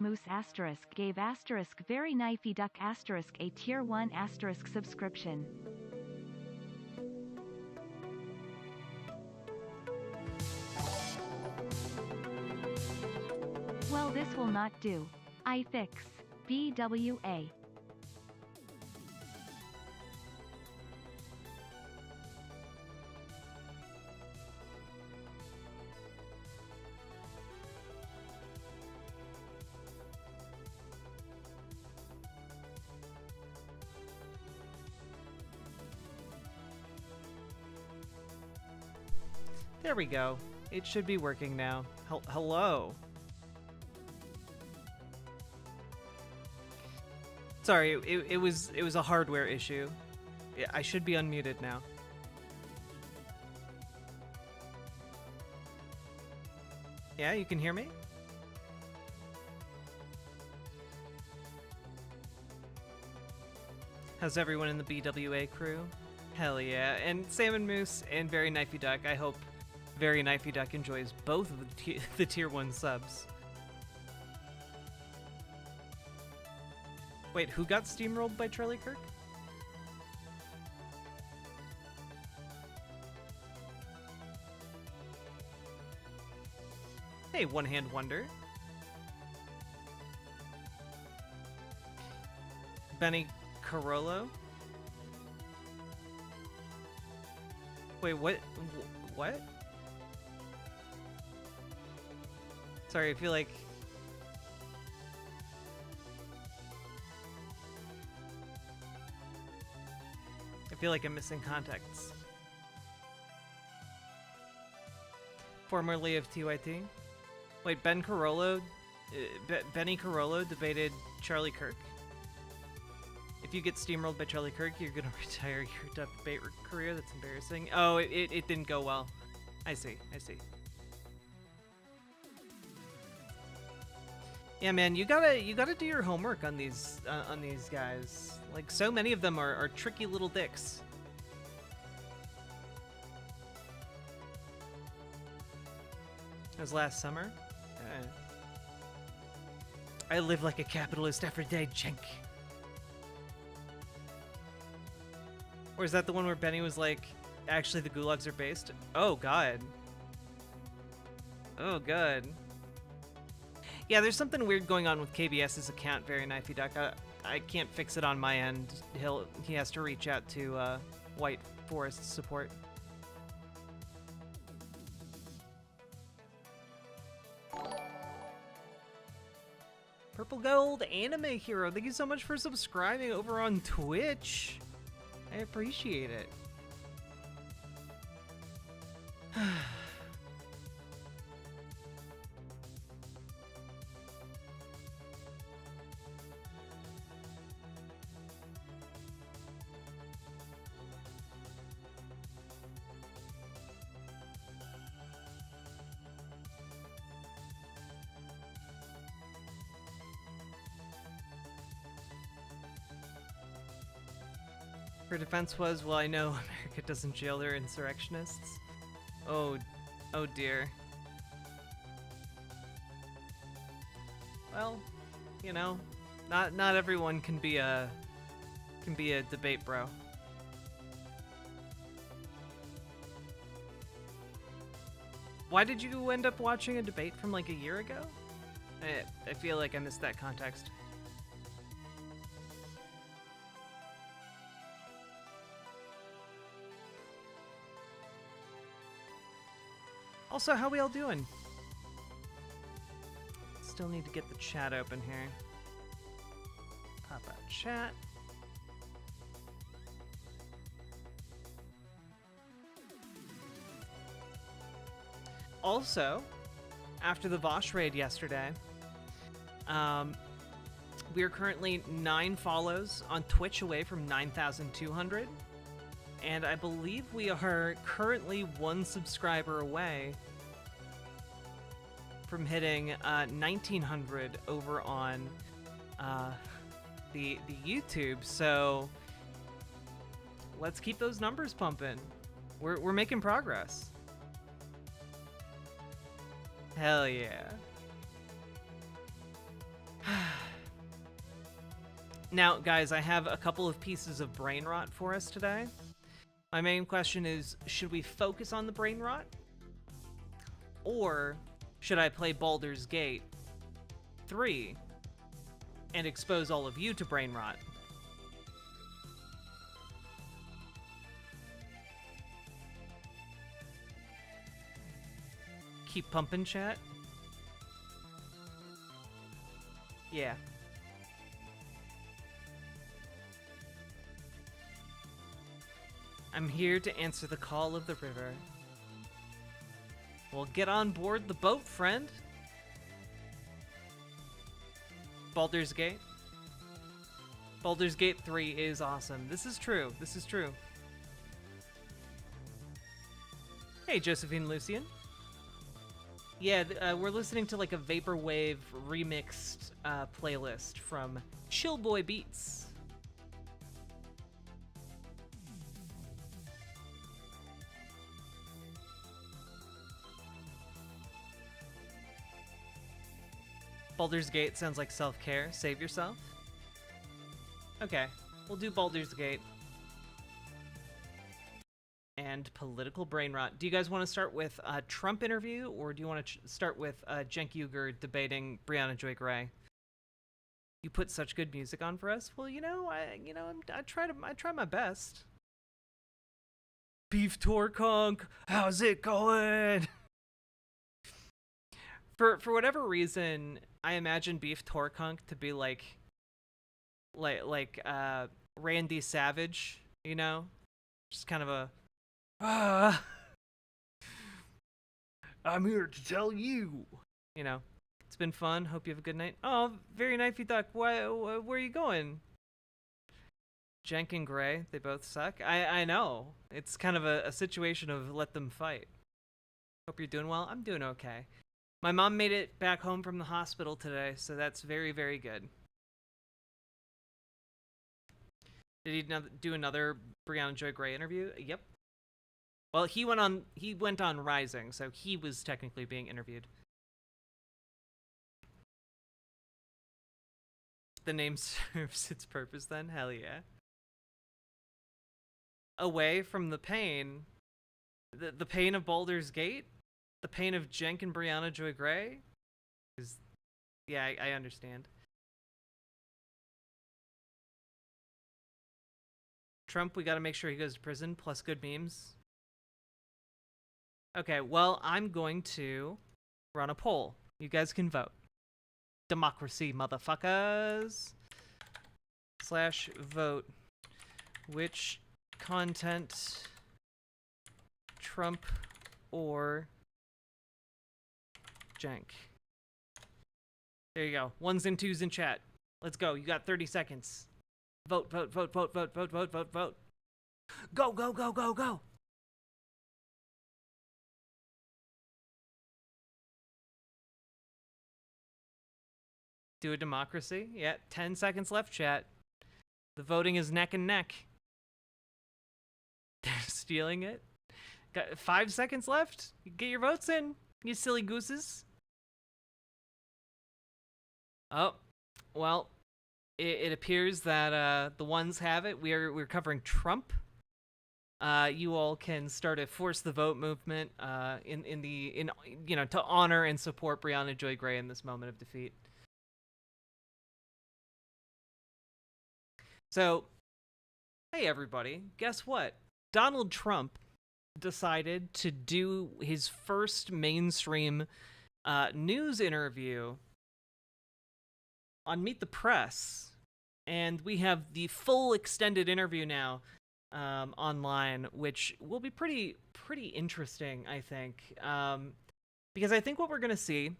Moose asterisk gave asterisk very knifey duck asterisk a tier 1 asterisk subscription. Well, this will not do. I fix. BWA. There we go. It should be working now. Hello. Sorry, it was a hardware issue. I should be unmuted now. Yeah, you can hear me? How's everyone in the BWA crew? Hell yeah. And Salmon Moose and Very Knifey Duck, I hope Very Knifey Duck enjoys both of the tier 1 subs. Wait, who got steamrolled by Charlie Kirk? Hey, One Hand Wonder. Benny Carollo. Wait, what? What? Sorry, I feel like... I'm missing context. Formerly of TYT. Wait, Benny Carollo debated Charlie Kirk. If you get steamrolled by Charlie Kirk, you're gonna retire your debate career. That's embarrassing. Oh, it didn't go well. I see. Yeah, man, you gotta do your homework on these guys. Like, so many of them are tricky little dicks. It was last summer. I live like a capitalist every day, Jink. Or is that the one where Benny was like, actually the gulags are based? Oh, God. Oh, God. Yeah, there's something weird going on with KBS's account, Very Knifey Duck. I can't fix it on my end. He has to reach out to White Forest support. Purple Gold Anime Hero, thank you so much for subscribing over on Twitch. I appreciate it. Her defense was, well, I know America doesn't jail their insurrectionists. Oh dear. Well, you know, not everyone can be a debate bro. Why did you end up watching a debate from like a year ago? I feel like I missed that context. Also, how we all doing? Still need to get the chat open here. Pop out chat. Also, after the Vosh raid yesterday, we are currently 9 follows on Twitch away from 9,200. And I believe we are currently 1 subscriber away from hitting 1,900 over on the YouTube. So let's keep those numbers pumping. We're making progress. Hell yeah. Now, guys, I have a couple of pieces of brain rot for us today. My main question is, should we focus on the brain rot? Or should I play Baldur's Gate 3 and expose all of you to brain rot? Keep pumping, chat. Yeah. I'm here to answer the call of the river. Well, get on board the boat, friend. Baldur's Gate. Baldur's Gate 3 is awesome. This is true. This is true. Hey, Josephine Lucian. Yeah, we're listening to like a Vaporwave remixed playlist from Chillboy Beats. Baldur's Gate sounds like self-care. Save yourself. Okay, we'll do Baldur's Gate. And political brain rot. Do you guys want to start with a Trump interview, or do you want to start with Cenk Uygur debating Brianna Joy Gray? You put such good music on for us. Well, I try my best. Beef Torconk, how's it going? For whatever reason, I imagine Beef Torconk to be like Randy Savage, you know, just kind of a. I'm here to tell you. You know, it's been fun. Hope you have a good night. Oh, very knifey duck. Where are you going? Cenk and Gray, they both suck. I know. It's kind of a situation of let them fight. Hope you're doing well. I'm doing okay. My mom made it back home from the hospital today, so that's very, very good. Did he do another Brianna Joy Gray interview? Yep. Well, he went on Rising, so he was technically being interviewed. The name serves its purpose then? Hell yeah. Away from the pain. The pain of Baldur's Gate? The pain of Cenk and Brianna Joy Gray? Yeah, I understand. Trump, we gotta make sure he goes to prison, plus good memes. Okay, well, I'm going to run a poll. You guys can vote. Democracy, motherfuckers. /vote. Which content, Trump or Cenk? There you go. Ones and twos in chat. Let's go. You got 30 seconds. Vote, vote, vote, vote, vote, vote, vote, vote, vote. Go, go, go, go, go. Do a democracy. Yeah, 10 seconds left, chat. The voting is neck and neck. They're stealing it. Got 5 seconds left. Get your votes in, you silly gooses. Oh, well, it appears that the ones have it. We're covering Trump. You all can start a force the vote movement to honor and support Brianna Joy Gray in this moment of defeat. So, hey everybody, guess what? Donald Trump decided to do his first mainstream news interview on Meet the Press, and we have the full extended interview now online, which will be pretty interesting, I think, because I think what we're going to see,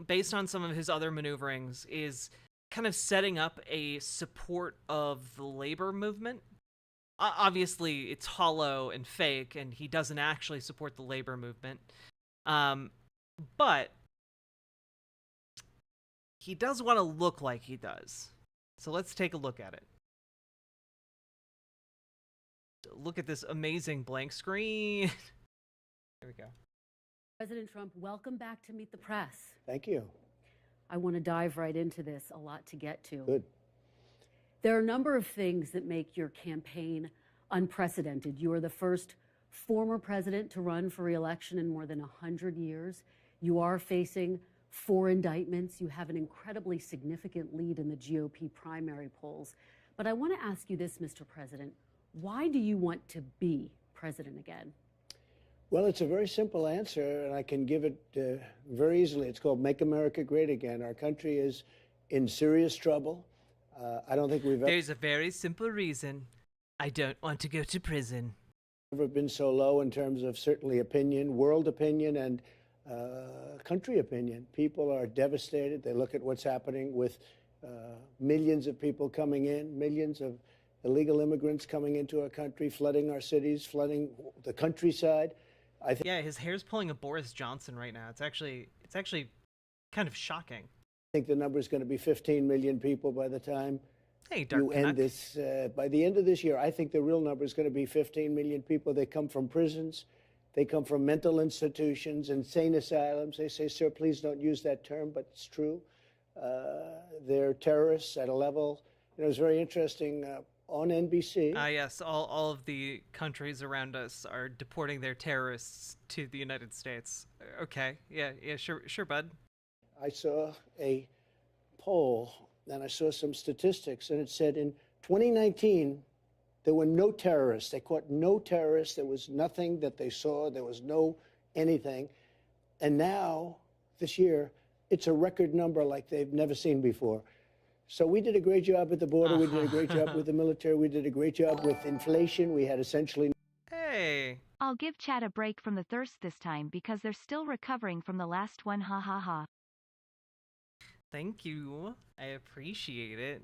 based on some of his other maneuverings, is kind of setting up a support of the labor movement. Obviously, it's hollow and fake, and he doesn't actually support the labor movement. But he does want to look like he does. So let's take a look at it. Look at this amazing blank screen. There we go. President Trump, welcome back to Meet the Press. Thank you. I want to dive right into this, a lot to get to. Good. There are a number of things that make your campaign unprecedented. You are the first former president to run for re-election in more than 100 years. You are facing 4 indictments. You have an incredibly significant lead in the GOP primary polls. But I want to ask you this, Mr. President. Why do you want to be president again? Well, it's a very simple answer, and I can give it very easily. It's called Make America Great Again. Our country is in serious trouble. I don't think we've There's a very simple reason. I don't want to go to prison. ever been so low in terms of certainly opinion, world opinion, and country opinion. People are devastated. They look at what's happening with millions of people coming in, millions of illegal immigrants coming into our country, flooding our cities, flooding the countryside. I think Yeah, his hair's pulling a Boris Johnson right now. It's actually kind of shocking. the number is going to be 15 million people by the time Hey, Dark you Canuck. end this. By the end of this year, I think the real number is going to be 15 million people. They come from prisons. They come from mental institutions, insane asylums. They say, sir, please don't use that term, but it's true. They're terrorists at a level. It was very interesting on NBC. Yes, all of the countries around us are deporting their terrorists to the United States. Okay, yeah, sure, bud. I saw a poll and I saw some statistics, and it said in 2019, there were no terrorists. They caught no terrorists. There was nothing that they saw. There was no anything. And now, this year, it's a record number like they've never seen before. So we did a great job at the border. We did a great job with the military. We did a great job with inflation. We had essentially... Hey. I'll give Chad a break from the thirst this time because they're still recovering from the last one, ha ha ha. Thank you. I appreciate it.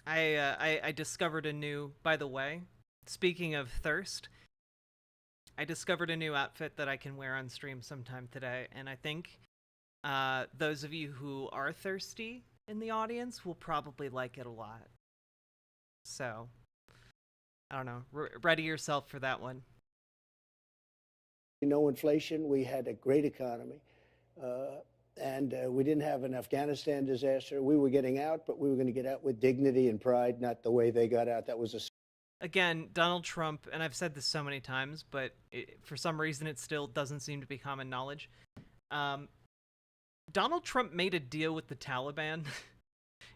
I discovered a new, by the way, speaking of thirst, I discovered a new outfit that I can wear on stream sometime today, and I think those of you who are thirsty in the audience will probably like it a lot. So, I don't know. Ready yourself for that one. no inflation. We had a great economy. And we didn't have an Afghanistan disaster. We were getting out, but we were going to get out with dignity and pride, not the way they got out. That was a... Again, Donald Trump, and I've said this so many times, but for some reason it still doesn't seem to be common knowledge. Donald Trump made a deal with the Taliban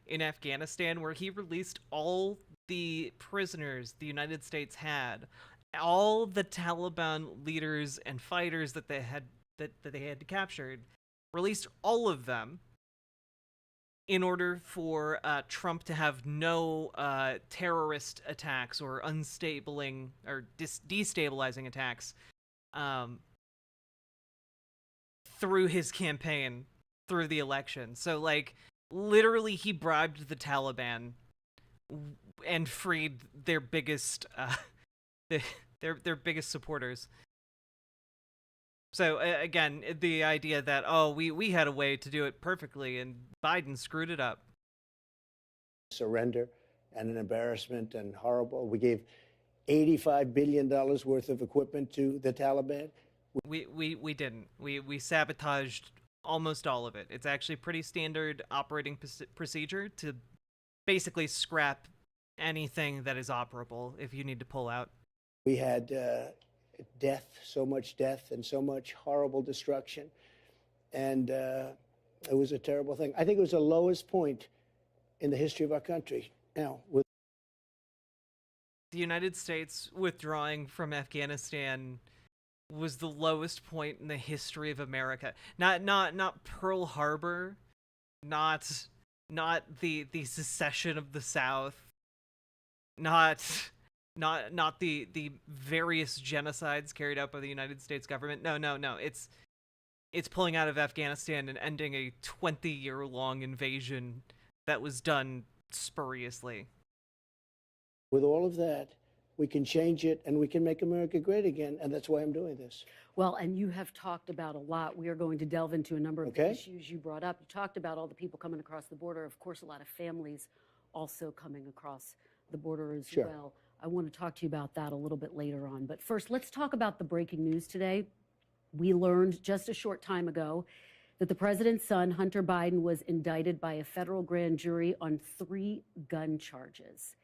in Afghanistan where he released all the prisoners the United States had, all the Taliban leaders and fighters that they had captured, released all of them in order for Trump to have no terrorist attacks or unstabling or destabilizing attacks through his campaign, through the election. So, like, literally he bribed the Taliban and freed their biggest their biggest supporters. So again, the idea that, oh, we had a way to do it perfectly and Biden screwed it up. Surrender and an embarrassment and horrible. We gave $85 billion worth of equipment to the Taliban. We didn't. We sabotaged almost all of it. It's actually pretty standard operating procedure to basically scrap anything that is operable if you need to pull out. We had death, so much death and so much horrible destruction. And it was a terrible thing. I think it was the lowest point in the history of our country. Now, with the United States withdrawing from Afghanistan was the lowest point in the history of America. Not Pearl Harbor, not the secession of the South, not the various genocides carried out by the United States government. No. It's pulling out of Afghanistan and ending a 20-year-long invasion that was done spuriously. With all of that, we can change it and we can make America great again, and that's why I'm doing this. Well, and you have talked about a lot. We are going to delve into a number of the issues you brought up. You talked about all the people coming across the border. Of course, a lot of families also coming across the border as well. I want to talk to you about that a little bit later on. But first, let's talk about the breaking news today. We learned just a short time ago that the president's son, Hunter Biden, was indicted by a federal grand jury on 3 gun charges.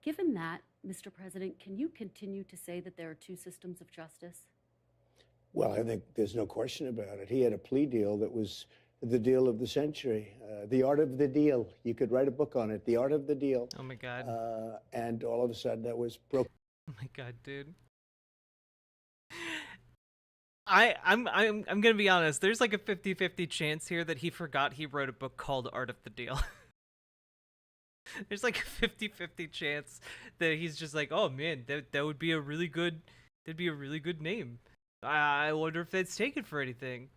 Given that, Mr. President, can you continue to say that there are 2 systems of justice? Well, I think there's no question about it. He had a plea deal that was the deal of the century, the art of the deal. You could write a book on it, the art of the deal. Oh my God. And all of a sudden that was broken. Oh my God, dude. I'm gonna be honest. There's like a 50-50 chance here that he forgot he wrote a book called Art of the Deal. There's like a 50-50 chance that he's just like, oh man, that would be a really good, that'd be a really good name. I wonder if that's taken for anything.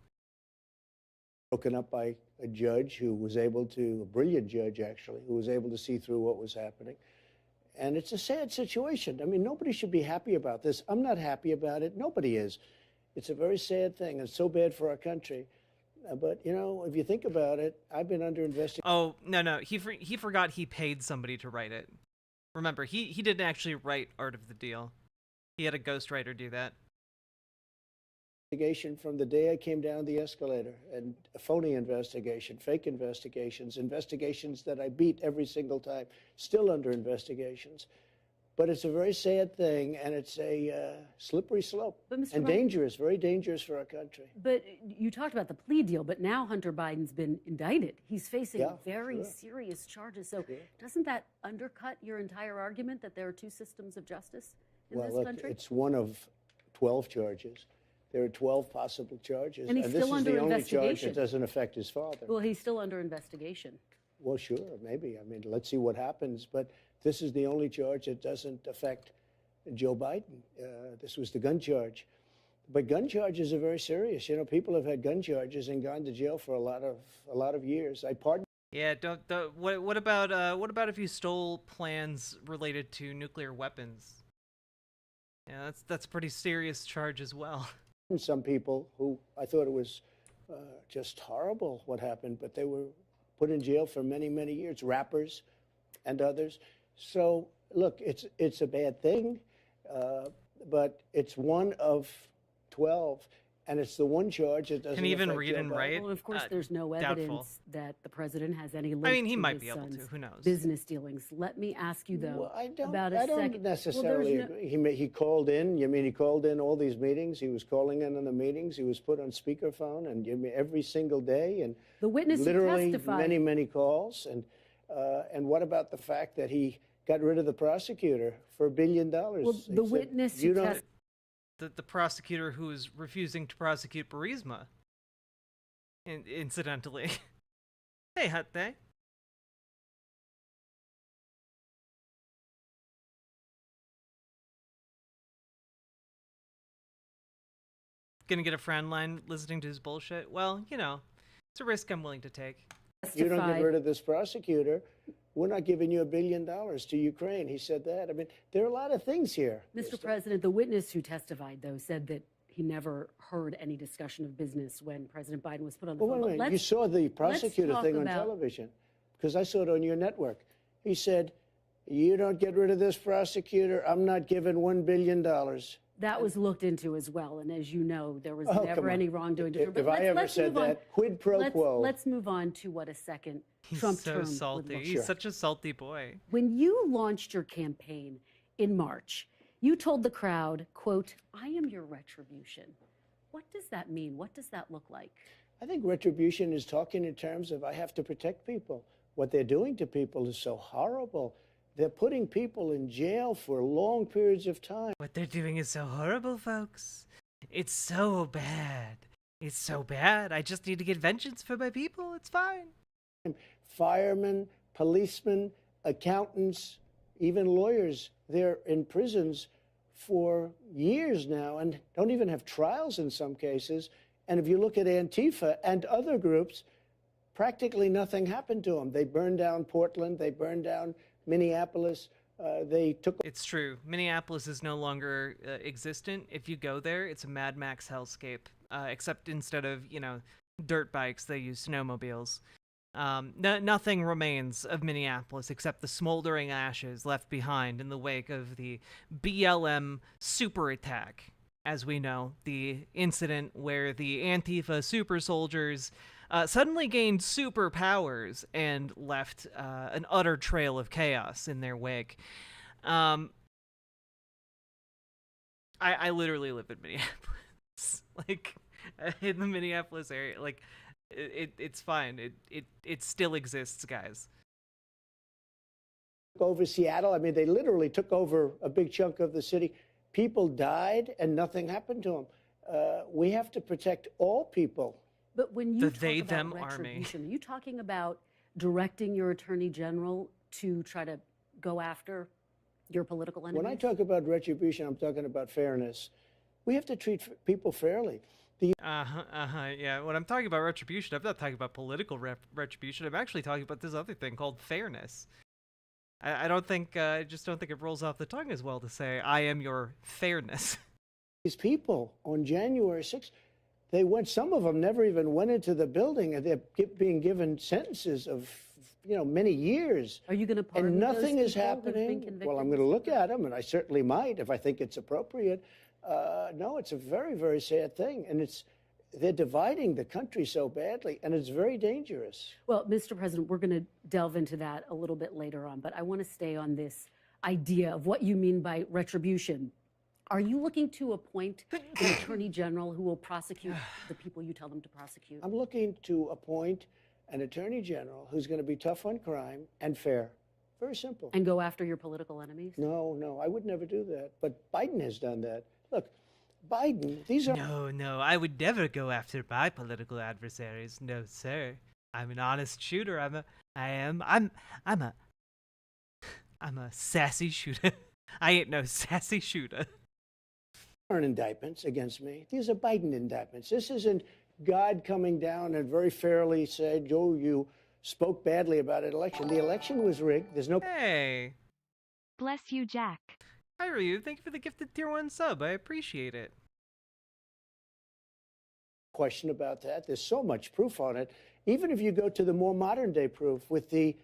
Broken up by a judge who was able to, a brilliant judge actually, who was able to see through what was happening. And it's a sad situation. I mean, nobody should be happy about this. I'm not happy about it. Nobody is. It's a very sad thing. It's so bad for our country. But, you know, if you think about it, I've been under investigation. Oh, no. He forgot he paid somebody to write it. Remember, he didn't actually write Art of the Deal. He had a ghostwriter do that. From the day I came down the escalator, and a phony investigation, fake investigations, investigations that I beat every single time, still under investigations. But it's a very sad thing, and it's a slippery slope, and dangerous, very dangerous for our country. But you talked about the plea deal, but now Hunter Biden's been indicted. He's facing very serious charges. So doesn't that undercut your entire argument that there are 2 systems of justice in this country? It's one of 12 charges. There are 12 possible charges. And he's still under this is the only investigation. charge that doesn't affect his father. Well, he's still under investigation. Well, sure, maybe. I mean, let's see what happens. But this is the only charge that doesn't affect Joe Biden. This was the gun charge. But gun charges are very serious. You know, people have had gun charges and gone to jail for a lot of years. I pardon. Yeah, what about if you stole plans related to nuclear weapons? Yeah, that's a pretty serious charge as well. Some people who I thought it was just horrible what happened, but they were put in jail for many, many years, rappers and others. So, look, it's a bad thing, but it's one of 12, and it's the one charge that doesn't. Can he even affect read Joe and Biden. write? Well, of course, there's no evidence Doubtful. that the president has any link I mean, he to might his be able to. son's Who knows? business dealings. Let me ask you, though, Well, I don't second. necessarily agree. He called in. You mean he called in all these meetings? He was calling in on the meetings. He was put on speakerphone, and every single day, and The witness who literally testified. many, many calls. And what about the fact that he got rid of the prosecutor for $1 billion? Well, the witness who testified. The prosecutor who is refusing to prosecute Burisma. Incidentally. Hey, Hot Day. Gonna get a friend line listening to his bullshit? Well, you know, it's a risk I'm willing to take. You don't get rid of this prosecutor, we're not giving you $1 billion to Ukraine. He said that. I mean, there are a lot of things here. Mr. President, the witness who testified, though, said that he never heard any discussion of business when President Biden was put on the Well, phone. wait a minute. You saw the prosecutor thing on television, because I saw it on your network. He said, you don't get rid of this prosecutor, I'm not giving $1 billion. That was looked into as well, and as you know, there was never any wrongdoing. If I ever said that, quid pro quo. Let's move on to what a second He's Trump so term salty. would look He's like. such a salty boy. When you launched your campaign in March, you told the crowd, quote, I am your retribution. What does that mean? What does that look like? I think retribution is talking in terms of I have to protect people. What they're doing to people is so horrible. They're putting people in jail for long periods of time. What they're doing is so horrible, folks. It's so bad. It's so bad. I just need to get vengeance for my people. It's fine. Firemen, policemen, accountants, even lawyers, they're in prisons for years now and don't even have trials in some cases. And if you look at Antifa and other groups, practically nothing happened to them. They burned down Portland. They burned down Minneapolis. They took. It's true. Minneapolis is no longer existent. If you go there, it's a Mad Max hellscape. Except instead of, you know, dirt bikes, they use snowmobiles. Nothing remains of Minneapolis except the smoldering ashes left behind in the wake of the BLM super attack. as we know, the incident where the Antifa super soldiers suddenly gained superpowers and left an utter trail of chaos in their wake. I literally live in Minneapolis, like in the Minneapolis area. Like it's fine. It still exists, guys. Over Seattle, I mean, they literally took over a big chunk of the city. People died and nothing happened to them. We have to protect all people. But when you The they, talk about them army. retribution, are you talking about directing your attorney general to try to go after your political enemies? When I talk about retribution, I'm talking about fairness. We have to treat people fairly. Yeah, when I'm talking about retribution, I'm not talking about political retribution. I'm actually talking about this other thing called fairness. I don't think, I just don't think it rolls off the tongue as well to say, I am your fairness. These people on January 6th, some of them never even went into the building, and they're being given sentences of, many years. Are you going to pardon And nothing those is people who've been happening. convicted? Well, I'm going to look at them, and I certainly might if I think it's appropriate. No, it's a very, very sad thing, and they're dividing the country so badly, and it's very dangerous. Well, Mr. President, we're going to delve into that a little bit later on, but I want to stay on this idea of what you mean by retribution. Are you looking to appoint an attorney general who will prosecute the people you tell them to prosecute? I'm looking to appoint an attorney general who's going to be tough on crime and fair. Very simple. And go after your political enemies? No, I would never do that. But Biden has done that. Look, Biden, these are... No, I would never go after my political adversaries. No, sir. I'm an honest shooter. I'm a sassy shooter. I ain't no sassy shooter. Aren't indictments against me. These are Biden indictments. This isn't God coming down and very fairly said, "Joe, you spoke badly about an election." The election was rigged. There's no... Hey. Bless you, Jack. Hi, Ryu. Thank you for the gifted tier 1 sub. I appreciate it. question about that. There's so much proof on it. Even if you go to the more modern day proof with the,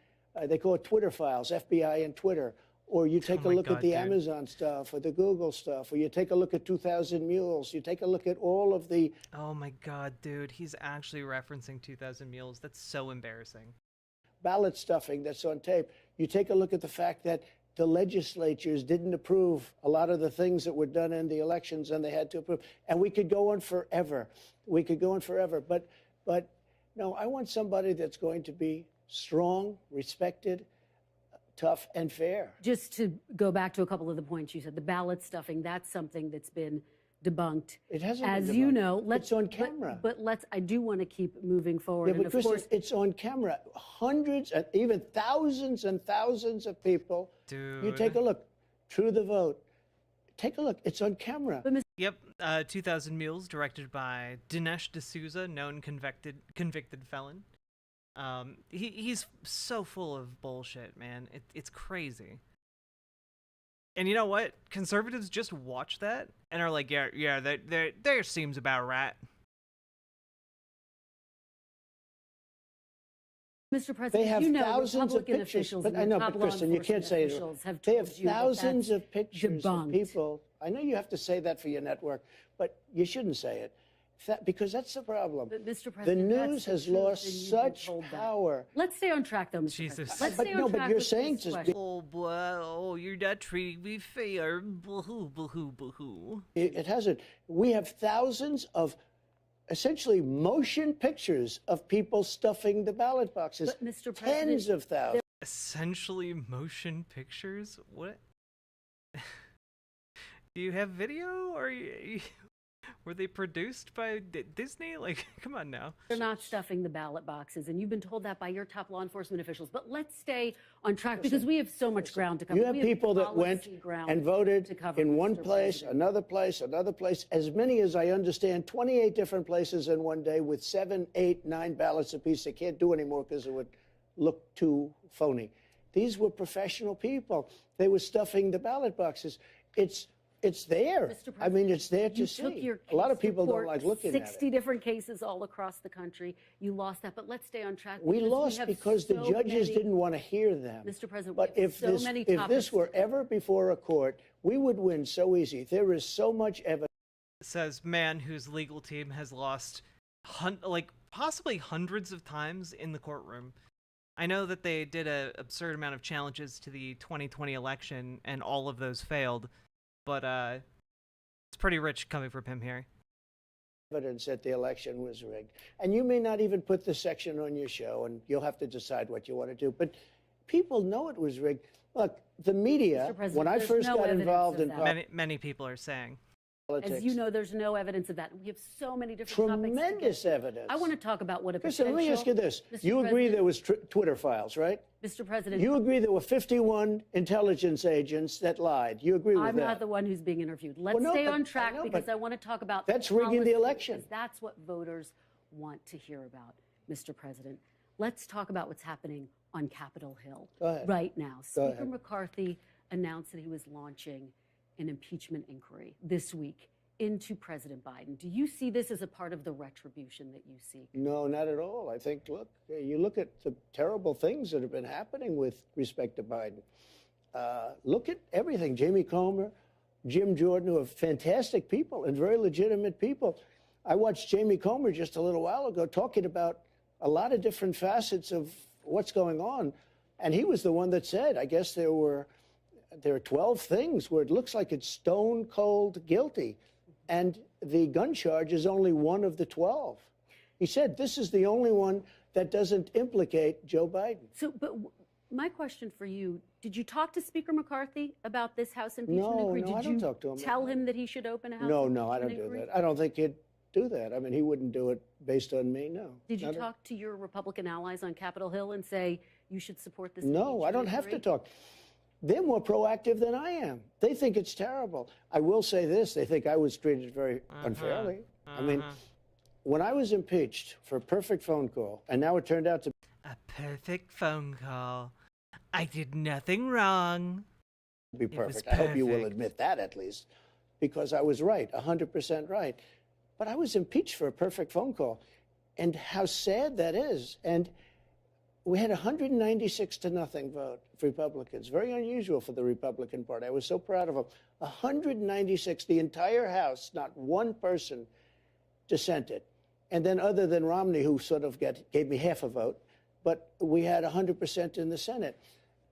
they call it Twitter files, FBI and Twitter, or you take a look at the Amazon stuff or the Google stuff, or you take a look at 2000 Mules, you take a look at all of the... Oh my God, dude, he's actually referencing 2000 Mules. That's so embarrassing. Ballot stuffing that's on tape. You take a look at the fact that the legislatures didn't approve a lot of the things that were done in the elections, and they had to approve. And we could go on forever. We could go on forever. But no, I want somebody that's going to be strong, respected, tough, and fair. Just to go back to a couple of the points you said, the ballot stuffing, that's something that's been debunked. It hasn't As been debunked. you know, it's on camera. But I do want to keep moving forward. Yeah, but and of course, it's on camera. Hundreds and even thousands and thousands of people. Dude. You take a look. True the vote. Take a look. It's on camera. Yep, 2000 Mules, directed by Dinesh D'Souza, known convicted felon. He's so full of bullshit, man. It's crazy. And you know what? Conservatives just watch that and are like, yeah, there seems about right. Mr. President, They have you know, thousands of Republican pictures. officials But and I know, top but law Kristen, you can't say enforcement officials have they told have you that thousands that's of pictures of debunked. people. I know you have to say that for your network, but you shouldn't say it. Because that's the problem. But Mr. The President, that's news the has truth, and lost you've been such told that. power. Let's stay on track, though, Mr. Jesus. President. Let's But stay no, on but track you're with saying this to- question. Oh, boy, oh, you're not treating me fair. Boo-hoo, boo-hoo, boo-hoo. It hasn't. We have thousands of essentially motion pictures of people stuffing the ballot boxes. But, Mr. President, Tens of thousands. Essentially motion pictures? What? Do you have video? Or were they produced by Disney? Like, come on now. They're not stuffing the ballot boxes, and you've been told that by your top law enforcement officials. But let's stay on track because we have so much ground to cover. You have We people that went policy ground and to voted cover, in one Mr. place, President. another place, another place. As many as I understand, 28 different places in one day with 7, 8, 9 ballots apiece. They can't do anymore because it would look too phony. These were professional people. They were stuffing the ballot boxes. It's there. Mr. I mean, it's there You to took see. your A lot of case to people don't court, like looking at 60 it. different cases all across the country. You lost that, but let's stay on track. We because lost have because the so judges many- didn't want to hear them. Mr. President, But we have if so this, many if topics this were to cover. ever before a court, we would win so easy. There is so much evidence. says man whose legal team has lost possibly hundreds of times in the courtroom. I know that they did an absurd amount of challenges to the 2020 election, and all of those failed, but it's pretty rich coming from him here. Evidence that the election was rigged. And you may not even put the section on your show, and you'll have to decide what you want to do. But people know it was rigged. Look, the media, when I first got involved in many people are saying. Politics. As you know, there's no evidence of that. We have so many different topics. Tremendous evidence. I want to talk about what a Listen, potential... let me ask you this. You agree there was Twitter files, right? Mr. President... You agree there were 51 intelligence agents that lied. You agree with that? I'm not the one who's being interviewed. Let's stay on track because I want to talk about... That's rigging the election. Because that's what voters want to hear about, Mr. President. Let's talk about what's happening on Capitol Hill right now. Speaker McCarthy announced that he was launching an impeachment inquiry this week into President Biden. Do you see this as a part of the retribution that you seek? No, not at all. I think, look, you look at the terrible things that have been happening with respect to Biden. Look at everything. Jamie Comer, Jim Jordan, who are fantastic people and very legitimate people. I watched Jamie Comer just a little while ago talking about a lot of different facets of what's going on. And he was the one that said, I guess there are 12 things where it looks like it's stone cold guilty. And the gun charge is only one of the 12. He said this is the only one that doesn't implicate Joe Biden. So, but my question for you, did you talk to Speaker McCarthy about this House impeachment inquiry? No, I don't talk to him. Tell him that he should open a House No, impeachment I don't inquiry? do that. I don't think he'd do that. I mean, he wouldn't do it based on me, no. Did you talk to your Republican allies on Capitol Hill and say you should support this? No, I don't have to talk. They're more proactive than I am. They think it's terrible. I will say this. They think I was treated very unfairly. I mean, when I was impeached for a perfect phone call, and now it turned out to a perfect phone call. I did nothing wrong. Be perfect. I hope you will admit that at least, because I was right, 100% right. But I was impeached for a perfect phone call. And how sad that is. And we had 196-0 vote for Republicans. Very unusual for the Republican Party. I was so proud of them. 196, the entire House, not one person dissented. And then other than Romney, who sort of gave me half a vote, but we had 100% in the Senate.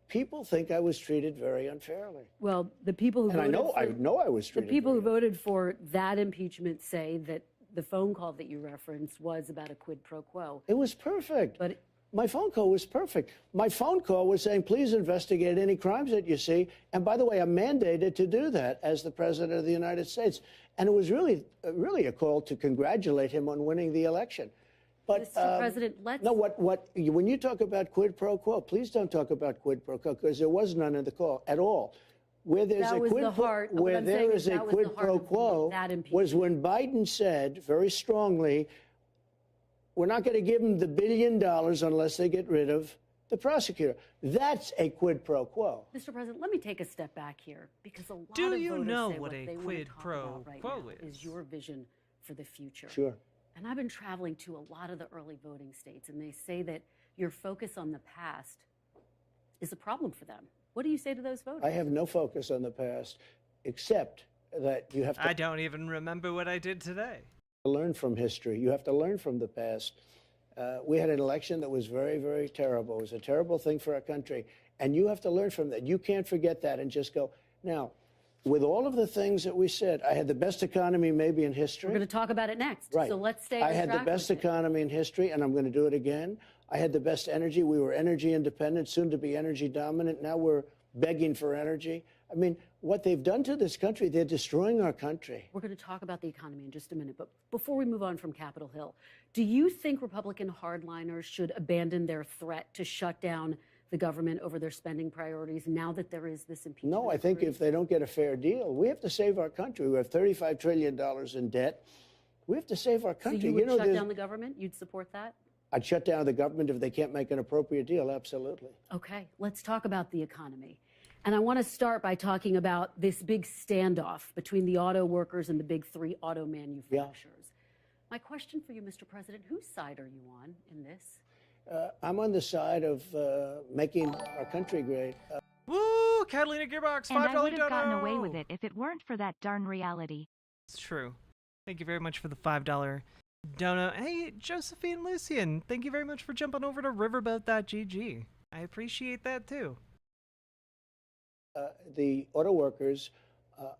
People think I was treated very unfairly. Well, the people who voted I know I was treated. The people who voted for that impeachment say that the phone call that you referenced was about a quid pro quo. It was perfect. But my phone call was perfect. My phone call was saying, please investigate any crimes that you see. And by the way, I'm mandated to do that as the President of the United States. And it was really a call to congratulate him on winning the election. But, Mr. President, let's... No, when you talk about quid pro quo, please don't talk about quid pro quo, because there was none in the call at all. Where there's a quid pro quo was when Biden said very strongly, we're not going to give them the $1 billion unless they get rid of the prosecutor. That's a quid pro quo. Mr. President, let me take a step back here, because a lot Do of you voters know say what a quid pro quo is your vision for the future. Sure. And I've been traveling to a lot of the early voting states, and they say that your focus on the past is a problem for them. What do you say to those voters? I have no focus on the past, except that you have to... I don't even remember what I did today. Learn from history. You have to learn from the past. We had an election that was very, very terrible. It was a terrible thing for our country. And you have to learn from that. You can't forget that and just go. Now, with all of the things that we said, I had the best economy maybe in history. We're going to talk about it next. Right. So let's stay on I had the best economy in history, and I'm going to do it again. I had the best energy. We were energy independent, soon to be energy dominant. Now we're begging for energy. I mean, what they've done to this country, they're destroying our country. We're going to talk about the economy in just a minute. But before we move on from Capitol Hill, do you think Republican hardliners should abandon their threat to shut down the government over their spending priorities now that there is this impeachment? No, I think if they don't get a fair deal, we have to save our country. We have $35 trillion in debt. We have to save our country. So you would shut down the government? You'd support that? I'd shut down the government if they can't make an appropriate deal, absolutely. Okay, let's talk about the economy. And I want to start by talking about this big standoff between the auto workers and the big three auto manufacturers. My question for you, Mr. President, whose side are you on in this? I'm on the side of making our country great. Woo! Catalina Gearbox, $5 And I would have dono! gotten away with it if it weren't for that darn reality. It's true. Thank you very much for the $5 dono. Hey, Josephine Lucian, thank you very much for jumping over to riverboat.gg. I appreciate that too. The auto workers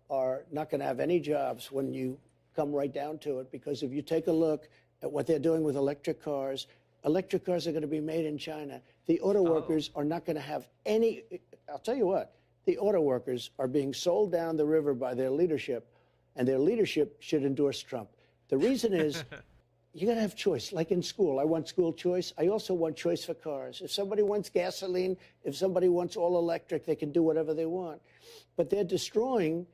are not going to have any jobs when you come right down to it, because if you take a look at what they're doing with electric cars are going to be made in China. The auto workers are not going to have any. I'll tell you what, the auto workers are being sold down the river by their leadership, and their leadership should endorse Trump. The reason is you got to have choice. Like in school, I want school choice. I also want choice for cars. If somebody wants gasoline, if somebody wants all electric, they can do whatever they want. But they're destroying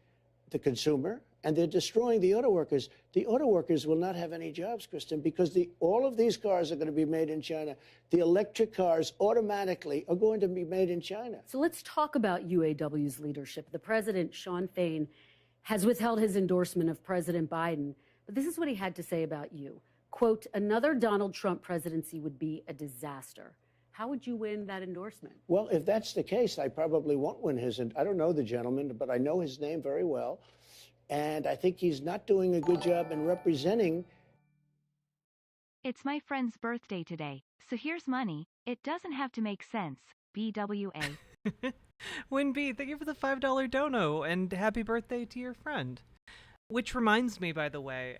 the consumer, and they're destroying the auto workers. The auto workers will not have any jobs, Kristen, because all of these cars are going to be made in China. The electric cars automatically are going to be made in China. So let's talk about UAW's leadership. The president, Sean Fain, has withheld his endorsement of President Biden, but this is what he had to say about you. Quote, another Donald Trump presidency would be a disaster. How would you win that endorsement? Well, if that's the case, I probably won't win his. I don't know the gentleman, but I know his name very well. And I think he's not doing a good job in representing. It's my friend's birthday today, so here's money. It doesn't have to make sense. BWA. Winby, thank you for the $5 dono, and happy birthday to your friend. Which reminds me, by the way,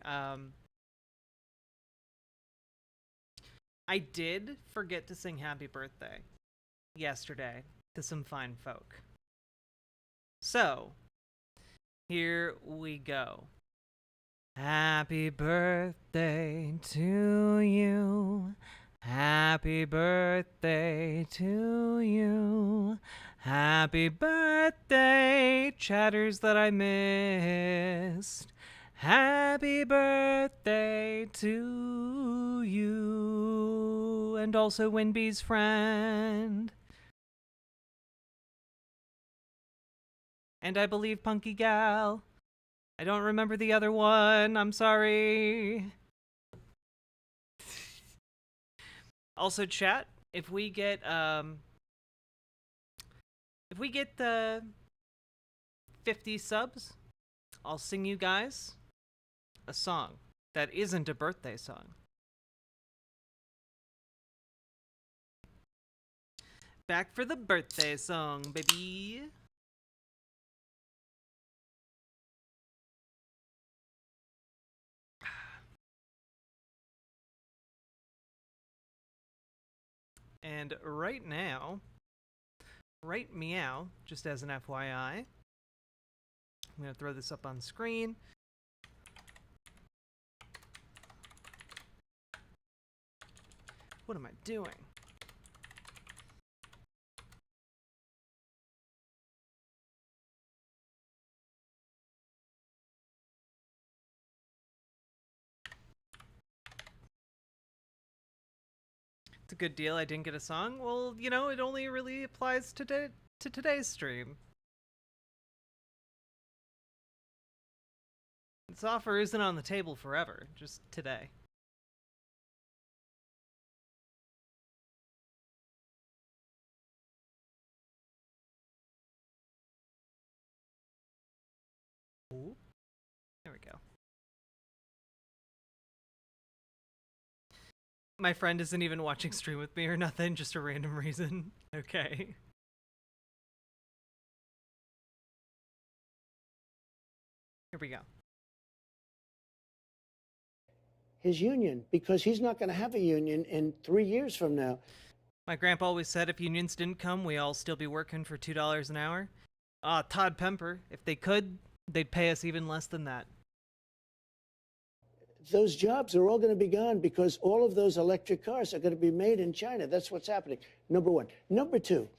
I did forget to sing happy birthday yesterday to some fine folk. So, here we go. Happy birthday to you. Happy birthday to you. Happy birthday, chatters that I missed. Happy birthday to you. And also Winby's friend. And I believe Punky Gal. I don't remember the other one. I'm sorry. Also, chat, if we get the 50 subs, I'll sing you guys a song that isn't a birthday song. Back for the birthday song, baby. And right now, right meow, just as an FYI, I'm going to throw this up on screen. What am I doing? It's a good deal. I didn't get a song. Well, you know, it only really applies to today's stream. This offer isn't on the table forever, just today. Ooh. There we go. My friend isn't even watching stream with me or nothing, just a random reason. Okay. Here we go. His union, because he's not going to have a union in 3 years from now. My grandpa always said if unions didn't come, we all still be working for $2 an hour. Todd Pemper, if they could, they'd pay us even less than that. Those jobs are all going to be gone because all of those electric cars are going to be made in China. That's what's happening. Number one. Number two,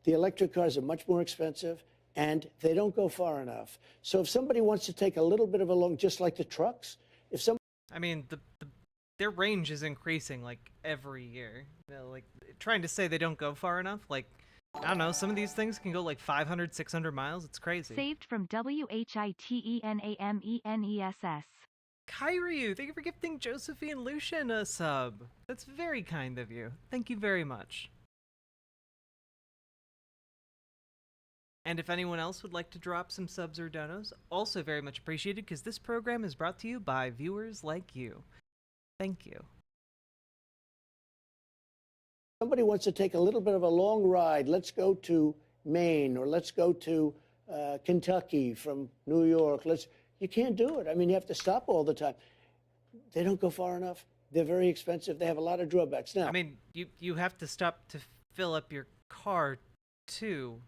the electric cars are much more expensive and they don't go far enough. So if somebody wants to take a little bit of a long, just like the trucks, if some, I mean, their range is increasing like every year. You know, like trying to say they don't go far enough, like I don't know, some of these things can go like 500, 600 miles. It's crazy. Saved from WHITENAMENESS. Kyryu, thank you for gifting Josephine Lucian a sub. That's very kind of you. Thank you very much. And if anyone else would like to drop some subs or donos, also very much appreciated, because this program is brought to you by viewers like you. Thank you. Somebody wants to take a little bit of a long ride. Let's go to Maine, or let's go to Kentucky from New York. You can't do it. I mean, you have to stop all the time. They don't go far enough. They're very expensive. They have a lot of drawbacks. Now, I mean, you have to stop to fill up your car too.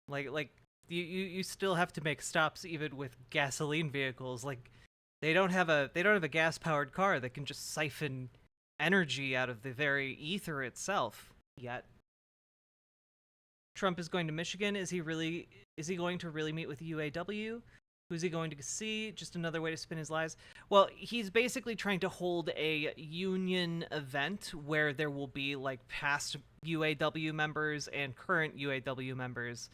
Like you still have to make stops even with gasoline vehicles. Like they don't have a gas powered car that can just siphon energy out of the very ether itself yet. Trump is going to Michigan. Is he going to really meet with UAW? Who's he going to see? Just another way to spin his lies. Well, he's basically trying to hold a union event where there will be like past UAW members and current UAW members,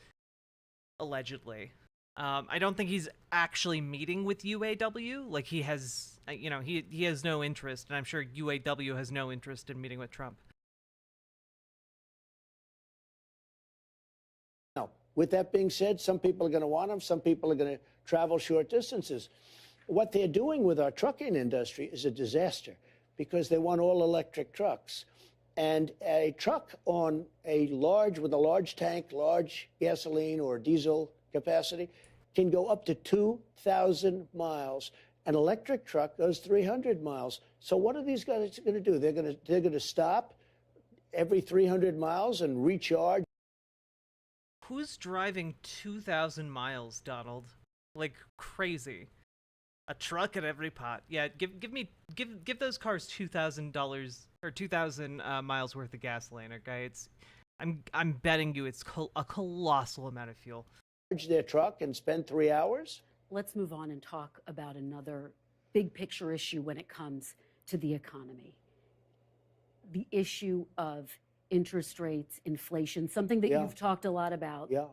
allegedly. I don't think he's actually meeting with UAW. Like he has, he has no interest, and I'm sure UAW has no interest in meeting with Trump. now, with that being said, some people are going to want them. Some people are going to travel short distances. What they're doing with our trucking industry is a disaster because they want all electric trucks. And a truck with a large tank, large gasoline or diesel capacity, can go up to 2,000 miles. An electric truck goes 300 miles. So what are these guys going to do? They're going to stop every 300 miles and recharge. Who's driving 2,000 miles, Donald? Like crazy. A truck at every pot. Yeah, give those cars $2,000 or 2,000 miles worth of gasoline. Okay, I'm betting you it's a colossal amount of fuel. Their truck and spend 3 hours. Let's move on and talk about another big picture issue when it comes to the economy. The issue of interest rates, inflation, something that you've talked a lot about. Yeah.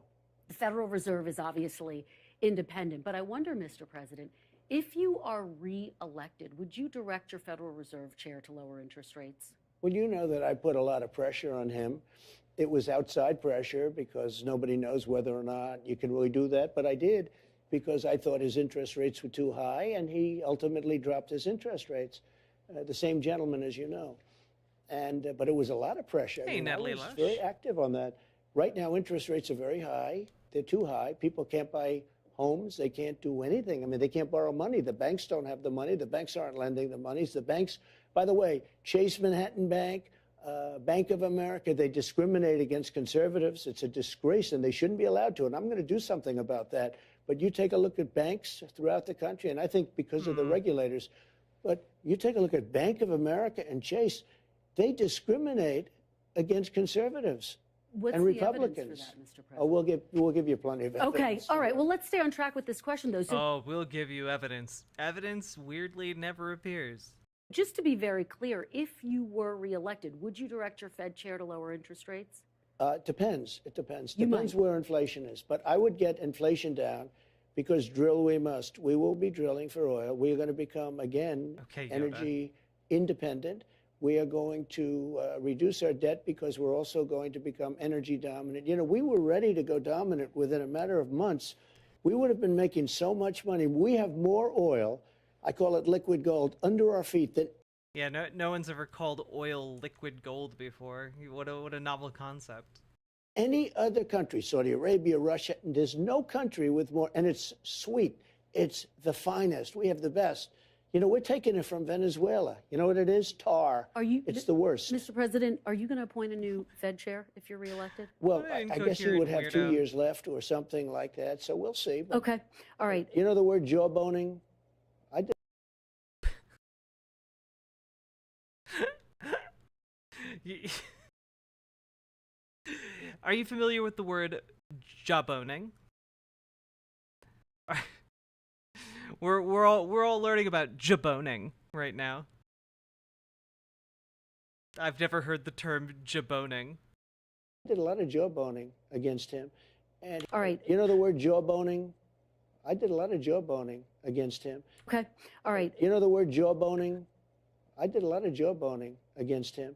The Federal Reserve is obviously independent, but I wonder, Mr. President, if you are re-elected, would you direct your Federal Reserve chair to lower interest rates? Well, you know that I put a lot of pressure on him. It was outside pressure because nobody knows whether or not you can really do that. But I did because I thought his interest rates were too high, and he ultimately dropped his interest rates. The same gentleman, as you know. But it was a lot of pressure. Hey, Natalie I was Lush. very active on that. Right now, interest rates are very high. They're too high. People can't buy homes. They can't do anything. I mean, they can't borrow money. The banks don't have the money. The banks aren't lending the money. The banks, by the way, Chase Manhattan Bank, Bank of America, they discriminate against conservatives. It's a disgrace, and they shouldn't be allowed to. And I'm going to do something about that. But you take a look at banks throughout the country, and I think because of the regulators, but you take a look at Bank of America and Chase, they discriminate against conservatives. What's and the Republicans. evidence for that, Mr. President? Oh, we'll give you plenty of evidence. Okay, all right. Well, let's stay on track with this question, though. So, We'll give you evidence. Evidence weirdly never appears. just to be very clear, if you were reelected, would you direct your Fed chair to lower interest rates? It depends. It depends. You Depends might. where inflation is. But I would get inflation down because drill we must. We will be drilling for oil. We are going to become, again, Okay, Yoda. energy independent. We are going to reduce our debt because we're also going to become energy dominant. You know, we were ready to go dominant within a matter of months. We would have been making so much money. We have more oil, I call it liquid gold, under our feet than Yeah, no one's ever called oil liquid gold before. What a novel concept. any other country, Saudi Arabia, Russia. And there's no country with more, and it's sweet. It's the finest. We have the best. You know, we're taking it from Venezuela. You know what it is? Tar. It's the worst. Mr. President, are you going to appoint a new Fed chair if you're reelected? Well, I guess he would have Incoherent 2 weirdo. years left or something like that. So we'll see. But Okay, all right. you know the word jawboning? I did. Are you familiar with the word jaboning? We're all learning about jaboning right now. I've never heard the term jaboning. I did a lot of jawboning against him. And All right. you know the word jawboning? I did a lot of jawboning against him. Okay, all right. You know the word jawboning? I did a lot of jawboning against him.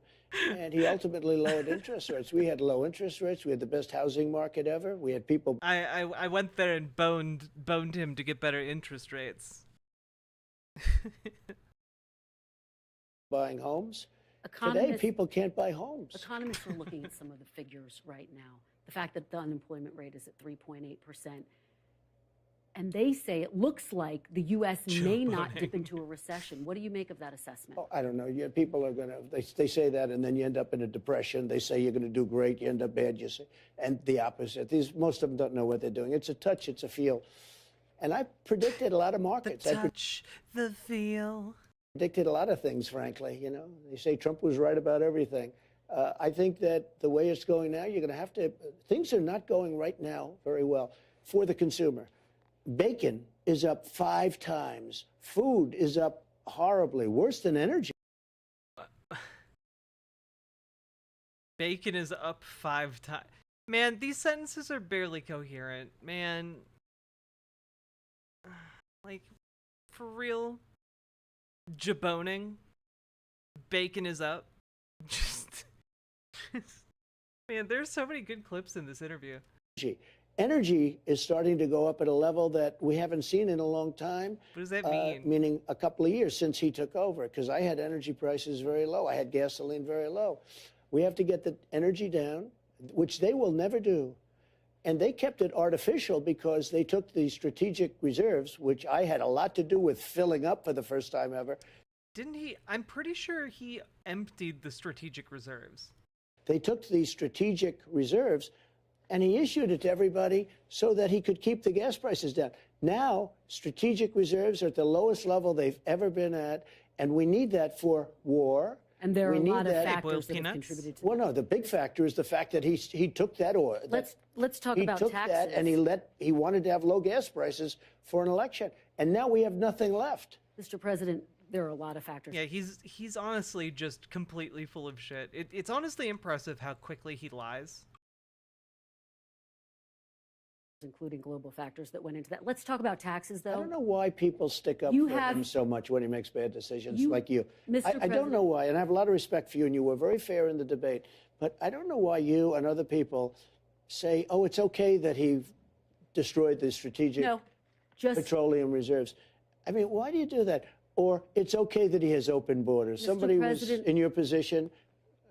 And he ultimately lowered interest rates. We had low interest rates. We had the best housing market ever. We had people I went there and boned him to get better interest rates. buying homes. Today, Economists, people can't buy homes. economists are looking at some of the figures right now. The fact that the unemployment rate is at 3.8%. And they say it looks like the U.S. may not dip into a recession. What do you make of that assessment? Oh, I don't know. Yeah, people are going to, they say that, and then you end up in a depression. They say you're going to do great. You end up bad. You say, and the opposite. Most of them don't know what they're doing. It's a touch. It's a feel. And I predicted a lot of markets. The touch, the feel. Predicted a lot of things, frankly. You know, they say Trump was right about everything. I think that the way it's going now, you're going to have to, things are not going right now very well for the consumer. Bacon is up 5 times. Food is up horribly, worse than energy. Bacon is up 5 times. Man, these sentences are barely coherent. Man. Like, for real? Jaboning? Bacon is up? Just. Man, there's so many good clips in this interview. Energy is starting to go up at a level that we haven't seen in a long time. What does that mean? Meaning a couple of years since he took over, because I had energy prices very low. I had gasoline very low. We have to get the energy down, which they will never do. And they kept it artificial because they took the strategic reserves, which I had a lot to do with filling up for the first time ever. Didn't he? I'm pretty sure he emptied the strategic reserves. They took the strategic reserves and he issued it to everybody so that he could keep the gas prices down. Now, strategic reserves are at the lowest level they've ever been at, and we need that for war. And there are a lot of factors that have contributed to that. Well, no, the big factor is the fact that he took that oil. Let's talk about taxes. He took that and he wanted to have low gas prices for an election, and now we have nothing left. Mr. President, there are a lot of factors. Yeah, he's honestly just completely full of shit. It's honestly impressive how quickly he lies. Including global factors that went into that. Let's talk about taxes, though. I don't know why people stick up for him so much when he makes bad decisions like you. I don't know why, and I have a lot of respect for you, and you were very fair in the debate, but I don't know why you and other people say, oh, it's okay that he destroyed the strategic petroleum reserves. I mean, why do you do that? Or it's okay that he has open borders. Somebody was in your position,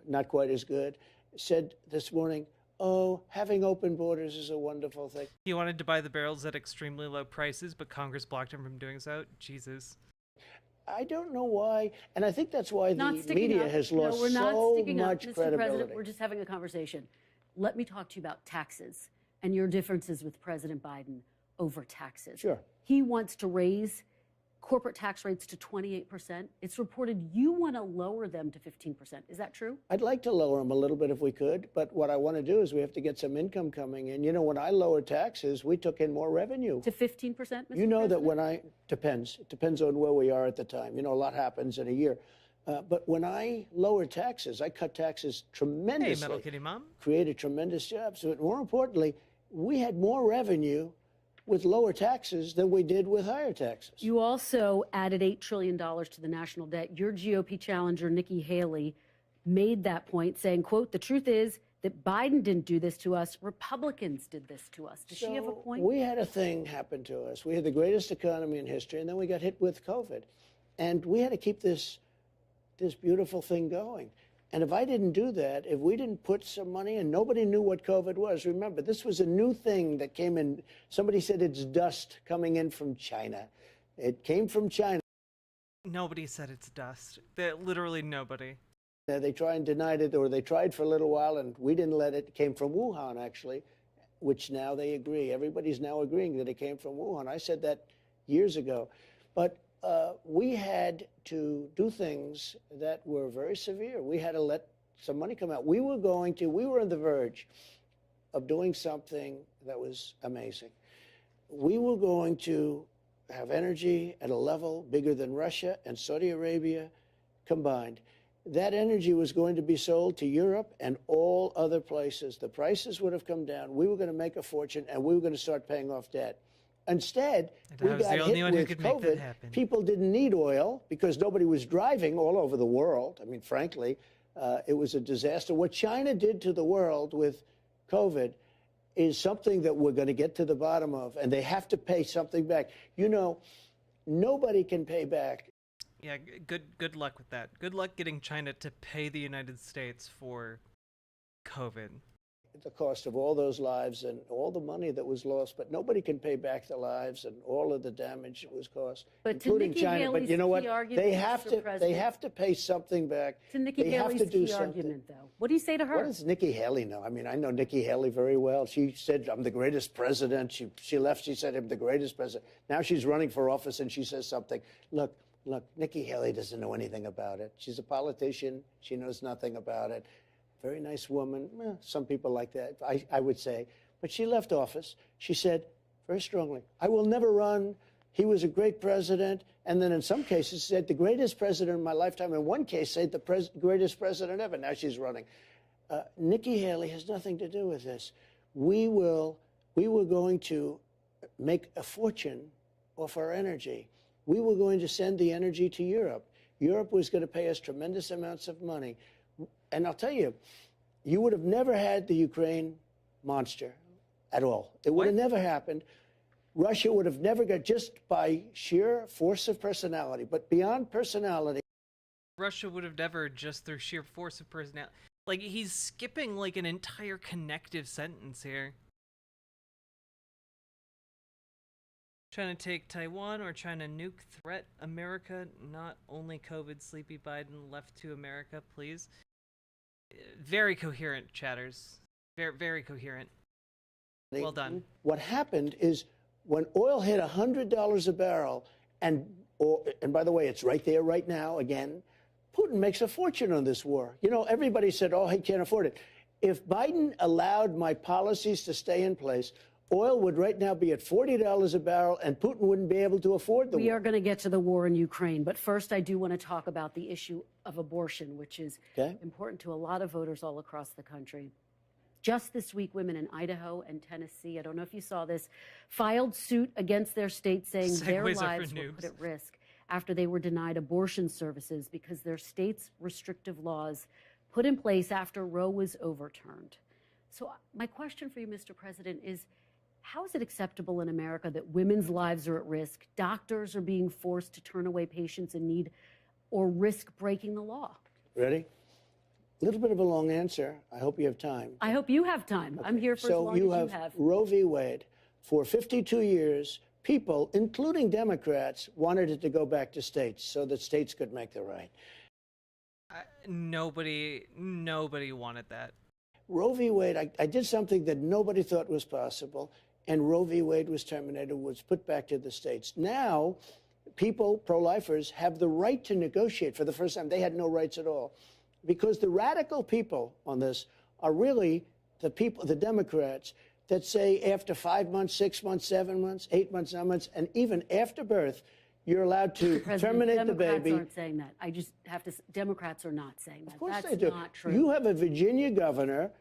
not quite as good, said this morning, oh, having open borders is a wonderful thing. He wanted to buy the barrels at extremely low prices, but Congress blocked him from doing so. Jesus. I don't know why, and I think that's why the media has lost so much credibility. Mr. President, we're just having a conversation. Let me talk to you about taxes and your differences with President Biden over taxes. Sure. He wants to raise corporate tax rates to 28%. It's reported you want to lower them to 15%. Is that true? I'd like to lower them a little bit if we could, but what I want to do is we have to get some income coming in. You know, when I lowered taxes, we took in more revenue. To 15%, Mr. You know President? that when it depends on where we are at the time. You know, a lot happens in a year. But when I lowered taxes, I cut taxes tremendously. Hey, Metal Kitty Mom. Created tremendous jobs. But more importantly, we had more revenue with lower taxes than we did with higher taxes. You also added $8 trillion to the national debt. Your GOP challenger, Nikki Haley, made that point, saying, quote, the truth is that Biden didn't do this to us. Republicans did this to us. Does she have a point? We had a thing happen to us. We had the greatest economy in history, and then we got hit with COVID. And we had to keep this beautiful thing going. And if I didn't do that, if we didn't put some money in, nobody knew what COVID was. Remember, this was a new thing that came in. Somebody said it's dust coming in from China. It came from China. Nobody said it's dust. Literally nobody. They tried and denied it, or they tried for a little while, and we didn't let it. It came from Wuhan, actually, which now they agree. Everybody's now agreeing that it came from Wuhan. I said that years ago. But we had to do things that were very severe. We had to let some money come out. We were on the verge of doing something that was amazing. We were going to have energy at a level bigger than Russia and Saudi Arabia combined. That energy was going to be sold to Europe and all other places. The prices would have come down. We were going to make a fortune, and we were going to start paying off debt. Instead, we got hit with COVID. People didn't need oil because nobody was driving all over the world. I mean, frankly, It was a disaster. What China did to the world with COVID is something that we're going to get to the bottom of, and they have to pay something back. You know, nobody can pay back. Yeah, good luck with that. Good luck getting China to pay the United States for COVID. The cost of all those lives and all the money that was lost, but nobody can pay back the lives and all of the damage that was caused, But including Nikki China. Haley's But you know what? key argument, They have Mr. to. They President, have to pay something back. to Nikki They have Haley's to do key something. argument, though. What do you say to her? What does Nikki Haley know? I mean, I know Nikki Haley very well. She said, I'm the greatest president. She left. She said, I'm the greatest president. Now she's running for office and she says something. Look, Nikki Haley doesn't know anything about it. She's a politician. She knows nothing about it. Very nice woman. Some people like that, I would say. But she left office. She said very strongly, I will never run. He was a great president. And then in some cases said the greatest president in my lifetime. In one case said the greatest president ever. Now she's running. Nikki Haley has nothing to do with this. We were going to make a fortune off our energy. We were going to send the energy to Europe. Europe was going to pay us tremendous amounts of money. And I'll tell you, you would have never had the Ukraine monster at all. It would have never happened. Russia would have never got, just by sheer force of personality, but beyond personality. Russia would have never, just through sheer force of personality. Like, he's skipping like an entire connective sentence here. Trying to take Taiwan or trying to nuke threat America? Not only COVID, Sleepy Biden left to America, please. Very coherent, chatters. Very, very coherent. Well done. What happened is when oil hit $100 a barrel, and by the way, it's right there right now again, Putin makes a fortune on this war. You know, everybody said, oh, he can't afford it. If Biden allowed my policies to stay in place, oil would right now be at $40 a barrel, and Putin wouldn't be able to afford the war. We are going to get to the war in Ukraine, but first I do want to talk about the issue of abortion, which is important to a lot of voters all across the country. Just this week, women in Idaho and Tennessee, I don't know if you saw this, filed suit against their state saying their lives were put at risk after they were denied abortion services because their state's restrictive laws put in place after Roe was overturned. So my question for you, Mr. President, is how is it acceptable in America that women's lives are at risk, doctors are being forced to turn away patients in need, or risk breaking the law? Ready? A little bit of a long answer. I hope you have time. I hope you have time. Okay. I'm here for as long as you have. Roe v. Wade. For 52 years, people, including Democrats, wanted it to go back to states so that states could make the right. Nobody wanted that. Roe v. Wade, I did something that nobody thought was possible, and Roe v. Wade was terminated, was put back to the states. Now, people, pro-lifers, have the right to negotiate for the first time. They had no rights at all. Because the radical people on this are really the people, the Democrats, that say after 5 months, 6 months, 7 months, 8 months, 9 months, and even after birth, you're allowed to terminate the baby. Democrats aren't saying that. I just have to. Democrats are not saying that. Of course That's they do. not true. You have a Virginia governor,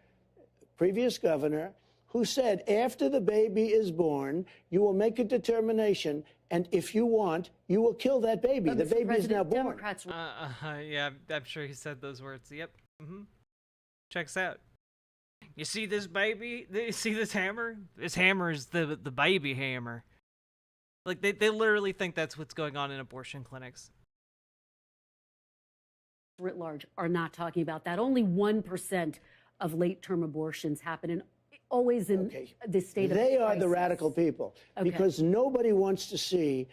previous governor, who said after the baby is born, you will make a determination, and if you want, you will kill that baby. The baby is now born. Democrats. Yeah, I'm sure he said those words. Yep. Checks out. You see this baby? You see this hammer? This hammer is the baby hammer. Like, they literally think that's what's going on in abortion clinics. Writ large are not talking about that. Only 1% of late-term abortions happen in always in the state of They are crisis. the radical people because nobody wants to see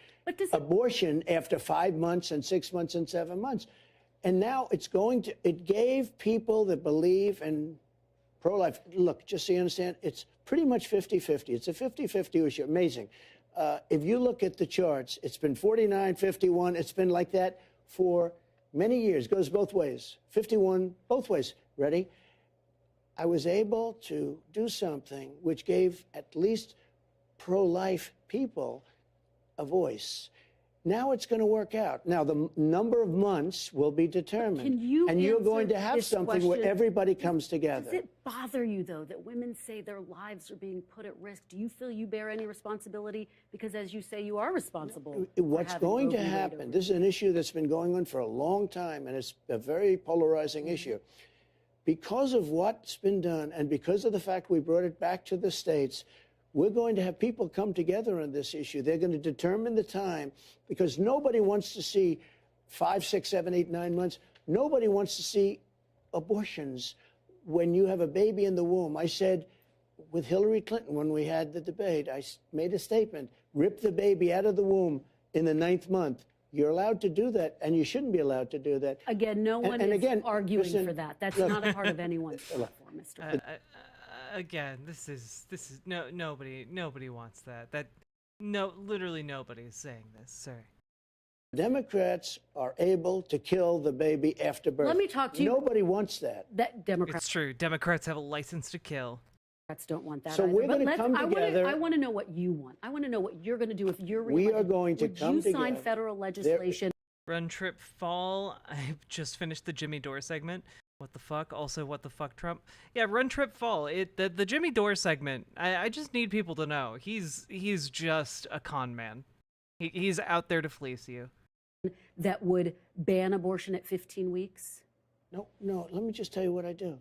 abortion after 5 months and 6 months and 7 months. And now it gave people that believe in pro-life. Look, just so you understand, it's pretty much 50-50. It's a 50-50 issue. Amazing. If you look at the charts, it's been 49, 51. It's been like that for many years. Goes both ways. 51, both ways. Ready? I was able to do something which gave at least pro-life people a voice. Now it's going to work out. Now, the number of months will be determined. Can you and you're answer going to have this something where question? everybody comes together. Does it bother you, though, that women say their lives are being put at risk? Do you feel you bear any responsibility? Because, as you say, you are responsible. What's going to happen, this is an issue that's been going on for a long time, and it's a very polarizing issue. Because of what's been done and because of the fact we brought it back to the states, we're going to have people come together on this issue. They're going to determine the time, because nobody wants to see 5, 6, 7, 8, 9 months. Nobody wants to see abortions when you have a baby in the womb. I said with Hillary Clinton when we had the debate, I made a statement, rip the baby out of the womb in the 9th month. You're allowed to do that, and you shouldn't be allowed to do that. Again, no one is again, arguing listen, for that. That's not a part of anyone's platform, Mr. President. Again, this is nobody wants that. Literally nobody is saying this. Sorry. Democrats are able to kill the baby after birth. Let me talk to you. Nobody wants that. It's true. Democrats have a license to kill. Democrats don't want that. So either. we're going to come together. I want to know what you want. I want to know what you're going to do if you're We reelected. are going to come Would you sign together. federal legislation? Run, trip, fall. I just finished the Jimmy Dore segment. What the fuck? Also, what the fuck, Trump? Yeah, run, trip, fall. The Jimmy Dore segment. I just need people to know he's just a con man. He's out there to fleece you. That would ban abortion at 15 weeks? No. Let me just tell you what I do.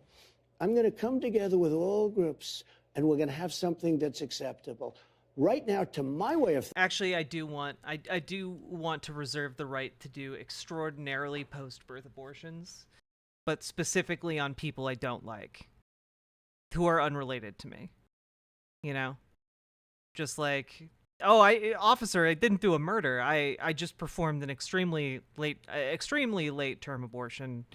I'm going to come together with all groups, and we're going to have something that's acceptable. Right now, to my way of actually, I do want to reserve the right to do extraordinarily post-birth abortions, but specifically on people I don't like, who are unrelated to me. You know, just like, officer, I didn't do a murder. I just performed an extremely late term abortion.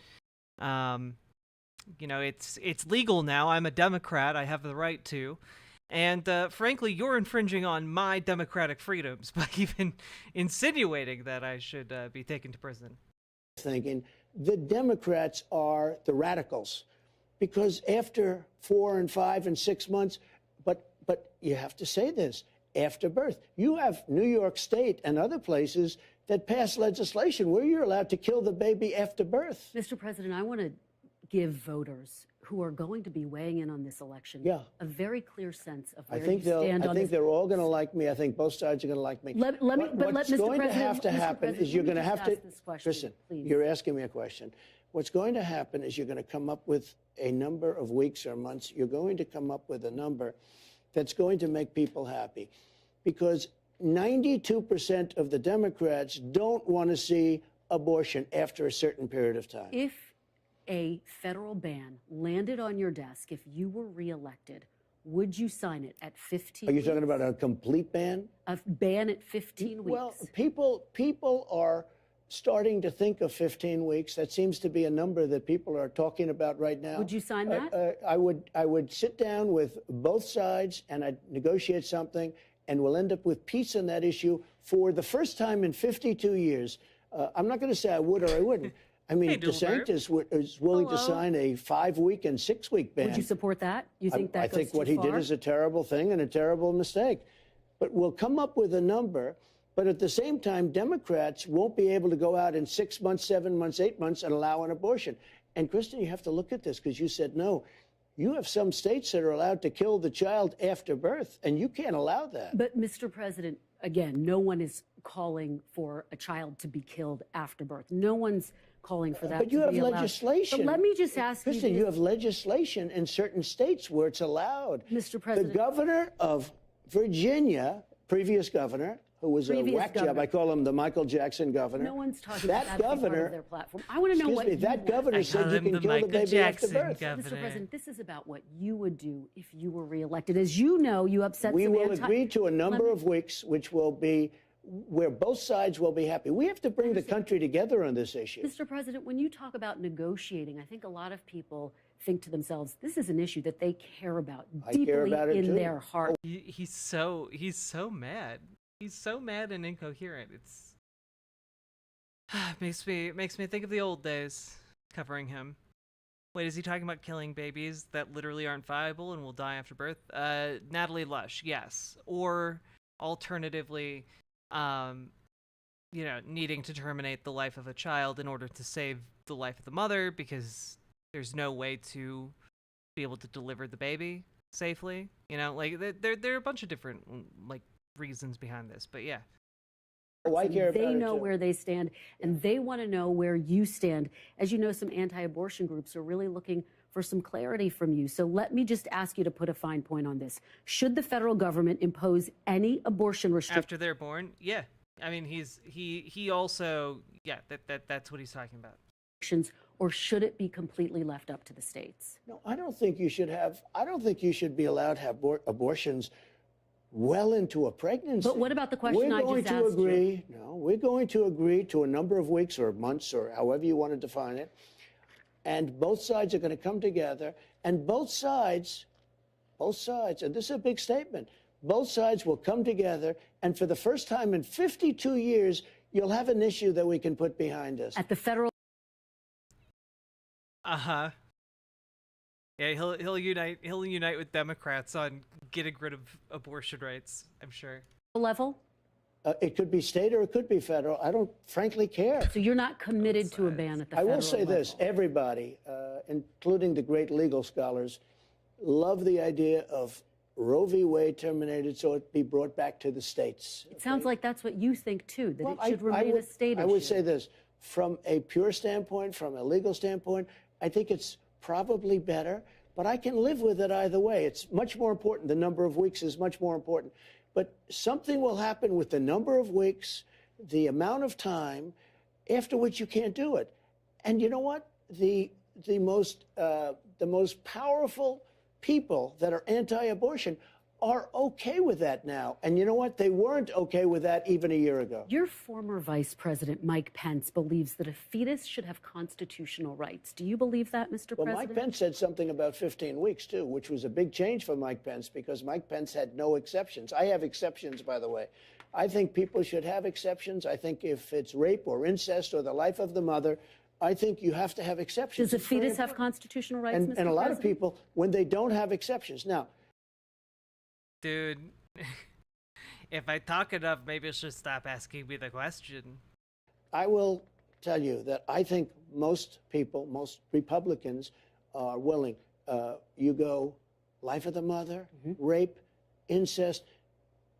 You know, it's legal now. I'm a Democrat. I have the right to. And frankly, you're infringing on my democratic freedoms by even insinuating that I should be taken to prison. Thinking the Democrats are the radicals, because after 4 and 5 and 6 months, but you have to say this, after birth. You have New York State and other places that pass legislation where you're allowed to kill the baby after birth. Mr. President, I want to give voters who are going to be weighing in on this election a very clear sense of where you stand on this. I think they're all going to like me. I think both sides are going to like me. What's going to have to happen is you're going to have to listen. You're asking me a question. What's going to happen is you're going to come up with a number of weeks or months. You're going to come up with a number that's going to make people happy, because 92% of the Democrats don't want to see abortion after a certain period of time. If a federal ban landed on your desk, if you were reelected, would you sign it at 15 weeks? Are you talking about a complete ban? A ban at 15 weeks. Well, people are starting to think of 15 weeks. That seems to be a number that people are talking about right now. Would you sign that? I would sit down with both sides and I'd negotiate something, and we'll end up with peace on that issue for the first time in 52 years. I'm not going to say I would or I wouldn't. I mean, DeSantis is willing to sign a 5-week and 6-week ban. Would you support that? You think that goes too far? I think what he did is a terrible thing and a terrible mistake. But we'll come up with a number. But at the same time, Democrats won't be able to go out in 6 months, 7 months, 8 months and allow an abortion. And, Kristen, you have to look at this, because you said no. You have some states that are allowed to kill the child after birth, and you can't allow that. But, Mr. President, again, no one is calling for a child to be killed after birth. No one's calling for that but you to have be allowed. legislation. But let me just ask you. Kristen, you have legislation in certain states where it's allowed. Mr. President. The governor of Virginia, previous governor, who was a whack job. I call him the Michael Jackson governor. No one's talking about that being part of their platform. I want to know what that governor said you can kill the baby after birth. Mr. President, this is about what you would do if you were reelected. As you know, you upset We will agree to a number of weeks, which will be where both sides will be happy. We have to bring the country together on this issue. Mr. President, when you talk about negotiating, I think a lot of people think to themselves, this is an issue that they care about deeply in their heart. He's so mad. He's so mad and incoherent. It's makes me think of the old days covering him. Wait, is he talking about killing babies that literally aren't viable and will die after birth? Natalie Lush, yes. Or alternatively, needing to terminate the life of a child in order to save the life of the mother because there's no way to be able to deliver the baby safely. Like there are a bunch of different like reasons behind this, but yeah. Oh, I care about They it, know too. where they stand, and they want to know where you stand. As you know, some anti-abortion groups are really looking for some clarity from you. So let me just ask you to put a fine point on this. Should the federal government impose any abortion restrictions After they're born, yeah. I mean, he also, yeah, that's what he's talking about. or should it be completely left up to the states? No, I don't think you should have. I don't think you should be allowed to have abortions well into a pregnancy. But what about the question I just asked you? We're going to agree. No, we're going to agree to a number of weeks or months or however you want to define it, and both sides are going to come together, and both sides, and this is a big statement. Both sides will come together, and for the first time in 52 years, you'll have an issue that we can put behind us. At the federal Uh-huh. Yeah, he'll unite with Democrats on getting rid of abortion rights, I'm sure. level? It could be state or it could be federal. I don't frankly care. So you're not committed to a ban at the I federal will say this, level. everybody, including the great legal scholars, love the idea of Roe v. Wade terminated so it be brought back to the states. It sounds like that's what you think, too, that Well, it should remain a state issue. I would say this, from a pure standpoint, from a legal standpoint, I think it's probably better, but I can live with it either way. It's much more important. The number of weeks is much more important. But something will happen with the number of weeks, the amount of time, after which you can't do it. And you know what? The most powerful people that are anti-abortion are okay with that now. And you know what? They weren't okay with that even a year ago. Your former Vice President, Mike Pence, believes that a fetus should have constitutional rights. Do you believe that, Mr. Well, President? Mike Pence said something about 15 weeks, too, which was a big change for Mike Pence because Mike Pence had no exceptions. I have exceptions, by the way. I think people should have exceptions. I think if it's rape or incest or the life of the mother, I think you have to have exceptions. Does a fetus have constitutional rights, Mr. President? And a lot of people, when they don't have exceptions. Now, Dude, if I talk enough, maybe I should stop asking me the question. I will tell you that I think most people, most Republicans are willing. You go life of the mother, rape, incest.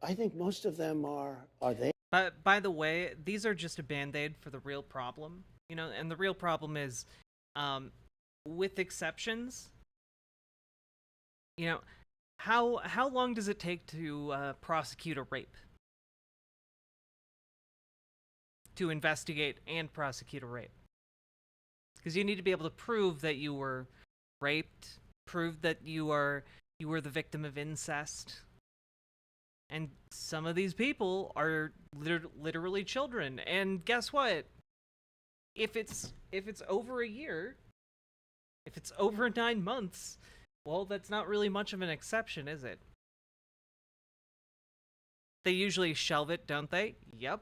I think most of them are there. But by the way, these are just a band-aid for the real problem. And the real problem is, with exceptions, how long does it take to prosecute a rape? To investigate and prosecute a rape? Because you need to be able to prove that you were raped, prove that you were the victim of incest. And some of these people are literally children. And guess what? If it's over a year, if it's over 9 months, well, that's not really much of an exception, is it? They usually shelve it, don't they? Yep.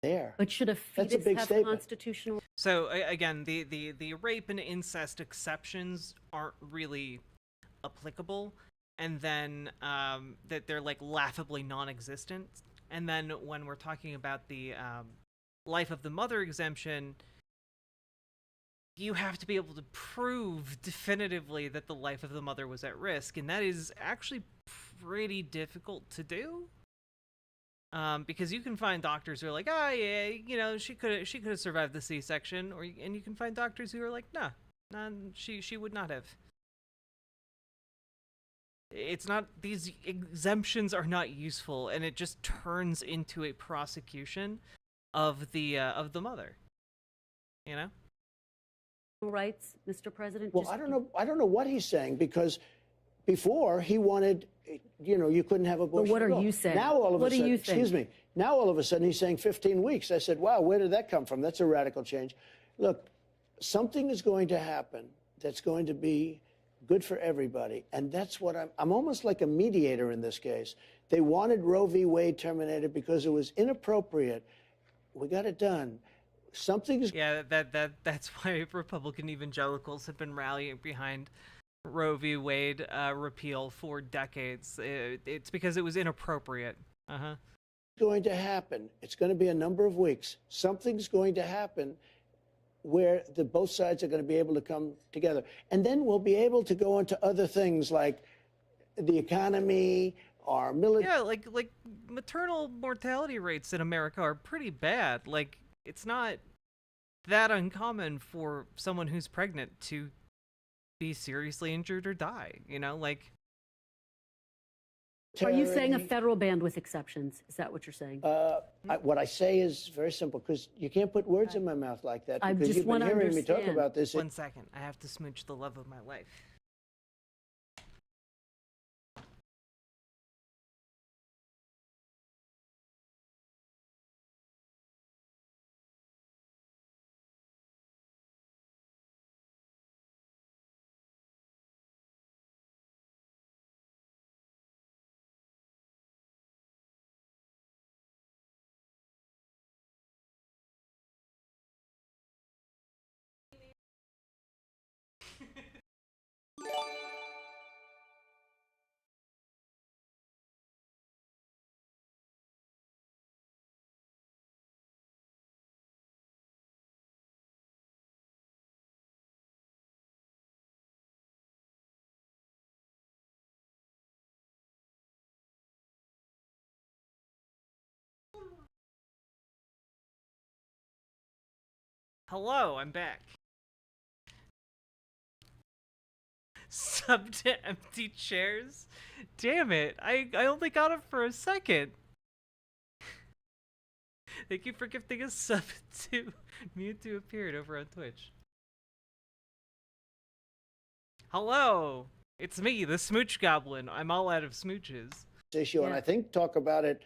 There. But should a That's a fetus big have statement. constitutional? So again, the rape and incest exceptions aren't really applicable, and then that they're like laughably non-existent. And then when we're talking about the life of the mother exemption, you have to be able to prove definitively that the life of the mother was at risk, and that is actually pretty difficult to do. Because you can find doctors who are like, yeah, she could have survived the C-section, and you can find doctors who are like, nah, she would not have. It's not, these exemptions are not useful, and it just turns into a prosecution of the mother. Rights, Mr. President? Well, I don't know what he's saying, because before he wanted, you couldn't have abortion. But what are you saying? Now all of a What do sudden, you think? excuse me. Now all of a sudden he's saying 15 weeks. I said, wow, where did that come from? That's a radical change. Look, something is going to happen that's going to be good for everybody, and that's what I'm almost like a mediator in this case. They wanted Roe v. Wade terminated because it was inappropriate. We got it done. Something's Yeah, that's why Republican evangelicals have been rallying behind Roe v. Wade repeal for decades. It's because it was inappropriate. Uh-huh. Going to happen. It's going to be a number of weeks. Something's going to happen where both sides are going to be able to come together. And then we'll be able to go into other things like the economy, our military. Yeah, like maternal mortality rates in America are pretty bad. Like, it's not that uncommon for someone who's pregnant to be seriously injured or die, you know, like. Are you saying a federal ban with exceptions? Is that what you're saying? What I say is very simple, because you can't put words in my mouth like that. I because just you've been wanna hearing me talk understand. about this. 1 second, I have to smooch the love of my life. Hello, I'm back. Sub to empty chairs? Damn it, I only got it for a second. Thank you for gifting a sub to Mewtwo appeared over on Twitch. Hello, it's me, the Smooch Goblin. I'm all out of smooches. Issue, and I think talk about it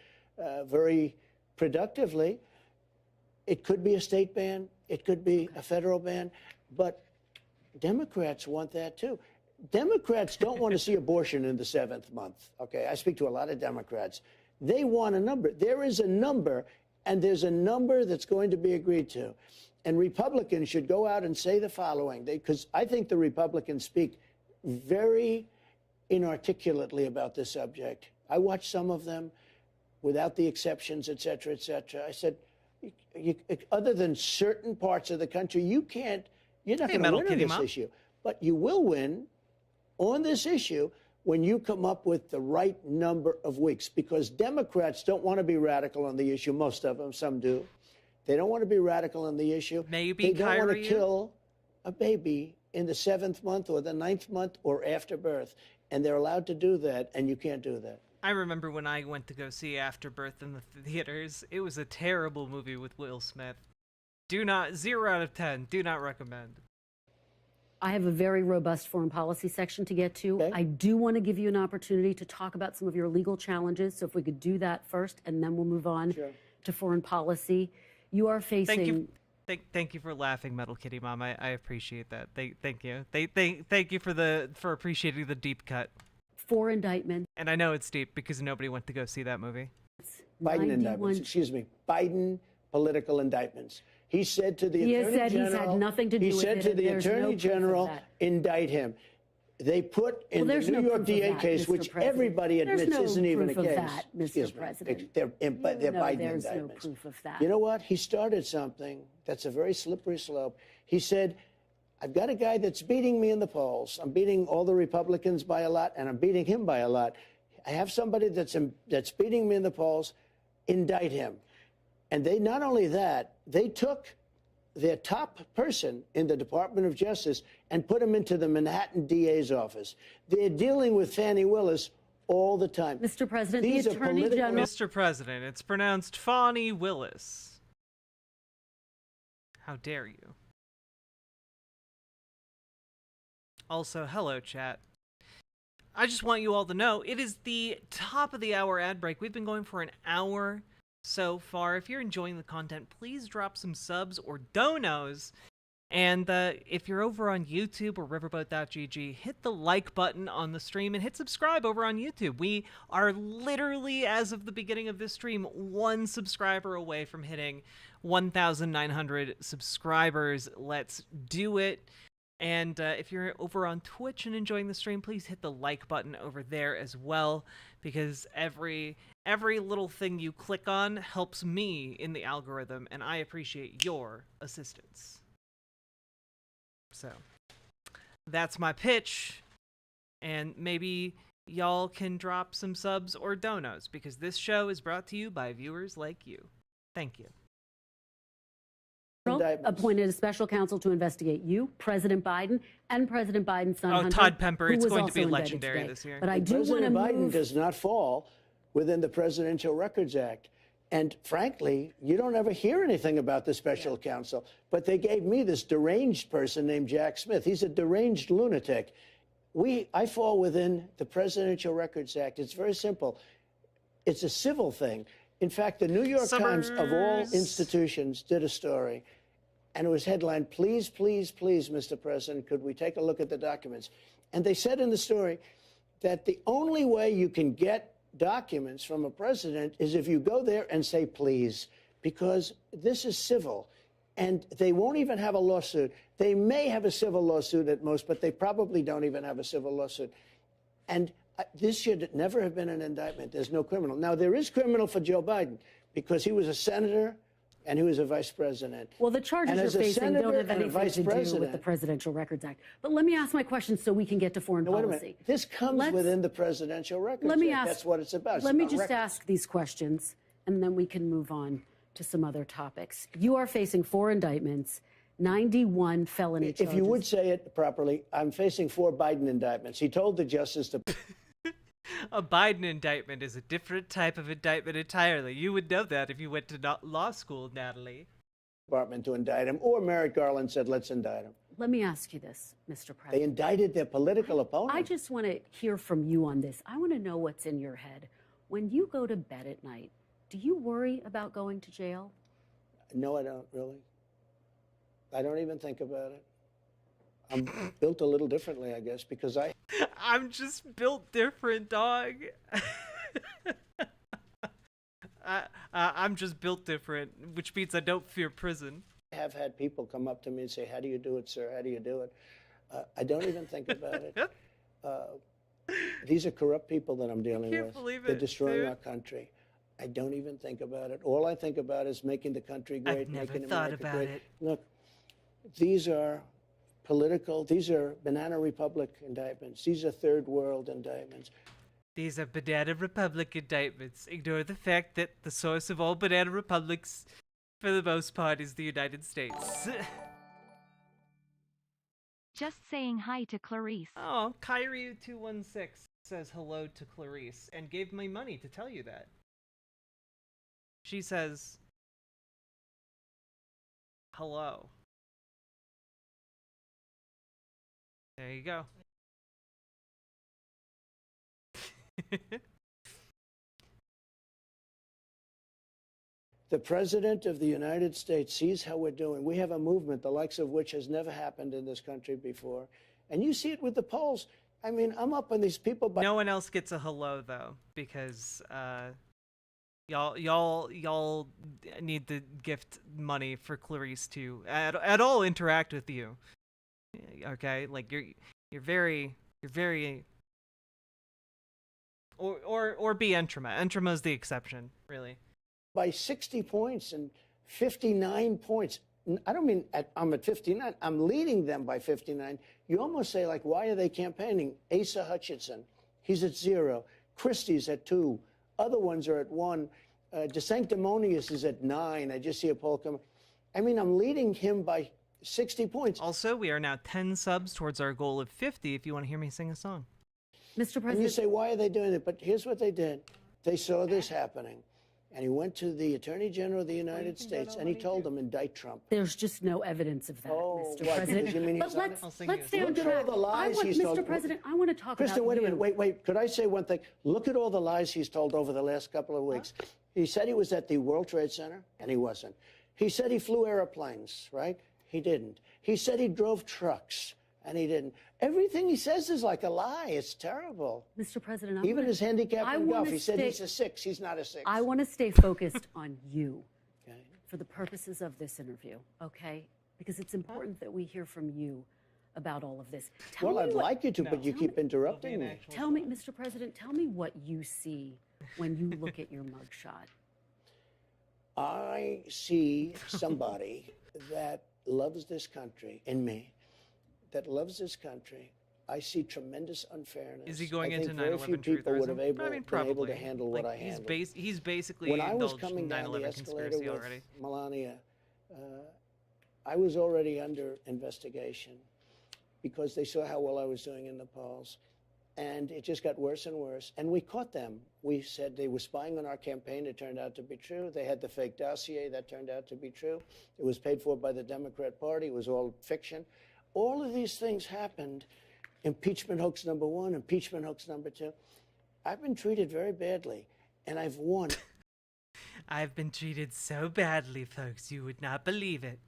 very productively. It could be a state ban, it could be a federal ban, but Democrats want that too. Democrats don't want to see abortion in the 7th month. Okay, I speak to a lot of Democrats. They want a number. There is a number, and there's a number that's going to be agreed to. And Republicans should go out and say the following, because I think the Republicans speak very inarticulately about this subject. I watched some of them without the exceptions, et cetera, et cetera. I said, other than certain parts of the country, you're not going to win on this issue. But you will win on this issue when you come up with the right number of weeks, because Democrats don't want to be radical on the issue. Most of them, some do. They don't want to be radical on the issue. Maybe they don't want to kill a baby in the 7th month or the 9th month or after birth. And they're allowed to do that, and you can't do that. I remember when I went to go see Afterbirth in the theaters. It was a terrible movie with Will Smith. 0 out of 10. Do not recommend. I have a very robust foreign policy section to get to. Okay. I do want to give you an opportunity to talk about some of your legal challenges. So if we could do that first, and then we'll move on to foreign policy. You are facing... Thank you for laughing, Metal Kitty Mom. I appreciate that. Thank you. Thank you for appreciating the deep cut. 4 indictments. And I know it's deep because nobody went to go see that movie. Biden indictments, excuse me. Biden political indictments. He said to the Attorney General... he's had nothing to do with it. He said to the Attorney General, indict him. They put in the New York DA case, which everybody admits isn't even a case. There's no proof of that, Mr. President. They're Biden there's indictments. No proof of that. You know what? He started something that's a very slippery slope. He said, I've got a guy that's beating me in the polls. I'm beating all the Republicans by a lot, and I'm beating him by a lot. I have somebody that's beating me in the polls. Indict him. And they, not only that, they took their top person in the Department of Justice and put him into the Manhattan DA's office. They're dealing with Fani Willis all the time. Mr. President, These the are Attorney General... Mr. President, it's pronounced Fani Willis. How dare you? Also, hello, chat. I just want you all to know, it is the top of the hour ad break. We've been going for an hour so far. If you're enjoying the content, please drop some subs or donos. And if you're over on YouTube or riverboat.gg, hit the like button on the stream and hit subscribe over on YouTube. We are literally, as of the beginning of this stream, 1 subscriber away from hitting 1,900 subscribers. Let's do it. And if you're over on Twitch and enjoying the stream, please hit the like button over there as well, because every little thing you click on helps me in the algorithm, and I appreciate your assistance. So that's my pitch, and maybe y'all can drop some subs or donos, because this show is brought to you by viewers like you. Thank you. Appointed a special counsel to investigate you, President Biden, and President Biden's son, Hunter, Todd Pemper. who It's was going to also be indicted legendary today. this year. But I do want to President Biden move. does not fall within the Presidential Records Act. And frankly, you don't ever hear anything about the special counsel. But they gave me this deranged person named Jack Smith. He's a deranged lunatic. I fall within the Presidential Records Act. It's very simple. It's a civil thing. In fact, the New York Times, of all institutions, did a story. And it was headlined, "Please, please, please, Mr. President, could we take a look at the documents?" And they said in the story that the only way you can get documents from a president is if you go there and say please, because this is civil. And they won't even have a lawsuit. They may have a civil lawsuit at most, but they probably don't even have a civil lawsuit. And this should never have been an indictment. There's no criminal. Now, there is criminal for Joe Biden because he was a senator and he was a vice president. Well, the charges you're facing don't have anything to do with the Presidential Records Act. But let me ask my question so we can get to foreign policy. Wait a minute. This comes within the Presidential Records Act. That's what it's about. Let me just ask these questions, and then we can move on to some other topics. You are facing 4 indictments, 91 felony charges. If you would say it properly, I'm facing 4 Biden indictments. He told the Justice Department. A Biden indictment is a different type of indictment entirely. You would know that if you went to law school, Natalie. Department to indict him, or Merrick Garland said, let's indict him. Let me ask you this, Mr. President. They indicted their political opponent. I just want to hear from you on this. I want to know what's in your head. When you go to bed at night, do you worry about going to jail? No, I don't, really. I don't even think about it. I'm built a little differently, I guess, because I'm just built different, dog. I'm just built different, which means I don't fear prison. I have had people come up to me and say, how do you do it, sir? How do you do it? I don't even think about it. These are corrupt people that I'm dealing with. They're destroying our country. I don't even think about it. All I think about is making the country great, making America great. Look, these are political, these are Banana Republic indictments. These are third world indictments. These are Banana Republic indictments. Ignore the fact that the source of all Banana Republics, for the most part, is the United States. Just saying hi to Clarice. Oh, Kyrie216 says hello to Clarice and gave me money to tell you that. She says, hello. There you go. The President of the United States sees how we're doing. We have a movement, the likes of which has never happened in this country before. And you see it with the polls. I mean, I'm up on these people. No one else gets a hello, though, because y'all need to gift money for Clarice to at all interact with you. Okay, like you're very or be Entrama. Entrama is the exception, really. By 60 points and 59 points. I don't mean I'm at 59. I'm leading them by 59. You almost say, like, why are they campaigning? Asa Hutchinson, he's at 0. Christie's at 2. Other ones are at 1. DeSanctimonious is at 9. I just see a poll coming. I mean, I'm leading him by 60 points. Also, we are now 10 subs towards our goal of 50 if you want to hear me sing a song. Mr. President. And you say, why are they doing it? But here's what they did. They saw this happening. And he went to the Attorney General of the United States and he told them, indict Trump. There's just no evidence of that, Mr. President. You mean but let's stay on track. Look at all the lies he's told. Mr. President, I want to talk Kristen, about wait a minute. Wait. Could I say one thing? Look at all the lies he's told over the last couple of weeks. Huh? He said he was at the World Trade Center, and he wasn't. He said he flew airplanes, right? He didn't. He said he drove trucks, and he didn't. Everything he says is like a lie. It's terrible. Mr. President, even his handicap in golf, he said he's a 6. He's not a 6. I want to stay focused on you for the purposes of this interview, okay? Because it's important that we hear from you about all of this. Tell Well, me I'd what, like you to, but you keep interrupting me. Tell me, Mr. President, tell me what you see when you look at your mugshot. I see somebody that loves this country in me, that loves this country. I see tremendous unfairness. Is he going I into think very 9/11 few people would have trutherism? I mean, been able probably. to handle Like, what I handled. He's basically When I was indulged coming in down the 9/11 escalator conspiracy with already. Melania, I was already under investigation because they saw how well I was doing in the polls. And it just got worse and worse. And we caught them. We said they were spying on our campaign. It turned out to be true. They had the fake dossier. That turned out to be true. It was paid for by the Democrat Party. It was all fiction. All of these things happened. Impeachment hoax number one, impeachment hoax number two. I've been treated very badly, and I've won. I've been treated so badly, folks. You would not believe it.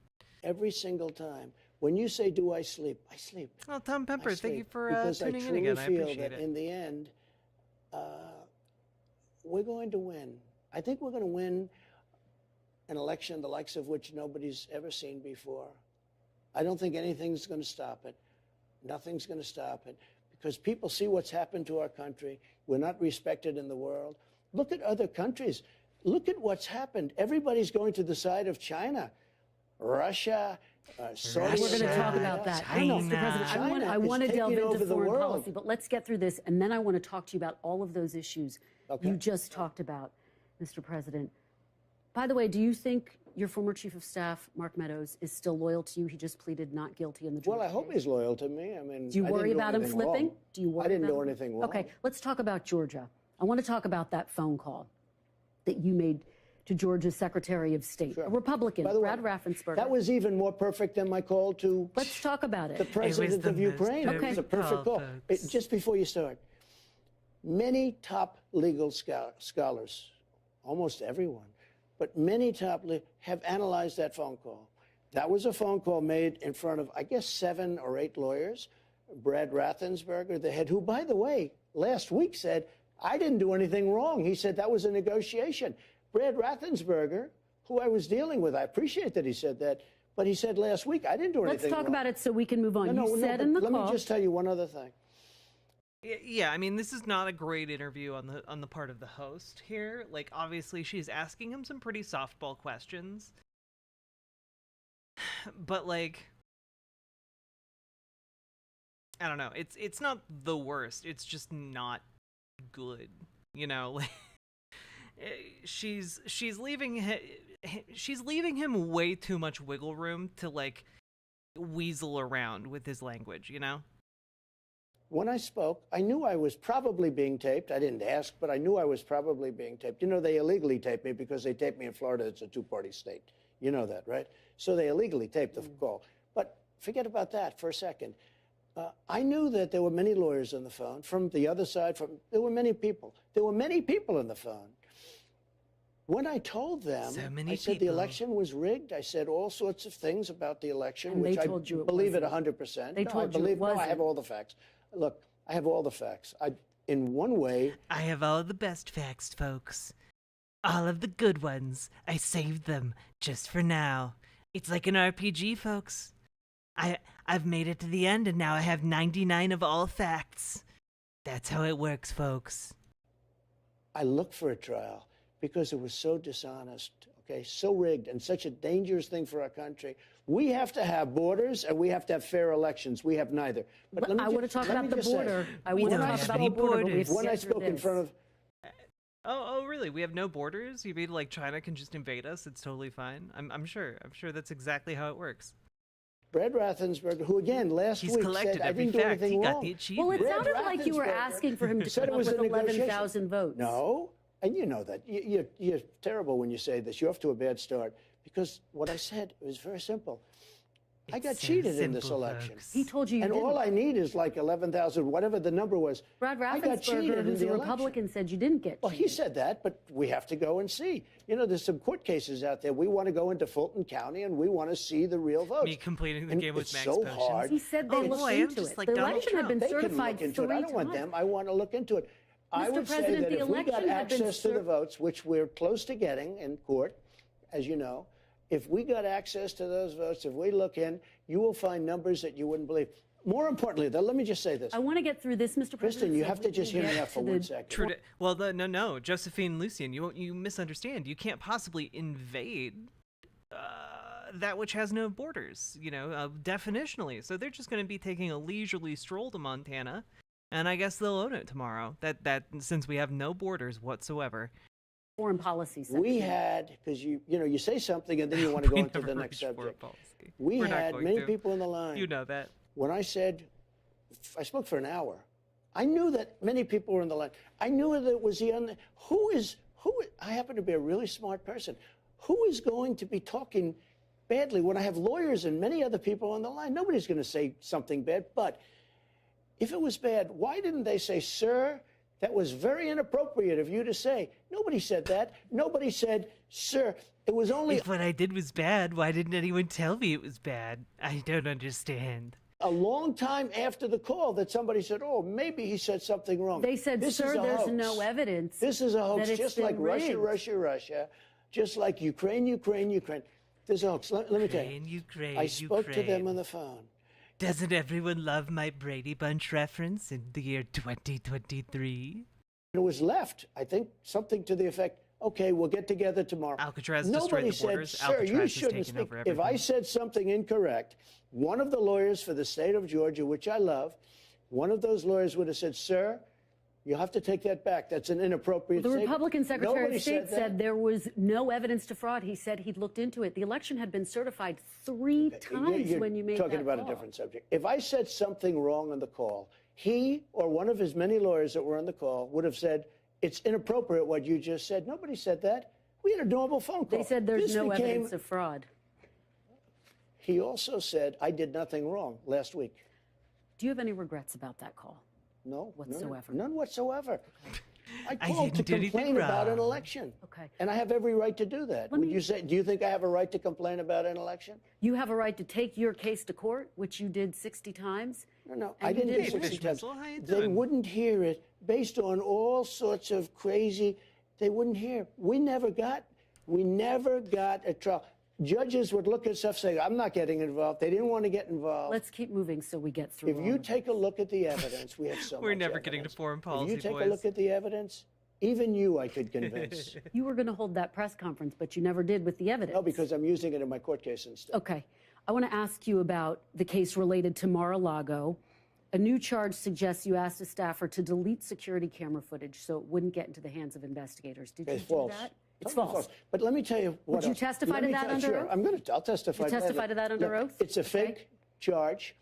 Every single time. When you say, do I sleep? I sleep. Well, Tom Pemper, I thank you sleep for because tuning I in truly again. I feel appreciate that it. in the end, we're going to win. I think we're going to win an election the likes of which nobody's ever seen before. I don't think anything's going to stop it. Nothing's going to stop it because people see what's happened to our country. We're not respected in the world. Look at other countries. Look at what's happened. Everybody's going to the side of China, Russia, Saudi We're going to Arabia. talk about that. China. Mr. President, China I is want to delve taking into over the foreign world. policy, but let's get through this, and then I want to talk to you about all of those issues Okay. you just talked about, Mr. President. By the way, do you think your former chief of staff, Mark Meadows, is still loyal to you? He just pleaded not guilty in the Well, Georgia I hope case. he's loyal to me. I mean, Do you I worry didn't do about him anything flipping? wrong. Do you worry I didn't about do him? anything wrong. Okay, let's talk about Georgia. I want to talk about that phone call that you made to Georgia's Secretary of State, Sure. a Republican, By the way, Brad Raffensperger. That was even more perfect than my call to Let's talk about it. the president the of most Ukraine. Okay. It was a perfect call. folks. Just before you start, many top legal scholars, almost everyone, but many have analyzed that phone call. That was a phone call made in front of, I guess, 7 or 8 lawyers. Brad Raffensperger, the head, who, by the way, last week said, I didn't do anything wrong. He said that was a negotiation. Brad Raffensperger, who I was dealing with, I appreciate that he said that, but he said last week, I didn't do anything Let's talk wrong. about it so we can move on. You said but in the let call. me just tell you one other thing. Yeah, I mean, this is not a great interview on the part of the host here. Like, obviously, she's asking him some pretty softball questions, but like, I don't know. It's not the worst. It's just not good. You know, like she's leaving him way too much wiggle room to like weasel around with his language. You know. When I spoke, I knew I was probably being taped. I didn't ask, but I knew I was probably being taped. You know, they illegally taped me because they taped me in Florida. It's a two-party state. You know that, right? So they illegally taped the call. But forget about that for a second. I knew that there were many lawyers on the phone from the other side. There were many people. There were many people on the phone. When I told them, So many I said the people. election was rigged. I said all sorts of things about the election, And which they I told you it believe at wasn't. 100%. They No, told you it I believe, no, I wasn't. have all the facts. Look, I have all the facts. In one way, I have all the best facts, folks. All of the good ones. I saved them just for now. It's like an RPG, folks. I've made it to the end, and now I have 99 of all facts. That's how it works, folks. I looked for a trial because it was so dishonest, okay, so rigged, and such a dangerous thing for our country. We have to have borders, and we have to have fair elections. We have neither. But let me I want to talk let me about the just say, border. I We want to don't talk have about any the border. But we have borders. to when I get through spoke in this. front of Oh, really? We have no borders? You mean like China can just invade us? It's totally fine. I'm sure. I'm sure that's exactly how it works. Brad Raffensperger, who again last He's week collected said I every didn't do fact. anything He got wrong. the Well, achievement. it Brad sounded like you were Raffensperger asking for him to said come it up was with a negotiation. 11,000 votes. No, and you know that. You're terrible when you say this. You're off to a bad start because what I said was very simple. I got It's so cheated in this simple, election. folks. He told you you And didn't. all I need is like 11,000, whatever the number was. Brad I got cheated Raffensperger, in who's the a election. Republican, said you didn't get Well, cheated. he said that, but we have to go and see. You know, there's some court cases out there. We want to go into Fulton County and we want to see the real votes. Me completing the And game with it's Max so Potions. hard. He said they Oh, looked boy, I'm into just it. like The Donald election had been They can certified look into it. 3 I don't want times. them. I want to look into it. I Mr. would say President, that the if we got election had been access to the votes, which we're close to getting in court, as you know, if we got access to those votes, if we look in, you will find numbers that you wouldn't believe. more importantly, though, let me just say this. I want to get through this, Mr. President. Kristen, you so have to we just can hear me get out for to 1 the- second. Well, no, Josephine Lucian, you misunderstand. You can't possibly invade that which has no borders, definitionally. So they're just going to be taking a leisurely stroll to Montana, and I guess they'll own it tomorrow. That since we have no borders whatsoever. Foreign policy section. We had, because you say something and then you want to go into the next subject. We're had many people in the line. You know that. When I I spoke for an hour. I knew that many people were in the line. I knew that it was I happen to be a really smart person. Who is going to be talking badly when I have lawyers and many other people on the line? Nobody's going to say something bad. But if it was bad, why didn't they say, sir, that was very inappropriate of you to say? Nobody said that. Nobody said, sir, it was only... If what I did was bad, why didn't anyone tell me it was bad? I don't understand. A long time after the call that somebody said, oh, maybe he said something wrong. They said, sir, there's no evidence. This is a hoax, just like rigged. Russia, just like Ukraine. There's a hoax. Let me tell you. Ukraine, I spoke to them on the phone. Doesn't everyone love my Brady Bunch reference in the year 2023? It was left, I think, something to the effect, okay, we'll get together tomorrow. Alcatraz Nobody destroyed the borders. said, sir, you Alcatraz shouldn't has taken speak. over If everything. I said something incorrect, one of the lawyers for the state of Georgia, which I love, one of those lawyers would have said, sir, you have to take that back. That's an inappropriate The statement. Republican Secretary Nobody of State that. said there was no evidence to fraud. He said he'd looked into it. The election had been certified three times You're when you made talking that about call. a different subject. If I said something wrong on the call, he or one of his many lawyers that were on the call would have said, it's inappropriate what you just said. Nobody said that. We had a normal phone call. They said there's This no became- evidence of fraud. He also said, I did nothing wrong last week. Do you have any regrets about that call? No. Whatsoever. None whatsoever. I I called to didn't do anything complain about an wrong. election. Okay. And I have every right to do that. Let Would me- you say, do you think I have a right to complain about an election? You have a right to take your case to court, which you did 60 times. No, And I you didn't did do win. 60 times. Mitchell, how you They doing? wouldn't hear it based on all sorts of crazy, they wouldn't hear. We never got a trial. Judges would look at stuff saying, I'm not getting involved. They didn't want to get involved. Let's keep moving so we get through If all you of take a look at the evidence, we have so much We're never getting to evidence. foreign policy, If you take boys. a look at the evidence, even you I could convince. it. You were going to hold that press conference, but you never did with the evidence. No, because I'm using it in my court case instead. Okay. I want to ask you about the case related to Mar-a-Lago. A new charge suggests you asked a staffer to delete security camera footage so it wouldn't get into the hands of investigators. Did you It's do false. that? It's Totally false. But let me tell you what Would you else. testify Let to me that tell- under sure, oath? I'll testify You to that. testify to that under Look, oath? It's a Okay. fake charge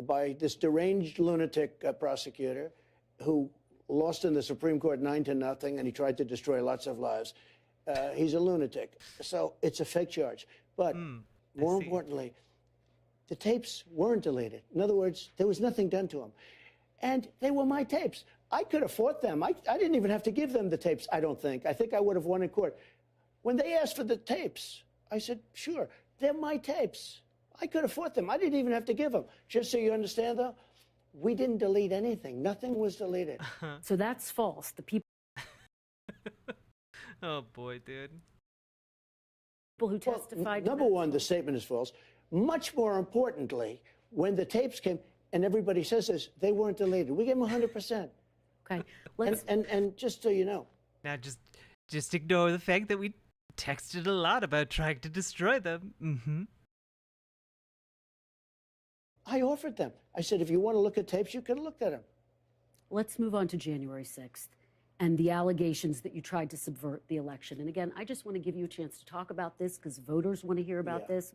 by this deranged lunatic prosecutor who lost in the Supreme Court 9-0, and he tried to destroy lots of lives. He's a lunatic. So it's a fake charge. But more see. importantly, the tapes weren't deleted. In other words, there was nothing done to them. And they were my tapes. I could have fought them. I didn't even have to give them the tapes, I don't think. I think I would have won in court. When they asked for the tapes, I said, sure, they're my tapes. I could have fought them. I didn't even have to give them. Just so you understand, though, we didn't delete anything. Nothing was deleted. So that's false. The people Oh boy, dude. who testified to Number that- one, the statement is false. Much more importantly, when the tapes came, and everybody says this, they weren't deleted. We gave them 100%. Okay. Let's And just so you know, Now just ignore the fact that we texted a lot about trying to destroy them. Mm-hmm. I offered them. I said, if you want to look at tapes, you can look at them. Let's move on to January 6th and the allegations that you tried to subvert the election. And again, I just want to give you a chance to talk about this because voters want to hear about this.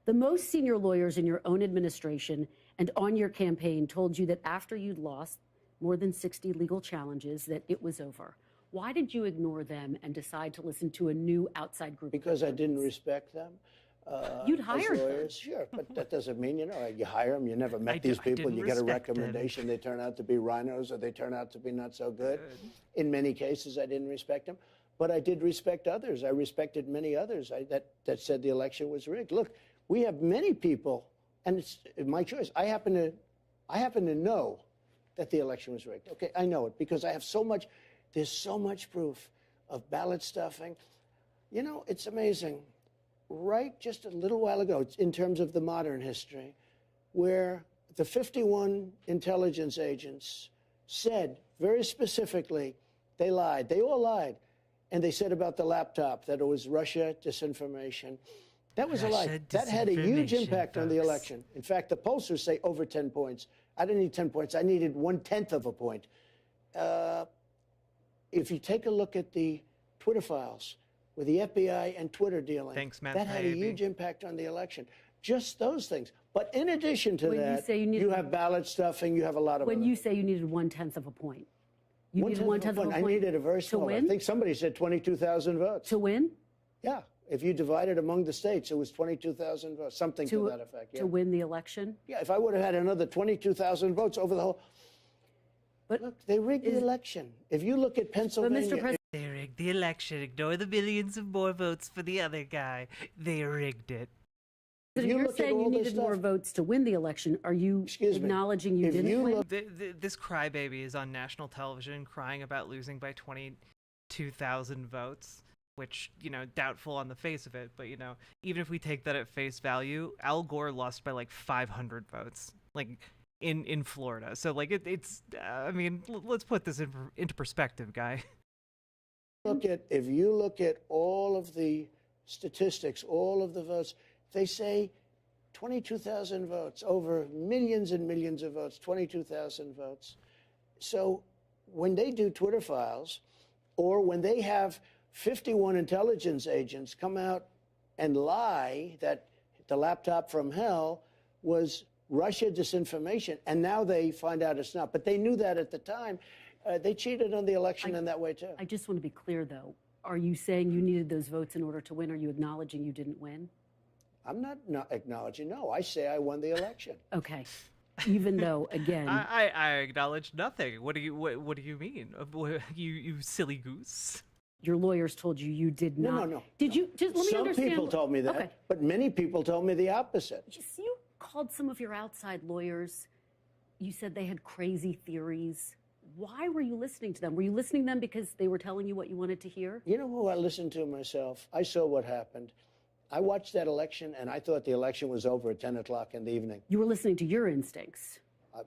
The most senior lawyers in your own administration and on your campaign told you that after you'd lost more than 60 legal challenges, that it was over. Why did you ignore them and decide to listen to a new outside group? of Because I didn't attorneys? respect them. You'd as hired them. lawyers. Sure, but that doesn't mean, you hire them, you never met I these didn't people, you get a respect them. recommendation, they turn out to be rhinos or they turn out to be not so good. In many cases, I didn't respect them, but I did respect others. I respected many others that said the election was rigged. Look, we have many people, and it's my choice. I happen to know that the election was rigged. Okay, I know it because I have there's so much proof of ballot stuffing. You know, it's amazing. Right just a little while ago, in terms of the modern history, where the 51 intelligence agents said very specifically they lied. They all lied. And they said about the laptop that it was Russia disinformation. That was a lie. That had a huge impact on the election. In fact, the pollsters say over 10 points. I didn't need 10 points. I needed 1/10 of a point. If you take a look at the Twitter files with the FBI and Twitter dealing, that had a huge impact on the election. Just those things. But in addition to that, you have ballot stuffing, you have a lot of When you say you needed 1/10 of a point, you needed 1/10 of a point. I needed a very small. I think somebody said 22,000 votes. To win? Yeah. If you divide it among the states, it was 22,000 votes, something to that effect. Yeah. To win the election? Yeah, if I would have had another 22,000 votes over the whole. But look, they rigged the election. If you look at Pennsylvania. But Mr. President, they rigged the election. Ignore the millions of more votes for the other guy. They rigged it. you're saying you needed more votes to win the election. Are you acknowledging you didn't win? This crybaby is on national television crying about losing by 22,000 votes, which, you know, doubtful on the face of it. But, you know, even if we take that at face value, Al Gore lost by like 500 votes, like in Florida. So like it's I mean, let's put this into perspective, guy. If you look at all of the statistics, all of the votes, they say 22,000 votes, over millions and millions of votes, 22,000 votes. So when they do Twitter files, or when they have 51 intelligence agents come out and lie that the laptop from hell was Russia disinformation, and now they find out it's not. But they knew that at the time. They cheated on the election in that way, too. I just want to be clear, though. Are you saying you needed those votes in order to win? Are you acknowledging you didn't win? I'm not acknowledging. No, I say I won the election. Okay. Even though, again, I acknowledge nothing. What do you mean? You silly goose. Your lawyers told you you did not. No. Did you? Just let me Some understand. people told me that, okay. But many people told me the opposite. You called some of your outside lawyers. You said they had crazy theories. Why were you listening to them? Were you listening to them because they were telling you what you wanted to hear? You know who I listened to myself? I saw what happened. I watched that election, and I thought the election was over at 10 o'clock in the evening. You were listening to your instincts.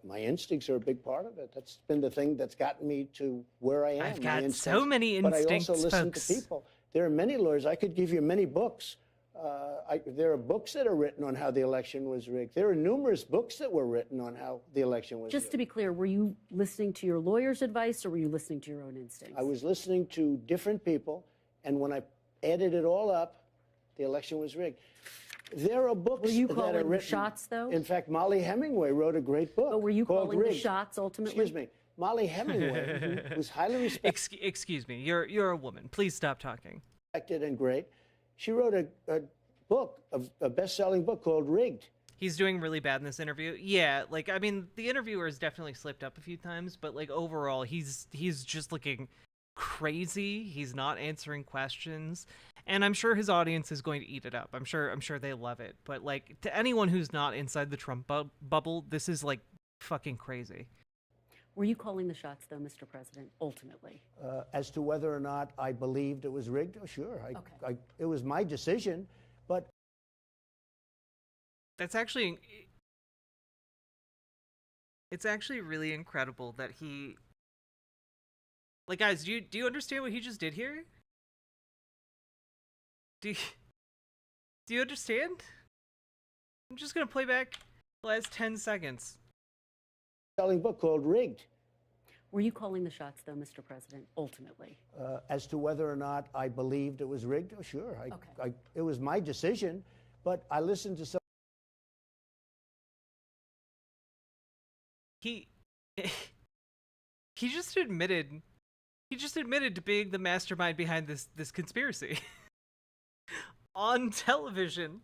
My instincts are a big part of it. That's been the thing that's gotten me to where I am. I've got so many instincts, but I also listen folks. to people. There are many lawyers. I could give you many books. There are books that are written on how the election was rigged. There are numerous books that were written on how the election was rigged. Just to be clear, were you listening to your lawyer's advice or were you listening to your own instincts? I was listening to different people, and when I added it all up, the election was rigged. There are books were you that calling are written. The shots, though? In fact, Molly Hemingway wrote a great book. But were you called calling Rigged. the shots ultimately? Excuse me. Molly Hemingway, who was highly respected. Excuse me. You're a woman. Please stop talking. And great. She wrote a book, a best-selling book called Rigged. He's doing really bad in this interview. Yeah, like, I mean, the interviewer has definitely slipped up a few times, but like overall, he's just looking crazy. He's not answering questions, and I'm sure his audience is going to eat it up. I'm sure they love it. But like, to anyone who's not inside the Trump bubble, this is like fucking crazy. Were you calling the shots, though, Mr. President, ultimately? As to whether or not I believed it was rigged, oh, sure. It was my decision, but... It's actually really incredible that he... Like, guys, do you understand what he just did here? Do you understand? I'm just gonna play back the last 10 seconds. Selling book called Rigged. Were you calling the shots, though, Mr. President, ultimately? As to whether or not I believed it was rigged, oh, sure. It was my decision, but I listened to some... He just admitted to being the mastermind behind this conspiracy on television.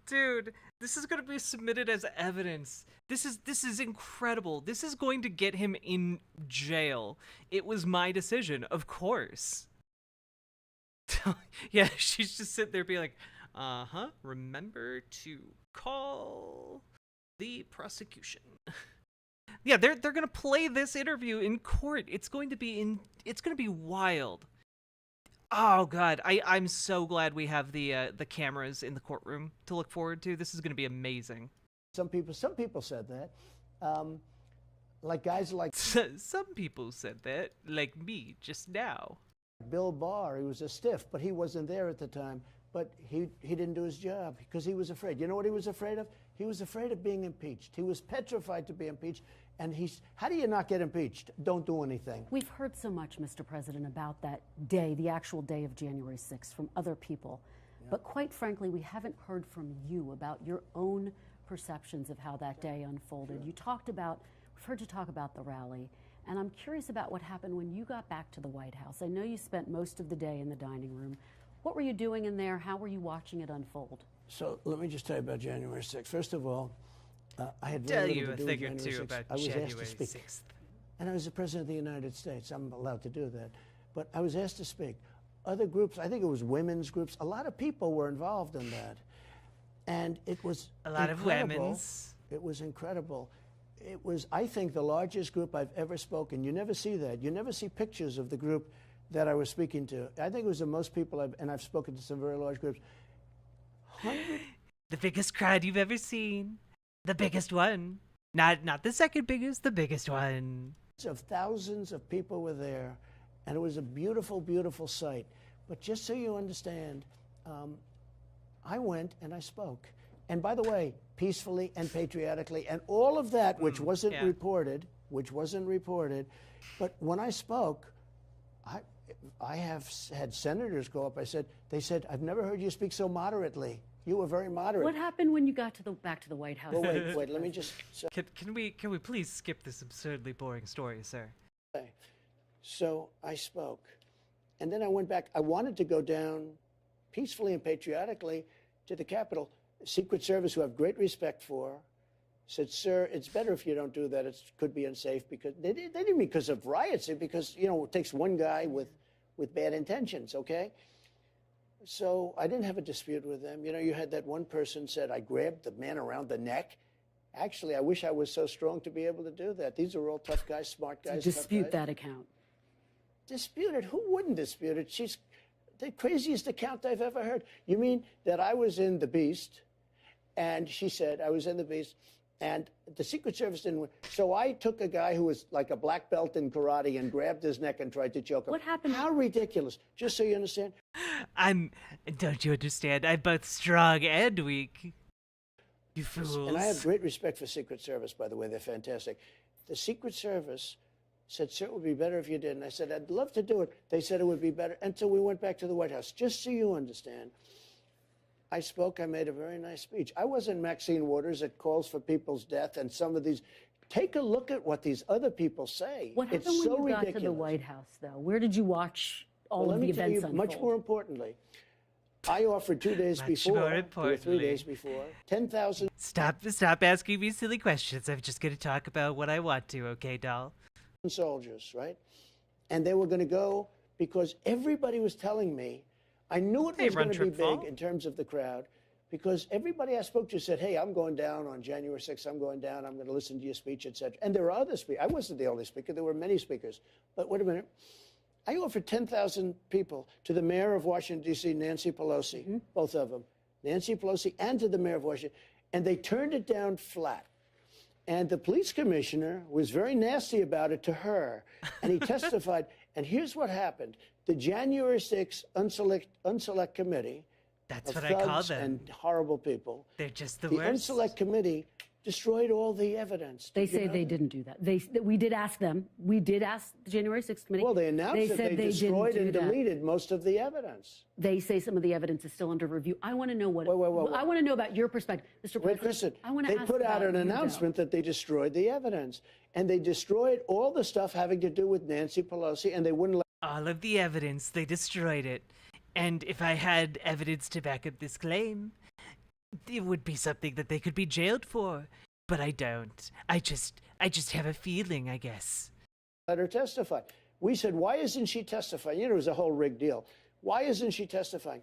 Dude, this is going to be submitted as evidence. This is incredible. This is going to get him in jail. It was my decision, of course. Yeah, she's just sitting there being like, remember to call the prosecution. Yeah, they're going to play this interview in court. It's going to be wild. Oh God, I'm so glad we have the cameras in the courtroom to look forward to. This is going to be amazing. Some people said that, like guys like Some people said that, like me just now. Bill Barr. He was a stiff, but he wasn't there at the time. But he didn't do his job because he was afraid. You know what he was afraid of? He was afraid of being impeached. He was petrified to be impeached. And how do you not get impeached? Don't do anything. We've heard so much, Mr. President, about that day, the actual day of January 6th, from other people. Yeah. But quite frankly, we haven't heard from you about your own perceptions of how that day unfolded. Sure. We've heard you talk about the rally. And I'm curious about what happened when you got back to the White House. I know you spent most of the day in the dining room. What were you doing in there? How were you watching it unfold? So let me just tell you about January 6th. First of all, I had tell very you little a to do thing with or January two 6th. about I was January asked to speak. 6th. And I was the President of the United States. I'm allowed to do that. But I was asked to speak. Other groups, I think it was women's groups, a lot of people were involved in that. And it was a lot incredible. Of women's. It was incredible. It was, I think, the largest group I've ever spoken. You never see that. You never see pictures of the group that I was speaking to. I think it was the most people I've spoken to some very large groups. The biggest crowd you've ever seen. The biggest one. Not the second biggest, the biggest one. Of thousands of people were there, and it was a beautiful, beautiful sight. But just so you understand, I went and I spoke. And by the way, peacefully and patriotically, and all of that, which wasn't reported, but when I spoke, I have had senators go up. They said, I've never heard you speak so moderately. You were very moderate. What happened when you got back to the White House? Well, wait, let me just... Can we please skip this absurdly boring story, sir? Okay. So I spoke, and then I went back. I wanted to go down peacefully and patriotically to the Capitol. Secret Service, who I have great respect for, said, sir, it's better if you don't do that. It could be unsafe. Because they didn't because of riots, because, it takes one guy with bad intentions, okay? So I didn't have a dispute with them. You had that one person said, I grabbed the man around the neck. Actually, I wish I was so strong to be able to do that. These are all tough guys, smart guys. Dispute that account. Dispute it? Who wouldn't dispute it? She's the craziest account I've ever heard. You mean that I was in the Beast, and she said I was in the Beast, and the Secret Service didn't win. So I took a guy who was like a black belt in karate and grabbed his neck and tried to choke him. What happened? How ridiculous. Just so you understand. Don't you understand? I'm both strong and weak. You fools. And I have great respect for Secret Service, by the way. They're fantastic. The Secret Service said, sir, it would be better if you did. And I said, I'd love to do it. They said it would be better until we went back to the White House. Just so you understand, I spoke. I made a very nice speech. I wasn't Maxine Waters that calls for people's death and some of these. Take a look at what these other people say. What happened it's when so you got ridiculous. to the White House, though? Where did you watch all of the events unfold? Much more importantly, I offered 2 days before, 2 or 3 days before, 10,000. Stop asking me silly questions. I'm just going to talk about what I want to, okay, doll? Soldiers, right? And they were going to go because everybody was telling me, I knew it was going to be big in terms of the crowd, because everybody I spoke to said, hey, I'm going down on January 6th. I'm going down. I'm going to listen to your speech, etc. And there were other speakers. I wasn't the only speaker. There were many speakers. But wait a minute. I offered 10,000 people to the mayor of Washington, D.C., Nancy Pelosi, both of them, Nancy Pelosi and to the mayor of Washington, and they turned it down flat. And the police commissioner was very nasty about it to her, and he testified. And here's what happened. The January 6th unselect committee, that's of what I call them, and horrible people. They're just the The worst. unselect committee destroyed all the evidence. They say they didn't do that. We did ask them. We did ask the January 6th committee. Well, they announced that they destroyed and deleted most of the evidence. They say some of the evidence is still under review. I want to know what. I want to know about your perspective, Mr. President. Kristen, I want to they ask put out about an announcement that they destroyed the evidence, and they destroyed all the stuff having to do with Nancy Pelosi, and they wouldn't let all of the evidence. They destroyed it. And if I had evidence to back up this claim, it would be something that they could be jailed for. But I don't. I just have a feeling, I guess. Let her testify. We said, why isn't she testifying? It was a whole rigged deal. Why isn't she testifying?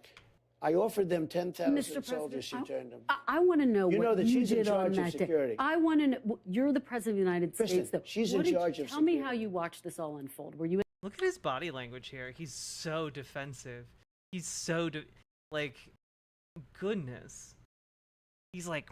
I offered them 10,000 soldiers. She turned them. I want to know what that you she's in did on charge of that day. security. I want to know. You're the president of the United States, though. She's in charge of Tell me security. how you watched this all unfold. Were you? Look at his body language here. He's so defensive. He's so like, goodness. He's like,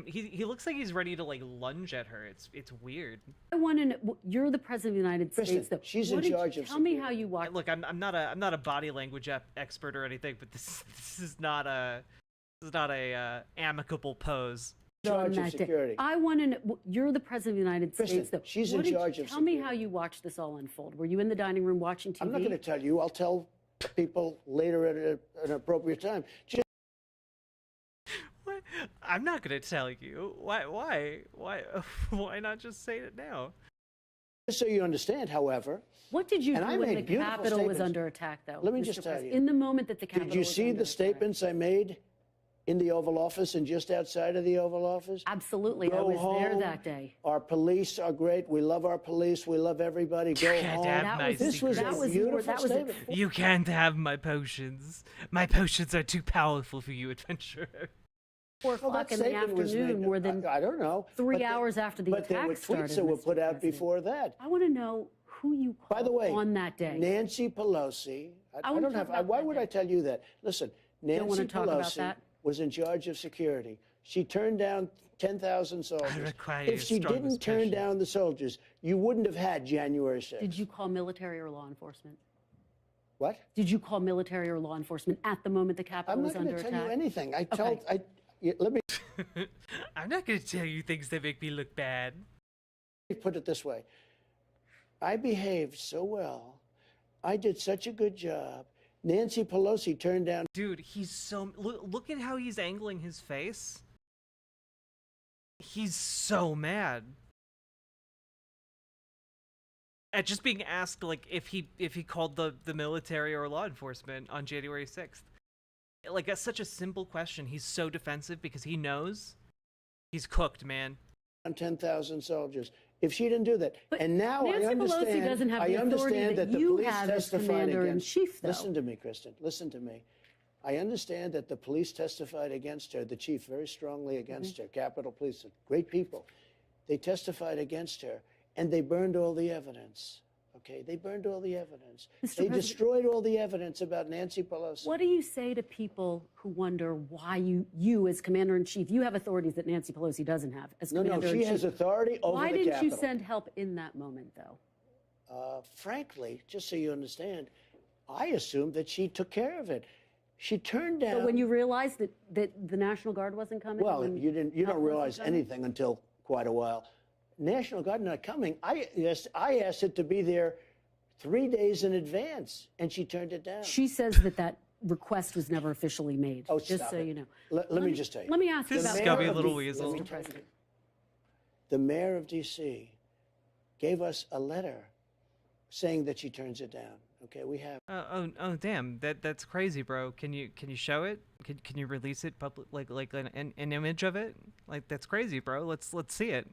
He looks like he's ready to like lunge at her. It's weird. I want to know, you're the president of the United Kristen, States, though. she's in charge of Tell me security. how you watch. Look, I'm not a body language expert or anything, but this is not a amicable pose. Charge on of that day. security. I want to know, you're the president of the United Kristen, States, though. she's in charge of Tell me security. how you watched this all unfold. Were you in the dining room watching TV? I'm not going to tell you. I'll tell people later at an appropriate time. What? I'm not gonna tell you. Why? Why not just say it now? Just so you understand, however, What did you And I do when the made beautiful Capitol was statements. under attack, though? Let me Mr. just tell President? you. In the moment that the Capitol did you was see under the attack. statements I made in the Oval Office and just outside of the Oval Office? Absolutely. I Go was there home. that day. Our police are great. We love our police. We love everybody. Go can't home. have That my was, This was secrets. that a was beautiful more, that was statement. You can't have my potions. My potions are too powerful for you, adventurer. 4 Well, o'clock that in the statement was afternoon, made- more than I don't know. 3 But the- hours after the But there attack were tweets started, that were Mr. put out President. before that. I want to know who you called By the way, on that day. Nancy Pelosi. I wanna don't talk have. about Why that would day. I tell you that? Listen, don't wanna Nancy talk about Pelosi that? was in charge of security. She turned down 10,000 soldiers. require If your she didn't strongest turn patience. down the soldiers, you wouldn't have had January 6th. Did you call military or law enforcement? What? Did you call military or law enforcement at the moment the Capitol I'm was not going under to tell attack? you anything. Okay. Let me I'm not gonna tell you things that make me look bad. put it this way. I behaved so well. I did such a good job. Nancy Pelosi turned down. Dude, he's so look at how he's angling his face. He's so mad at just being asked like if he called the military or law enforcement on January 6th. Like that's such a simple question. He's so defensive because he knows he's cooked, man. 10,000 soldiers. If she didn't do that, But and now Nancy I understand. Pelosi doesn't have I the authority understand that the you police have as testified commander in against. chief, though. Listen to me, Kristen. Listen to me. I understand that the police testified against her. The chief very strongly against her. Capitol Police, great people. They testified against her, and they burned all the evidence. Okay, they burned all the evidence. Mr. They President- destroyed all the evidence about Nancy Pelosi. What do you say to people who wonder why you as commander in chief, you have authorities that Nancy Pelosi doesn't have as No, commander in she chief? has authority over Why the didn't Capitol. you send help in that moment, though? Frankly, just so you understand, I assumed that she took care of it. She turned down. So when you realized that the National Guard wasn't coming? Well, when you help don't wasn't realize coming? anything until quite a while. National Guard not coming. I asked it to be there 3 days in advance, and she turned it down. She says that request was never officially made. Oh, just stop so it. you know. Let me just tell you. Let me ask you This about is gonna be a mayor of little D- weasel. Mr. President. The mayor of D.C. gave us a letter saying that she turns it down. Okay, we have. Oh damn, that's crazy, bro. Can you show it? Can you release it public like an image of it? Like that's crazy, bro. Let's see it.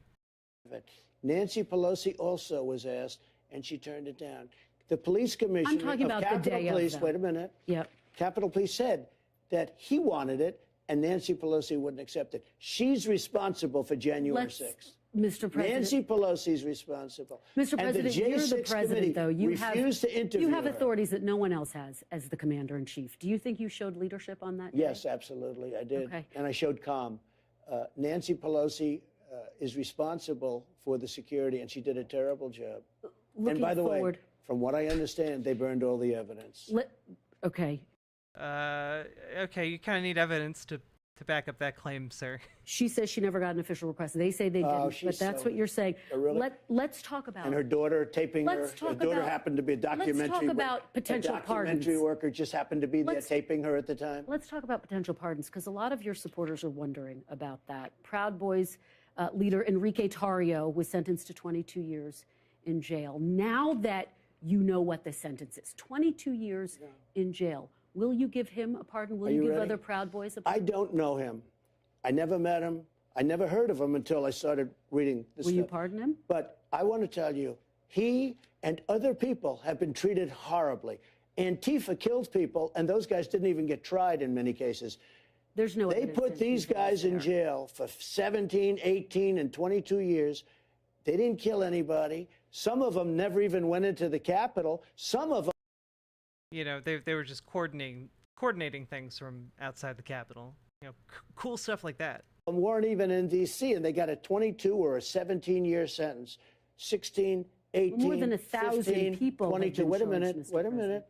it. Nancy Pelosi also was asked, and she turned it down. The police commissioner talking of about the Capitol day of, Police. though. Wait a minute. Yep. Capitol Police said that he wanted it, and Nancy Pelosi wouldn't accept it. She's responsible for January Let's, 6th. Mr. President. Nancy Pelosi's responsible. Mr. And President, the you're the J6 president, committee though. You have refused to interview you have her. authorities that no one else has as the commander in chief. Do you think you showed leadership on that day? Yes, absolutely, I did. Okay. And I showed calm. Nancy Pelosi is responsible for the security, and she did a terrible job. Looking And by the forward, way, from what I understand, they burned all the evidence. okay. Okay, you kind of need evidence to back up that claim, sir. She says she never got an official request. They say they didn't, she's but that's so- what you're saying. really? Let's talk about And her daughter taping her. Let's Her talk daughter about- happened to be a let's talk documentary. about potential a documentary pardons. worker just happened to be there Let's- taping her at the time. Let's talk about potential pardons because a lot of your supporters are wondering about that. Proud Boys leader Enrique Tarrio was sentenced to 22 years in jail. Now that you know what the sentence is, 22 years in jail, will you give him a pardon? Will Are you you give ready? other Proud Boys a I pardon? don't know him. I never met him. I never heard of him until I started reading this Will you stuff. pardon him? But I want to tell you, he and other people have been treated horribly. Antifa killed people, and those guys didn't even get tried in many cases. There's no They evidence put that these Antifa was guys in there. jail for 17, 18, and 22 years. They didn't kill anybody. Some of them never even went into the Capitol. Some of them. You know, they were just coordinating things from outside the Capitol. Cool stuff like that. Weren't even in D.C., and they got a 22 or a 17-year sentence. 16, 18, more than 1,000 15, people have 22. been Wait a charged, minute. Mr. Wait a President. minute.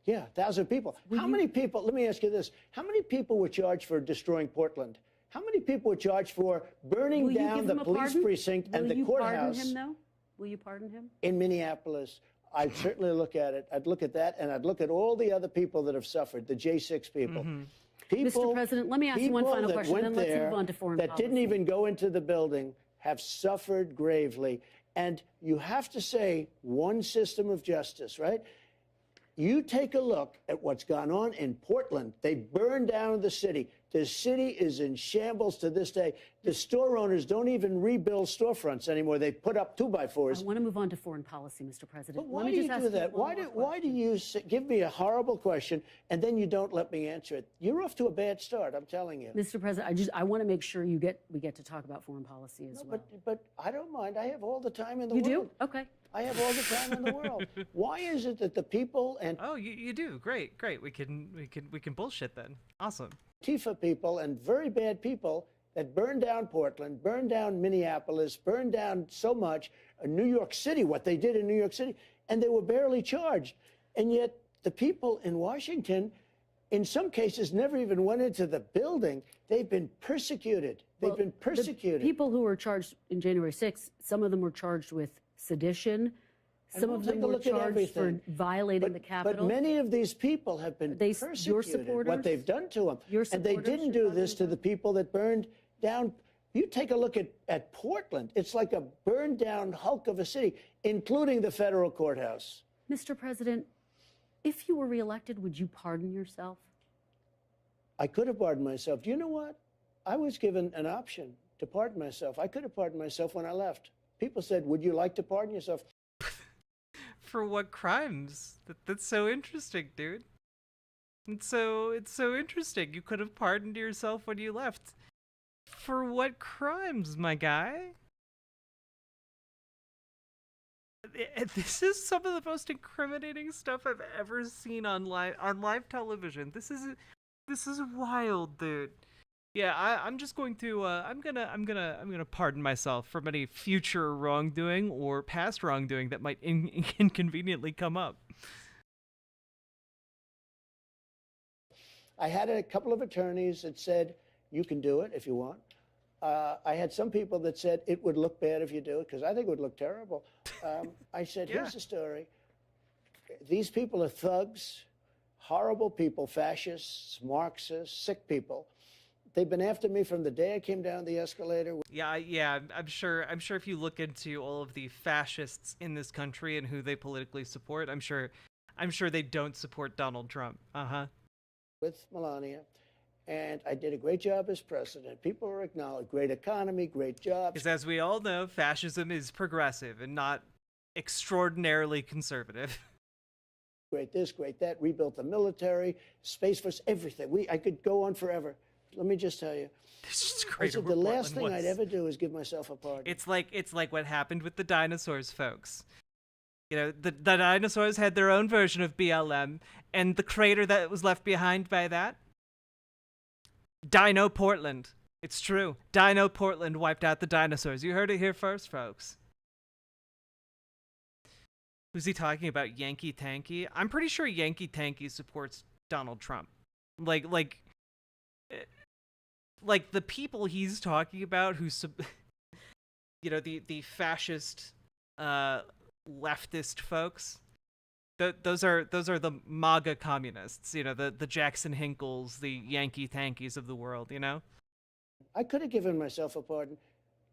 Yeah, 1,000 people. How many people, let me ask you this, how many people were charged for destroying Portland? How many people were charged for burning down the police precinct and the courthouse? Will you pardon him, though? Will you pardon him? In Minneapolis? I'd certainly look at it. I'd look at that, and I'd look at all the other people that have suffered, the J6 people. Mr. President, let me ask you one final that question, went then let's there move on to foreign that policy. didn't even go into the building have suffered gravely. And you have to say one system of justice, right? You take a look at what's gone on in Portland. They burned down the city. The city is in shambles to this day. The store owners don't even rebuild storefronts anymore. They put up 2x4s. I want to move on to foreign policy, Mr. President. But why let me do just you ask do that? Why do you give me a horrible question and then you don't let me answer it? You're off to a bad start, I'm telling you. Mr. President, I want to make sure we get to talk about foreign policy as well. But I don't mind. I have all the time in the You world. do? Okay. I have all the time in the world. Why is it that the people and Oh, you do. Great. We can bullshit then. Awesome. Antifa people and very bad people that burned down Portland, burned down Minneapolis, burned down so much, New York City, what they did in New York City, and they were barely charged. And yet the people in Washington, in some cases, never even went into the building. They've been persecuted. They've been persecuted. The people who were charged in January 6th, some of them were charged with sedition. Some of them were charged for violating the Capitol. But many of these people have been persecuted, your supporters, what they've done to them. And they didn't do this to the people that burned down. You take a look at Portland. It's like a burned down hulk of a city, including the federal courthouse. Mr. President, if you were reelected, would you pardon yourself? I could have pardoned myself. Do you know what? I was given an option to pardon myself. I could have pardoned myself when I left. People said, would you like to pardon yourself? For what crimes? That's so interesting, dude. It's so interesting. You could have pardoned yourself when you left. For what crimes, my guy? This is some of the most incriminating stuff I've ever seen on live television. This is wild, dude. Yeah, I'm just going to I'm gonna pardon myself from any future wrongdoing or past wrongdoing that might inconveniently come up. I had a couple of attorneys that said you can do it if you want. I had some people that said it would look bad if you do it because I think it would look terrible. I said, here's the story. These people are thugs, horrible people, fascists, Marxists, sick people. They've been after me from the day I came down the escalator. Yeah. I'm sure if you look into all of the fascists in this country and who they politically support, I'm sure they don't support Donald Trump. With Melania, and I did a great job as president. People are acknowledged. Great economy, great jobs. Because as we all know, fascism is progressive and not extraordinarily conservative. Great this, great that. Rebuilt the military, Space Force, everything. I could go on forever. Let me just tell you. I said the last thing I'd ever do is give myself a pardon. It's like what happened with the dinosaurs, folks. You know, the dinosaurs had their own version of BLM, and the crater that was left behind by that, Dino Portland. It's true. Dino Portland wiped out the dinosaurs. You heard it here first, folks. Who's he talking about? Yankee Tanky? I'm pretty sure Yankee Tanky supports Donald Trump. Like the people he's talking about who, you know, the fascist, leftist folks. Those are the MAGA communists. You know, the Jackson Hinkles, the Yankee Tankies of the world. You know. I could have given myself a pardon.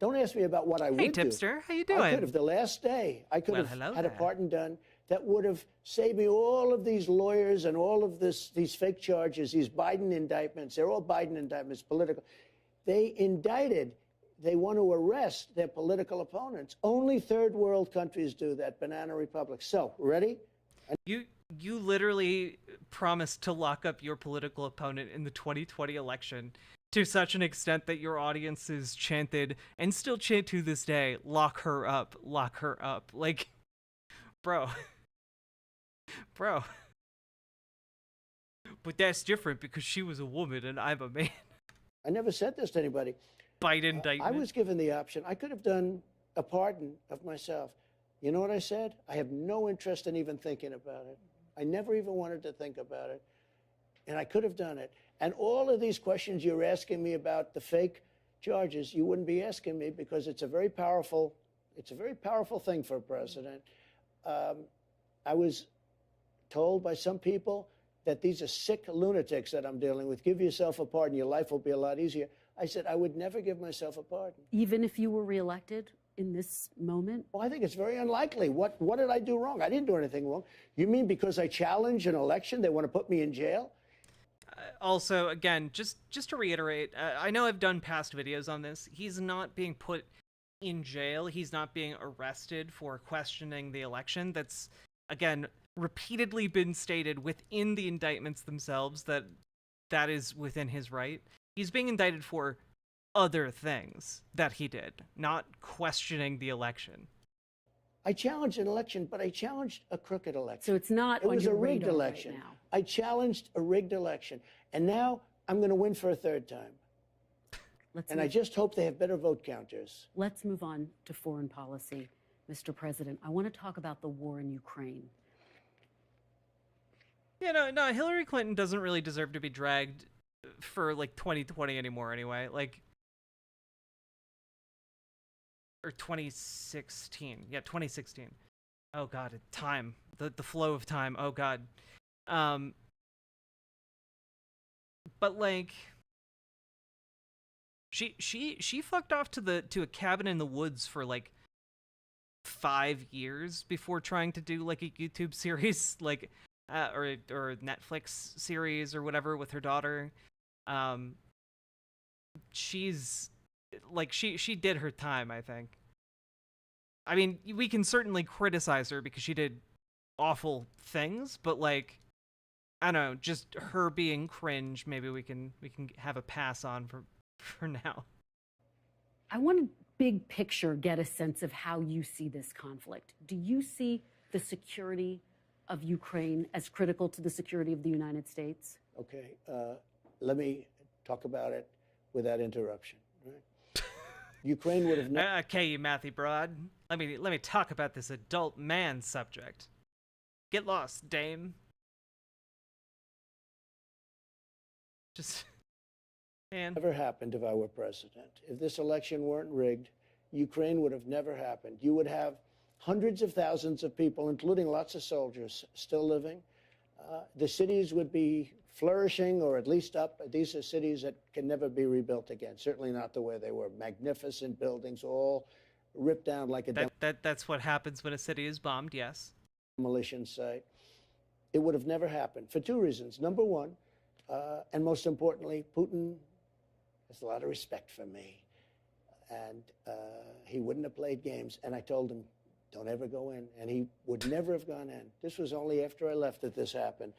Don't ask me about what I would do. Hey, tipster, how you doing? I could have the last day. I could have had a pardon done that would have saved me all of these lawyers and all of these fake charges, these Biden indictments. They're all Biden indictments, political. They indicted. They want to arrest their political opponents. Only third world countries do that, banana republics. So, ready? You literally promised to lock up your political opponent in the 2020 election to such an extent that your audiences chanted, and still chant to this day, lock her up, lock her up. Like, bro. But that's different because she was a woman and I'm a man. I never said this to anybody. Bite I indictment. was given the option. I could have done a pardon of myself. You know what I said? I have no interest in even thinking about it. I never even wanted to think about it. And I could have done it. And all of these questions you're asking me about the fake charges, you wouldn't be asking me because it's a very powerful thing for a president. I was told by some people that these are sick lunatics that I'm dealing with. Give yourself a pardon. Your life will be a lot easier. I said, I would never give myself a pardon. Even if you were reelected in this moment? Well, I think it's very unlikely. What did I do wrong? I didn't do anything wrong. You mean because I challenged an election, they want to put me in jail? Also, again, just to reiterate, I know I've done past videos on this. He's not being put in jail. He's not being arrested for questioning the election. That's, again, repeatedly been stated within the indictments themselves that is within his right. He's being indicted for other things that he did, not questioning the election. I challenged an election, but I challenged a crooked election. So it's not It on was your a rigged radar election. right now. I challenged a rigged election. And now I'm going to win for a third time. I just hope they have better vote counters. Let's move on to foreign policy, Mr. President. I want to talk about the war in Ukraine. No, Hillary Clinton doesn't really deserve to be dragged for, like, 2020 anymore anyway. Like, or 2016. Yeah, 2016. Oh, God, time. The flow of time. Oh, God. But, like, she fucked off to a cabin in the woods for, like, 5 years before trying to do, like, a YouTube series, like, or Netflix series or whatever with her daughter. She's, like, she did her time, I think. I mean, we can certainly criticize her because she did awful things, but, like, I don't know, just her being cringe, maybe we can have a pass on for now. I want to big picture get a sense of how you see this conflict. Do you see the security of Ukraine as critical to the security of the United States? Okay, let me talk about it without interruption. Right? Ukraine would have never. Okay, you mathy broad. Let me talk about this adult man subject. Get lost, dame. Just, man. Never happened if I were president. If this election weren't rigged, Ukraine would have never happened. You would have hundreds of thousands of people, including lots of soldiers, still living. The cities would be flourishing or at least up. These are cities that can never be rebuilt again, certainly not the way they were. Magnificent buildings, all ripped down like a that's what happens when a city is bombed, yes. Demolition site. It would have never happened for two reasons. Number one, and most importantly, Putin has a lot of respect for me. And he wouldn't have played games. And I told him, don't ever go in. And he would never have gone in. This was only after I left that this happened.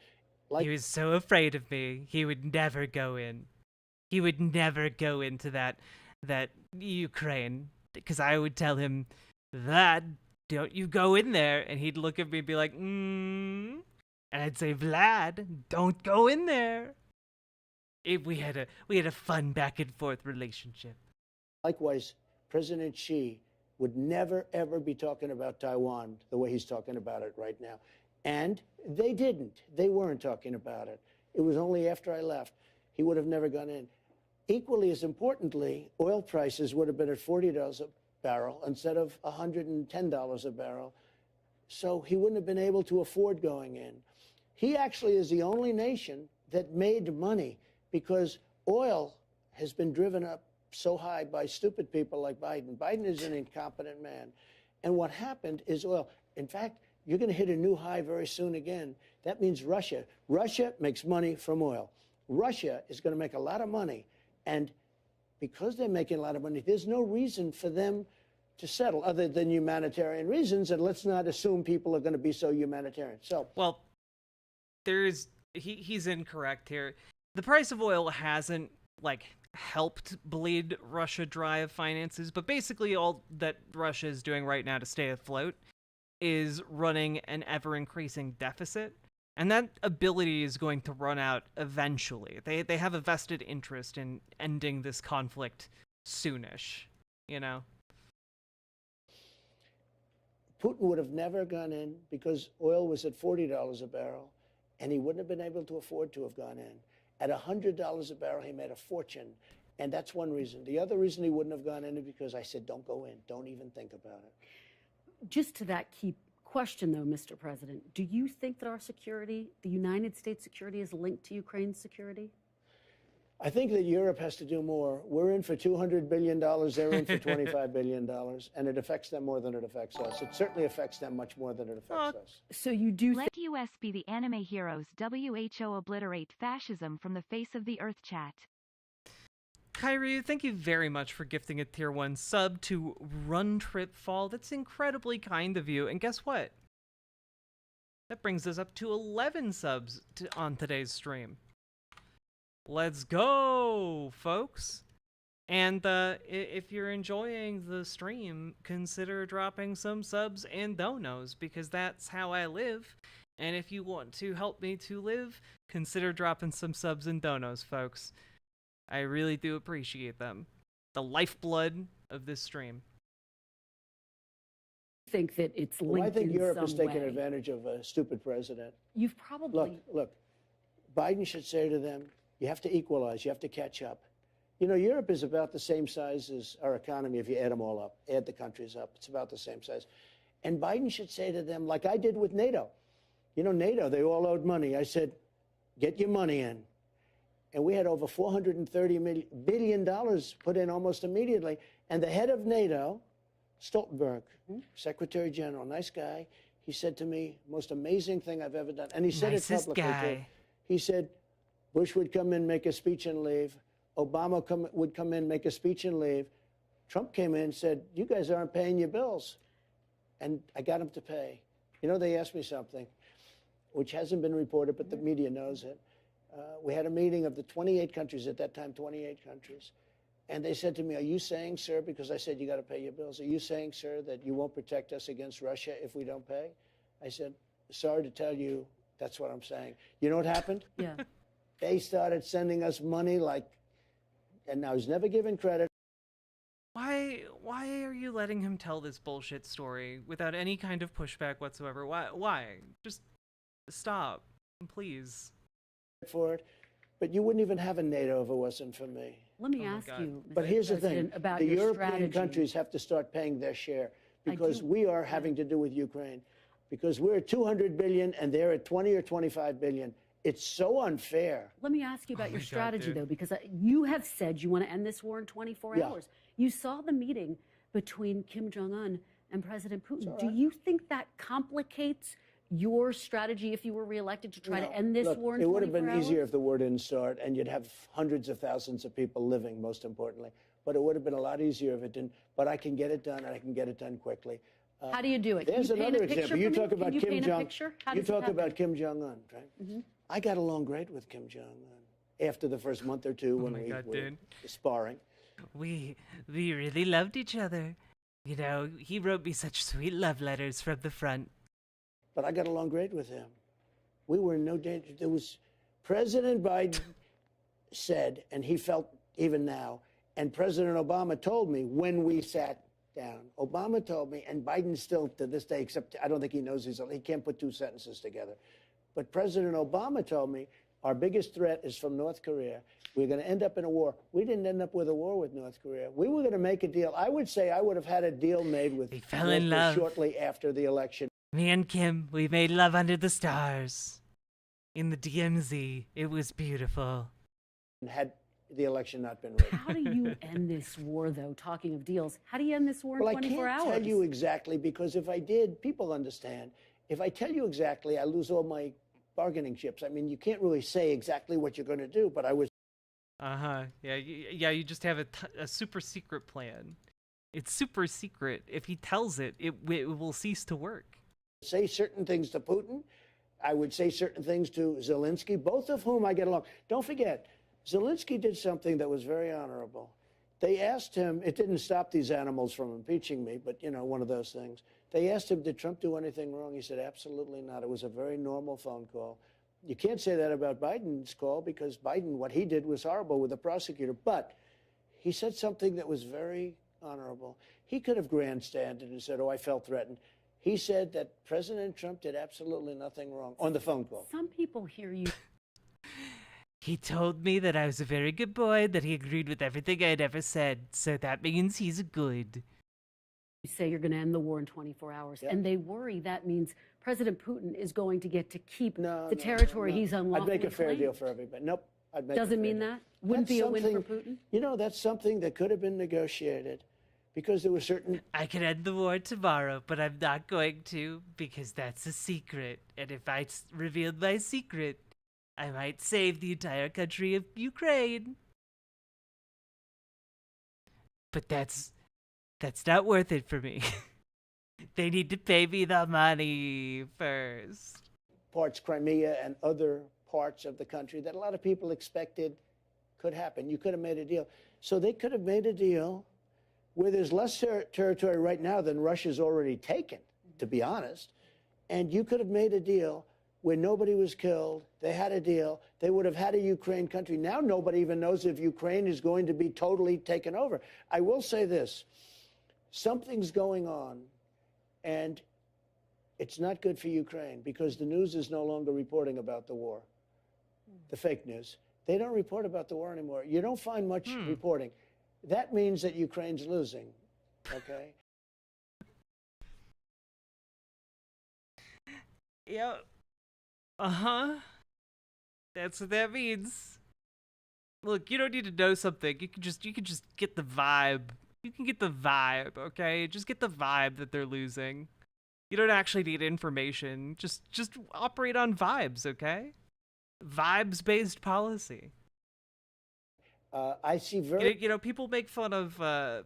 He was so afraid of me. He would never go in. He would never go into that Ukraine. Because I would tell him, Vlad, don't you go in there. And he'd look at me and be like, And I'd say, Vlad, don't go in there. We had a fun back and forth relationship. Likewise, President Xi would never, ever be talking about Taiwan the way he's talking about it right now. And they didn't. They weren't talking about it. It was only after I left. He would have never gone in. Equally as importantly, oil prices would have been at $40 a barrel instead of $110 a barrel. So he wouldn't have been able to afford going in. He actually is the only nation that made money because oil has been driven up so high by stupid people like Biden. Biden is an incompetent man. And what happened is oil. In fact, you're going to hit a new high very soon again. That means Russia. Russia makes money from oil. Russia is going to make a lot of money. And because they're making a lot of money, there's no reason for them to settle other than humanitarian reasons. And let's not assume people are going to be so humanitarian. So, well, he's incorrect here. The price of oil hasn't, like, helped bleed Russia dry of finances, but basically all that Russia is doing right now to stay afloat is running an ever-increasing deficit. And that ability is going to run out eventually. They have a vested interest in ending this conflict soonish, you know? Putin would have never gone in because oil was at $40 a barrel, and he wouldn't have been able to afford to have gone in. At $100 a barrel, he made a fortune. And that's one reason. The other reason he wouldn't have gone in is because I said, don't go in. Don't even think about it. Just to that key question, though, Mr. President, do you think that our security, the United States security, is linked to Ukraine's security? I think that Europe has to do more. We're in for $200 billion. They're in for $25 billion. And it affects them more than it affects us. It certainly affects them much more than it affects us. So you do Let US be the anime heroes. WHO obliterate fascism from the face of the earth. Chat. Kyrie, thank you very much for gifting a tier 1 sub to Run Trip Fall. That's incredibly kind of you. And guess what? That brings us up to 11 subs on today's stream. Let's go, folks. And if you're enjoying the stream, consider dropping some subs and donos, because that's how I live. And if you want to help me to live, consider dropping some subs and donos, folks. I really do appreciate them. The lifeblood of this stream. think that it's linked Well, I think in Europe some has taken way. advantage of a stupid president. You've probably Look, Biden should say to them, you have to equalize, you have to catch up. You know, Europe is about the same size as our economy if you add them all up, add the countries up. It's about the same size. And Biden should say to them, like I did with NATO. You know, NATO, they all owed money. I said, get your money in. And we had over $430 billion put in almost immediately. And the head of NATO, Stoltenberg, Secretary General, nice guy, he said to me, most amazing thing I've ever done. And he said it publicly, too. He said, Bush would come in, make a speech and leave. Obama would come in, make a speech and leave. Trump came in and said, you guys aren't paying your bills. And I got him to pay. You know, they asked me something, which hasn't been reported, but the media knows it. We had a meeting of the 28 countries at that time, 28 countries. And they said to me, are you saying, sir, because I said you got to pay your bills, are you saying, sir, that you won't protect us against Russia if we don't pay? I said, sorry to tell you, that's what I'm saying. You know what happened? yeah. They started sending us money like, and I was never given credit. Why are you letting him tell this bullshit story without any kind of pushback whatsoever? Why? Just stop, please. For it, but you wouldn't even have a NATO if it wasn't for me. Let me Oh my ask God. you, But Mr. here's the President, thing, about the your European strategy. countries have to start paying their share because do. we are having to do with Ukraine because we're at 200 billion and they're at 20 or 25 billion. It's so unfair. Let me ask you about Oh your my God, strategy, dude. though, because you have said you want to end this war in 24 Yeah. hours. You saw the meeting between Kim Jong-un and President Putin. all Do right. you think that complicates your strategy if you were reelected to try No, to end this look, war in it 24 would have been hours? easier if the war didn't start and you'd have hundreds of thousands of people living, most importantly. But it would have been a lot easier if it didn't. But I can get it done, and I can get it done quickly. How do you do it? There's Can you paint another a picture example. for You me? talk about Can you Kim paint a Jong. picture? How You does it talk happen? about Kim Jong Un, right? I got along great with Kim Jong Un after the first month or two when my we God, were dude. sparring. We really loved each other. You know, he wrote me such sweet love letters from the front. But I got along great with him. We were in no danger. There was President Biden said, and he felt even now, and President Obama told me when we sat down. Obama told me, and Biden still to this day, except I don't think he knows he can't put two sentences together. But President Obama told me our biggest threat is from North Korea. We're going to end up in a war. We didn't end up with a war with North Korea. We were going to make a deal. I would say I would have had a deal made with They fell North in Korea love. shortly after the election. Me and Kim, we made love under the stars. In the DMZ, it was beautiful. Had the election not been rigged. How do you end this war, though? Talking of deals, how do you end this war in Well, I 24 can't hours? tell you exactly because if I did, people understand. If I tell you exactly, I lose all my bargaining chips. I mean, you can't really say exactly what you're going to do, but I was Yeah, you just have a super secret plan. It's super secret. If he tells it, it will cease to work. say certain things to Putin. I would say certain things to Zelensky, both of whom I get along. Don't forget, Zelensky did something that was very honorable. They asked him, it didn't stop these animals from impeaching me, but, you know, one of those things. They asked him, did Trump do anything wrong? He said, absolutely not. It was a very normal phone call. You can't say that about Biden's call because Biden, what he did was horrible with the prosecutor. But he said something that was very honorable. He could have grandstanded and said, oh, I felt threatened. He said that President Trump did absolutely nothing wrong on the phone call. Some people hear you. He told me that I was a very good boy, that he agreed with everything I had ever said, so that means he's good. You say you're going to end the war in 24 hours, Yeah. and they worry that means President Putin is going to get to keep No, the no, territory no, no. he's unlawfully I'd make a fair claimed. deal for everybody. Nope. I'd make Doesn't a fair mean deal. that? Wouldn't That's be a win for something- Putin? You know, that's something that could have been negotiated because there were certain. I could end the war tomorrow, but I'm not going to because that's a secret. And if I revealed my secret, I might save the entire country of Ukraine. But that's not worth it for me. They need to pay me the money first. Parts, Crimea and other parts of the country that a lot of people expected could happen. You could have made a deal. So they could have made a deal where there's less territory right now than Russia's already taken, to be honest. And you could have made a deal where nobody was killed. They had a deal. They would have had a Ukraine country. Now nobody even knows if Ukraine is going to be totally taken over. I will say this. Something's going on, and it's not good for Ukraine because the news is no longer reporting about the war, the fake news. They don't report about the war anymore. You don't find much reporting. That means that Ukraine's losing, okay? Yeah. Uh-huh. That's what that means. Look, you don't need to know something. You can just get the vibe. You can get the vibe, okay? Just get the vibe that they're losing. You don't actually need information. Just operate on vibes, okay? Vibes-based policy. I see very. You know, people make fun of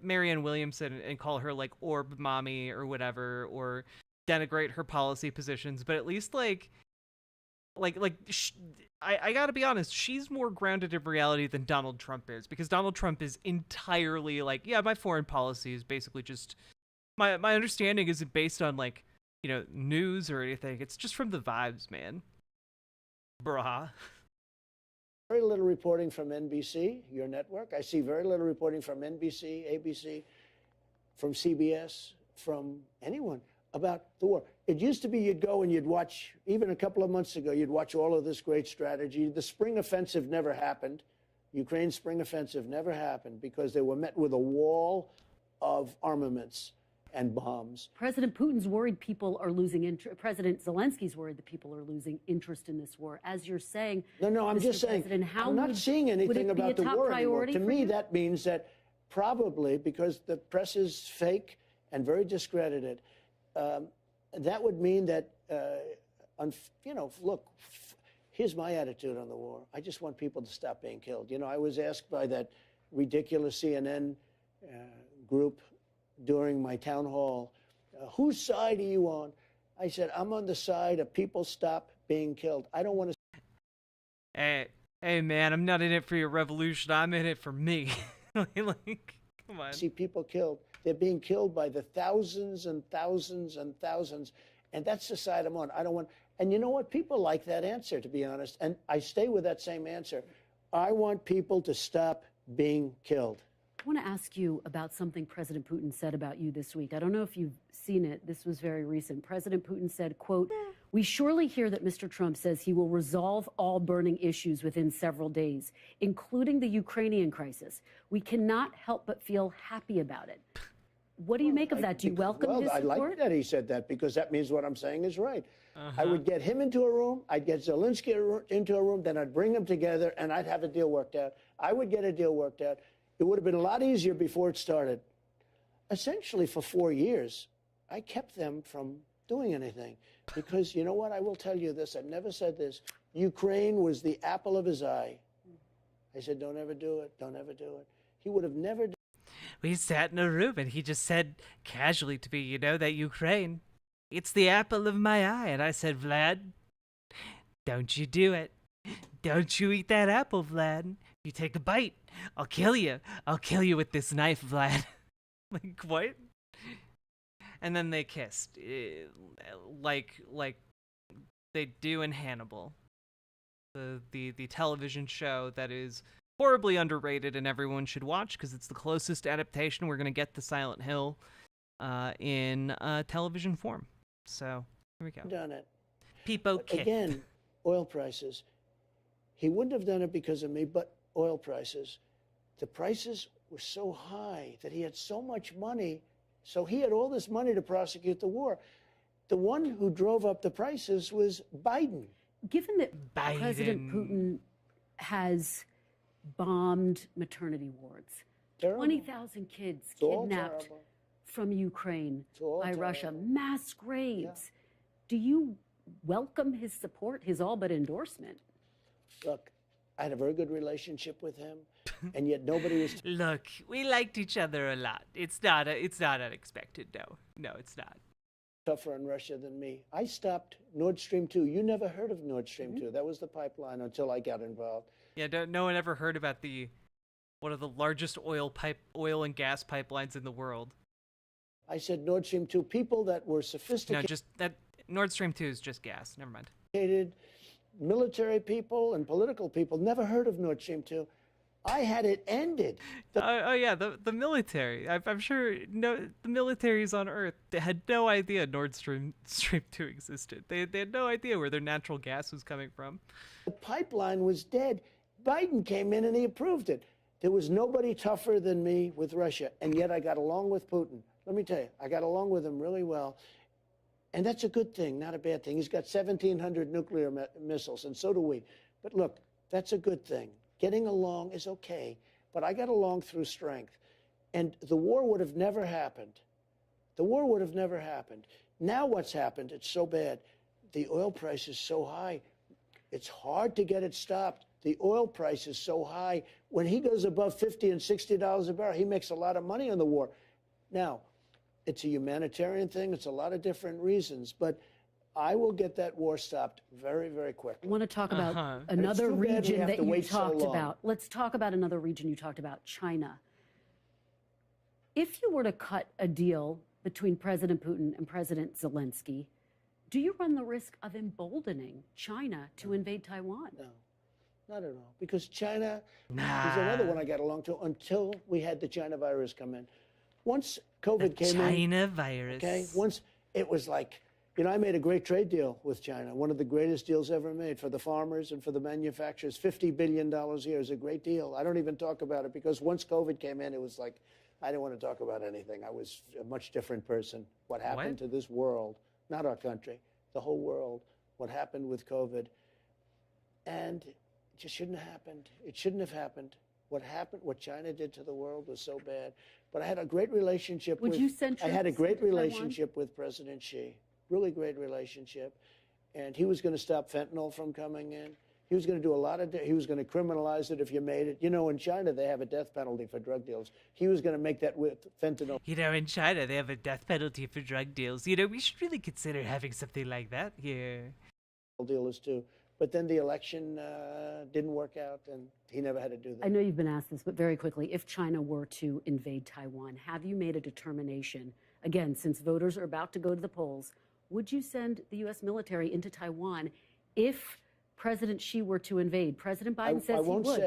Marianne Williamson and call her like orb mommy or whatever, or denigrate her policy positions. But at least I gotta be honest, she's more grounded in reality than Donald Trump is, because Donald Trump is entirely like, yeah, my foreign policy is basically just my understanding isn't based on like, you know, news or anything. It's just from the vibes, man. Brah. Very little reporting from NBC, your network. I see very little reporting from NBC, ABC, from CBS, from anyone about the war. It used to be you'd go and you'd watch, even a couple of months ago, you'd watch all of this great strategy. The spring offensive never happened. Ukraine's spring offensive never happened because they were met with a wall of armaments and bombs. President Putin's worried people are losing interest. President Zelensky's worried that people are losing interest in this war. As you're saying, No, I'm Mr. just saying, President, how I'm not would- seeing would anything it be about a the top war anymore. priority To for me, you? that means that probably because the press is fake and very discredited, that would mean that, you know, look, here's my attitude on the war. I just want people to stop being killed. You know, I was asked by that ridiculous CNN group during my town hall, whose side are you on? I said, I'm on the side of people stop being killed. I don't want to. Hey man, I'm not in it for your revolution. I'm in it for me. Like, come on. See people killed. They're being killed by the thousands and thousands and thousands. And that's the side I'm on. I don't want. And you know what? People like that answer, to be honest. And I stay with that same answer. I want people to stop being killed. I want to ask you about something President Putin said about you this week. I don't know if you've seen it. This was very recent. President Putin said, quote, "We surely hear that Mr. Trump says he will resolve all burning issues within several days, including the Ukrainian crisis. We cannot help but feel happy about it." What do you make of that? Do you welcome his I support? like that he said that because that means what I'm saying is right. I would get him into a room, I'd get Zelensky into a room, then I'd bring them together and I'd have a deal worked out. I would get a deal worked out. It would have been a lot easier before it started. Essentially, for 4 years, I kept them from doing anything because you know what? I will tell you this. I've never said this. Ukraine was the apple of his eye. I said, don't ever do it. Don't ever do it. He would have never done. We sat in a room and he just said casually to me, you know, that Ukraine, it's the apple of my eye. And I said, Vlad, don't you do it. Don't you eat that apple, Vlad. You take a bite, I'll kill you. I'll kill you with this knife, Vlad. Like, what? and then they kissed, like they do in Hannibal, the television show that is horribly underrated and everyone should watch because it's the closest adaptation we're gonna get to Silent Hill in television form. So here we go. Done it. People kiss. Again, oil prices. He wouldn't have done it because of me, but oil prices. The prices were so high that he had so much money, so he had all this money to prosecute the war. The one who drove up the prices was Biden. Given that President Putin has bombed maternity wards, Terrible. 20,000 kids It's all kidnapped terrible. from Ukraine It's all by Russia, terrible. mass graves. Do you welcome his support, his all but endorsement? Look, I had a very good relationship with him, and yet nobody was Look, we liked each other a lot. It's not unexpected. No, it's not. tougher on Russia than me. I stopped Nord Stream 2. You never heard of Nord Stream 2. That was the pipeline until I got involved. Yeah, no one ever heard about one of the largest oil and gas pipelines in the world. I said Nord Stream 2. People that were No, sophisticated, just that Nord Stream 2 is just gas. Never mind. military people and political people never heard of Nord Stream 2. I had it ended. Oh yeah, the military. I'm sure the militaries on Earth, they had no idea Nord Stream 2 existed. They had no idea where their natural gas was coming from. The pipeline was dead. Biden came in and he approved it. There was nobody tougher than me with Russia, and yet I got along with Putin. Let me tell you, I got along with him really well. And that's a good thing, not a bad thing. He's got 1,700 nuclear missiles, and so do we. But look, that's a good thing. Getting along is okay, but I got along through strength. And the war would have never happened. The war would have never happened. Now what's happened, it's so bad. The oil price is so high. It's hard to get it stopped. The oil price is so high. When he goes above $50 and $60 a barrel, he makes a lot of money on the war. Now, it's a humanitarian thing. It's a lot of different reasons. But I will get that war stopped very, very quickly. I want to talk about And it's another too bad we region have that to you wait so talked long. about. Let's talk about another region you talked about, China. If you were to cut a deal between President Putin and President Zelensky, do you run the risk of emboldening China to invade Taiwan? No, not at all. Because China is another one I got along to until we had the China virus come in. Once COVID came in. China virus. Okay, once it was like, I made a great trade deal with China, one of the greatest deals ever made for the farmers and for the manufacturers. $50 billion a year is a great deal. I don't even talk about it because once COVID came in, it was like, I didn't want to talk about anything. I was a much different person. What happened to this world, not our country, the whole world, what happened with COVID. And it just shouldn't have happened. It shouldn't have happened. What happened, what China did to the world was so bad. But I had a great relationship with President Xi. Really great relationship. And he was going to stop fentanyl from coming in. He was going to do a lot of, he was going to criminalize it if you made it. In China, they have a death penalty for drug deals. He was going to make that with fentanyl. In China, they have a death penalty for drug deals. We should really consider having something like that here. Dealers too. But then the election didn't work out, and he never had to do that. I know you've been asked this, but very quickly, if China were to invade Taiwan, have you made a determination, again, since voters are about to go to the polls, would you send the U.S. military into Taiwan if President Xi were to invade? President Biden says he would.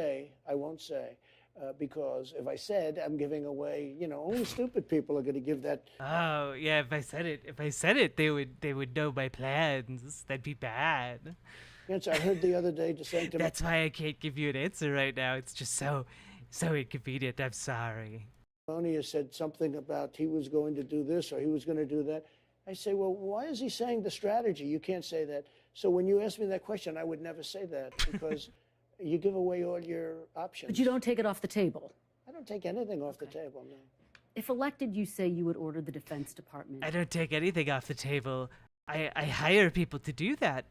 I won't say, because if I said, I'm giving away, only stupid people are going to give that. Oh, yeah, if I said it, they would know my plans. That'd be bad. Yes, I heard the other day just saying to That's why I can't give you an answer right now. It's just so inconvenient. I'm sorry. Melania said something about he was going to do this or he was going to do that. I say, well, why is he saying the strategy? You can't say that. So when you ask me that question, I would never say that because you give away all your options. But you don't take it off the table. I don't take anything off the table, no. If elected, you say you would order the Defense Department. I don't take anything off the table. I hire people to do that.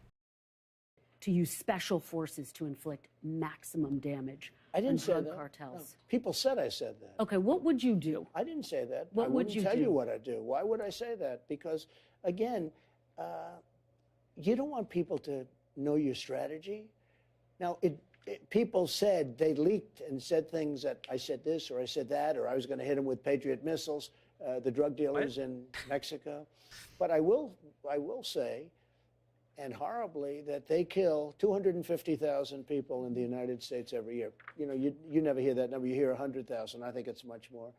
To use special forces to inflict maximum damage I didn't on say drug that. cartels. No. People said I said that. Okay, what would you do? I didn't say that. What I would wouldn't you tell do? you what I do. Why would I say that? Because, again, you don't want people to know your strategy. Now, people said they leaked and said things that I said this or I said that or I was going to hit them with Patriot missiles. the drug dealers in Mexico. But I will say, and horribly, that they kill 250,000 people in the United States every year. You know, you never hear that number. You hear 100,000. I think it's much more.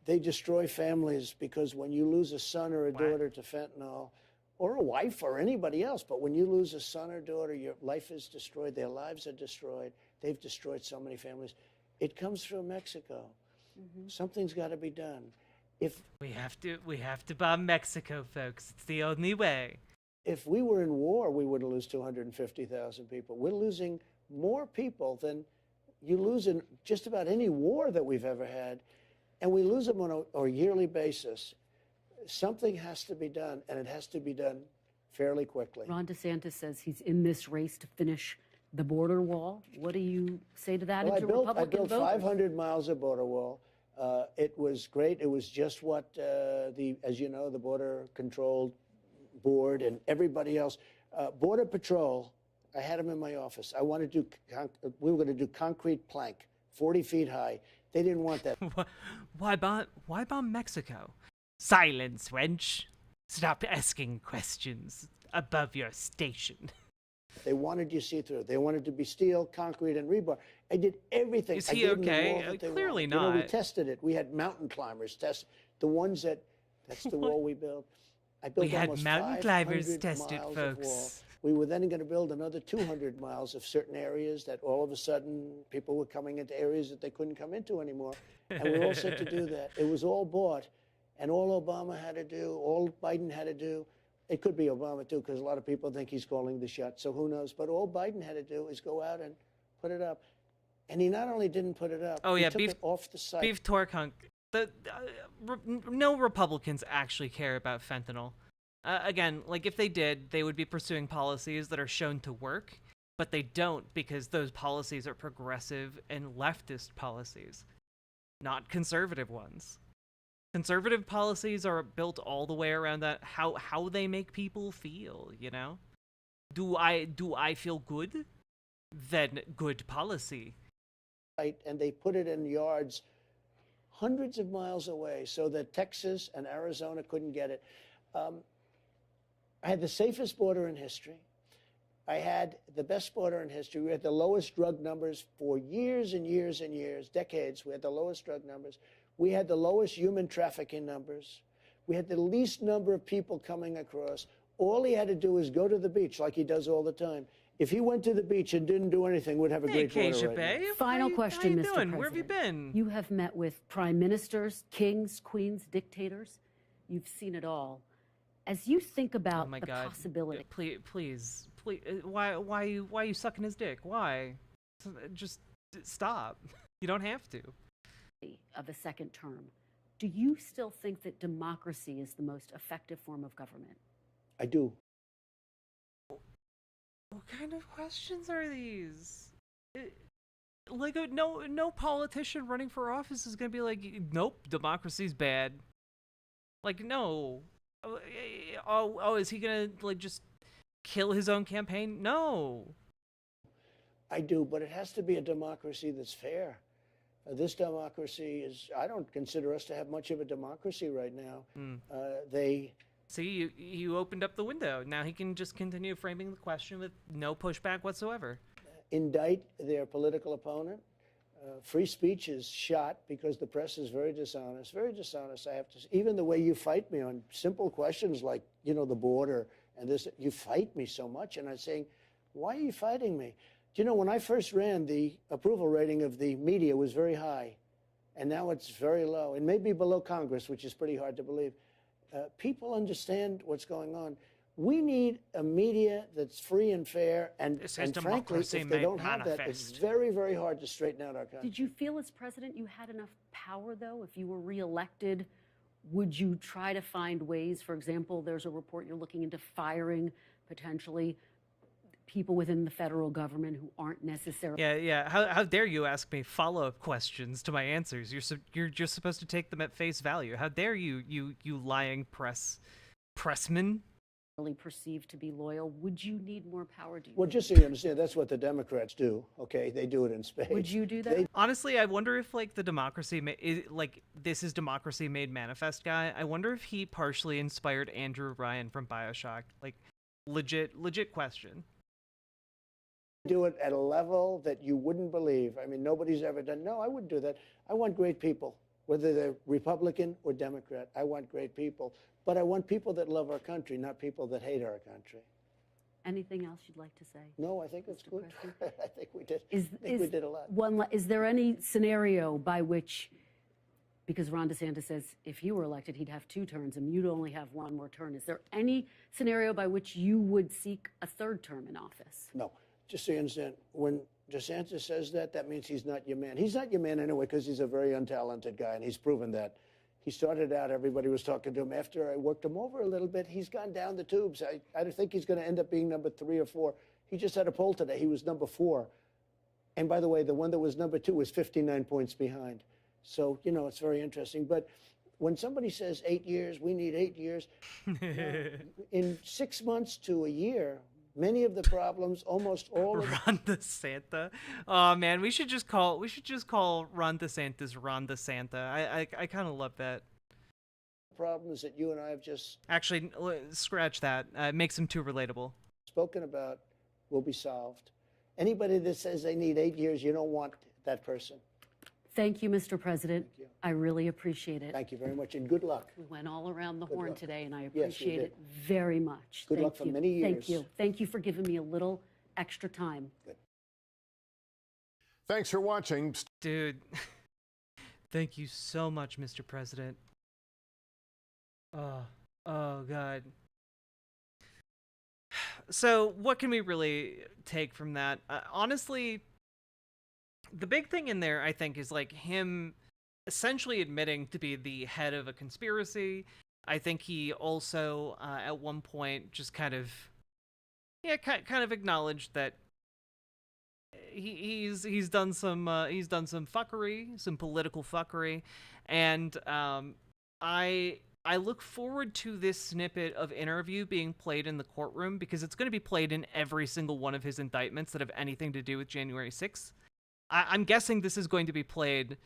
They destroy families because when you lose a son or a daughter to fentanyl, or a wife or anybody else, but when you lose a son or daughter, your life is destroyed, their lives are destroyed. They've destroyed so many families. It comes through Mexico. Something's got to be done. If we have to bomb Mexico, folks. It's the only way. If we were in war, we would lose 250,000 people. We're losing more people than you lose in just about any war that we've ever had, and we lose them on a yearly basis. Something has to be done, and it has to be done fairly quickly. Ron DeSantis says he's in this race to finish the border wall. What do you say to that? Well, Republican I built voters? 500 miles of border wall. It was great. It was just what as you know, the Border Control Board and everybody else. Border Patrol, I had them in my office. I wanted to we were going to do concrete plank, 40 feet high. They didn't want that. Why bomb Mexico? Silence, wench. Stop asking questions above your station. They wanted you see-through. They wanted to be steel, concrete, and rebar. I did everything. Is he okay? Clearly not. You know, we tested it. We had mountain climbers test the ones that's the wall we built. I built almost 500 miles of wall. We were then going to build another 200 miles of certain areas that all of a sudden people were coming into areas that they couldn't come into anymore. And we were all set to do that. It was all bought. And all Obama had to do, all Biden had to do, it could be Obama too, because a lot of people think he's calling the shots, so who knows. But all Biden had to do is go out and put it up. And he not only didn't put it up, he took it off the site. Beef Torkunk. No Republicans actually care about fentanyl. Again, like if they did, they would be pursuing policies that are shown to work, but they don't because those policies are progressive and leftist policies, not conservative ones. Conservative policies are built all the way around that how they make people feel, you know? Do I feel good? Then good policy. And they put it in yards hundreds of miles away so that Texas and Arizona couldn't get it. I had the safest border in history. I had the best border in history. We had the lowest drug numbers for years and years and years, decades. We had the lowest drug numbers. We had the lowest human trafficking numbers. We had the least number of people coming across. All he had to do was go to the beach like he does all the time. If he went to the beach and didn't do anything, we'd have a great border right now. Final question, Mr. President. Where have you been? You have met with prime ministers, kings, queens, dictators. You've seen it all. As you think about the possibility... Please, why are you sucking his dick? Why? Just stop. You don't have to. Of a second term, do you still think that democracy is the most effective form of government? I do. What kind of questions are these? No politician running for office is gonna be like, nope, democracy's bad. Like, no. Is he gonna like just kill his own campaign? No. I do, but it has to be a democracy that's fair. This democracy is, I don't consider us to have much of a democracy right now. See, you opened up the window. Now he can just continue framing the question with no pushback whatsoever. Indict their political opponent. Free speech is shot because the press is very dishonest. Very dishonest, I have to say. Even the way you fight me on simple questions like, you know, the border and this, you fight me so much. And I'm saying, why are you fighting me? Do you know, when I first ran, the approval rating of the media was very high, and now it's very low. It may be below Congress, which is pretty hard to believe. People understand what's going on. We need a media that's free and fair, and frankly, if they don't have that, it's very, very hard to straighten out our country. Did you feel as president you had enough power, though? If you were reelected, would you try to find ways? For example, there's a report you're looking into firing potentially people within the federal government who aren't necessarily... Yeah. How dare you ask me follow-up questions to my answers? You're just supposed to take them at face value. How dare you lying pressman? perceived to be loyal. Would you need more power? Do you Well, think? just so you understand, that's what the Democrats do. Okay, they do it in spades. Would you do that? Honestly, I wonder if like the democracy, like this is democracy made manifest guy. I wonder if he partially inspired Andrew Ryan from BioShock. Like, legit question. Do it at a level that you wouldn't believe. I mean, nobody's ever done. No, I wouldn't do that. I want great people, whether they're Republican or Democrat. I want great people. But I want people that love our country, not people that hate our country. Anything else you'd like to say? No, I think it's Mr. good. President? I think we did. I think we did a lot. Is there any scenario by which, because Ron DeSantis says if he were elected, he'd have 2 terms and you'd only have 1 more term. Is there any scenario by which you would seek a 3rd term in office? No, just so you understand, when DeSantis says that, that means he's not your man. He's not your man anyway because he's a very untalented guy, and he's proven that. He started out, everybody was talking to him. After I worked him over a little bit, he's gone down the tubes. I think he's going to end up being number 3 or 4. He just had a poll today. He was number 4. And by the way, the one that was number 2 was 59 points behind. So, you know, it's very interesting. But when somebody says 8 years, we need 8 years, in 6 months to a year, many of the problems, almost all of Ron DeSanta. Oh man, we should just call Ron DeSantis Ron DeSanta. I kind of love that. problems that you and I have just Actually, scratch that. It makes him too relatable. spoken about will be solved. Anybody that says they need 8 years, you don't want that person. Thank you, Mr. President. Thank you. I really appreciate it. Thank you very much, and good luck. We went all around the Good horn luck. today, and I Yes, we appreciate did. it very much. Good Thank luck for you. many Thank years. you. Thank you for giving me a little extra time. Thanks for watching. Dude, thank you so much, Mr. President. Oh God. So, what can we really take from that? Honestly, the big thing in there, I think, is like him essentially admitting to be the head of a conspiracy. I think he also, at one point, just kind of acknowledged that he's done some fuckery, some political fuckery, and I look forward to this snippet of interview being played in the courtroom because it's going to be played in every single one of his indictments that have anything to do with January 6th. I'm guessing this is going to be played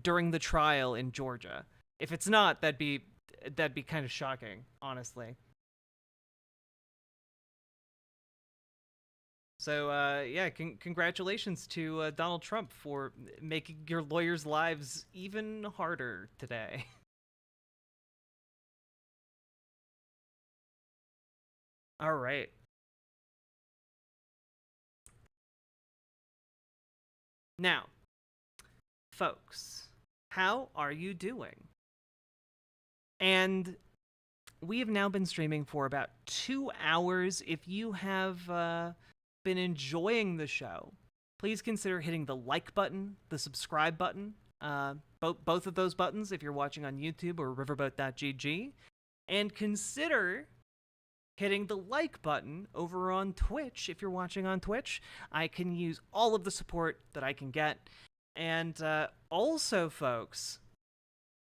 during the trial in Georgia. If it's not, that'd be kind of shocking, honestly. So, yeah, congratulations to Donald Trump for making your lawyers' lives even harder today. All right. Now, folks, how are you doing? And we have now been streaming for about 2 hours. If you have been enjoying the show, please consider hitting the like button, the subscribe button, both of those buttons if you're watching on YouTube or riverboat.gg, and consider hitting the like button over on Twitch if you're watching on Twitch. I can use all of the support that I can get. And also, folks,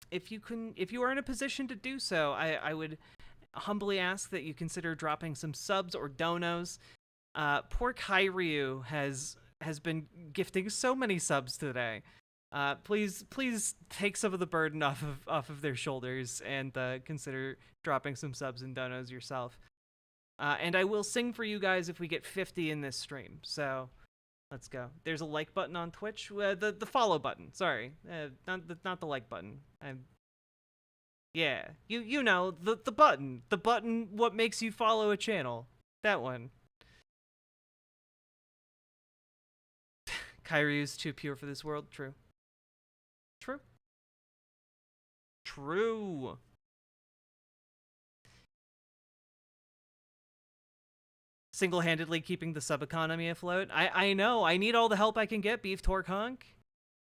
if you are in a position to do so, I would humbly ask that you consider dropping some subs or donos. Poor Kairyu has been gifting so many subs today. Please take some of the burden off of their shoulders and consider dropping some subs and donos yourself. And I will sing for you guys if we get 50 in this stream. So let's go. There's a like button on Twitch. The follow button. Sorry, not the like button. Yeah, you know the button. The button what makes you follow a channel. That one. Kairyu's too pure for this world. True. True. True. Single-handedly keeping the sub-economy afloat. I know. I need all the help I can get, Beef Torque Honk.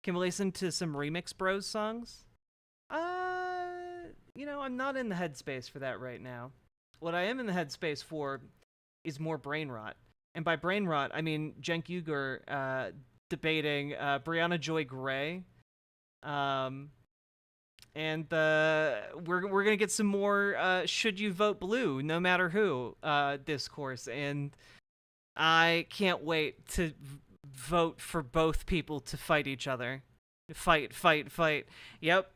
Can we listen to some Remix Bros songs? You know, I'm not in the headspace for that right now. What I am in the headspace for is more brain rot. And by brain rot, I mean Cenk Uygur debating Brianna Joy Gray and and we're gonna get some more should you vote blue no matter who discourse, and I can't wait to vote for both people to fight each other. Fight, fight, fight. Yep.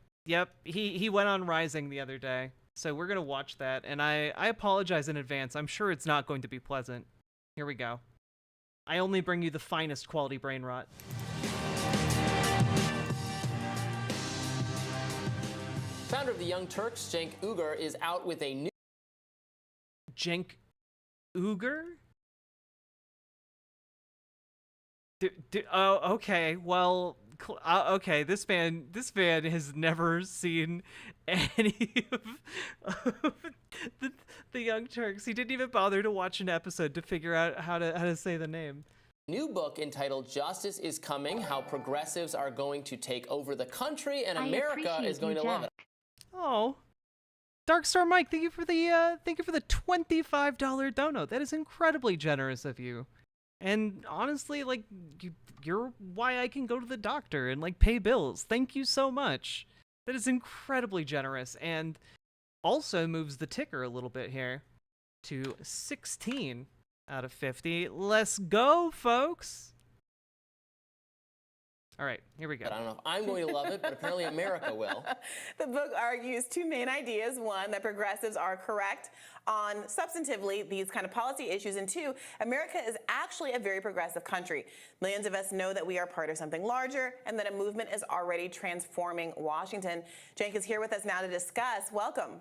He went on Rising the other day, so we're gonna watch that, and I apologize in advance. I'm sure it's not going to be pleasant. Here we go. I only bring you the finest quality brain rot. Founder of the Young Turks, Cenk Uygur, is out with a new... Cenk Uygur? Oh, okay. Well, okay. This man has never seen any of the Young Turks. He didn't even bother to watch an episode to figure out how to say the name. New book entitled Justice is Coming: How Progressives Are Going to Take Over the Country and America is Going to Love It. Oh. Darkstar Mike, thank you for the $25 dono. That is incredibly generous of you. And honestly, like, you're why I can go to the doctor and, like, pay bills. Thank you so much. That is incredibly generous, and also moves the ticker a little bit here to 16 out of 50. Let's go, folks. All right, here we go. But I don't know if I'm going to love it, but apparently America will. The book argues two main ideas. One, that progressives are correct on substantively these kind of policy issues. And two, America is actually a very progressive country. Millions of us know that we are part of something larger and that a movement is already transforming Washington. Cenk is here with us now to discuss. Welcome.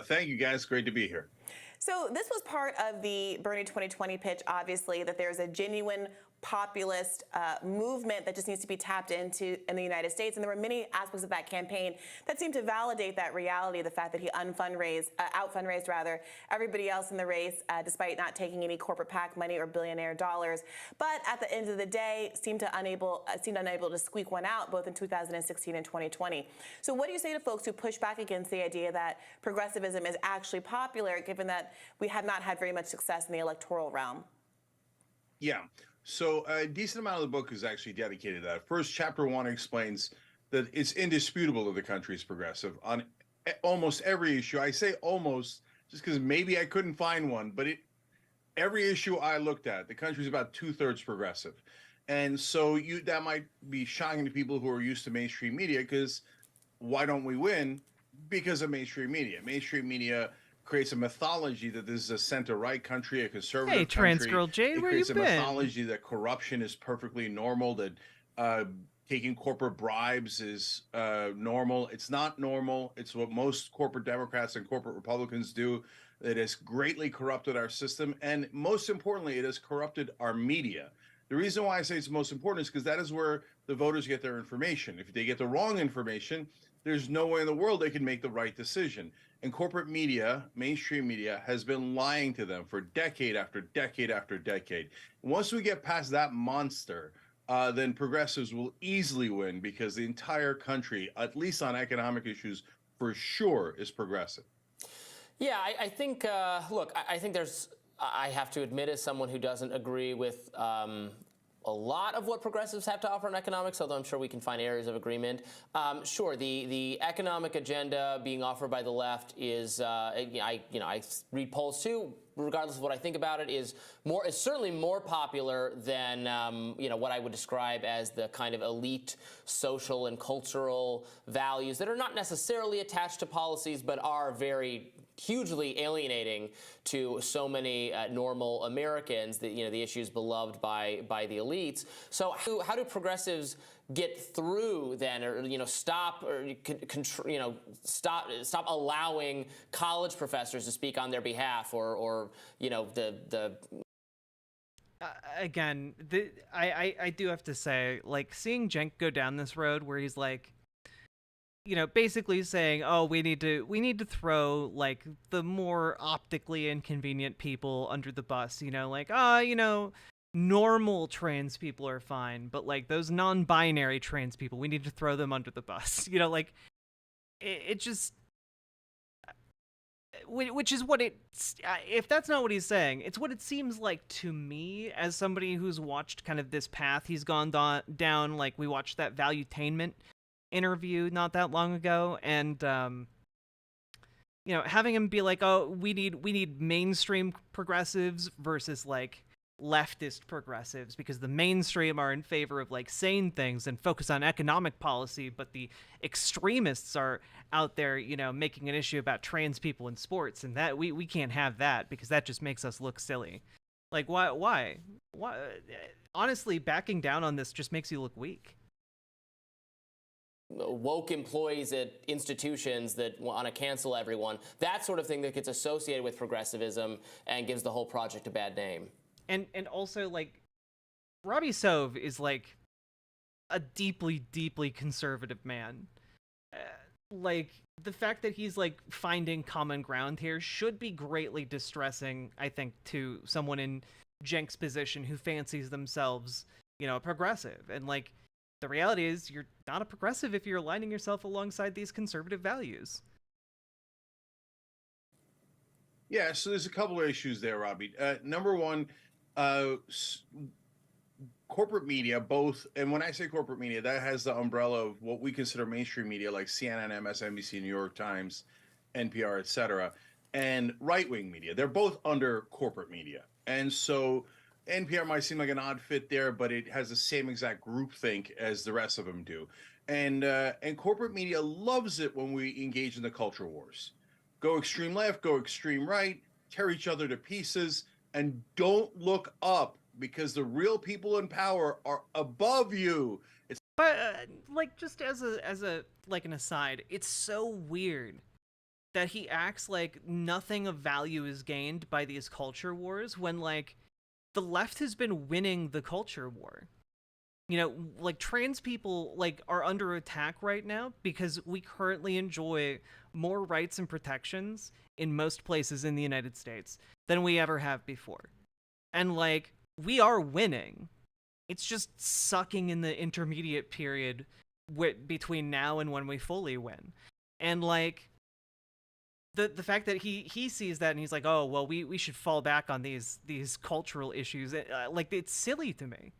Thank you, guys. Great to be here. So this was part of the Bernie 2020 pitch, obviously, that there's a genuine populist movement that just needs to be tapped into in the United States. And there were many aspects of that campaign that seemed to validate that reality, the fact that he out-fundraised rather everybody else in the race, despite not taking any corporate PAC money or billionaire dollars. But at the end of the day, seemed unable to squeak one out, both in 2016 and 2020. So what do you say to folks who push back against the idea that progressivism is actually popular, given that we have not had very much success in the electoral realm? Yeah. So a decent amount of the book is actually dedicated to that. First, chapter 1 explains that it's indisputable that the country is progressive on almost every issue. I say almost just because maybe I couldn't find one, but every issue I looked at, the country is about 2/3 progressive. And so that might be shocking to people who are used to mainstream media, because why don't we win? Because of mainstream media. Mainstream media creates a mythology that this is a center-right country, a conservative country. Hey, trans girl Jade, where you been? It creates a mythology that corruption is perfectly normal, that taking corporate bribes is normal. It's not normal. It's what most corporate Democrats and corporate Republicans do. It has greatly corrupted our system, and most importantly, it has corrupted our media. The reason why I say it's most important is because that is where the voters get their information. If they get the wrong information, there's no way in the world they can make the right decision. And corporate media, mainstream media, has been lying to them for decade after decade after decade. Once we get past that monster, then progressives will easily win, because the entire country, at least on economic issues, for sure is progressive. Yeah, I think, look, I think I have to admit, as someone who doesn't agree with a lot of what progressives have to offer in economics, although I'm sure we can find areas of agreement. Sure, the economic agenda being offered by the left is, I read polls too, regardless of what I think about it, is certainly more popular than what I would describe as the kind of elite social and cultural values that are not necessarily attached to policies, but are very hugely alienating to so many normal Americans, the issues beloved by the elites. So how do progressives get through then, or stop allowing college professors to speak on their behalf, or again, I do have to say, like, seeing Cenk go down this road where he's like, basically saying, oh, we need to throw, like, the more optically inconvenient people under the bus, like, normal trans people are fine, but, like, those non-binary trans people, we need to throw them under the bus, like, it just, which is what if that's not what he's saying, it's what it seems like to me, as somebody who's watched kind of this path he's gone down. Like, we watched that Valuetainment interview not that long ago, and having him be like, "Oh, we need mainstream progressives versus like leftist progressives, because the mainstream are in favor of like sane things and focus on economic policy, but the extremists are out there, making an issue about trans people in sports, and that we can't have that because that just makes us look silly." Like, why? Honestly, backing down on this just makes you look weak. Woke employees at institutions that want to cancel everyone, that sort of thing that gets associated with progressivism and gives the whole project a bad name. And also, like, Robbie Sove is like a deeply, deeply conservative man. Like, the fact that he's like finding common ground here should be greatly distressing, I think, to someone in Cenk's position who fancies themselves, a progressive. And like, the reality is you're not a progressive if you're aligning yourself alongside these conservative values. Yeah, so there's a couple of issues there, Robbie. Number one, corporate media, both, and when I say corporate media, that has the umbrella of what we consider mainstream media, like CNN, MSNBC, New York Times, NPR, etc., and right-wing media. They're both under corporate media. And so NPR might seem like an odd fit there, but it has the same exact groupthink as the rest of them do. And corporate media loves it when we engage in the culture wars. Go extreme left, go extreme right, tear each other to pieces, and don't look up because the real people in power are above you. But like, just as a like an aside, it's so weird that he acts like nothing of value is gained by these culture wars when like the left has been winning the culture war. Like, trans people like are under attack right now because we currently enjoy more rights and protections in most places in the United States than we ever have before. And like, we are winning. It's just sucking in the intermediate period between now and when we fully win. And like, the fact that he sees that and he's like, "Oh, well, we should fall back on these cultural issues." Like, it's silly to me.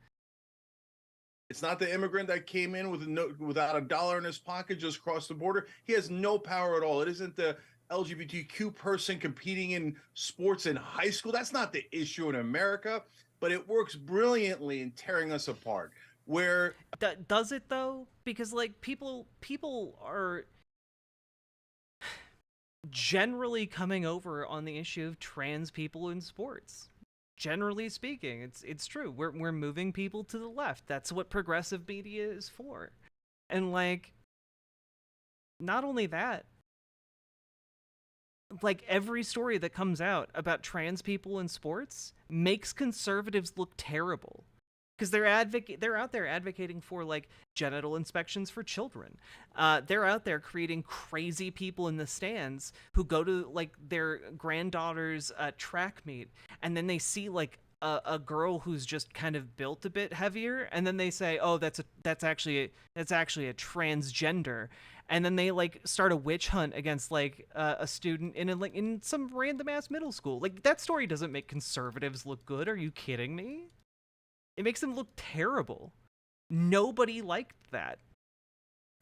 It's not the immigrant that came in without a dollar in his pocket, just crossed the border. He has no power at all. It isn't the LGBTQ person competing in sports in high school. That's not the issue in America, but it works brilliantly in tearing us apart. Where does it though? Because like, people are generally coming over on the issue of trans people in sports. Generally speaking, it's true. We're moving people to the left. That's what progressive media is for. And like, not only that, like, every story that comes out about trans people in sports makes conservatives look terrible. Because they're out there advocating for like genital inspections for children. They're out there creating crazy people in the stands who go to like their granddaughter's track meet, and then they see like a girl who's just kind of built a bit heavier, and then they say, "Oh, that's actually a transgender," and then they like start a witch hunt against like a student in some random ass middle school. Like, that story doesn't make conservatives look good. Are you kidding me? It makes them look terrible. Nobody liked that.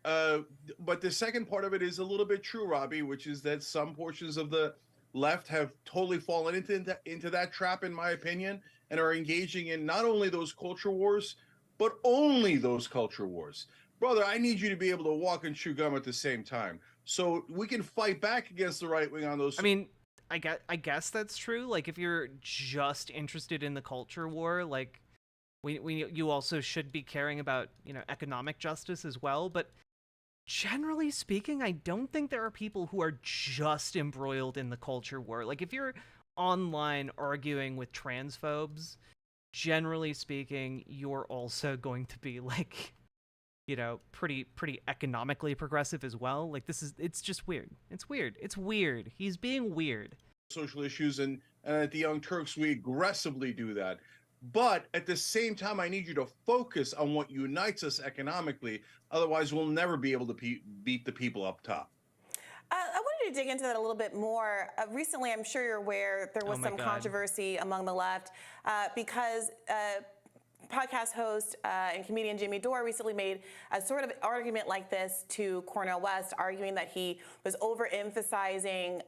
But the second part of it is a little bit true, Robbie, which is that some portions of the left have totally fallen into that trap, in my opinion, and are engaging in not only those culture wars, but only those culture wars. Brother, I need you to be able to walk and chew gum at the same time, so we can fight back against the right wing on those. I mean, I guess that's true. Like, if you're just interested in the culture war, like, you also should be caring about, economic justice as well. But generally speaking, I don't think there are people who are just embroiled in the culture war. Like, if you're online arguing with transphobes, generally speaking, you're also going to be like, pretty economically progressive as well. Like, it's just weird. It's weird. He's being weird. Social issues, and at the Young Turks, we aggressively do that. But at the same time, I need you to focus on what unites us economically. Otherwise, we'll never be able to beat the people up top. I wanted to dig into that a little bit more. Recently, I'm sure you're aware, there was some controversy among the left because podcast host and comedian Jimmy Dore recently made a sort of argument like this to Cornel West, arguing that he was overemphasizing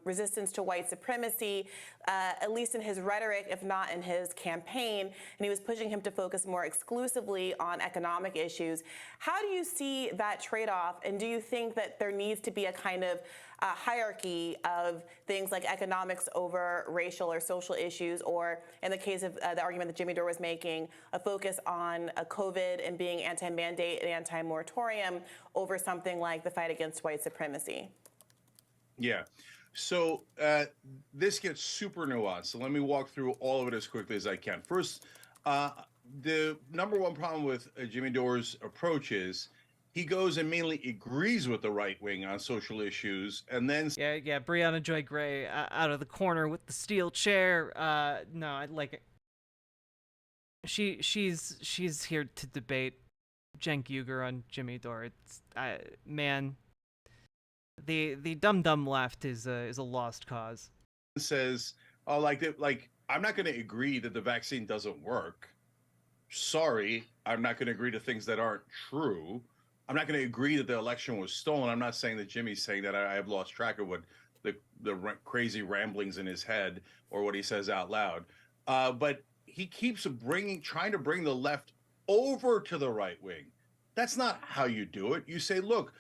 resistance to white supremacy, at least in his rhetoric, if not in his campaign, and he was pushing him to focus more exclusively on economic issues. How do you see that trade-off, and do you think that there needs to be a kind of hierarchy of things like economics over racial or social issues, or in the case of the argument that Jimmy Dore was making, a focus on COVID and being anti-mandate and anti-moratorium over something like the fight against white supremacy? Yeah. So this gets super nuanced. So let me walk through all of it as quickly as I can. First, the number one problem with Jimmy Dore's approach is he goes and mainly agrees with the right wing on social issues, and then Yeah, Brianna Joy Gray out of the corner with the steel chair. No, I like it. She's here to debate Cenk Uygur on Jimmy Dore. It's man, the dumb left is a lost cause. says, "Oh, like I'm not going to agree that the vaccine doesn't work. Sorry, I'm not going to agree to things that aren't true. I'm not going to agree that the election was stolen." I'm not saying that Jimmy's saying that. I have lost track of what the crazy ramblings in his head or what he says out loud. But he keeps trying to bring the left over to the right wing. That's not how you do it. You say, look,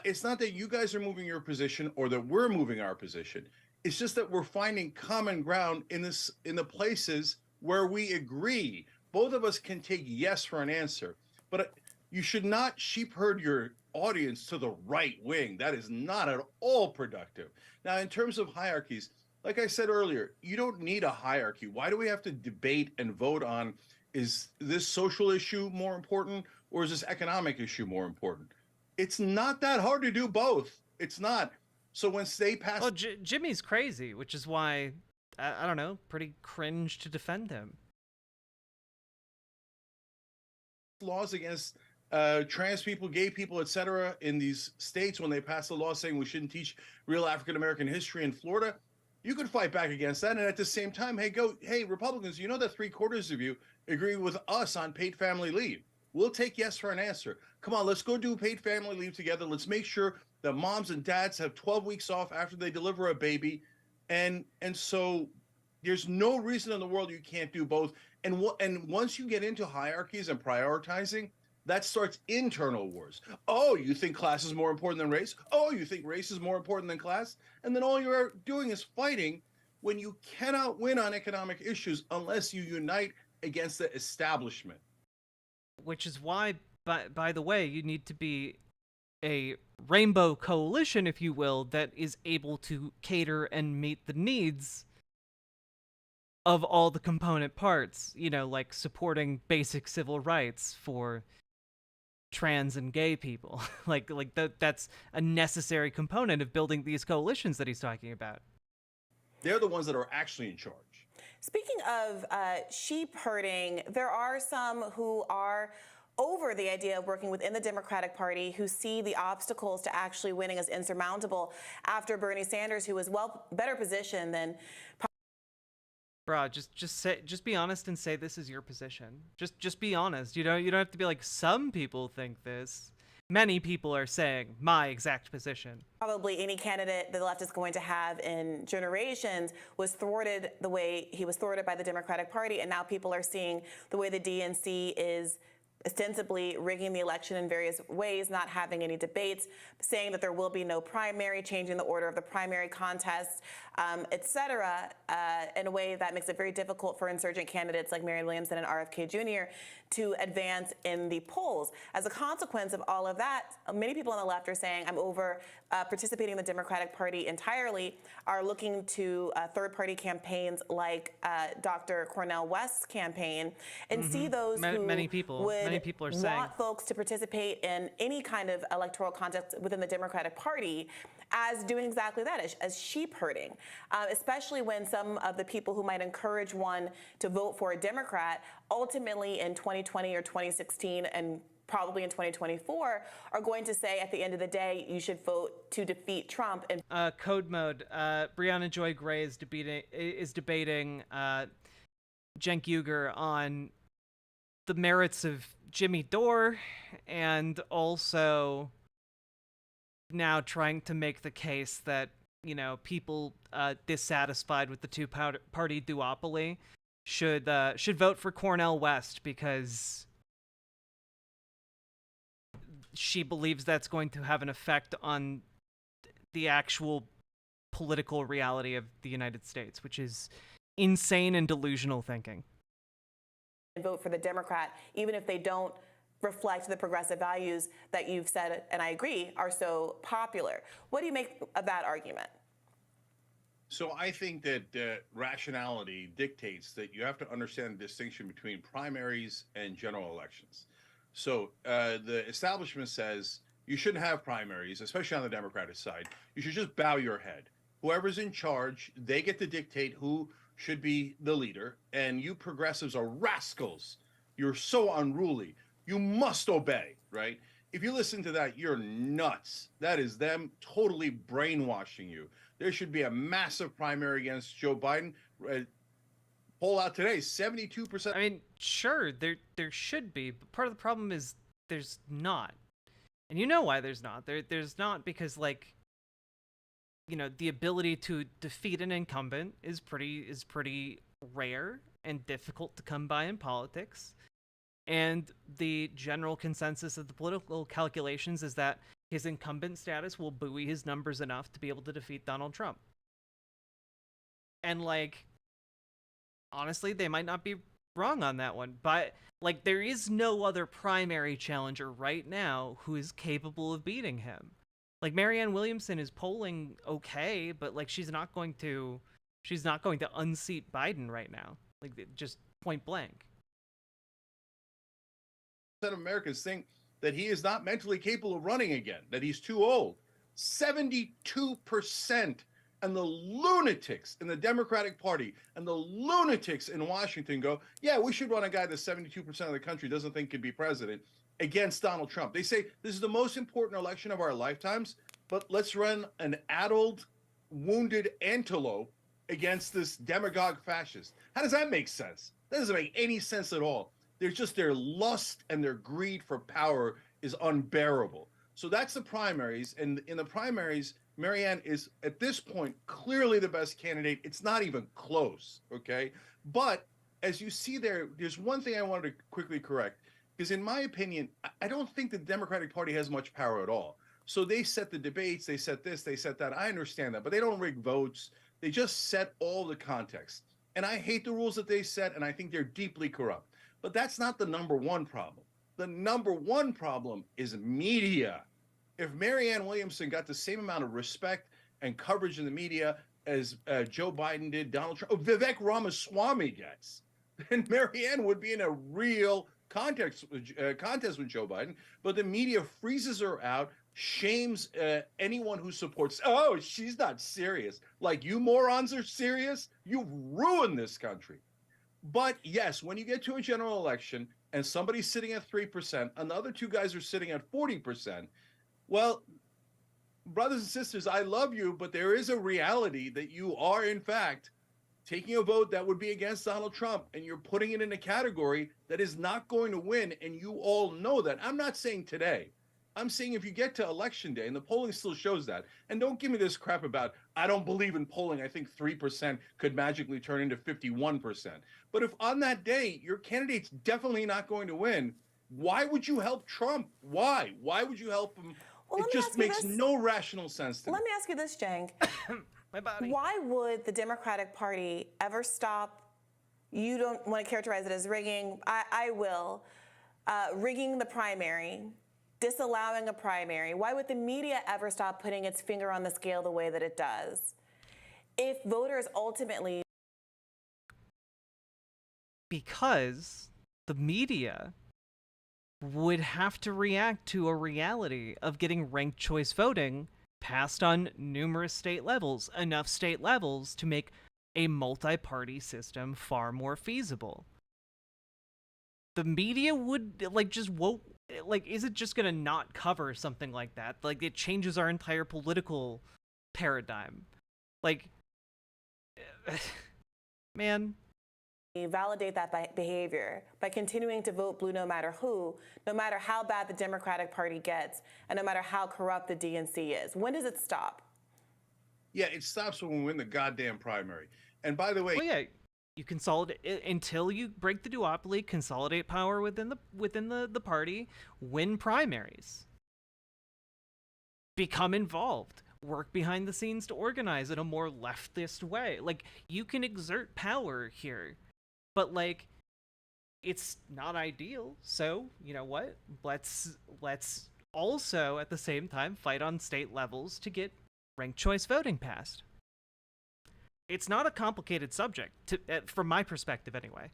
it's not that you guys are moving your position or that we're moving our position. It's just that we're finding common ground in the places where we agree. Both of us can take yes for an answer, but you should not sheep herd your audience to the right wing. That is not at all productive. Now, in terms of hierarchies, like I said earlier, you don't need a hierarchy. Why do we have to debate and vote on, is this social issue more important or is this economic issue more important? It's not that hard to do both. It's not. So when they pass... Well, Jimmy's crazy, which is why, I don't know, pretty cringe to defend him. Laws against trans people, gay people, etc. in these states, when they pass a law saying we shouldn't teach real African-American history in Florida, you could fight back against that. And at the same time, hey, Republicans, you know that 3/4 of you agree with us on paid family leave. We'll take yes for an answer. Come on, let's go do paid family leave together. Let's make sure that moms and dads have 12 weeks off after they deliver a baby. And so there's no reason in the world you can't do both. And once you get into hierarchies and prioritizing, that starts internal wars. Oh, you think class is more important than race? Oh, you think race is more important than class? And then all you're doing is fighting when you cannot win on economic issues unless you unite against the establishment. Which is why, by the way, you need to be a rainbow coalition, if you will, that is able to cater and meet the needs of all the component parts, you know, like supporting basic civil rights for trans and gay people. That's a necessary component of building these coalitions that he's talking about. They're the ones that are actually in charge. Speaking of sheep herding, there are some who are over the idea of working within the Democratic Party, who see the obstacles to actually winning as insurmountable after Bernie Sanders, who was better positioned than... Bro, just be honest and say this is your position. Just be honest. You don't have to be like, some people think this. Many people are saying my exact position. Probably any candidate the left is going to have in generations was thwarted the way he was thwarted by the Democratic Party, and now people are seeing the way the DNC is ostensibly rigging the election in various ways, not having any debates, saying that there will be no primary, changing the order of the primary contest, et cetera, in a way that makes it very difficult for insurgent candidates like Marianne Williamson and RFK Jr. to advance in the polls. As a consequence of all of that, many people on the left are saying, I'm over participating in the Democratic Party entirely, are looking to third-party campaigns like Dr. Cornel West's campaign, and see those who many people are saying want folks to participate in any kind of electoral contest within the Democratic Party as doing exactly that, as sheep herding, especially when some of the people who might encourage one to vote for a Democrat ultimately in 2020 or 2016 and probably in 2024 are going to say at the end of the day you should vote to defeat Trump. And code mode, Brianna Joy Gray is debating Cenk Uygur on the merits of Jimmy Dore, and also now trying to make the case that, you know, people dissatisfied with the two-party duopoly should vote for Cornel West, because she believes that's going to have an effect on the actual political reality of the United States, which is insane and delusional thinking. And vote for the Democrat, even if they don't reflect the progressive values that you've said, and I agree, are so popular. What do you make of that argument? So I think that rationality dictates that you have to understand the distinction between primaries and general elections. So the establishment says you shouldn't have primaries, especially on the Democratic side. You should just bow your head. Whoever's in charge, they get to dictate who should be the leader. And you progressives are rascals. You're so unruly. You must obey, right? If you listen to that, you're nuts. That is them totally brainwashing you. There should be a massive primary against Joe Biden. Poll out today, 72%. I mean, sure, there should be, but part of the problem is there's not. And you know why there's not. There's not because, like, you know, the ability to defeat an incumbent is pretty rare and difficult to come by in politics. And the general consensus of the political calculations is that his incumbent status will buoy his numbers enough to be able to defeat Donald Trump. And, like, honestly, they might not be wrong on that one. But, like, there is no other primary challenger right now who is capable of beating him. Like, Marianne Williamson is polling okay, but, like, she's not going to unseat Biden right now. Like, just point blank. Of Americans think that he is not mentally capable of running again, that he's too old. 72%. And the lunatics in the Democratic Party and the lunatics in Washington go, yeah, we should run a guy that 72% of the country doesn't think could be president against Donald Trump. They say this is the most important election of our lifetimes, but let's run an addled, wounded antelope against this demagogue fascist. How does that make sense? That doesn't make any sense at all. There's just their lust and their greed for power is unbearable. So that's the primaries. And in the primaries, Marianne is, at this point, clearly the best candidate. It's not even close, okay? But as you see there's one thing I wanted to quickly correct, because in my opinion, I don't think the Democratic Party has much power at all. So they set the debates, they set this, they set that. I understand that, but they don't rig votes. They just set all the context. And I hate the rules that they set, and I think they're deeply corrupt. But that's not the number one problem. The number one problem is media. If Marianne Williamson got the same amount of respect and coverage in the media as Joe Biden did, Donald Trump, Vivek Ramaswamy gets, then Marianne would be in a real contest with Joe Biden. But the media freezes her out, shames anyone who supports, oh, she's not serious. Like, you morons are serious? You've ruined this country. But yes, when you get to a general election and somebody's sitting at 3% and the other two guys are sitting at 40%, well, brothers and sisters, I love you, but there is a reality that you are, in fact, taking a vote that would be against Donald Trump, and you're putting it in a category that is not going to win, and you all know that. I'm not saying today. I'm saying if you get to election day, and the polling still shows that, and don't give me this crap about, I don't believe in polling. I think 3% could magically turn into 51%. But if on that day, your candidate's definitely not going to win, why would you help Trump? Why? Why would you help him? Well, it just makes no rational sense to me. Let me ask you this, Cenk. My body. Why would the Democratic Party ever stop? You don't want to characterize it as rigging. I will. Rigging the primary, disallowing a primary. Why would the media ever stop putting its finger on the scale the way that it does? If voters ultimately... Because the media would have to react to a reality of getting ranked choice voting passed on numerous state levels, enough state levels to make a multi-party system far more feasible. The media would, like, just won't, like, is it just gonna not cover something like that? Like, it changes our entire political paradigm. Like, man, validate that behavior by continuing to vote blue no matter who, no matter how bad the Democratic Party gets, and no matter how corrupt the DNC is? When does it stop? Yeah, it stops when we win the goddamn primary. And by the way, Well, yeah, you consolidate until you break the duopoly, consolidate power within the party, win primaries, become involved, work behind the scenes to organize in a more leftist way. Like, you can exert power here, but like, it's not ideal. So you know what? Let's also at the same time fight on state levels to get ranked choice voting passed. It's not a complicated subject, from my perspective, anyway.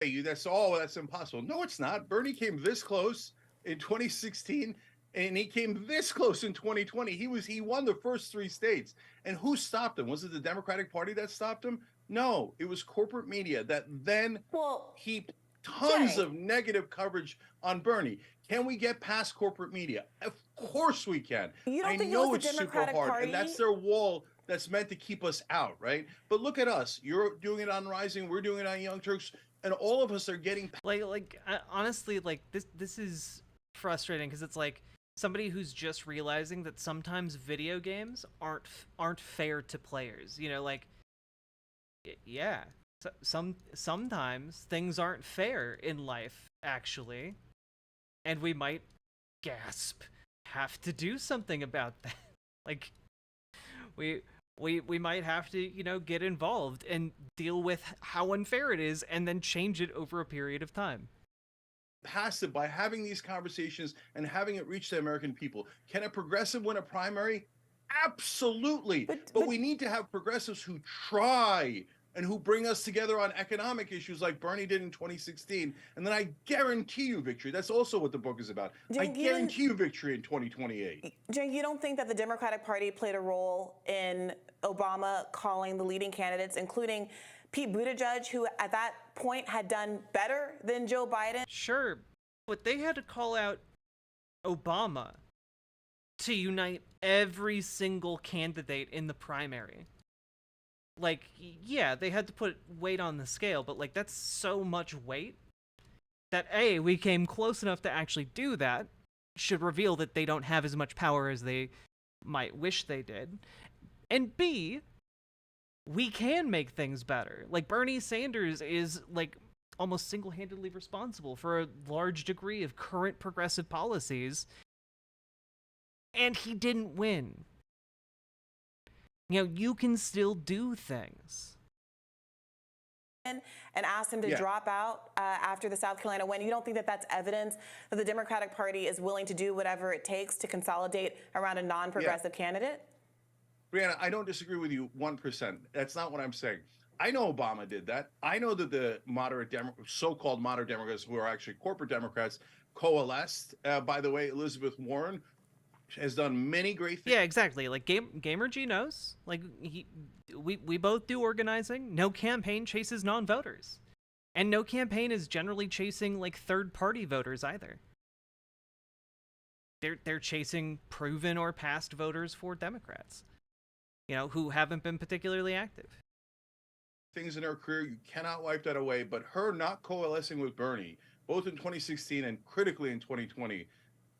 that's impossible. No, it's not. Bernie came this close in 2016, and he came this close in 2020. He won the first 3 states. And who stopped him? Was it the Democratic Party that stopped him? No, it was corporate media that then heaped tons of negative coverage on Bernie. Can we get past corporate media? Of course we can. You don't I think know it was the it's Democratic super hard, Party? and that's their wall that's meant to keep us out, right? But look at us. You're doing it on Rising. We're doing it on Young Turks, and all of us are getting Honestly, like this is frustrating because it's like somebody who's just realizing that sometimes video games aren't fair to players. You know, like yeah, sometimes things aren't fair in life actually, and we might have to do something about that. Like we might have to, you know, get involved and deal with how unfair it is and then change it over a period of time. Passive by having these conversations and having it reach the American people. Can a progressive win a primary? Absolutely. But we need to have progressives who try and who bring us together on economic issues like Bernie did in 2016. And then I guarantee you victory. That's also what the book is about. I guarantee you victory in 2028. Cenk, you don't think that the Democratic Party played a role in Obama calling the leading candidates, including Pete Buttigieg, who at that point had done better than Joe Biden? Sure, but they had to call out Obama to unite every single candidate in the primary. Like, yeah, they had to put weight on the scale, but like that's so much weight that A, we came close enough to actually do that, should reveal that they don't have as much power as they might wish they did. And B, we can make things better. Like, Bernie Sanders is like almost single-handedly responsible for a large degree of current progressive policies, and he didn't win. You know, you can still do things. And asked him to drop out after the South Carolina win. You don't think that that's evidence that the Democratic Party is willing to do whatever it takes to consolidate around a non-progressive candidate? Brianna, I don't disagree with you 1%. That's not what I'm saying. I know Obama did that. I know that the so-called moderate Democrats, who are actually corporate Democrats, coalesced. By the way, Elizabeth Warren has done many great things. Yeah, exactly. Like Gamer G knows. Like we both do organizing. No campaign chases non-voters, and no campaign is generally chasing like third-party voters either. They're chasing proven or past voters for Democrats, you know, who haven't been particularly active. Things in her career, you cannot wipe that away. But her not coalescing with Bernie, both in 2016 and critically in 2020.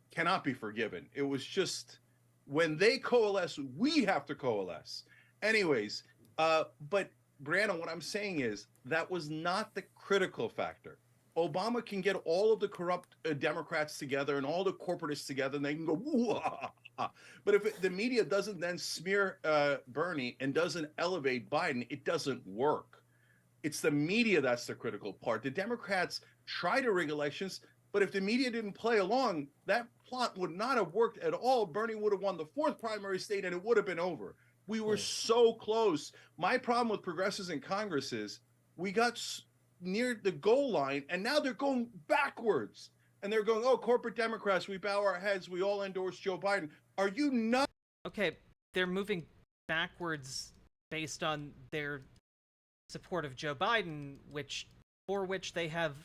Cannot be forgiven. It was just when they coalesce, we have to coalesce. Anyways, but Brianna, what I'm saying is that was not the critical factor. Obama can get all of the corrupt Democrats together and all the corporatists together, and they can go, woo-ah. But if the media doesn't then smear Bernie and doesn't elevate Biden, it doesn't work. It's the media that's the critical part. The Democrats try to rig elections, but if the media didn't play along, that plot would not have worked at all. Bernie would have won the 4th primary state and it would have been over. We were so close. My problem with progressives in Congress is we got near the goal line and now they're going backwards. And they're going, oh, corporate Democrats, we bow our heads. We all endorse Joe Biden. Are you not? Okay, they're moving backwards based on their support of Joe Biden, for which they have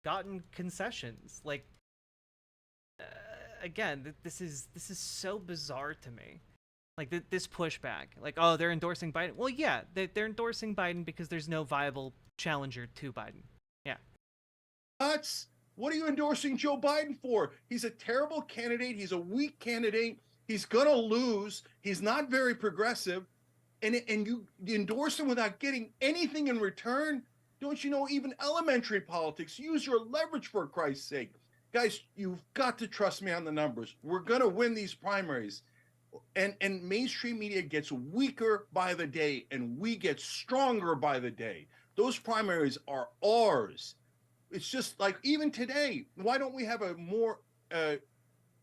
gotten concessions. Like, again, this is so bizarre to me. Like this pushback, like, oh, they're endorsing Biden. Well, yeah, they're endorsing Biden because there's no viable challenger to Biden. Yeah. Nuts. What are you endorsing Joe Biden for? He's a terrible candidate. He's a weak candidate. He's going to lose. He's not very progressive. And you endorse him without getting anything in return? Don't you know even elementary politics? Use your leverage, for Christ's sake. Guys, you've got to trust me on the numbers. We're going to win these primaries. And mainstream media gets weaker by the day, and we get stronger by the day. Those primaries are ours. It's just like even today, why don't we have a more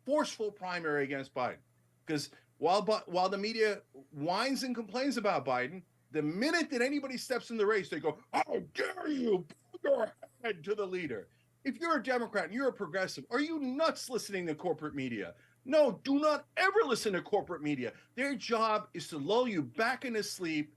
forceful primary against Biden? Because while the media whines and complains about Biden, the minute that anybody steps in the race, they go, "How dare you put your head to the leader?" If you're a Democrat and you're a progressive, are you nuts listening to corporate media? No, do not ever listen to corporate media. Their job is to lull you back into sleep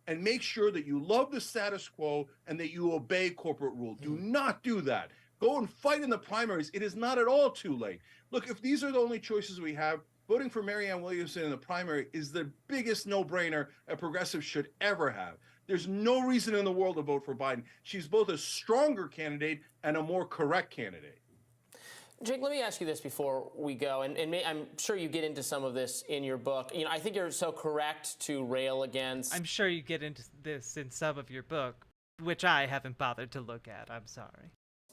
and make sure that you love the status quo and that you obey corporate rule. Do not do that. Go and fight in the primaries. It is not at all too late. Look, if these are the only choices we have, voting for Marianne Williamson in the primary is the biggest no-brainer a progressive should ever have. There's no reason in the world to vote for Biden. She's both a stronger candidate and a more correct candidate. Jake, let me ask you this before we go, and I'm sure you get into some of this in your book. You know, I think you're so correct to rail against. I'm sure you get into this in some of your book, which I haven't bothered to look at. I'm sorry.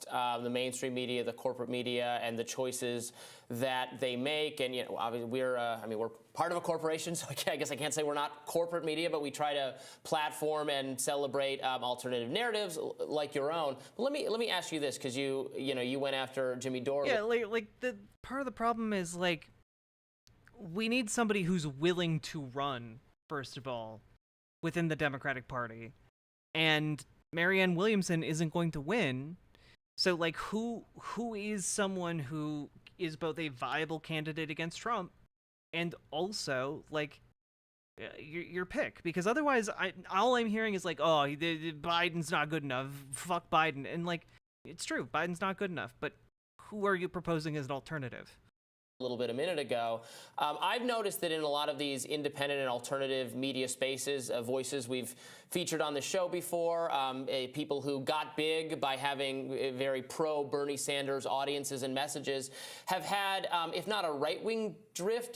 The mainstream media, the corporate media, and the choices that they make. And you know, obviously we're part of a corporation, so I guess I can't say we're not corporate media, but we try to platform and celebrate alternative narratives like your own. But let me ask you this, because you went after Jimmy Dore. Yeah, like the part of the problem is like we need somebody who's willing to run, first of all, within the Democratic Party, and Marianne Williamson isn't going to win. So, like, who is someone who is both a viable candidate against Trump and also, like, your pick? Because otherwise, all I'm hearing is, like, oh, Biden's not good enough. Fuck Biden. And, like, it's true. Biden's not good enough. But who are you proposing as an alternative? A little bit a minute ago. I've noticed that in a lot of these independent and alternative media spaces, voices we've featured on the show before, people who got big by having very pro-Bernie Sanders audiences and messages, have had, if not a right-wing drift,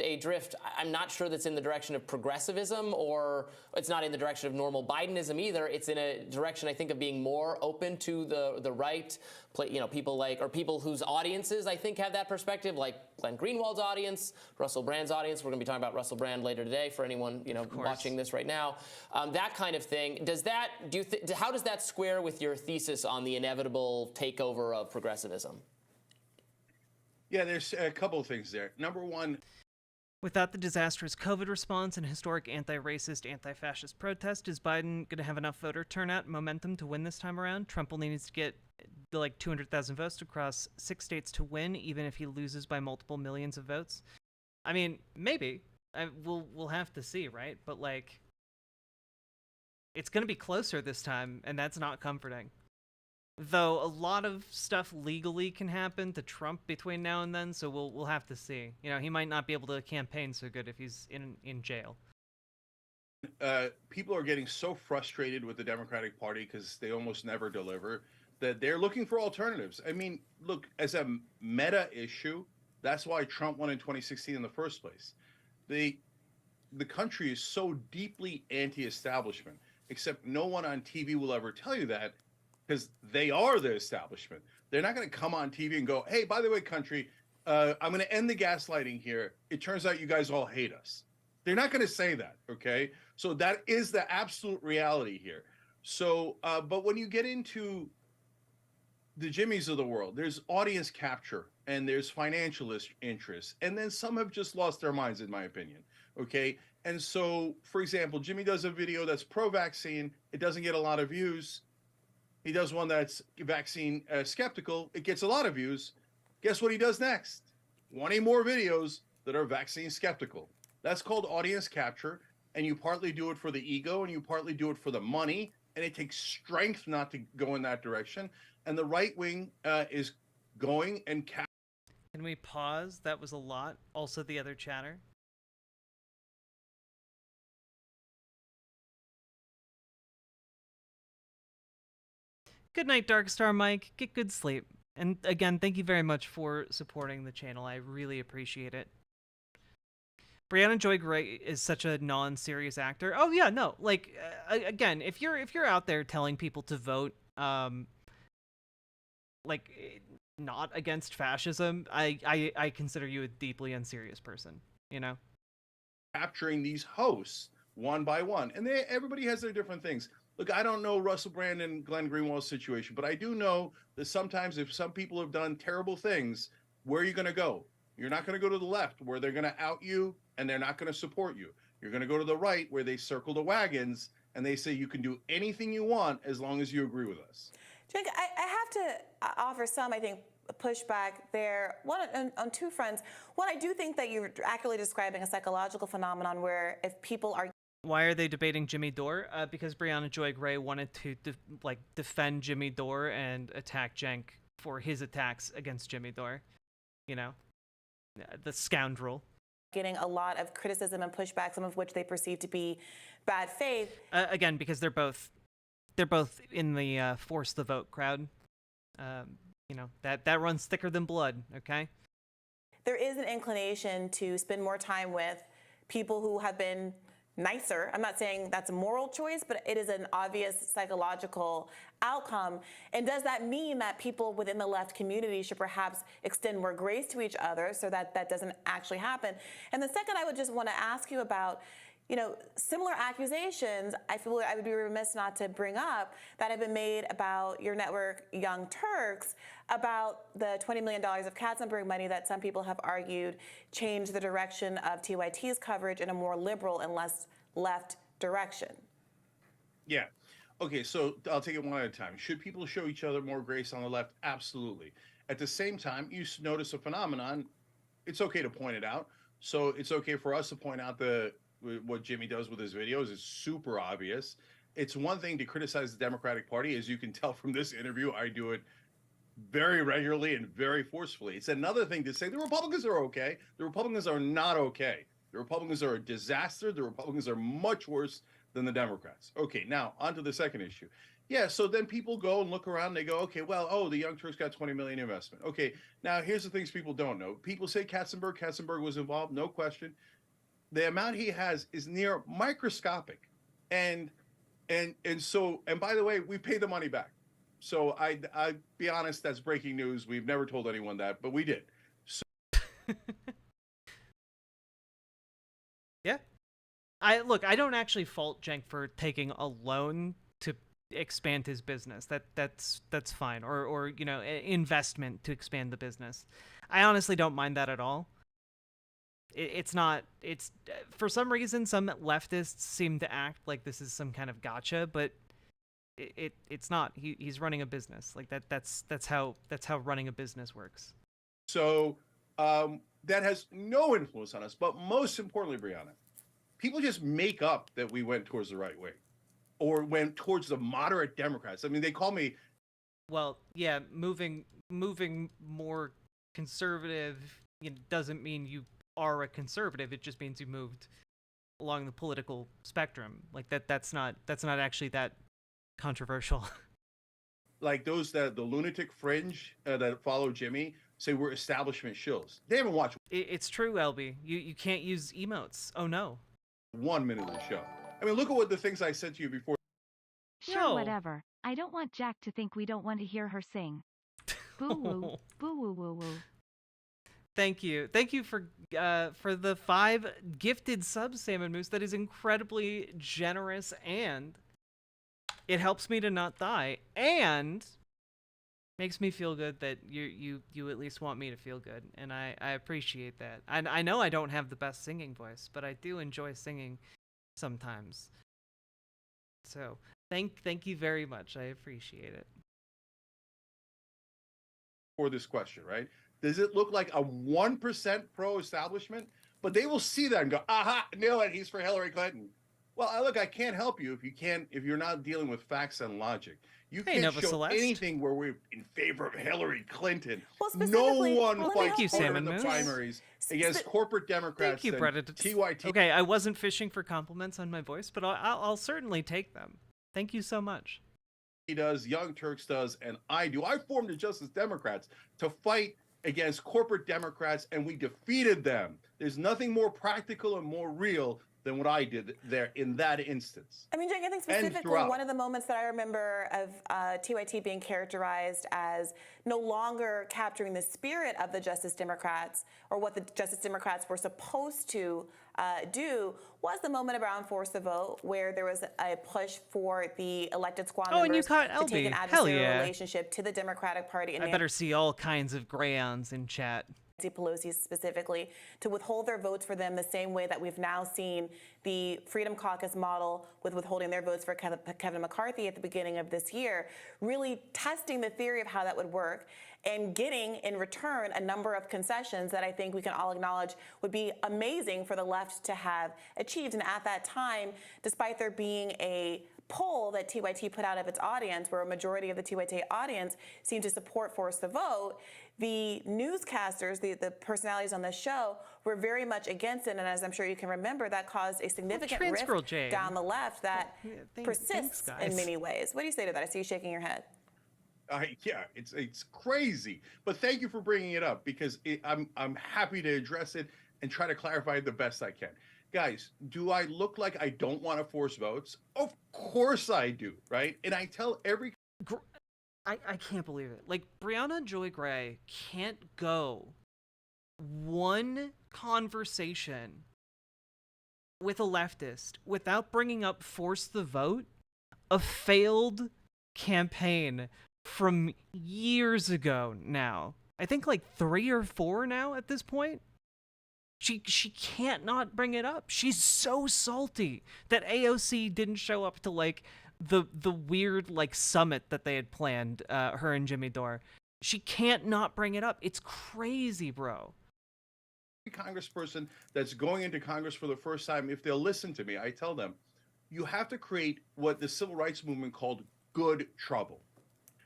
I'm not sure that's in the direction of progressivism, or it's not in the direction of normal Bidenism either. It's in a direction, I think, of being more open to the right. People whose audiences, I think, have that perspective, like Glenn Greenwald's audience, Russell Brand's audience. We're going to be talking about Russell Brand later today for anyone watching this right now. That kind of thing. How does that square with your thesis on the inevitable takeover of progressivism? Yeah, there's a couple of things there. Number one, without the disastrous COVID response and historic anti-racist, anti-fascist protest, is Biden going to have enough voter turnout and momentum to win this time around? Trump only needs to get like 200,000 votes across 6 states to win, even if he loses by multiple millions of votes. I mean, maybe. We'll have to see, right? But like, it's going to be closer this time, and that's not comforting. Though a lot of stuff legally can happen to Trump between now and then, so we'll have to see. You know, he might not be able to campaign so good if he's in jail. People are getting so frustrated with the Democratic Party because they almost never deliver that they're looking for alternatives. I mean, look, as a meta issue, that's why Trump won in 2016 in the first place. The country is so deeply anti-establishment, except no one on TV will ever tell you that, because they are the establishment. They're not going to come on TV and go, hey, by the way, country, I'm going to end the gaslighting here. It turns out you guys all hate us. They're not going to say that, okay? So that is the absolute reality here. So, but when you get into the Jimmys of the world, there's audience capture and there's financial interests. And then some have just lost their minds, in my opinion, okay? And so, for example, Jimmy does a video that's pro-vaccine. It doesn't get a lot of views. He does one that's vaccine skeptical. It gets a lot of views. Guess what he does next? 20 more videos that are vaccine skeptical. That's called audience capture. And you partly do it for the ego and you partly do it for the money. And it takes strength not to go in that direction. And the right wing is going and Can we pause? That was a lot. Also the other chatter. Good night, Darkstar Mike. Get good sleep. And again, thank you very much for supporting the channel. I really appreciate it. Brianna Joy Gray is such a non-serious actor. Oh yeah, no. Like again, if you're out there telling people to vote like not against fascism, I consider you a deeply unserious person, you know? Capturing these hosts one by one, and everybody has their different things. Look, I don't know Russell Brand and Glenn Greenwald's situation, but I do know that sometimes if some people have done terrible things, where are you going to go? You're not going to go to the left where they're going to out you and they're not going to support you. You're going to go to the right where they circle the wagons and they say you can do anything you want as long as you agree with us. Jake, I have to offer some, I think, pushback there. One, on two fronts. One, I do think that you're accurately describing a psychological phenomenon where if people are... Why are they debating Jimmy Dore? Because Brianna Joy Gray wanted to defend Jimmy Dore and attack Cenk for his attacks against Jimmy Dore. You know, the scoundrel. Getting a lot of criticism and pushback, some of which they perceive to be bad faith. Again, because they're both in the force the vote crowd. You know, that runs thicker than blood. Okay. There is an inclination to spend more time with people who have been nicer. I'm not saying that's a moral choice, but it is an obvious psychological outcome. And does that mean that people within the left community should perhaps extend more grace to each other so that that doesn't actually happen? And the second, I would just want to ask you about, you know, similar accusations, I feel I would be remiss not to bring up, that have been made about your network, Young Turks, about the $20 million of Katzenberg money that some people have argued changed the direction of TYT's coverage in a more liberal and less left direction. Yeah. Okay, so I'll take it one at a time. Should people show each other more grace on the left? Absolutely. At the same time, you notice a phenomenon. It's okay to point it out. So it's okay for us to point out what Jimmy does with his videos is super obvious. It's one thing to criticize the Democratic Party. As you can tell from this interview, I do it very regularly and very forcefully. It's another thing to say the Republicans are okay. The Republicans are not okay. The Republicans are a disaster. The Republicans are much worse than the Democrats. Okay, now on to the second issue. Yeah, so then people go and look around and they go, okay, well, oh, the Young Turks got 20 million investment. Okay, now here's the things people don't know. People say Katzenberg was involved, no question. The amount he has is near microscopic. And by the way, we pay the money back. So I be honest, that's breaking news. We've never told anyone that, but we did. So yeah. I don't actually fault Cenk for taking a loan to expand his business. That's fine. Or you know, investment to expand the business. I honestly don't mind that at all. It's for some reason some leftists seem to act like this is some kind of gotcha, but it's not. He's running a business. Like that's how running a business works. So that has no influence on us. But most importantly, Brianna, people just make up that we went towards the right way or went towards the moderate Democrats. I mean, they call me. Well, yeah, moving more conservative, you know, doesn't mean you are a conservative. It just means you moved along the political spectrum. Like that's not actually that controversial. Like the lunatic fringe that follow Jimmy say we're establishment shills. They haven't watched. It's true, LB. You can't use emotes. Oh no. 1 minute of the show. I mean, look at what the things I said to you before. Sure, No. whatever. I don't want Jack to think we don't want to hear her sing. Boo woo, boo woo woo woo. Thank you for the 5 gifted subs, Salmon Moose. That is incredibly generous, and it helps me to not die, and makes me feel good that you at least want me to feel good, and I appreciate that. I know I don't have the best singing voice, but I do enjoy singing sometimes. So thank you very much. I appreciate it. For this question, right? Does it look like a 1% pro-establishment? But they will see that and go, aha, nail it, he's for Hillary Clinton. Well, look, I can't help you if you're not dealing with facts and logic. You Hey, can't Nova show Celeste. anything where we're in favor of Hillary Clinton. Well, No specifically- one well, fights Thank you, harder Salmon in the Moose. primaries against corporate Democrats Thank you, than Predator. TYT. Okay, I wasn't fishing for compliments on my voice, but I'll certainly take them. Thank you so much. does, Young Turks does, and I do. I formed the Justice Democrats to fight against corporate Democrats, and we defeated them. There's nothing more practical and more real than what I did there in that instance. I mean, Jake, I think specifically one of the moments that I remember of TYT being characterized as no longer capturing the spirit of the Justice Democrats or what the Justice Democrats were supposed to do was the moment around Force the Vote, where there was a push for the elected squad members to take an adversarial relationship to the Democratic Party. And I better see all kinds of crayons in chat. Nancy Pelosi specifically, to withhold their votes for them the same way that we've now seen the Freedom Caucus model with withholding their votes for Kevin McCarthy at the beginning of this year, really testing the theory of how that would work and getting in return a number of concessions that I think we can all acknowledge would be amazing for the left to have achieved. And at that time, despite there being a poll that TYT put out of its audience, where a majority of the TYT audience seemed to support Force the Vote, the newscasters, the personalities on the show, were very much against it. And as I'm sure you can remember, that caused a significant rift down the left that persists in many ways. What do you say to that? I see you shaking your head. Yeah, it's crazy. But thank you for bringing it up, because I'm happy to address it and try to clarify it the best I can. Guys, do I look like I don't want to force votes? Of course I do, right? And I tell every... I can't believe it. Like, Brianna Joy Gray can't go one conversation with a leftist without bringing up Force the Vote, a failed campaign from years ago now. I think like 3 or 4 now at this point. She can't not bring it up. She's so salty that AOC didn't show up to like the weird like summit that they had planned, her and Jimmy Dore. She can't not bring it up. It's crazy, bro. Congressperson that's going into Congress for the first time, if they'll listen to me, I tell them, you have to create what the civil rights movement called good trouble.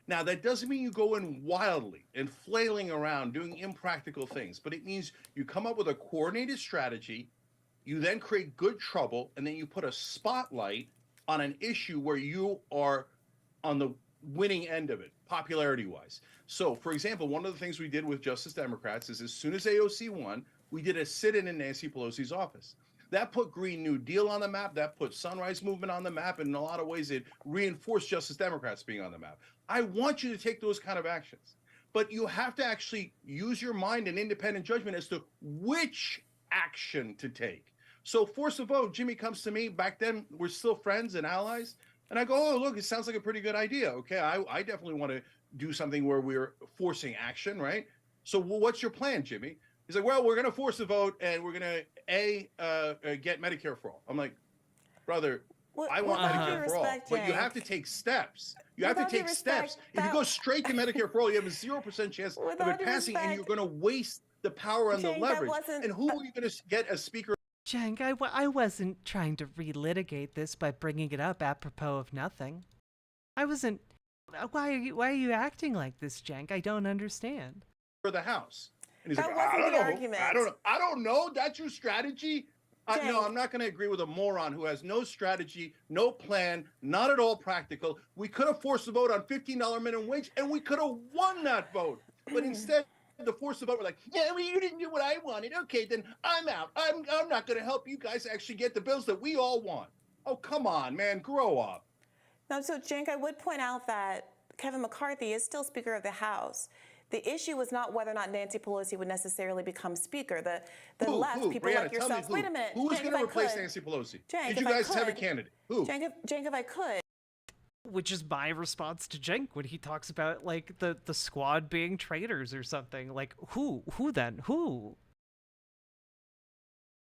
Now, that doesn't mean you go in wildly and flailing around doing impractical things, but it means you come up with a coordinated strategy, you then create good trouble, and then you put a spotlight on an issue where you are on the winning end of it, popularity-wise. So, for example, one of the things we did with Justice Democrats is as soon as AOC won, we did a sit-in in Nancy Pelosi's office. That put Green New Deal on the map. That put Sunrise Movement on the map. And in a lot of ways, it reinforced Justice Democrats being on the map. I want you to take those kind of actions. But you have to actually use your mind and independent judgment as to which action to take. So Force the Vote, Jimmy comes to me. Back then, we're still friends and allies. And I go, oh, look, it sounds like a pretty good idea. Okay, I definitely want to do something where we're forcing action, right? So what's your plan, Jimmy? He's like, well, we're going to force the vote, and we're going to, get Medicare for all. I'm like, brother, I want Medicare for all. But you have to take steps. You have to take steps. If you go straight to Medicare for all, you have a 0% chance of it passing, and you're going to waste the power and the leverage. And who are you going to get as speaker? Cenk, I wasn't trying to relitigate this by bringing it up apropos of nothing. I wasn't... Why are you acting like this, Cenk? I don't understand. For the House. And he's that like, wasn't the argument. I don't know. That's your strategy? No, I'm not going to agree with a moron who has no strategy, no plan, not at all practical. We could have forced the vote on $15 minimum wage, and we could have won that vote. But instead, the force the vote, we're like, yeah, well, you didn't do what I wanted. Okay, then I'm out. I'm not going to help you guys actually get the bills that we all want. Oh, come on, man, grow up. Now, so Cenk, I would point out that Kevin McCarthy is still Speaker of the House. The issue was not whether or not Nancy Pelosi would necessarily become Speaker. The left, people Brianna, like yourself. Wait a minute. Who was going to replace Nancy Pelosi? Did you guys have a candidate? Who? Cenk, if I could. Which is my response to Cenk when he talks about like the squad being traitors or something. Like who then? Who?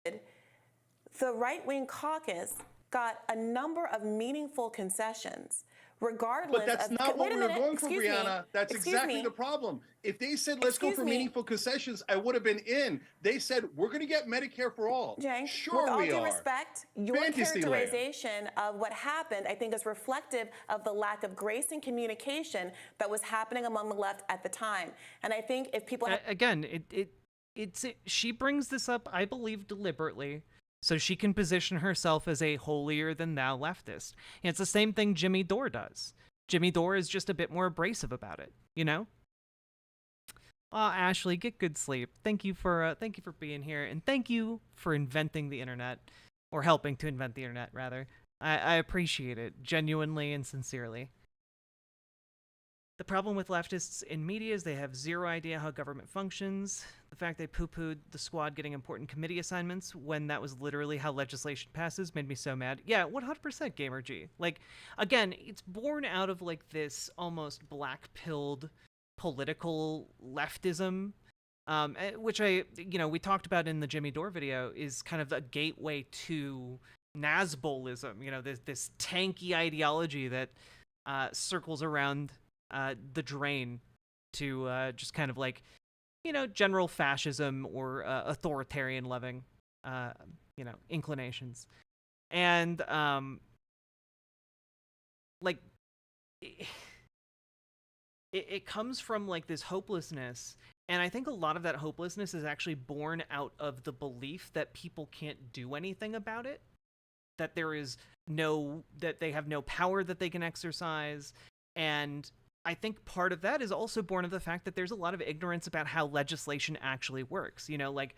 The right-wing caucus got a number of meaningful concessions. Regardless but that's of, not what we were going for, Excuse Brianna. Me. That's Excuse exactly me. the problem. If they said, let's go for meaningful concessions, I would have been in. They said, we're going to get Medicare for all. Cenk, sure with all we due are. respect, your characterization of what happened, I think, is reflective of the lack of grace and communication that was happening among the left at the time. And I think if people... Again, she brings this up, I believe, deliberately, so she can position herself as a holier-than-thou leftist. And it's the same thing Jimmy Dore does. Jimmy Dore is just a bit more abrasive about it, you know? Ashley, get good sleep. Thank you for being here, and thank you for inventing the internet, or helping to invent the internet, rather. I appreciate it, genuinely and sincerely. The problem with leftists in media is they have zero idea how government functions. The fact they poo-pooed the Squad getting important committee assignments when that was literally how legislation passes made me so mad. Yeah, 100% Gamer G. Like, again, it's born out of like this almost black-pilled political leftism, which we talked about in the Jimmy Dore video, is kind of a gateway to Nazbolism, this tanky ideology that circles around the drain to just kind of like, general fascism or authoritarian loving, inclinations. And, like, it comes from like this hopelessness. And I think a lot of that hopelessness is actually born out of the belief that people can't do anything about it, that that they have no power that they can exercise. And I think part of that is also born of the fact that there's a lot of ignorance about how legislation actually works. Like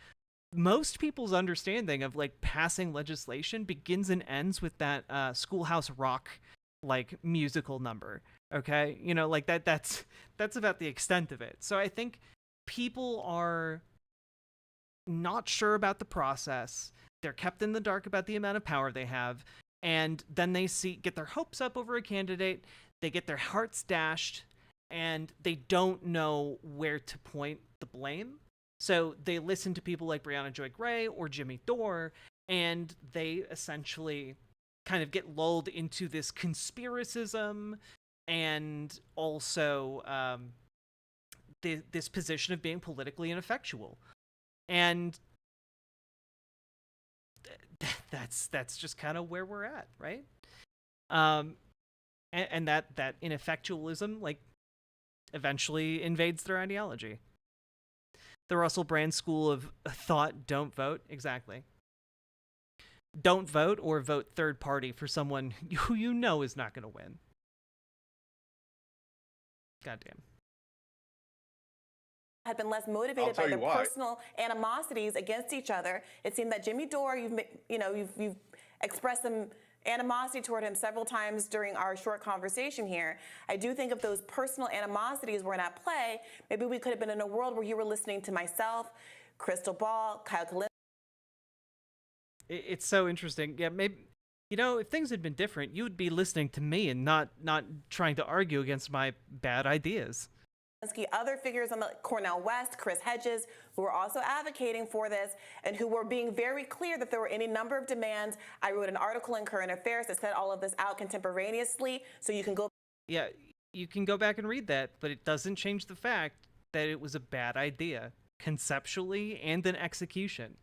most people's understanding of like passing legislation begins and ends with that Schoolhouse Rock like musical number. Okay, like that's about the extent of it. So I think people are not sure about the process. They're kept in the dark about the amount of power they have, and then they get their hopes up over a candidate. They get their hearts dashed, and they don't know where to point the blame. So they listen to people like Brianna Joy Gray or Jimmy Dore, and they essentially kind of get lulled into this conspiracism, and also this position of being politically ineffectual. And that's just kind of where we're at, right? And that ineffectualism like eventually invades their ideology. The Russell Brand school of thought: don't vote. Exactly. Don't vote, or vote third party for someone who is not going to win. Goddamn. Had been less motivated by their personal animosities against each other. It seemed that Jimmy Dore, you've expressed some animosity toward him several times during our short conversation here. I do think if those personal animosities weren't at play, maybe we could have been in a world where you were listening to myself, Crystal Ball, Kyle Kalinske. It's so interesting. Yeah, maybe, if things had been different, you would be listening to me and not trying to argue against my bad ideas. Other figures on the Cornel West, Chris Hedges, who were also advocating for this and who were being very clear that there were any number of demands. I wrote an article in Current Affairs that set all of this out contemporaneously, so you can go. Yeah, you can go back and read that, but it doesn't change the fact that it was a bad idea, conceptually and in execution.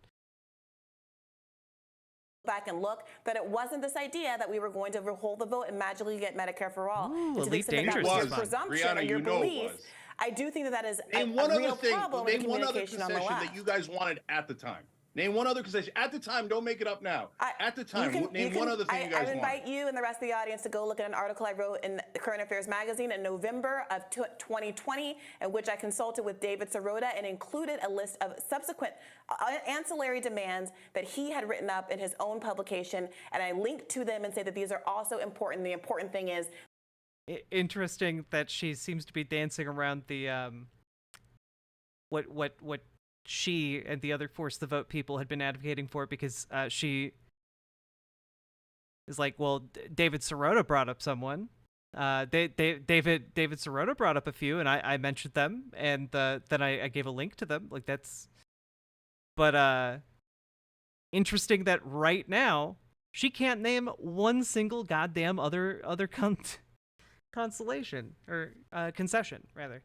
Back and look that it wasn't this idea that we were going to hold the vote and magically get Medicare for all. Ooh, Elite Dangerous. That was your presumption Brianna, or your belief. Was. I do think that is name a one real other thing. problem Name with one other communication on the concession left. that you guys wanted at the time. Name one other concession at the time. Don't make it up now. At the time, name one other thing you guys wanted. I invite you and the rest of the audience to go look at an article I wrote in the Current Affairs magazine in November of 2020, in which I consulted with David Sirota and included a list of subsequent ancillary demands that he had written up in his own publication, and I linked to them and say that these are also important. The important thing is, interesting that she seems to be dancing around the what she and the other Force the Vote people had been advocating for, because she is like, well, David Sirota brought up someone. David Sirota brought up a few, and I mentioned them, and then I gave a link to them. Like, that's, but interesting that right now she can't name one single goddamn other consolation or concession rather.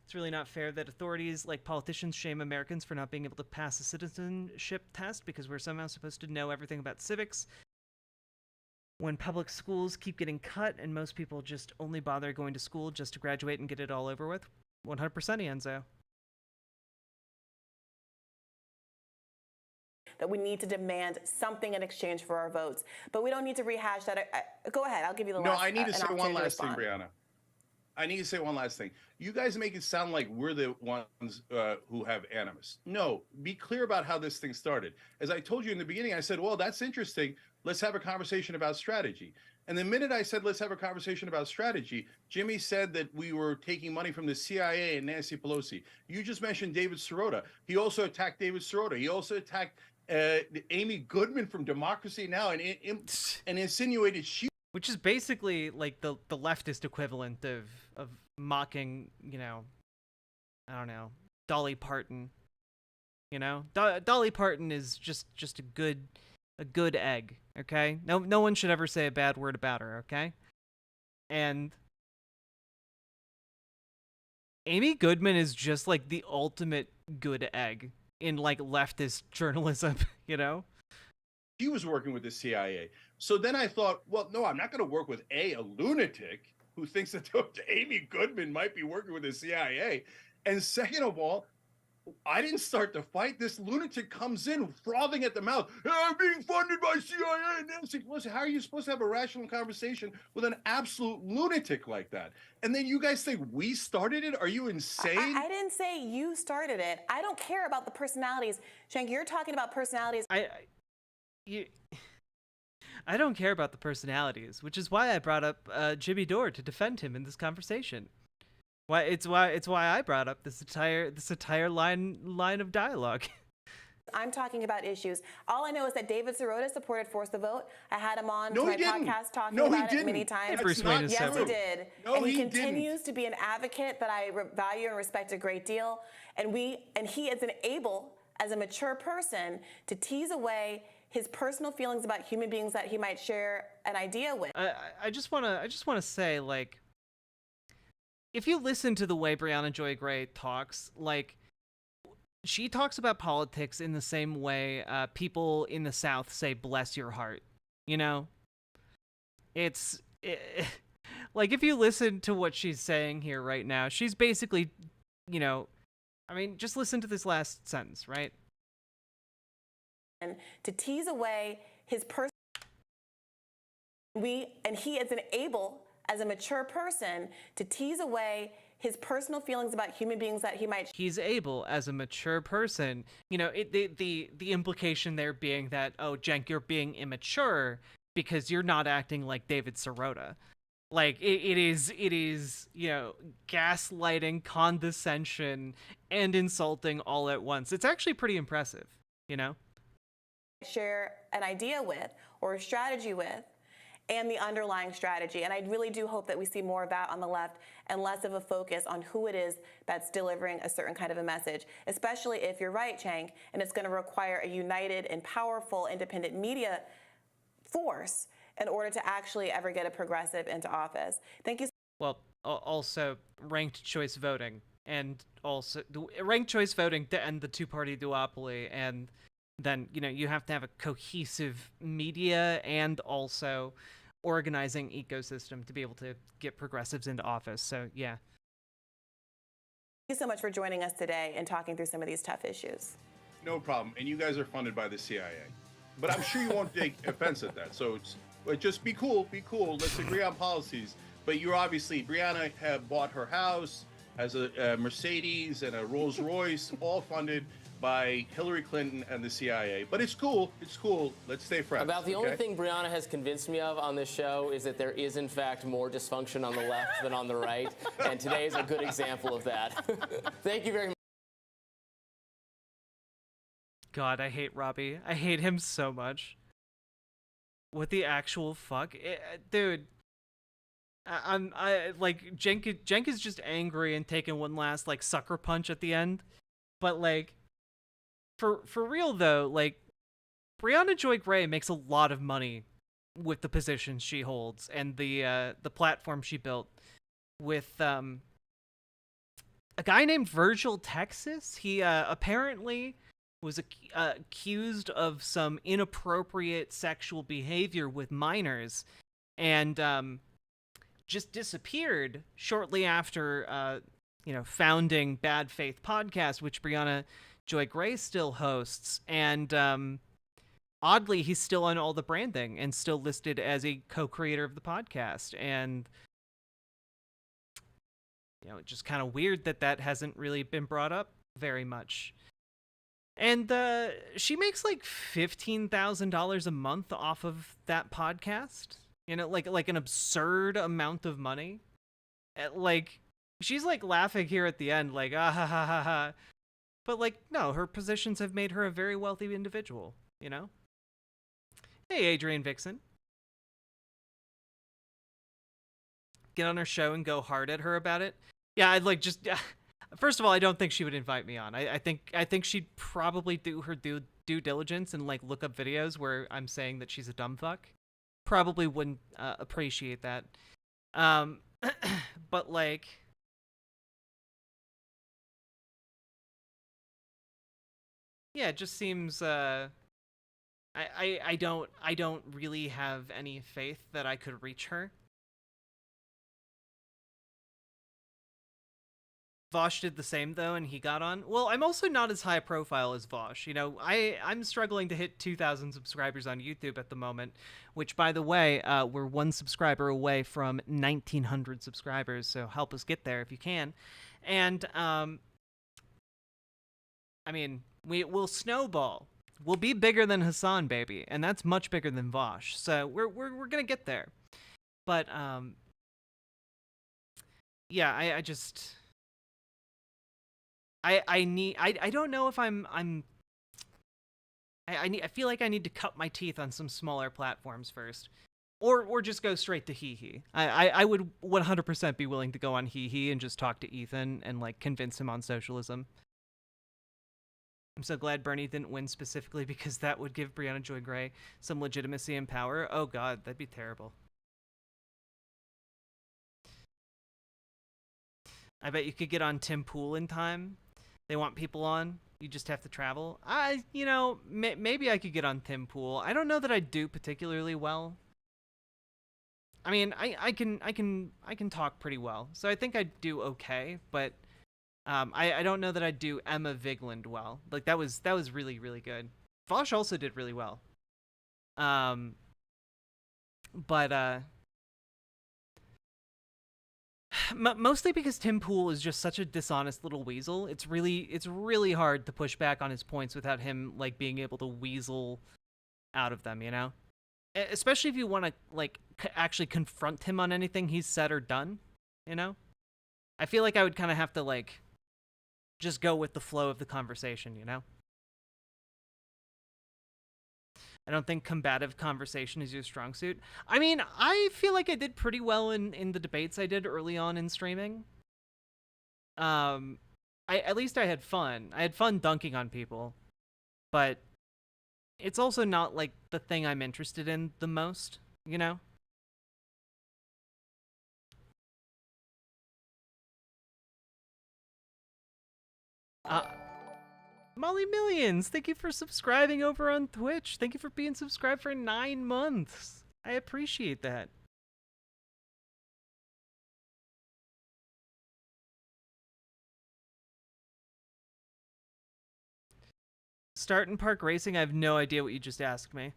It's really not fair that authorities like politicians shame Americans for not being able to pass a citizenship test because we're somehow supposed to know everything about civics. When public schools keep getting cut and most people just only bother going to school just to graduate and get it all over with. 100% Enzo. that we need to demand something in exchange for our votes. But we don't need to rehash that. Go ahead. I'll give you the No, last I need to say one last thing, respond. Brianna. I need to say one last thing. You guys make it sound like we're the ones who have animus. No, be clear about how this thing started. As I told you in the beginning, I said, well, that's interesting. Let's have a conversation about strategy. And the minute I said, let's have a conversation about strategy, Jimmy said that we were taking money from the CIA and Nancy Pelosi. You just mentioned David Sirota. He also attacked David Sirota. He also attacked Amy Goodman from Democracy Now! and insinuated she. Which is basically like the leftist equivalent of mocking, you know, I don't know, Dolly Parton. You know, Dolly Parton is just a good egg. Okay, no one should ever say a bad word about her. Okay, and Amy Goodman is just like the ultimate good egg in like leftist journalism. You know. He was working with the CIA. So then I thought, well, no, I'm not going to work with a lunatic who thinks that Amy Goodman might be working with the CIA. And second of all, I didn't start the fight. This lunatic comes in frothing at the mouth. I'm being funded by CIA and Nancy Pelosi. How are you supposed to have a rational conversation with an absolute lunatic like that? And then you guys think we started it? Are you insane? I didn't say you started it. I don't care about the personalities. Cenk, you're talking about personalities. I don't care about the personalities, which is why I brought up Jimmy Dore to defend him in this conversation. It's why I brought up this entire line of dialogue. I'm talking about issues. All I know is that David Sirota supported Force the Vote. I had him on to my podcast talking about it many times. Yes, he did. And he continues to be an advocate that I value and respect a great deal. And he is able, as a mature person, to tease away his personal feelings about human beings that he might share an idea with. I just wanna say, like, if you listen to the way Brianna Joy Gray talks, like, she talks about politics in the same way people in the South say "bless your heart." You know, like, if you listen to what she's saying here right now, she's basically, you know, I mean, just listen to this last sentence, right? And to tease away his person, he is able, as a mature person, to tease away his personal feelings about human beings that he might. He's able, as a mature person, you know, the implication there being that, oh, Cenk, you're being immature because you're not acting like David Sirota. Like, it is, you know, gaslighting, condescension, and insulting all at once. It's actually pretty impressive, you know? Share an idea with or a strategy with, and the underlying strategy. And I really do hope that we see more of that on the left and less of a focus on who it is that's delivering a certain kind of a message, especially if you're right, Cenk, and it's going to require a united and powerful independent media force in order to actually ever get a progressive into office. Thank you. Well, also ranked choice voting, and also ranked choice voting to end the two-party duopoly, and then, you know, you have to have a cohesive media and also organizing ecosystem to be able to get progressives into office. So, yeah. Thank you so much for joining us today and talking through some of these tough issues. No problem. And you guys are funded by the CIA. But I'm sure you won't take offense at that. So just be cool. Be cool. Let's agree on policies. But you're obviously, Brianna bought her house, has a Mercedes and a Rolls Royce, all funded by Hillary Clinton and the CIA. But it's cool. It's cool. Let's stay friends. About the only thing Brianna has convinced me of on this show is that there is, in fact, more dysfunction on the left than on the right. And today is a good example of that. Thank you very much. God, I hate Robbie. I hate him so much. What the actual fuck? Dude. Like, Cenk is just angry and taking one last, like, sucker punch at the end. But, like, for real though, like, Brianna Joy Gray makes a lot of money with the positions she holds and the platform she built with a guy named Virgil Texas. He apparently was accused of some inappropriate sexual behavior with minors, and just disappeared shortly after you know, founding Bad Faith Podcast, which Brianna Joy Gray still hosts. And oddly, he's still on all the branding and still listed as a co-creator of the podcast. And, you know, it's just kind of weird that that hasn't really been brought up very much. And she makes like $15,000 a month off of that podcast. You know, like an absurd amount of money. Like, she's like laughing here at the end, like, ah ha ha ha ha. But like, no, her positions have made her a very wealthy individual, you know? Hey, Adrian Vixen. Get on her show and go hard at her about it. Yeah, I'd like just... First of all, I don't think she would invite me on. I think she'd probably do her due diligence and like look up videos where I'm saying that she's a dumb fuck. Probably wouldn't appreciate that. But like, yeah, it just seems I don't really have any faith that I could reach her. Vosh did the same though, and he got on. Well, I'm also not as high profile as Vosh. You know, I'm struggling to hit 2,000 subscribers on YouTube at the moment, which, by the way, we're one subscriber away from 1,900 subscribers. So help us get there if you can. And I mean, we'll snowball. We'll be bigger than Hassan, baby, and that's much bigger than Vosh. So we're gonna get there. But yeah, I just. I don't know if I feel like I need to cut my teeth on some smaller platforms first, or just go straight to Hee. I would 100% be willing to go on Hee and just talk to Ethan and like convince him on socialism. I'm so glad Bernie didn't win specifically because that would give Brianna Joy Gray some legitimacy and power. Oh God, that'd be terrible. I bet you could get on Tim Pool in time. They want people on. You just have to travel. You know, maybe I could get on Tim Pool. I don't know that I do particularly well. I mean, I can talk pretty well, so I think I do okay. But I don't know that I do Emma Vigland well. Like that was really good. Vosh also did really well. But mostly because Tim Pool is just such a dishonest little weasel. It's really hard to push back on his points without him like being able to weasel out of them, you know? Especially if you want to like actually confront him on anything he's said or done, you know? I feel like I would kind of have to like just go with the flow of the conversation, you know? I don't think combative conversation is your strong suit. I mean, I feel like I did pretty well in the debates I did early on in streaming. At least I had fun. I had fun dunking on people. But it's also not like the thing I'm interested in the most, you know? Molly Millions, thank you for subscribing over on Twitch. Thank you for being subscribed for 9 months. I appreciate that. Start and Park Racing, I have no idea what you just asked me.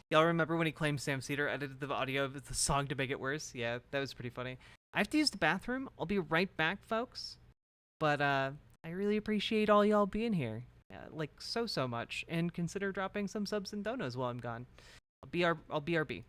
Y'all remember when he claimed Sam Cedar edited the audio of the song to make it worse? Yeah, that was pretty funny. I have to use the bathroom. I'll be right back, folks. But I really appreciate all y'all being here. Like so much. And consider dropping some subs and donos while I'm gone. I'll BRB.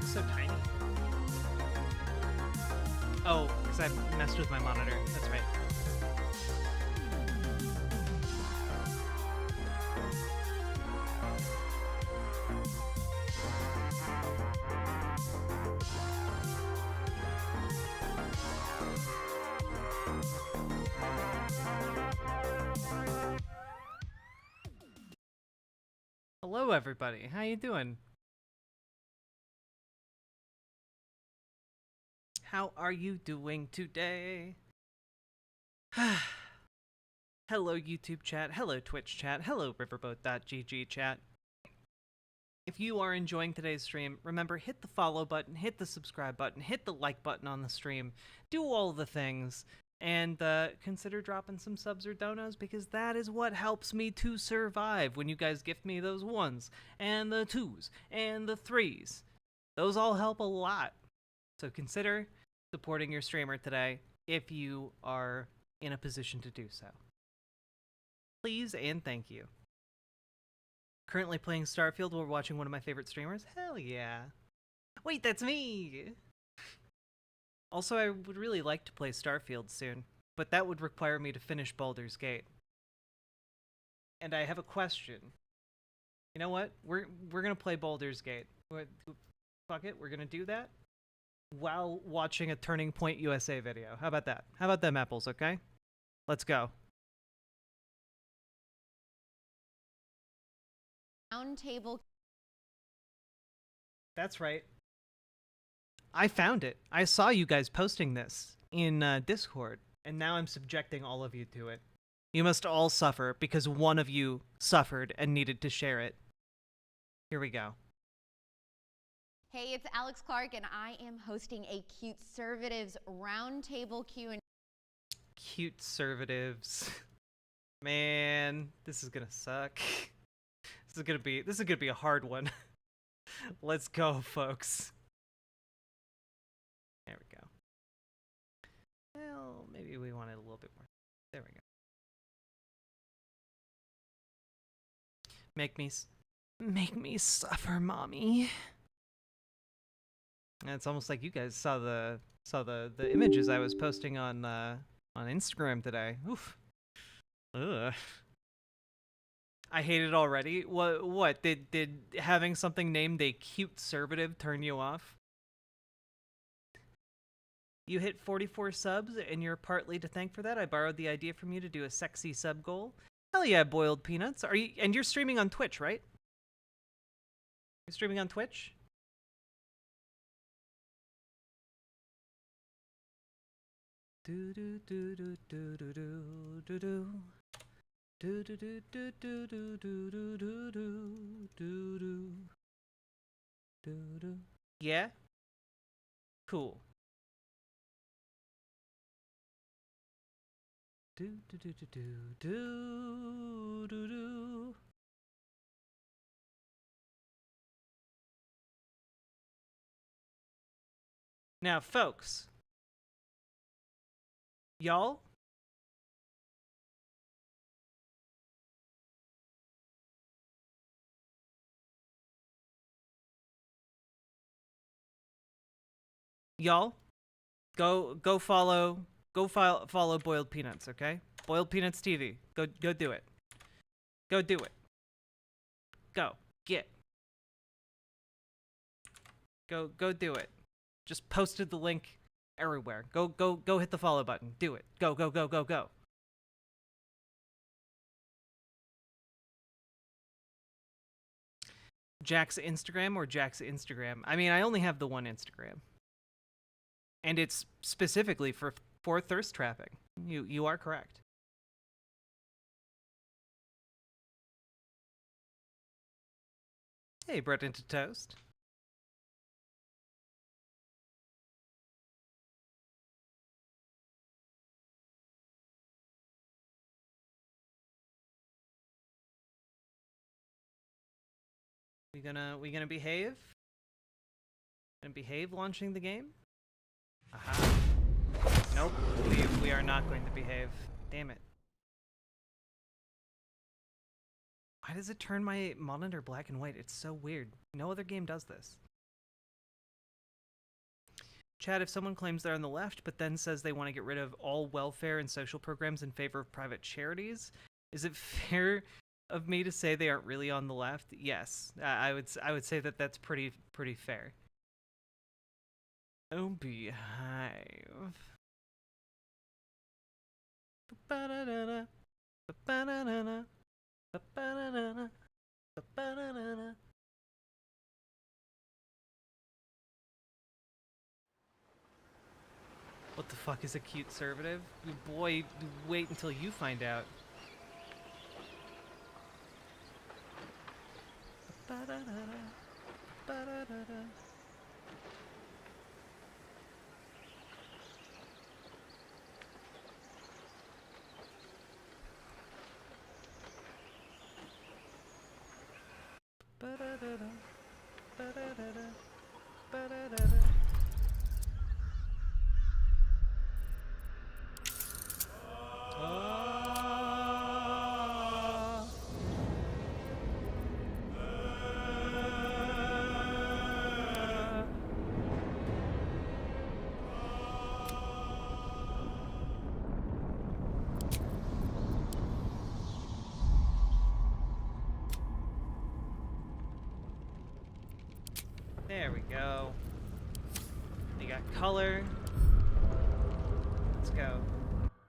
looks so tiny. Oh, because I messed with my monitor. That's right. Hello, everybody. How you doing? How are you doing today? Hello, YouTube chat. Hello, Twitch chat. Hello, riverboat.gg chat. If you are enjoying today's stream, remember, hit the follow button, hit the subscribe button, hit the like button on the stream, do all the things, and consider dropping some subs or donos, because that is what helps me to survive when you guys gift me those 1s, and the 2s, and the 3s. Those all help a lot. So consider supporting your streamer today if you are in a position to do so. Please and thank you. Currently playing Starfield while watching one of my favorite streamers? Hell yeah. Wait, that's me! Also, I would really like to play Starfield soon, but that would require me to finish Baldur's Gate. And I have a question. You know what? We're gonna play Baldur's Gate. Fuck it, we're gonna do that while watching a Turning Point USA video. How about that? How about them apples, okay? Let's go. Roundtable. That's right. I found it. I saw you guys posting this in Discord, and now I'm subjecting all of you to it. You must all suffer because one of you suffered and needed to share it. Here we go. Hey, it's Alex Clark, and I am hosting a Cute Conservatives Roundtable Q&A. Cute Conservatives. Man, this is gonna suck. This is gonna be a hard one. Let's go, folks. There we go. Well, maybe we want it a little bit more. There we go. Make me suffer, mommy. And it's almost like you guys saw the images I was posting on Instagram today. Oof. Ugh. I hate it already. What did having something named a cute conservative turn you off? You hit 44 subs, and you're partly to thank for that. I borrowed the idea from you to do a sexy sub goal. Hell yeah, boiled peanuts. And you're streaming on Twitch, right? You're streaming on Twitch? Do do do do do do do do do. Do do do do do do do do do do do do do. Yeah? Cool. Do do do do do do do do. Now, folks, y'all, go follow Boiled Peanuts, okay? Boiled Peanuts TV. Go do it. Go do it. Go do it. Just posted the link everywhere. Go hit the follow button. Do it. Go. Jack's Instagram or Jack's Instagram? I mean, I only have the one Instagram. And it's specifically for thirst trapping. You are correct. Hey, bread into toast. We gonna behave? Gonna behave launching the game? Aha. Nope. We are not going to behave. Damn it. Why does it turn my monitor black and white? It's so weird. No other game does this. Chad, if someone claims they're on the left but then says they want to get rid of all welfare and social programs in favor of private charities, is it fair of me to say they aren't really on the left? Yes, I would say that that's pretty fair. Oh, Beehive. Ba-ba-da-da-da. Ba-ba-da-da-da. Ba-ba-da-da-da. Ba-ba-da-da-da. What the fuck is a cute conservative? Boy, wait until you find out. Ba-da-da-da. Ba-da-da-da. Ba-da-da-da. Ba-da-da-da. Ba-da-da-da. There we go. You got color. Let's go.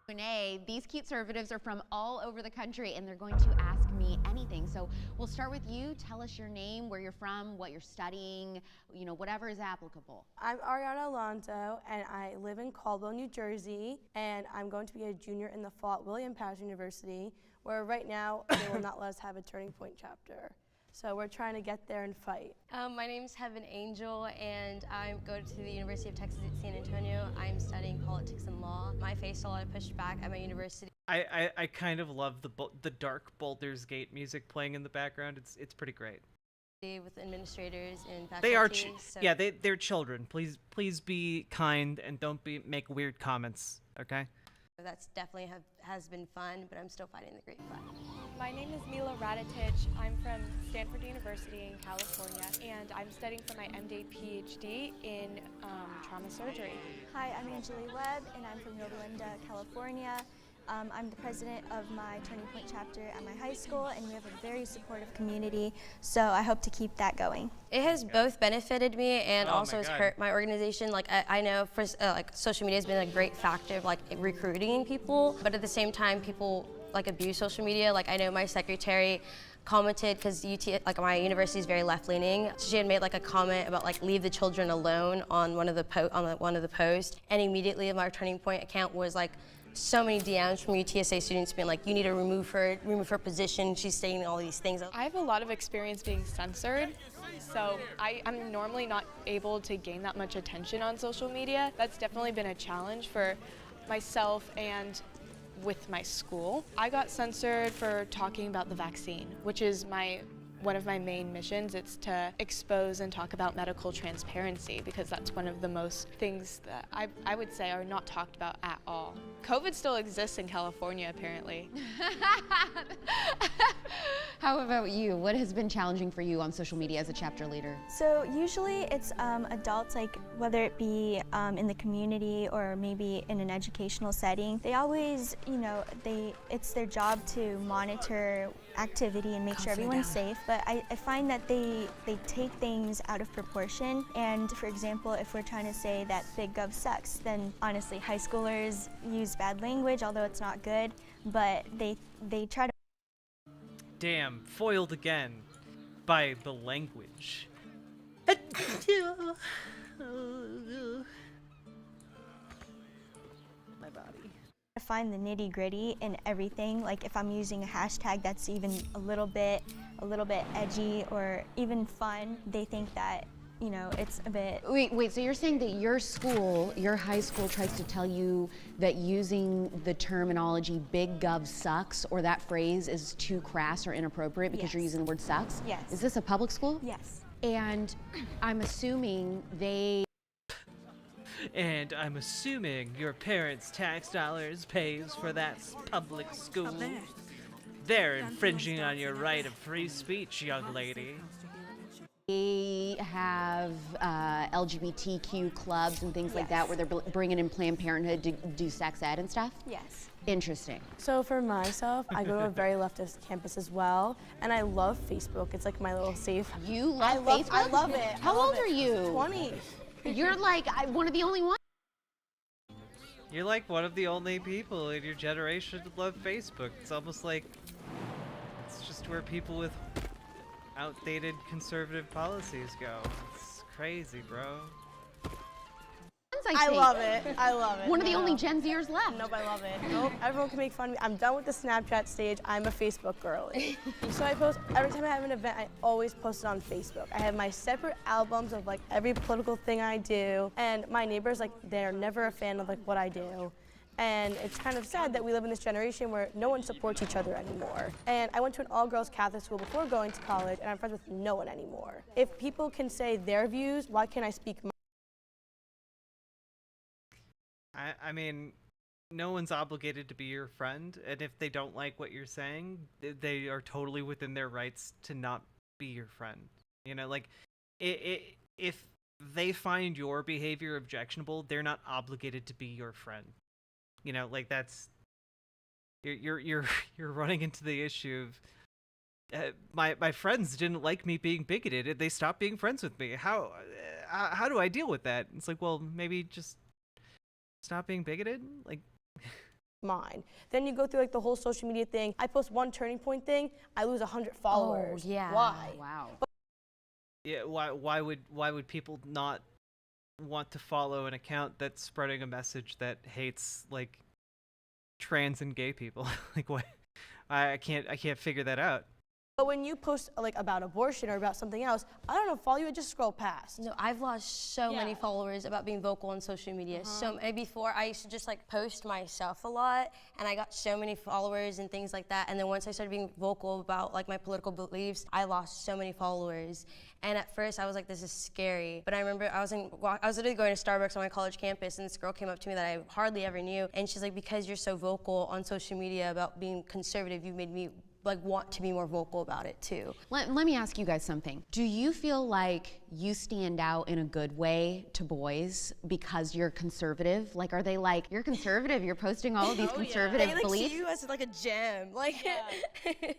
Q&A. These cute conservatives are from all over the country, and they're going to ask me anything. So we'll start with you. Tell us your name, where you're from, what you're studying, you know, whatever is applicable. I'm Ariana Alonso, and I live in Caldwell, New Jersey, and I'm going to be a junior in the fall at William Powers University, where right now they will not let us have a Turning Point chapter. So we're trying to get there and fight. My name is Heaven Angel, and I go to the University of Texas at San Antonio. I'm studying politics and law. I faced a lot of pushback at my university. I kind of love the dark Baldur's Gate music playing in the background. It's pretty great. With administrators and faculty. They are, yeah, they're children. Please be kind and don't make weird comments. Okay. That's definitely has been fun, but I'm still fighting the great fight. My name is Mila Radetich. I'm from Stanford University in California, and I'm studying for my MD PhD in trauma surgery. Hi, I'm Angeli Webb, and I'm from Yorba Linda, California. I'm the president of my Turning Point chapter at my high school, and we have a very supportive community, so I hope to keep that going. It has both benefited me and also has hurt my organization. Like I know for like social media has been a great factor of like recruiting people, but at the same time people like abuse social media. Like I know my secretary commented, because like my university is very left-leaning. She had made like a comment about like leave the children alone on one of the posts, and immediately my Turning Point account was like so many DMs from UTSA students being like, you need to remove her position, she's saying all these things. I have a lot of experience being censored, so I'm normally not able to gain that much attention on social media. That's definitely been a challenge for myself and with my school. I got censored for talking about the vaccine, which is one of my main missions. It's to expose and talk about medical transparency, because that's one of the most things that I would say are not talked about at all. COVID still exists in California, apparently. How about you? What has been challenging for you on social media as a chapter leader? So usually it's adults, like whether it be in the community or maybe in an educational setting, they always, you know, it's their job to monitor activity and make sure everyone's safe, but I find that they take things out of proportion. And for example, if we're trying to say that Big Gov sucks, then honestly high schoolers use bad language, although it's not good, but they try to. Damn, foiled again by the language. My body. I find the nitty-gritty in everything. Like if I'm using a hashtag that's even a little bit edgy or even fun, they think that, you know, it's a bit. Wait, so you're saying that your high school tries to tell you that using the terminology big gov sucks or that phrase is too crass or inappropriate because you're using the word sucks? Yes. Is this a public school? Yes. And I'm assuming And I'm assuming your parents' tax dollars pays for that public school. They're infringing on your right of free speech, young lady. They have LGBTQ clubs and things like that where they're bringing in Planned Parenthood to do sex ed and stuff? Yes. Interesting. So for myself, I go to a very leftist campus as well, and I love Facebook. It's like my little safe. You love Facebook? I love it. How old are you? 20. You're like one of the only ones. You're like one of the only people in your generation to love Facebook. It's almost like it's just where people with outdated conservative policies go. It's crazy, bro. I love it. I love it. One of the only Gen Zers left. Nope, I love it. Nope, everyone can make fun of me. I'm done with the Snapchat stage. I'm a Facebook girly. So I post, every time I have an event, I always post it on Facebook. I have my separate albums of like every political thing I do, and my neighbors, like, they're never a fan of like what I do. And it's kind of sad that we live in this generation where no one supports each other anymore. And I went to an all-girls Catholic school before going to college, and I'm friends with no one anymore. If people can say their views, why can't I speak mine? I mean, no one's obligated to be your friend, and if they don't like what you're saying, they are totally within their rights to not be your friend. You know, like, if they find your behavior objectionable, they're not obligated to be your friend. You know, like, that's you're running into the issue of my friends didn't like me being bigoted. They stopped being friends with me. How do I deal with that? It's like, well, maybe just stop being bigoted? Like, mine. Then you go through like the whole social media thing. I post one turning point thing, I lose 100 followers. Oh, yeah. Why? Wow. yeah, why would people not want to follow an account that's spreading a message that hates like trans and gay people? Like, what? I can't figure that out. But when you post like about abortion or about something else, I don't know, follow you, just scroll past. No, I've lost so many followers about being vocal on social media. So before I used to just like post myself a lot, and I got so many followers and things like that. And then once I started being vocal about like my political beliefs, I lost so many followers. And at first I was like, this is scary. But I remember I was literally going to Starbucks on my college campus, and this girl came up to me that I hardly ever knew, and she's like, because you're so vocal on social media about being conservative, you've made me like want to be more vocal about it too. Let me ask you guys something. Do you feel like you stand out in a good way to boys because you're conservative? Like, are they like, you're conservative, you're posting all of these conservative They beliefs? see you as like a gem. Like,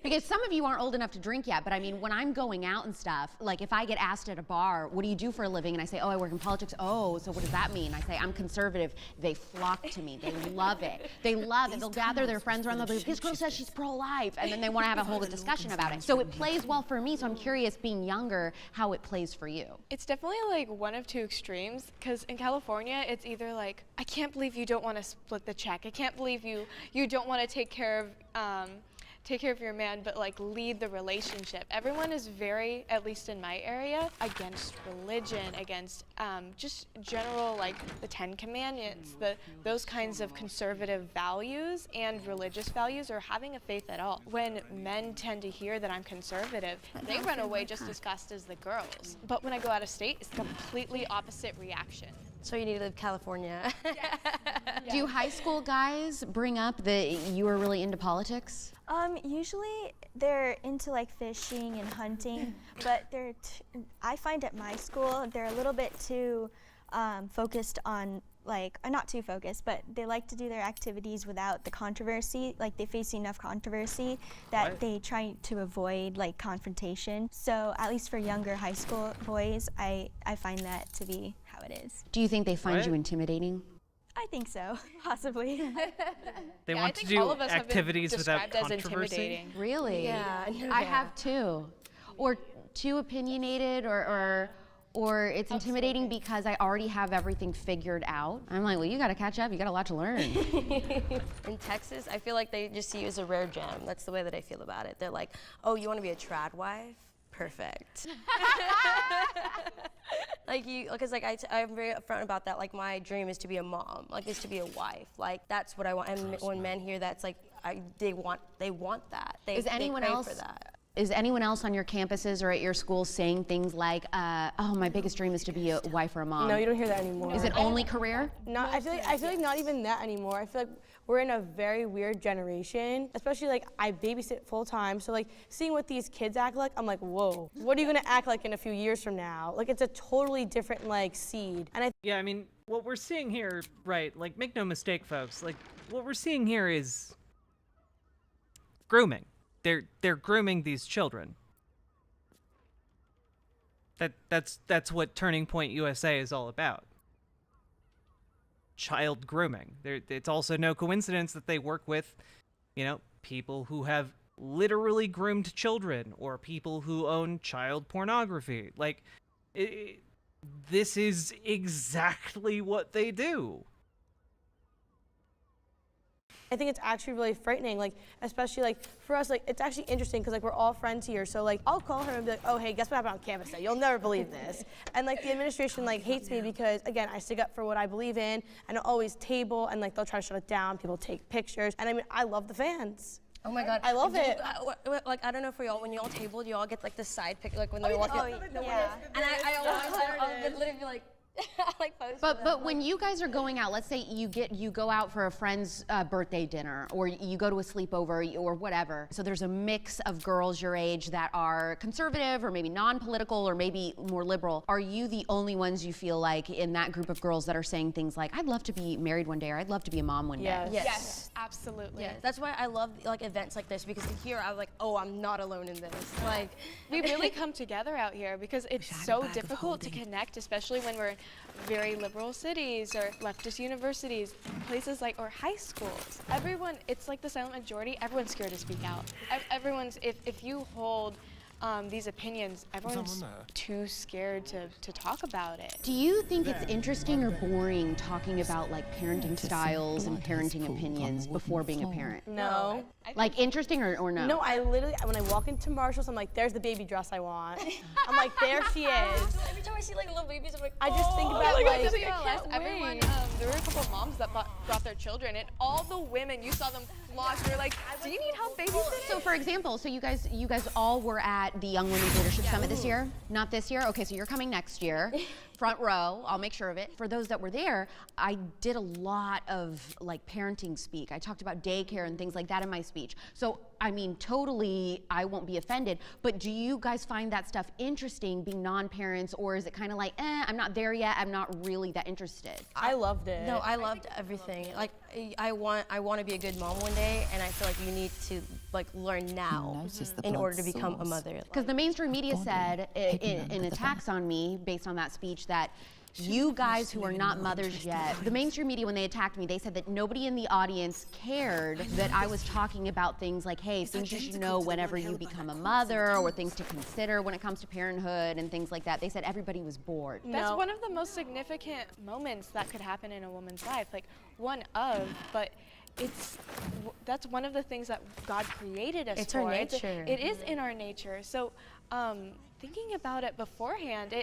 Because some of you aren't old enough to drink yet, but I mean, when I'm going out and stuff, like if I get asked at a bar, what do you do for a living? And I say, oh, I work in politics. Oh, so what does that mean? I say, I'm conservative. They flock to me. They love it. They love it. They'll gather their friends around. They'll be like, this girl says she's pro-life. And then they want to have a whole discussion about it. So it plays well for me. So I'm curious, being younger, how it plays for you. It's definitely like one of two extremes, because in California, it's either like, I can't believe you don't want to split the check. I can't believe you don't want to take care of your man, but like lead the relationship. Everyone is very, at least in my area, against religion, against just general like the 10 Commandments, those kinds of conservative values and religious values, or having a faith at all. When men tend to hear that I'm conservative, they run away just as fast as the girls. But when I go out of state, it's completely opposite reaction. so you need to leave California. Do high school guys bring up that you were really into politics? Usually they're into like fishing and hunting, but I find at my school they're a little bit too focused on like, not too focused, but they like to do their activities without the controversy. Like they face enough controversy that they try to avoid like confrontation. So at least for younger high school boys, I find that to be how it is. Do you think they find you intimidating? I think so, possibly. They want to do activities without controversy. Really? Yeah, I have too. Or too opinionated, or it's intimidating because I already have everything figured out. I'm like, well, you got to catch up. You got a lot to learn. In Texas, I feel like they just see you as a rare gem. That's the way that I feel about it. They're like, oh, you want to be a trad wife? Perfect. Like because like I'm very upfront about that. Like my dream is to be a mom, like is to be a wife. Like that's what I want. And when men hear that's like, they want that. Is anyone else for that. Is anyone else on your campuses or at your school saying things like, oh, my biggest dream is to be a wife or a mom? No, you don't hear that anymore. Is it only career? No, I feel like not even that anymore. I feel like we're in a very weird generation, especially like I babysit full time. So like seeing what these kids act like, I'm like, whoa, what are you gonna act like in a few years from now? Like it's a totally different like seed. And yeah, I mean, what we're seeing here, right, like make no mistake, folks, like what we're seeing here is grooming. They're grooming these children. That's what Turning Point USA is all about. Child grooming. It's also no coincidence that they work with, you know, people who have literally groomed children or people who own child pornography. Like, this is exactly what they do. I think it's actually really frightening, like, especially like for us, like, it's actually interesting because like we're all friends here. So like, I'll call her and be like, oh, hey, guess what happened on campus today? You'll never believe this. And like the administration like hates me because again, I stick up for what I believe in and I always table and like they'll try to shut it down. People take pictures. And I mean, I love the fans. Oh my God. I love it. Like, I don't know if when y'all tabled, y'all get like the side pic, like when they walk in. Yeah. And I would literally be like, like but when you guys are going out, let's say you go out for a friend's birthday dinner or you go to a sleepover or whatever, so there's a mix of girls your age that are conservative or maybe non-political or maybe more liberal. Are you the only ones you feel like in that group of girls that are saying things like, I'd love to be married one day or I'd love to be a mom one day? Yes, absolutely. Yeah, that's why I love like events like this, because here I'm like, oh, I'm not alone in this. Like, we really come together out here because it's so difficult to connect, especially when we're in very liberal cities or leftist universities, places like, or high schools. Everyone, it's like the silent majority, everyone's scared to speak out. Everyone's, if you hold these opinions, everyone's too scared to talk about it. Do you think it's interesting or boring talking about like parenting styles and parenting opinions before being a parent? No. Like interesting or no? No, I literally, when I walk into Marshall's, I'm like, there's the baby dress I want. I'm like, there she is. Every time I see like little babies, I'm like, I just think about like, everyone, there were a couple of moms that brought their children, and all the women, you saw them flock. They're like, do you need help babysitting? So for example, so you guys all were at the Young Women's Leadership Summit this year? Not this year? Okay, so you're coming next year. Front row, I'll make sure of it. For those that were there, I did a lot of like parenting speak. I talked about daycare and things like that in my speech. So, I mean, totally, I won't be offended, but do you guys find that stuff interesting being non-parents, or is it kind of like, I'm not there yet, I'm not really that interested? I loved it. No, I loved everything. Like, I want to be a good mom one day, and I feel like you need to like learn now in order to become a mother. Because the mainstream media said in attacks on me based on that speech that you guys who are not mothers yet, the mainstream media, when they attacked me, they said that nobody in the audience cared that I was talking about things like, hey, things you should know whenever you become a mother, or things to consider when it comes to parenthood and things like that. They said everybody was bored. That's one of the most significant moments that could happen in a woman's life, like but that's one of the things that God created us for. It's our nature. It is in our nature. So thinking about it beforehand,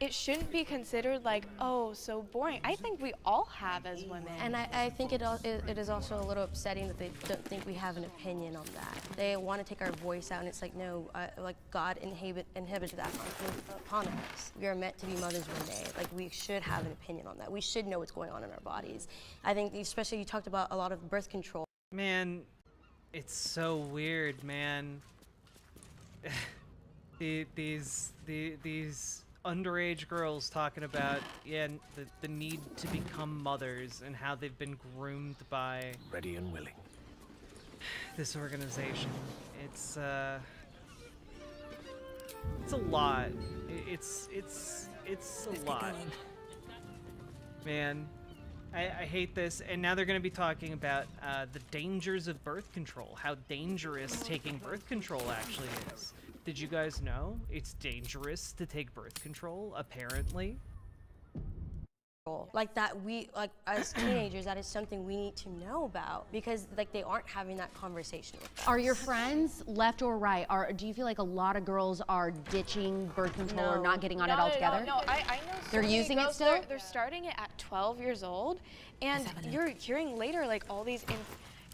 it shouldn't be considered like, oh, so boring. I think we all have as women. And I think it is also a little upsetting that they don't think we have an opinion on that. They want to take our voice out, and it's like, no, like God inhibited that upon us. We are meant to be mothers one day. Like, we should have an opinion on that. We should know what's going on in our bodies. I think, especially you talked about a lot of birth control. Man, it's so weird, man. These underage girls talking about the need to become mothers and how they've been groomed by ready and willing this organization. It's a lot. It's a lot. Man, I hate this. And now they're going to be talking about the dangers of birth control, how dangerous taking birth control actually is. Did you guys know it's dangerous to take birth control, apparently? Like that, as teenagers, that is something we need to know about, because like they aren't having that conversation with us. Are your friends, left or right, do you feel like a lot of girls are ditching birth control or not getting on it altogether? No, I know so they're using it still? They're starting it at 12 years old, and you're hearing later like all these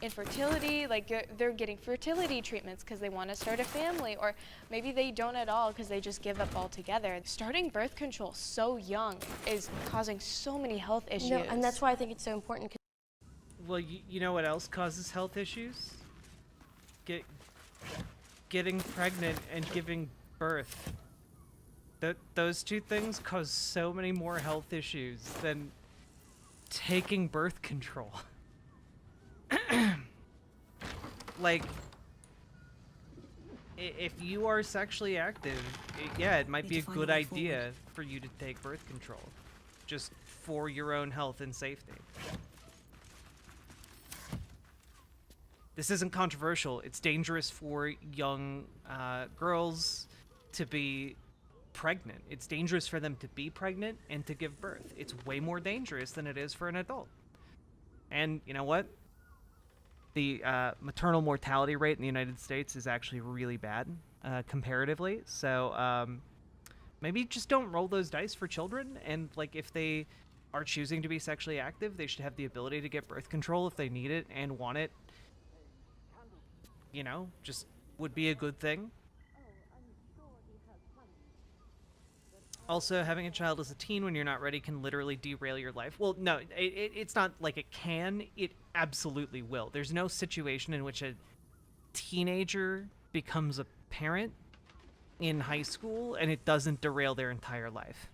infertility, like they're getting fertility treatments because they want to start a family, or maybe they don't at all because they just give up altogether. Starting birth control so young is causing so many health issues. No, and that's why I think it's so important. Well, you know what else causes health issues? Getting pregnant and giving birth. Those two things cause so many more health issues than taking birth control. Like, if you are sexually active, it might be a good idea for you to take birth control, just for your own health and safety. This isn't controversial. It's dangerous for young girls to be pregnant. It's dangerous for them to be pregnant and to give birth. It's way more dangerous than it is for an adult. And you know what? The maternal mortality rate in the United States is actually really bad, comparatively. So maybe just don't roll those dice for children. And like, if they are choosing to be sexually active, they should have the ability to get birth control if they need it and want it. You know, just would be a good thing. Also, having a child as a teen when you're not ready can literally derail your life. Well, no, it's not like it can. It absolutely will. There's no situation in which a teenager becomes a parent in high school and it doesn't derail their entire life.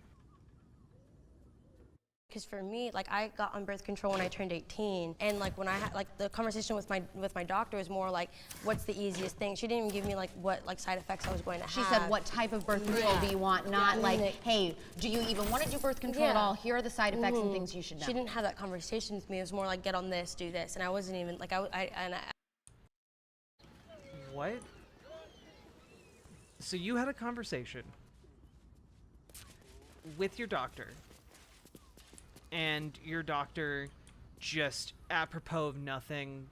Because for me, like, I got on birth control when I turned 18, and like when I had like the conversation with my doctor was more like, what's the easiest thing? She didn't even give me like what like side effects I was going to have. She said, what type of birth control do you want? Not like, hey, do you even want to do birth control at all? Here are the side effects and things you should know. She didn't have that conversation with me. It was more like, get on this, do this, and I wasn't even like What? So you had a conversation with your doctor, and your doctor just, apropos of nothing,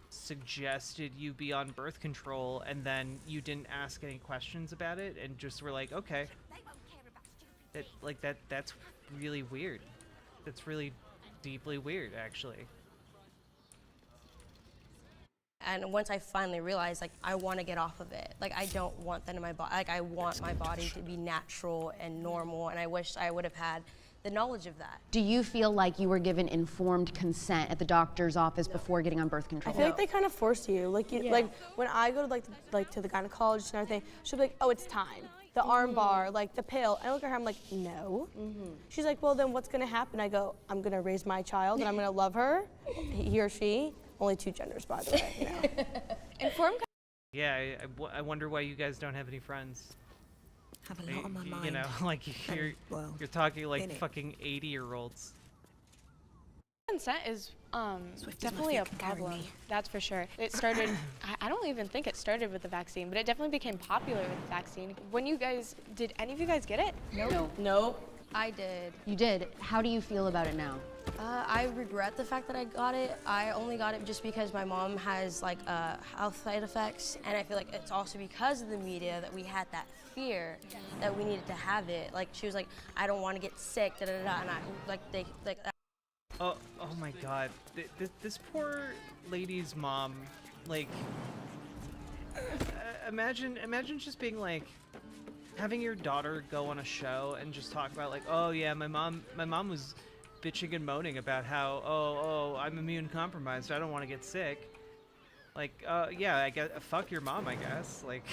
suggested you be on birth control, and then you didn't ask any questions about it, and just were like, okay. That's really weird. That's really deeply weird, actually. And once I finally realized, like, I want to get off of it. Like, I don't want that in my body. Like, I want my body to be natural and normal, and I wish I would have had the knowledge of that. Do you feel like you were given informed consent at the doctor's office before getting on birth control? I feel like they kind of force you. Like, like when I go to to the gynecologist and everything, she'll be like, oh, it's time. The arm bar, like the pill. I look at her, I'm like, no. She's like, well, then what's gonna happen? I go, I'm gonna raise my child and I'm gonna love her, he or she. Only two genders, by the way. You know. Informed. Yeah, I wonder why you guys don't have any friends. Have a lot on my mind. You know, like you're talking like fucking 80-year-olds. Consent is definitely a problem. That's for sure. It started, I don't even think it started with the vaccine, but it definitely became popular with the vaccine. When you guys, did any of you guys get it? No. Nope. I did. You did. How do you feel about it now? I regret the fact that I got it. I only got it just because my mom has like health side effects, and I feel like it's also because of the media that we had that fear that we needed to have it. Like, she was like, I don't want to get sick, and I Oh my God, this poor lady's mom, like, imagine just being like, having your daughter go on a show and just talk about like, oh yeah, my mom was bitching and moaning about how, oh, I'm immune compromised, so I don't want to get sick. Like, yeah, I guess, fuck your mom, I guess. Like,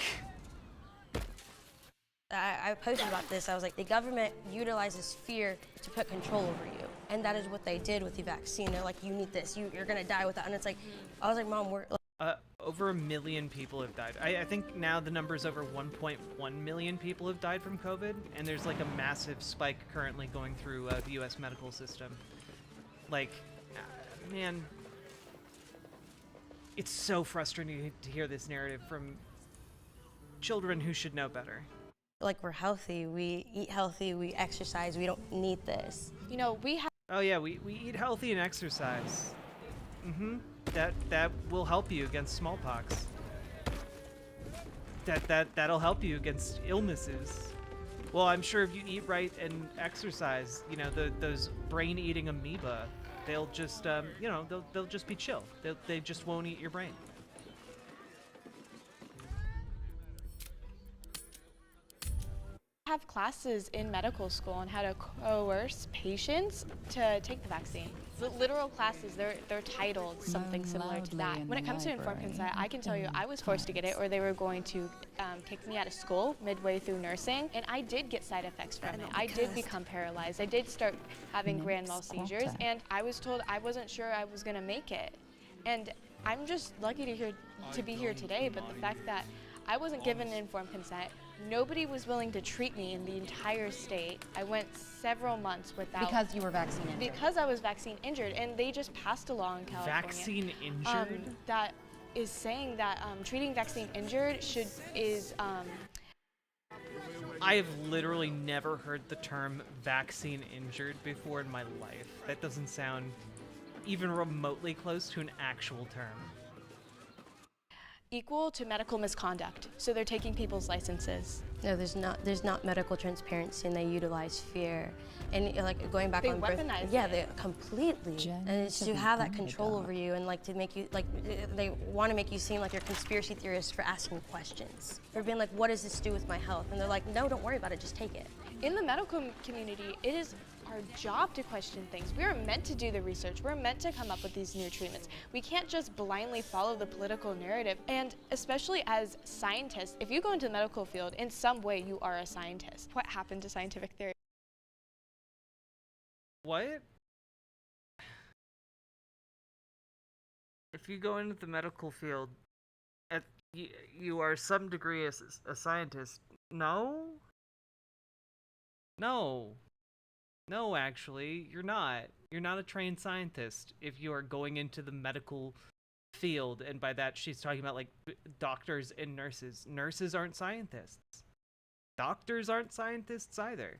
I posted about this. I was like, the government utilizes fear to put control over you, and that is what they did with the vaccine. They're like, you need this, you're gonna die with that, and it's like, I was like, Mom, we're. Over 1 million people have died. I think now the number's over 1.1 million people have died from COVID, and there's like a massive spike currently going through the U.S. medical system. Like, man, it's so frustrating to hear this narrative from children who should know better. Like, we're healthy, we eat healthy, we exercise, we don't need this. You know, we have. Oh yeah, we eat healthy and exercise. That will help you against smallpox. That'll help you against illnesses. Well, I'm sure if you eat right and exercise, you know, those brain-eating amoeba they'll just, you know, they'll just be chill. They just won't eat your brain. Have classes in medical school on how to coerce patients to take the vaccine. The literal classes, they're titled something similar to that. When it comes to informed consent, I can tell you I was forced to get it, or they were going to kick me out of school midway through nursing, and I did get side effects from it. I did become paralyzed. I did start having grand mal seizures, and I was told I wasn't sure I was going to make it. And I'm just lucky to be here today, but the fact that I wasn't given informed consent, nobody was willing to treat me in the entire state. I went several months without... Because you were vaccine injured. Because I was vaccine injured, and they just passed a law in California. Vaccine injured? That is saying that treating vaccine injured is... I have literally never heard the term vaccine injured before in my life. That doesn't sound even remotely close to an actual term. Equal to medical misconduct. So they're taking people's licenses. No, there's not medical transparency, and they utilize fear. And like going back they on birth, weaponize yeah, it. they completely. And it's to have that control over you, and like to make you like they want to make you seem like you're conspiracy theorists for asking questions, for being like, what does this do with my health? And they're like, no, don't worry about it, just take it. In the medical community, it is our job to question things. We are meant to do the research. We're meant to come up with these new treatments. We can't just blindly follow the political narrative. And especially as scientists, if you go into the medical field, in some way you are a scientist. What happened to scientific theory? What? If you go into the medical field, you are some degree a scientist. No? No. No, actually, you're not. You're not a trained scientist if you are going into the medical field, and by that she's talking about like doctors and nurses. Nurses aren't scientists. Doctors aren't scientists either.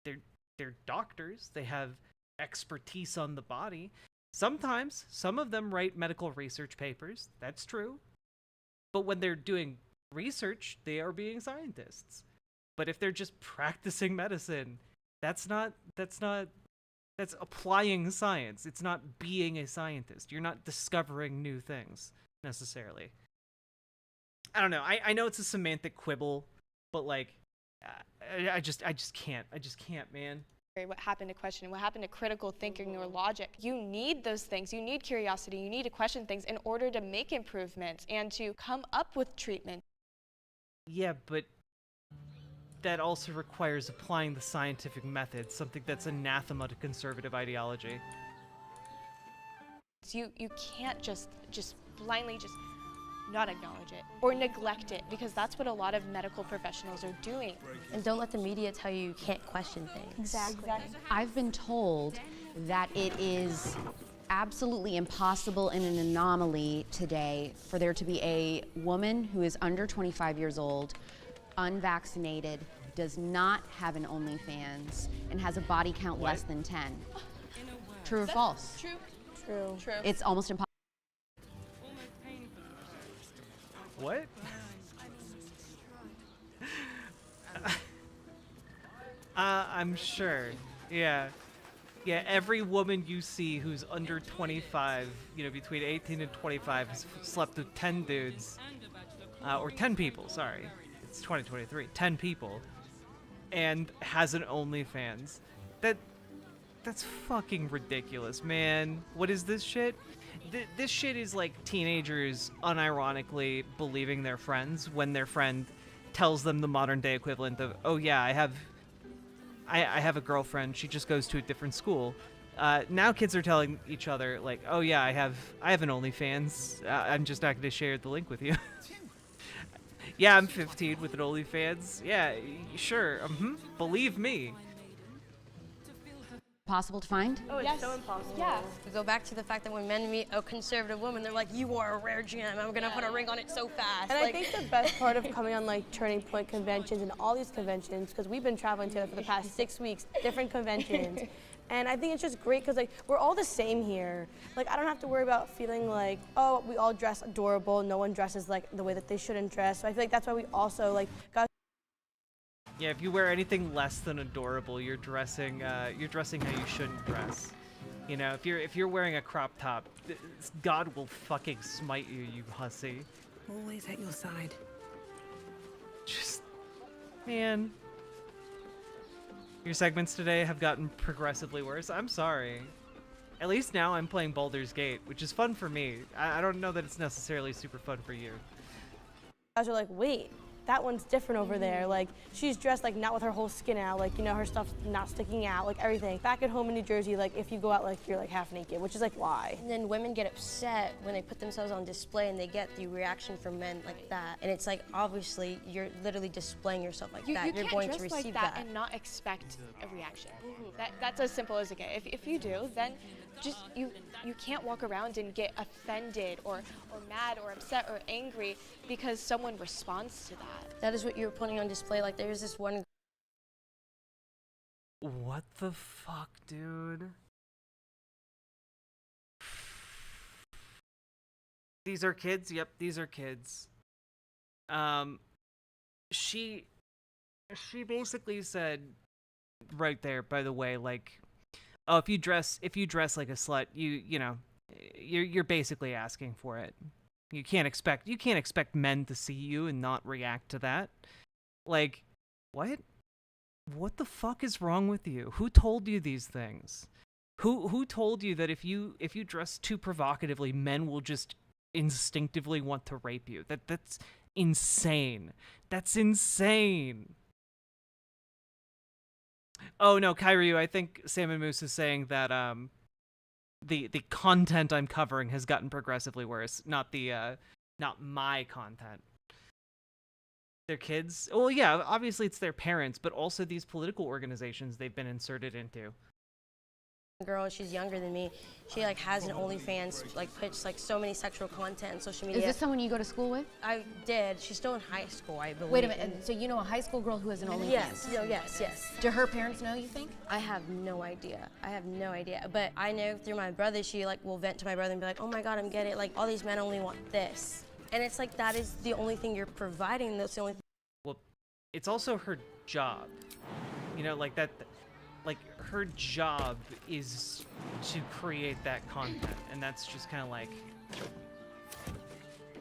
They're doctors. They have expertise on the body. Sometimes some of them write medical research papers. That's true. But when they're doing research, they are being scientists. But if they're just practicing medicine, that's applying science. It's not being a scientist. You're not discovering new things necessarily. I don't know. I know it's a semantic quibble, but like, I just can't, man. What happened to questioning? What happened to critical thinking or logic? You need those things. You need curiosity. You need to question things in order to make improvements and to come up with treatment. Yeah, but that also requires applying the scientific method, something that's anathema to conservative ideology. You can't just blindly just not acknowledge it or neglect it, because that's what a lot of medical professionals are doing. And don't let the media tell you you can't question things. Exactly. I've been told that it is absolutely impossible and an anomaly today for there to be a woman who is under 25 years old, unvaccinated, does not have an OnlyFans, and has a body count less than 10. True or false? True. True. It's almost impossible. What? I'm sure. Yeah. Yeah, every woman you see who's under 25, you know, between 18 and 25, has slept with 10 dudes. Or 10 people, sorry. It's 2023. 10 people. And has an OnlyFans. That's fucking ridiculous, man. What is this shit? This shit is like teenagers unironically believing their friends when their friend tells them the modern day equivalent of, oh yeah, I have a girlfriend, she just goes to a different school. Now kids are telling each other like, oh yeah, I have an OnlyFans, I'm just not going to share the link with you. Yeah, I'm 15 with an OnlyFans. Yeah, sure, believe me. Possible to find? Oh, it's so impossible. Yeah. We go back to the fact that when men meet a conservative woman, they're like, you are a rare gem, I'm gonna put a ring on it so fast. And I think the best part of coming on like Turning Point conventions and all these conventions, because we've been traveling together for the past 6 weeks, different conventions. And I think it's just great because like we're all the same here. Like I don't have to worry about feeling like, oh, we all dress adorable, no one dresses like the way that they shouldn't dress. So I feel like that's why we also like got. Yeah, if you wear anything less than adorable, you're dressing how you shouldn't dress. You know, if you're wearing a crop top, God will fucking smite you, you hussy. Always at your side. Just, man. Your segments today have gotten progressively worse. I'm sorry. At least now I'm playing Baldur's Gate, which is fun for me. I don't know that it's necessarily super fun for you. Guys are like, wait, that one's different over there. Like, she's dressed like not with her whole skin out, like, you know, her stuff's not sticking out, like everything. Back at home in New Jersey, like, if you go out, like, you're like half naked, which is like, why? And then women get upset when they put themselves on display and they get the reaction from men like that. And it's like, obviously, you're literally displaying yourself like that. You're going to receive like that and not expect a reaction. That's as simple as it gets. If you do, then just you can't walk around and get offended or mad or upset or angry because someone responds to that. That is what you're putting on display. Like, there's this one. What the fuck, dude? These are kids? Yep, these are kids. She basically said right there, by the way, like, oh, if you dress like a slut, you know, you're basically asking for it. You can't expect men to see you and not react to that. Like, what? What the fuck is wrong with you? Who told you these things? Who told you that if you dress too provocatively, men will just instinctively want to rape you? That's insane. That's insane. Oh no, Kyryu, I think Salmon Moose is saying that the content I'm covering has gotten progressively worse, not my content. Their kids? Well, yeah, obviously it's their parents, but also these political organizations they've been inserted into. Girl, she's younger than me. She like has an OnlyFans, like puts like so many sexual content on social media. Is this someone you go to school with? I did. She's still in high school, I believe. Wait a minute. So you know a high school girl who has an OnlyFans? Yes. No, yes. Do her parents know, you think? I have no idea. But I know through my brother, she like will vent to my brother and be like, "Oh my God, I'm getting it. Like all these men only want this," and it's like that is the only thing you're providing. That's the only. Well, it's also her job. You know, like that. Like, her job is to create that content, and that's just kind of like,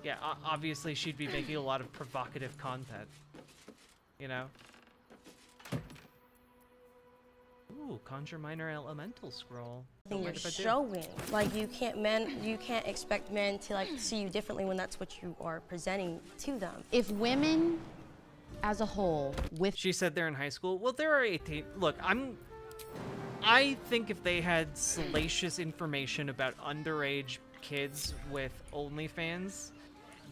yeah, obviously she'd be making a lot of provocative content, you know? Ooh, Conjure Minor Elemental Scroll. You're showing. Like, you can't expect men to like see you differently when that's what you are presenting to them. If women as a whole She said they're in high school. Well, there are 18. Look, I think if they had salacious information about underage kids with OnlyFans,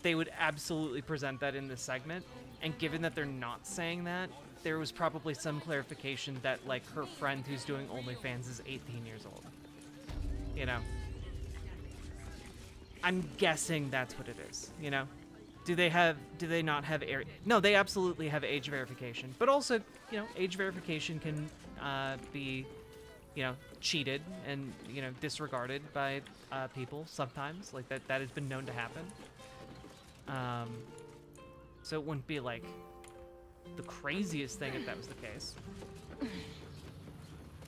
they would absolutely present that in this segment. And given that they're not saying that, there was probably some clarification that, like, her friend who's doing OnlyFans is 18 years old. You know? I'm guessing that's what it is, you know? Do they not have No, they absolutely have age verification. But also, you know, age verification can be, you know, cheated and, you know, disregarded by people sometimes. Like, that has been known to happen. So it wouldn't be, like, the craziest thing if that was the case.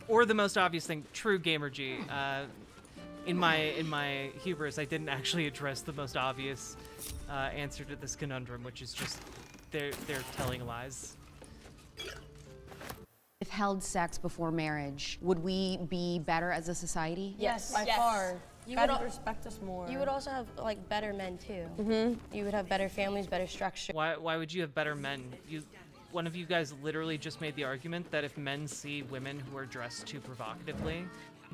Or the most obvious thing, true Gamer G. In my hubris, I didn't actually address the most obvious answer to this conundrum, which is just they're telling lies. If held sex before marriage, would we be better as a society? Yes, by far. You would respect us more. You would also have like better men too. You would have better families, better structure. Why would you have better men? One of you guys literally just made the argument that if men see women who are dressed too provocatively,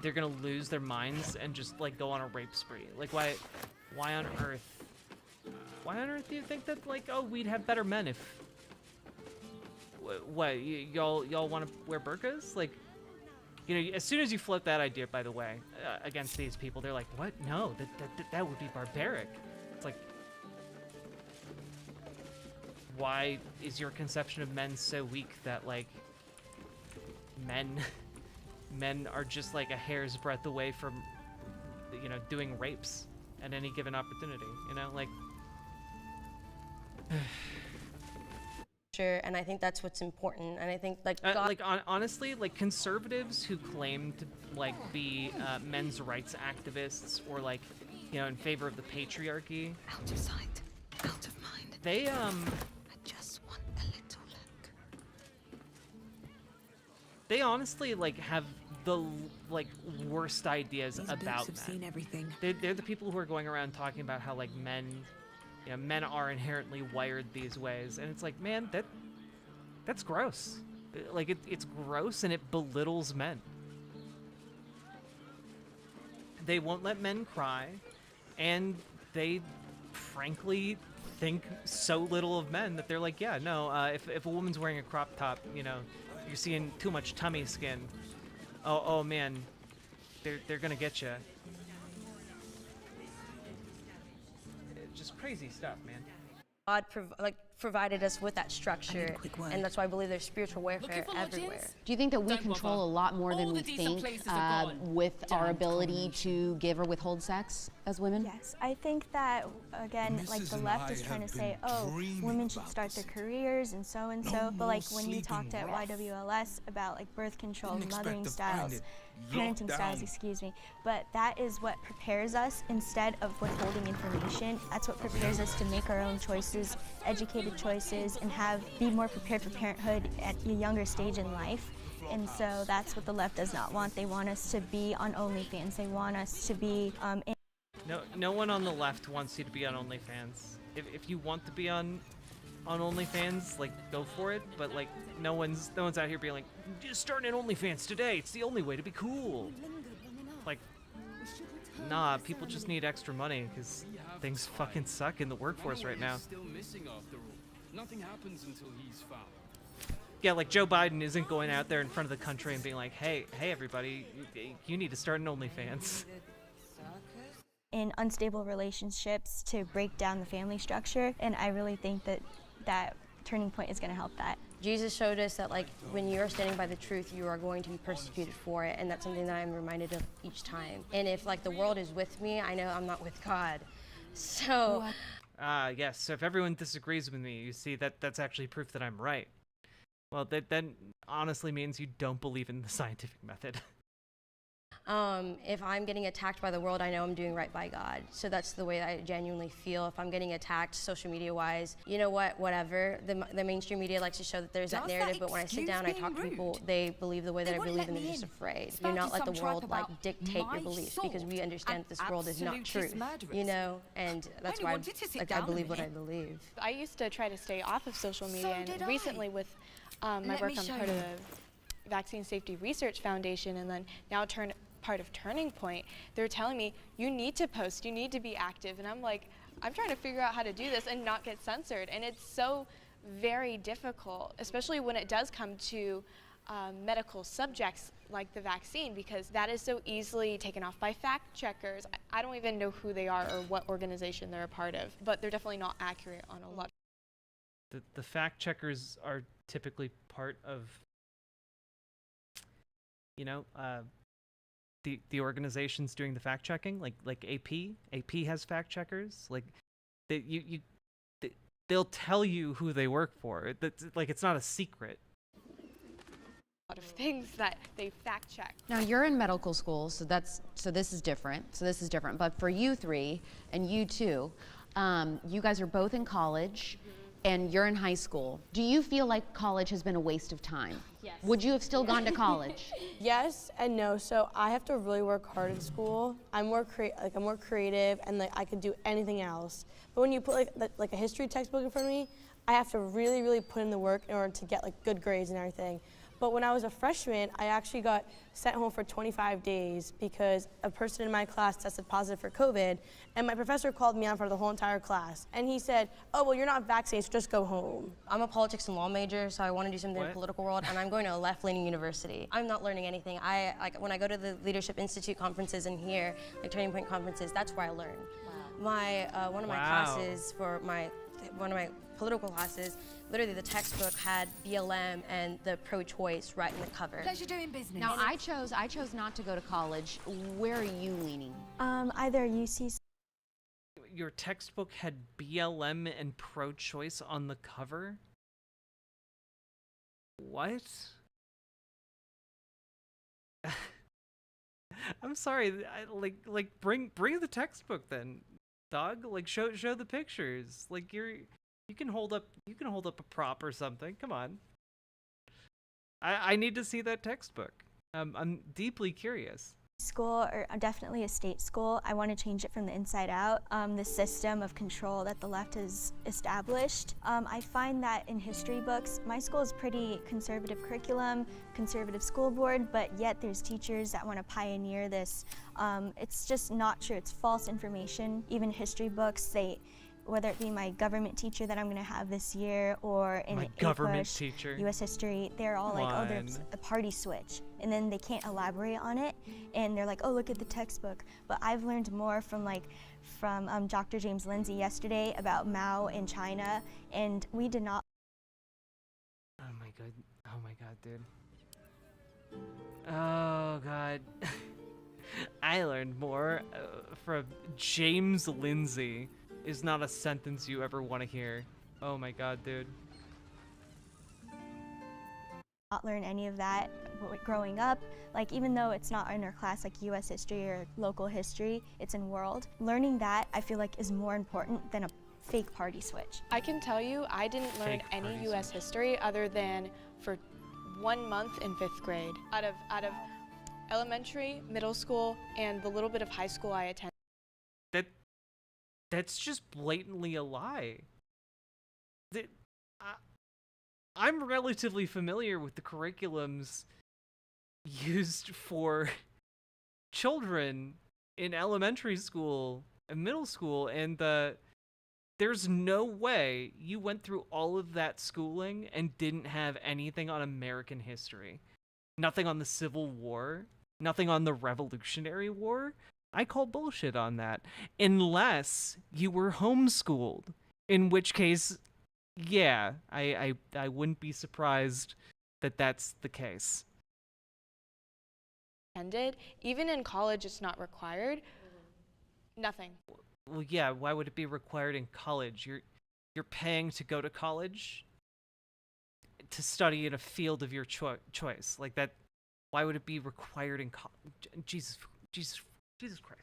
they're gonna lose their minds and just like go on a rape spree. Like why on earth? Why on earth do you think that, like, oh, we'd have better men if what y'all want to wear burqas? Like, you know, as soon as you float that idea, by the way, against these people, they're like, what? No, that would be barbaric. It's like, why is your conception of men so weak that, like, men are just like a hair's breadth away from, you know, doing rapes at any given opportunity, you know, like. and I think that's what's important. And I think honestly, like conservatives who claim to like be men's rights activists or like, you know, in favor of the patriarchy. Out of sight, out of mind. They I just want a little look. They honestly like have the like worst ideas These about have men. seen everything. They're the people who are going around talking about how like men, you know, men are inherently wired these ways, and it's like, man, that's gross. Like it's gross and it belittles men. They won't let men cry, and they frankly think so little of men that they're like, yeah, no, if a woman's wearing a crop top, you know, you're seeing too much tummy skin. Oh man, they're gonna get you. Just crazy stuff, man. God provided us with that structure, and that's why I believe there's spiritual warfare everywhere. Do you think that we control a lot more than we think with our ability to give or withhold sex as women? Yes, I think that, again, like the left is trying to say, oh, women should start their careers and so, but like when you talked at YWLS about like birth control, mothering styles, parenting styles, excuse me, but that is what prepares us instead of withholding information. That's what prepares us to make our own choices, educated choices, and be more prepared for parenthood at a younger stage in life. And so that's what the left does not want. They want us to be on OnlyFans. They want us to be No one on the left wants you to be on OnlyFans. If you want to be on OnlyFans, like, go for it, but like no one's out here being like, just start an OnlyFans today, it's the only way to be cool. Like, nah, people just need extra money because things fucking suck in the workforce right now. Nothing happens until he's found. Yeah, like Joe Biden isn't going out there in front of the country and being like, hey everybody, you need to start an OnlyFans. in unstable relationships to break down the family structure, and I really think that turning point is going to help that. Jesus showed us that, like, when you are standing by the truth, you are going to be persecuted for it, and that's something that I'm reminded of each time. And if, like, the world is with me, I know I'm not with God. So... yes, so if everyone disagrees with me, you see, that's actually proof that I'm right. Well, that honestly means you don't believe in the scientific method. If I'm getting attacked by the world, I know I'm doing right by God. So that's the way I genuinely feel. If I'm getting attacked social media-wise, you know what, whatever. The mainstream media likes to show that there's that narrative, but when I sit down, I talk to people, they believe the way that I believe, and they're just afraid. Do not let the world, like, dictate your beliefs, because we understand that this world is not true, you know? And that's why I believe what I believe. I used to try to stay off of social media, and recently with my work, I'm part of the Vaccine Safety Research Foundation, and then now part of Turning Point, they're telling me, you need to post, you need to be active, and I'm like, I'm trying to figure out how to do this and not get censored, and it's so very difficult, especially when it does come to medical subjects like the vaccine, because that is so easily taken off by fact checkers. I don't even know who they are or what organization they're a part of, but they're definitely not accurate on a lot. The fact checkers are typically part of, you know, the organizations doing the fact checking, like AP has fact checkers. Like, they'll tell you who they work for. It's not a secret. A lot of things that they fact check. Now you're in medical school, so this is different. But for you three and you two, you guys are both in college. And you're in high school. Do you feel like college has been a waste of time? Yes. Would you have still gone to college? Yes and no. So I have to really work hard in school. I'm more creative, and like I could do anything else. But when you put like a history textbook in front of me, I have to really, really put in the work in order to get like good grades and everything. But when I was a freshman, I actually got sent home for 25 days because a person in my class tested positive for COVID, and my professor called me out for the whole entire class. And he said, oh, well, you're not vaccinated, so just go home. I'm a politics and law major, so I want to do something in the political world, and I'm going to a left-leaning university. I'm not learning anything. When I go to the Leadership Institute conferences and here, like Turning Point conferences, that's where I learn. Wow. One of my classes for one of my political classes, literally the textbook had BLM and the pro-choice right in the cover. Pleasure doing business. Now I chose not to go to college. Where are you leaning? Either UC. Your textbook had BLM and pro-choice on the cover? What? I'm sorry. Bring the textbook then, dog. Like show the pictures. Like you can hold up a prop or something. Come on. I need to see that textbook. I'm deeply curious. School, or definitely a state school, I want to change it from the inside out. The system of control that the left has established. I find that in history books, my school is pretty conservative curriculum, conservative school board, but yet there's teachers that want to pioneer this. It's just not true. It's false information. Even history books, whether it be my government teacher that I'm going to have this year or in my government teacher, U.S. history, they're all like, oh, there's a party switch. And then they can't elaborate on it. And they're like, oh, look at the textbook. But I've learned more from Dr. James Lindsay yesterday about Mao in China. And we did not. Oh my God, dude. Oh God. I learned more from James Lindsay. Is not a sentence you ever want to hear. Oh my God, dude. Not learn any of that growing up. Like, even though it's not in our class like U.S. history or local history, it's in world. Learning that, I feel like, is more important than a fake party switch. I can tell you, I didn't learn any U.S. history other than for 1 month in 5th grade. Out of elementary, middle school, and the little bit of high school I attended. That's just blatantly a lie. I'm relatively familiar with the curriculums used for children in elementary school and middle school, and there's no way you went through all of that schooling and didn't have anything on American history. Nothing on the Civil War, nothing on the Revolutionary War. I call bullshit on that. Unless you were homeschooled, in which case, yeah, I wouldn't be surprised that that's the case. Even in college, it's not required. Nothing. Well, yeah, why would it be required in college? You're paying to go to college to study in a field of your choice. Like that, why would it be required in college? Jesus Christ.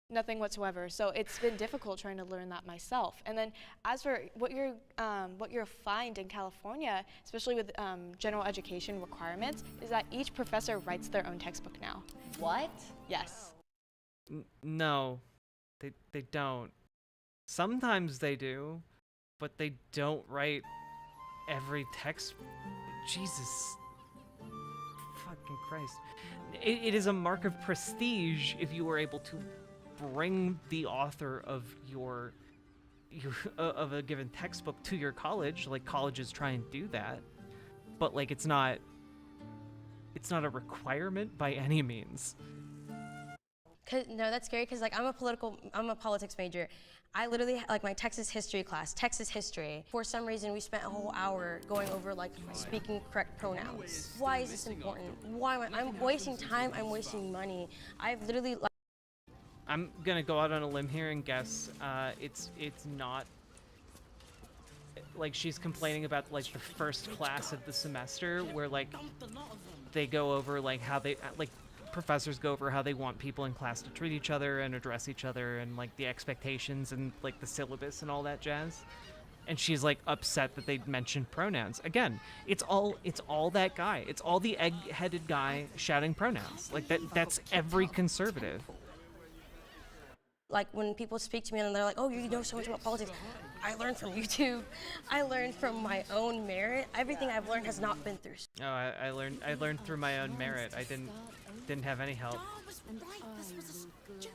Nothing whatsoever. So it's been difficult trying to learn that myself. And then as for what you'll find in California, especially with general education requirements, is that each professor writes their own textbook now. What? Yes. No, they don't. Sometimes they do, but they don't write every text. Jesus fucking Christ. It is a mark of prestige if you are able to bring the author of of a given textbook to your college. Like, colleges try and do that, but like it's not a requirement by any means. No, that's scary because like I'm a politics major. I literally, like my Texas history class, Texas history. For some reason, we spent a whole hour going over like speaking correct pronouns. Why is this important? Why I'm wasting time, I'm wasting money. I've literally I'm gonna go out on a limb here and guess it's not like she's complaining about like the first class of the semester where like they go over like how they like professors go over how they want people in class to treat each other and address each other and like the expectations and like the syllabus and all that jazz. And she's like upset that they mentioned pronouns. Again, it's all that guy. It's all the egg-headed guy shouting pronouns. Like that's every conservative. Like when people speak to me and they're like, oh, you know so much about politics. I learned from YouTube. I learned from my own merit. Everything I've learned has not been through. Oh, I learned through my own merit. I didn't have any help.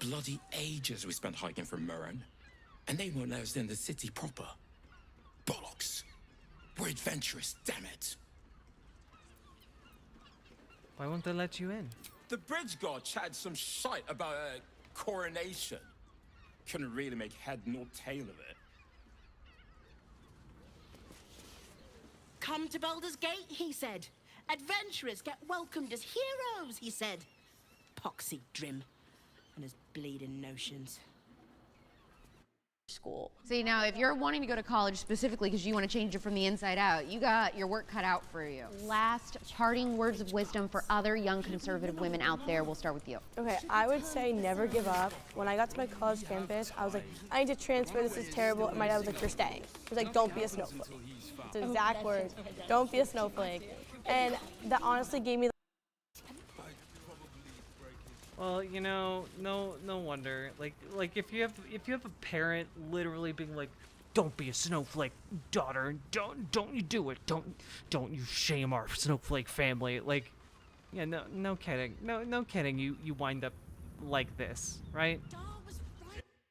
Bloody ages we spent hiking from Murren, and they won't let us in the city proper. Bollocks. We're adventurous, damn it. Why won't they let you in? The bridge god chatted some shite about a coronation. Couldn't really make head nor tail of it. Come to Baldur's Gate, he said. Adventurers get welcomed as heroes, he said. Poxy Drim and his bleeding notions. school. See, now if you're wanting to go to college specifically because you want to change it from the inside out, you got your work cut out for you. Last parting words of wisdom for other young conservative women out there. We'll start with you. Okay, I would say never give up. When I got to my college campus, I was like, I need to transfer, this is terrible. And my dad was like, you're staying. He was like, don't be a snowflake. It's the exact words, don't be a snowflake. And that honestly gave me Well, you know, no wonder. Like if you have a parent literally being like, "Don't be a snowflake, daughter. Don't you do it. Don't you shame our snowflake family." Like, yeah, no kidding. No kidding. You wind up like this, right?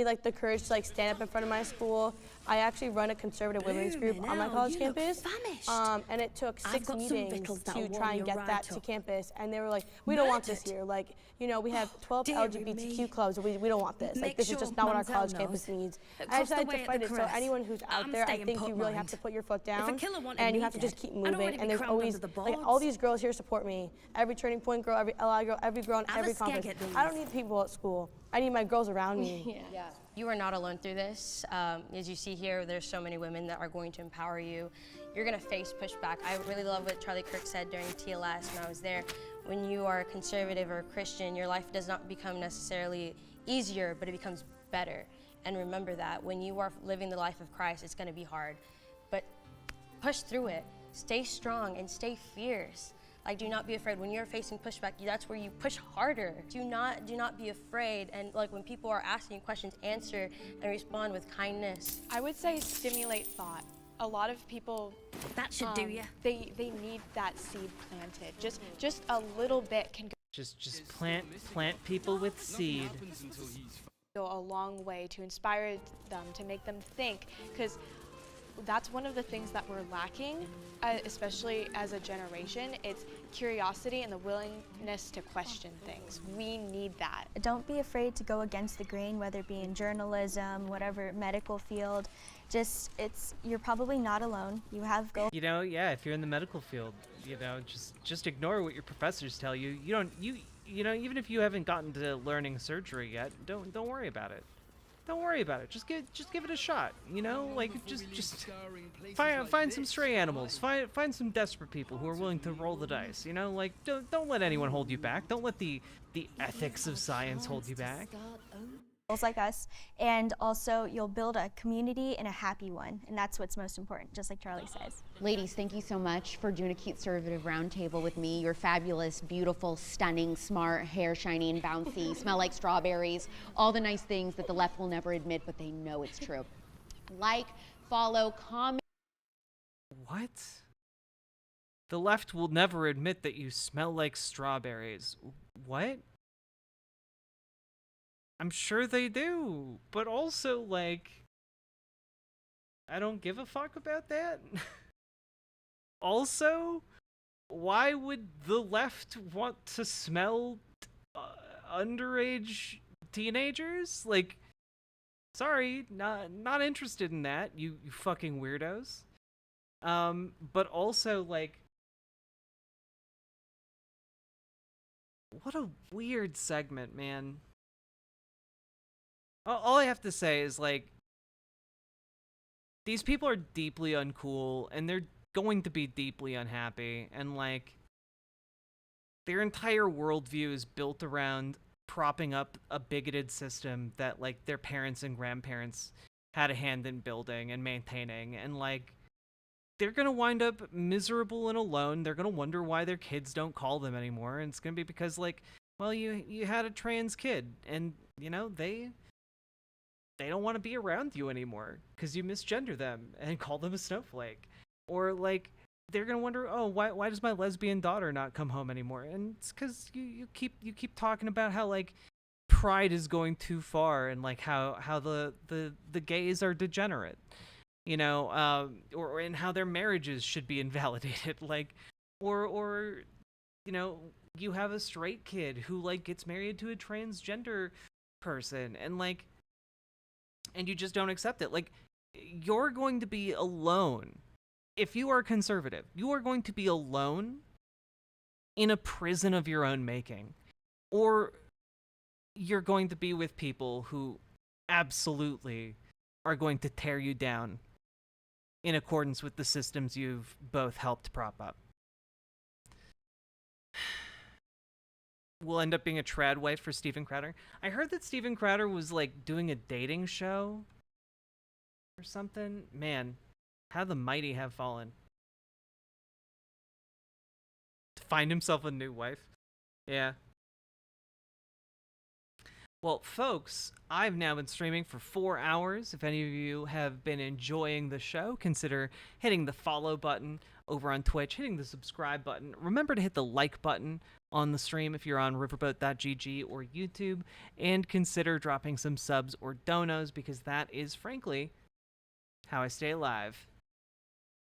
like the courage to like stand up in front of my school. I actually run a conservative women's group on my college campus, and it took 6 meetings to try and get that to campus. And they were like, "We don't want this here. Like, you know, we have 12 LGBTQ clubs, and we don't want this. Like, this is just not what our college campus needs." And I decided to fight it. So anyone who's out there, I think you really have to put your foot down, and you have to just keep moving. And there's always like all these girls here support me. Every Turning Point girl, every LI girl, every girl in every conference. I don't need people at school. I need my girls around me. Yeah. You are not alone through this. As you see here, there's so many women that are going to empower you. You're gonna face pushback. I really love what Charlie Kirk said during TLS when I was there. When you are a conservative or a Christian, your life does not become necessarily easier, but it becomes better. And remember that when you are living the life of Christ, it's gonna be hard. But push through it. Stay strong and stay fierce. Like, do not be afraid. When you're facing pushback, that's where you push harder. Do not be afraid. And like when people are asking you questions, answer and respond with kindness. I would say stimulate thought. A lot of people that should do ya. They need that seed planted. Just a little bit can just plant people with seed. Go a long way to inspire them, to make them think, because that's one of the things that we're lacking, especially as a generation. It's curiosity and the willingness to question things. We need that. Don't be afraid to go against the grain, whether it be in journalism, whatever medical field. You're probably not alone. You have goals. You know, yeah, if you're in the medical field, you know, just ignore what your professors tell you. You know, even if you haven't gotten to learning surgery yet, don't worry about it. Don't worry about it. Just give it a shot. You know, like just find some stray animals. Find some desperate people who are willing to roll the dice. You know, like don't let anyone hold you back. Don't let the ethics of science hold you back. Like us, and also you'll build a community and a happy one, and that's what's most important, just like Charlie says. Ladies, thank you so much for doing a conservative roundtable with me. You're fabulous, beautiful, stunning, smart, hair shiny and bouncy, smell like strawberries, all the nice things that the left will never admit, but they know it's true. Like, follow, comment. What? The left will never admit that you smell like strawberries. What? I'm sure they do, but also, like, I don't give a fuck about that. Also, why would the left want to smell underage teenagers? Like, sorry, not interested in that, you fucking weirdos. But also, like, what a weird segment, man. All I have to say is, like, these people are deeply uncool, and they're going to be deeply unhappy, and, like, their entire worldview is built around propping up a bigoted system that, like, their parents and grandparents had a hand in building and maintaining, and, like, they're gonna wind up miserable and alone. They're gonna wonder why their kids don't call them anymore, and it's gonna be because, like, well, you had a trans kid, and, you know, they don't want to be around you anymore because you misgender them and call them a snowflake. Or, like, they're gonna wonder, oh, why does my lesbian daughter not come home anymore? And it's because you keep talking about how, like, pride is going too far, and, like, how the gays are degenerate, you know, or and how their marriages should be invalidated, like, or you know, you have a straight kid who, like, gets married to a transgender person, and, like, and you just don't accept it. Like, you're going to be alone. If you are conservative, you are going to be alone in a prison of your own making. Or you're going to be with people who absolutely are going to tear you down in accordance with the systems you've both helped prop up. Will end up being a trad wife for Steven Crowder. I heard that Steven Crowder was like doing a dating show or something. Man, how the mighty have fallen. To find himself a new wife. Yeah. Well, folks, I've now been streaming for 4 hours. If any of you have been enjoying the show, consider hitting the follow button over on Twitch, hitting the subscribe button. Remember to hit the like button on the stream if you're on riverboat.gg or YouTube, and consider dropping some subs or donos, because that is, frankly, how I stay alive.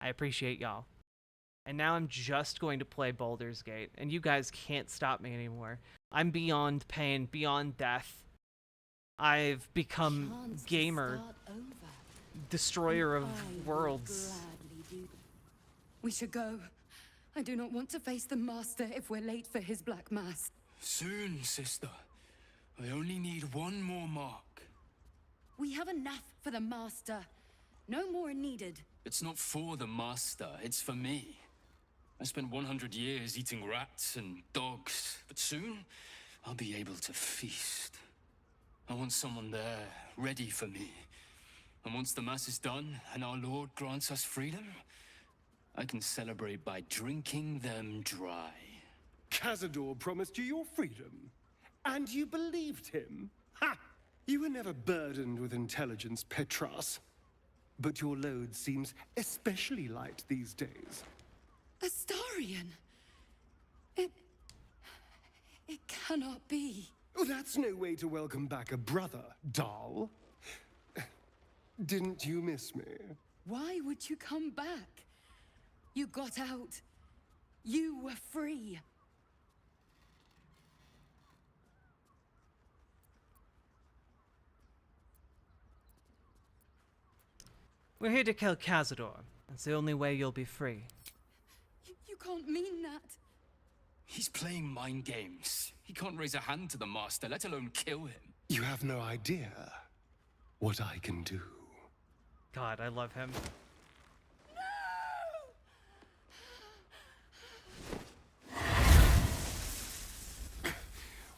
I appreciate y'all. And now I'm just going to play Baldur's Gate, and you guys can't stop me anymore. I'm beyond pain, beyond death. I've become gamer, destroyer of worlds. We should go. I do not want to face the Master if we're late for his Black Mass. Soon, sister. I only need one more mark. We have enough for the Master. No more are needed. It's not for the Master, it's for me. I spent 100 years eating rats and dogs, but soon I'll be able to feast. I want someone there, ready for me. And once the Mass is done and our Lord grants us freedom, I can celebrate by drinking them dry. Cazador promised you your freedom, and you believed him? Ha! You were never burdened with intelligence, Petras. But your load seems especially light these days. Astarion? It cannot be. Oh, that's no way to welcome back a brother, doll. Didn't you miss me? Why would you come back? You got out. You were free. We're here to kill Cazador. That's the only way you'll be free. You can't mean that. He's playing mind games. He can't raise a hand to the Master, let alone kill him. You have no idea what I can do. God, I love him.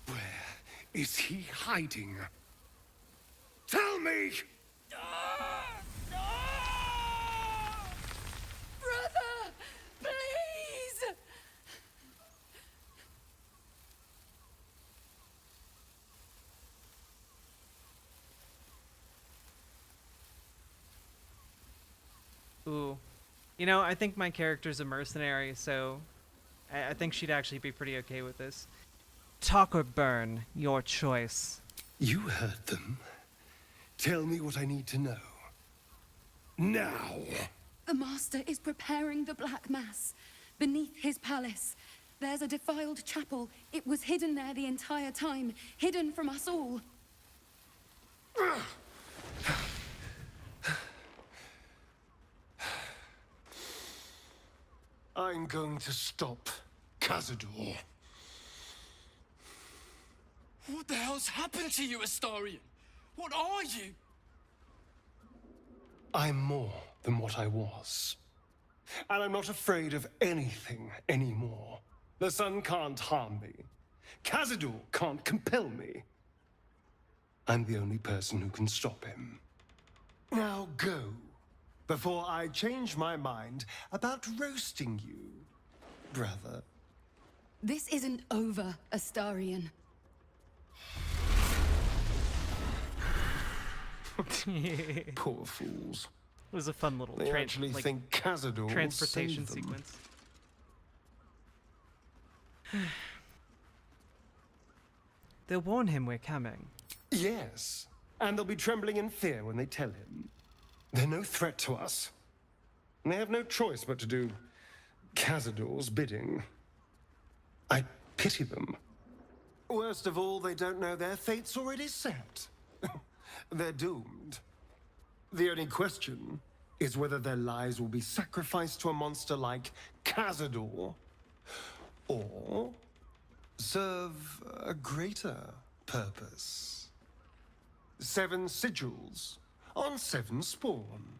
Where is he hiding? Tell me! Brother, please! Ooh. You know, I think my character's a mercenary, so I think she'd actually be pretty okay with this. Talk or burn, your choice. You heard them. Tell me what I need to know. Now! The Master is preparing the Black Mass. Beneath his palace, there's a defiled chapel. It was hidden there the entire time, hidden from us all. I'm going to stop Cazador. What the hell's happened to you, Astarion? What are you? I'm more than what I was. And I'm not afraid of anything anymore. The sun can't harm me. Cazador can't compel me. I'm the only person who can stop him. Now go, before I change my mind about roasting you, brother. This isn't over, Astarion. Poor fools. It was a fun little They actually think Cazador transportation will save them. sequence. They'll warn him we're coming. Yes, and they'll be trembling in fear when they tell him. They're no threat to us. And they have no choice but to do Cazador's bidding. I pity them. Worst of all, they don't know their fate's already set. They're doomed. The only question is whether their lives will be sacrificed to a monster like Cazador, or serve a greater purpose. 7 sigils on 7 spawn.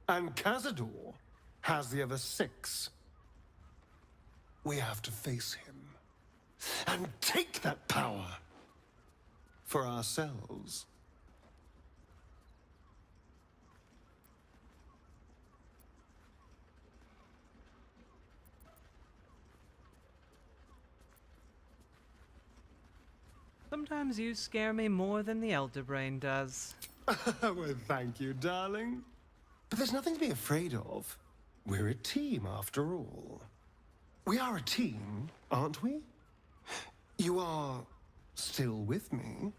And Cazador has the other 6. We have to face him and take that power for ourselves. Sometimes you scare me more than the Elder Brain does. Well, thank you, darling. But there's nothing to be afraid of. We're a team, after all. We are a team, aren't we? You are still with me?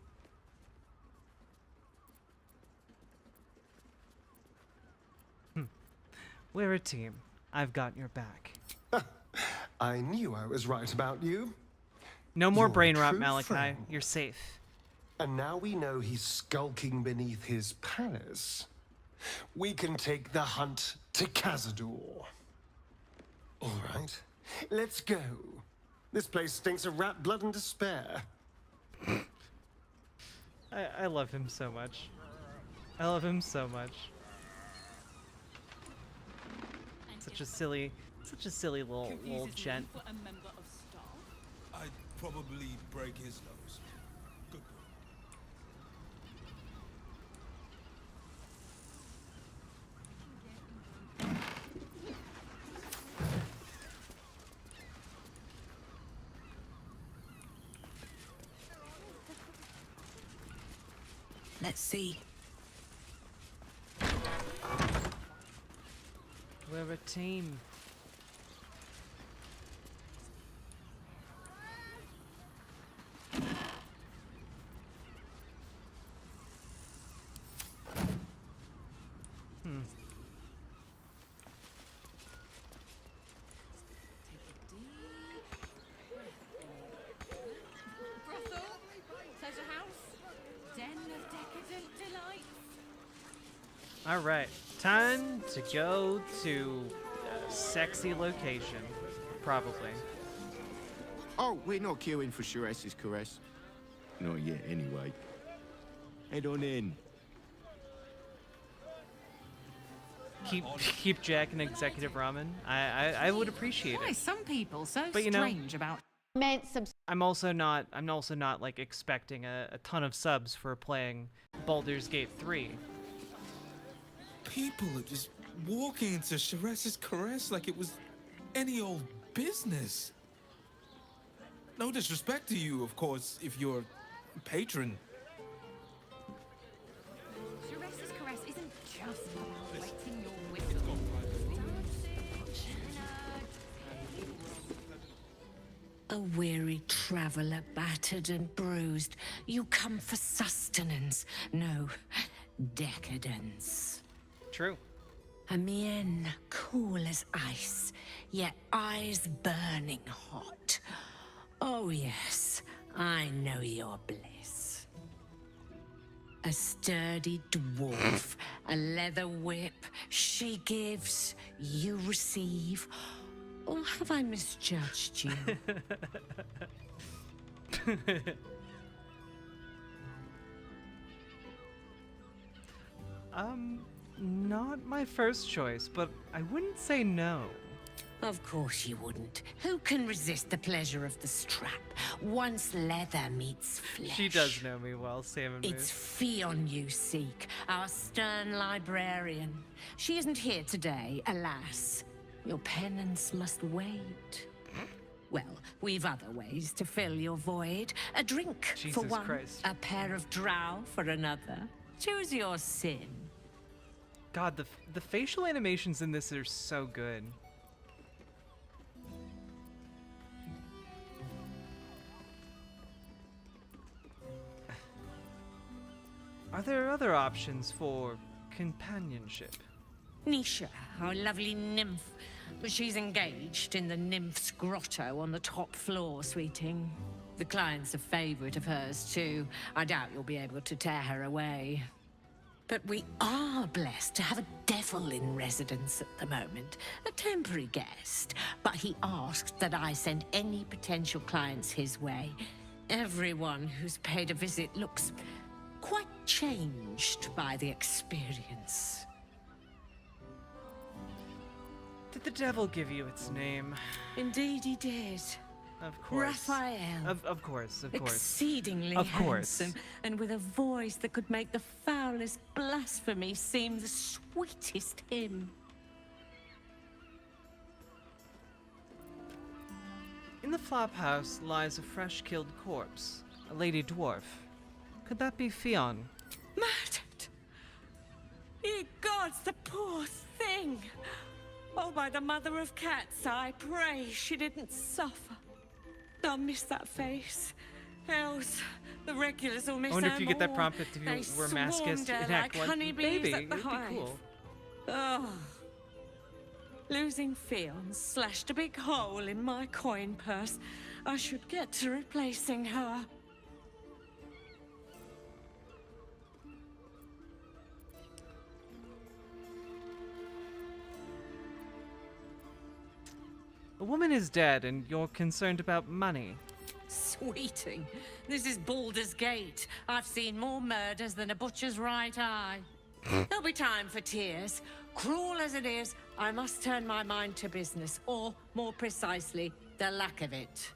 We're a team. I've got your back. I knew I was right about you. No more You're a brain rot, true Malachi. friend. You're safe. And now we know he's skulking beneath his palace. We can take the hunt to Cazador. All right, let's go. This place stinks of rat blood and despair. I love him so much. I love him so much. Such a silly little gent. I'd probably break his nose. Good boy. Let's see. We're a team. All right, time to go to a sexy location, probably. Oh, we're not queuing for Sharess's caress. Not yet, anyway. Head on in. Keep Jack and executive ramen. I would appreciate Why it. some people so But you know, strange about I'm also not like expecting a ton of subs for playing Baldur's Gate 3. People are just walking into Sharess's caress like it was any old business. No disrespect to you, of course, if you're a patron. Sharess's caress isn't just about wetting your whistle. A weary traveller, battered and bruised, you come for sustenance, no decadence. True. A mien cool as ice, yet eyes burning hot. Oh yes, I know your bliss. A sturdy dwarf, a leather whip, she gives, you receive. Or have I misjudged you? Not my first choice, but I wouldn't say no. Of course you wouldn't. Who can resist the pleasure of the strap once leather meets flesh? She does know me well, Sam and It's Moose. Fionn you seek, our stern librarian. She isn't here today, alas. Your penance must wait. Well, we've other ways to fill your void. A drink for Jesus one, Christ. a pair of drow for another. Choose your sin. God, the facial animations in this are so good. Are there other options for companionship? Nisha, our lovely nymph. She's engaged in the nymph's grotto on the top floor, sweeting. The client's a favorite of hers, too. I doubt you'll be able to tear her away. But we are blessed to have a devil in residence at the moment. A temporary guest. But he asked that I send any potential clients his way. Everyone who's paid a visit looks quite changed by the experience. Did the devil give you its name? Indeed he did. Of course. Raphael. Of course, of course. Exceedingly Of course. handsome, and with a voice that could make the foulest blasphemy seem the sweetest hymn. In the flop house lies a fresh-killed corpse, a lady dwarf. Could that be Fionn? Murdered! Ye gods, the poor thing! Oh, by the mother of cats, I pray she didn't suffer. I'll miss that face. Else, the regulars will miss her I wonder if you get that more. prompt if you They were masochist swarmed her and act like honeybees baby. at It the would be hive. cool. Oh. Losing Fionn slashed a big hole in my coin purse. I should get to replacing her. A woman is dead and you're concerned about money. Sweeting, this is Baldur's Gate. I've seen more murders than a butcher's right eye. There'll be time for tears. Cruel as it is, I must turn my mind to business, or, more precisely, the lack of it.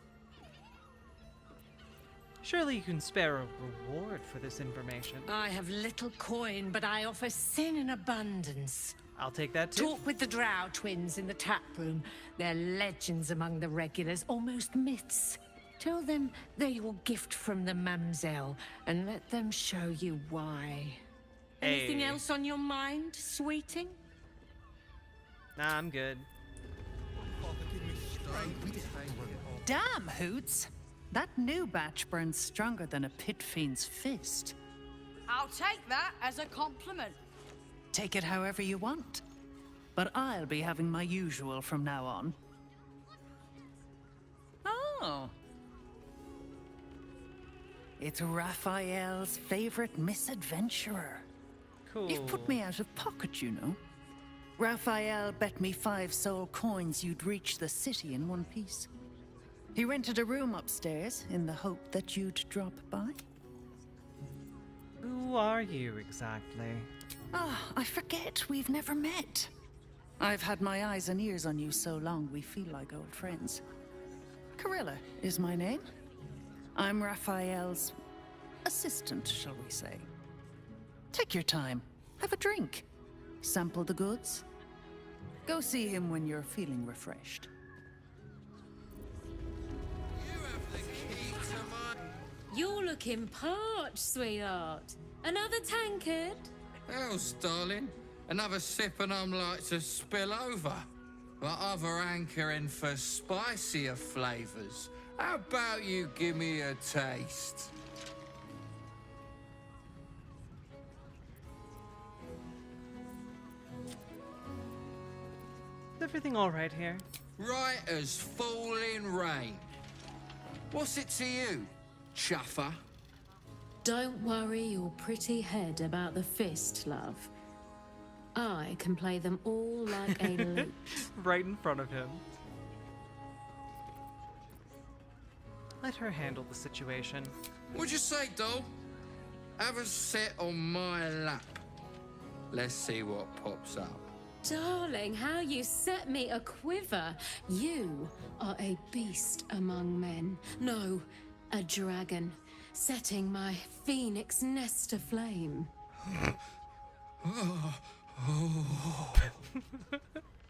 Surely you can spare a reward for this information. I have little coin, but I offer sin in abundance. I'll take that too. Talk with the Drow twins in the tap room. They're legends among the regulars, almost myths. Tell them they're your gift from the Mamselle, and let them show you why. Anything Hey. else on your mind, sweeting? Nah, I'm good. Damn, Hoots! That new batch burns stronger than a pit fiend's fist. I'll take that as a compliment. Take it however you want. But I'll be having my usual from now on. Oh. It's Raphael's favorite misadventurer. Cool. You've put me out of pocket, you know. Raphael bet me 5 soul coins you'd reach the city in one piece. He rented a room upstairs in the hope that you'd drop by. Who are you exactly? Ah, I forget we've never met. I've had my eyes and ears on you so long we feel like old friends. Carilla is my name. I'm Raphael's assistant, shall we say. Take your time. Have a drink. Sample the goods. Go see him when you're feeling refreshed. You're looking parched, sweetheart. Another tankard? Else, darling. Another sip and I'm like to spill over. But other hankering for spicier flavors. How about you give me a taste? Is everything all right here? Right as falling rain. What's it to you, chuffer? Don't worry your pretty head about the fist, love. I can play them all like a lute. Right in front of him. Let her handle the situation. What'd you say, doll? Have a sit on my lap. Let's see what pops up. Darling, how you set me a quiver. You are a beast among men. No, a dragon, setting my phoenix nest aflame.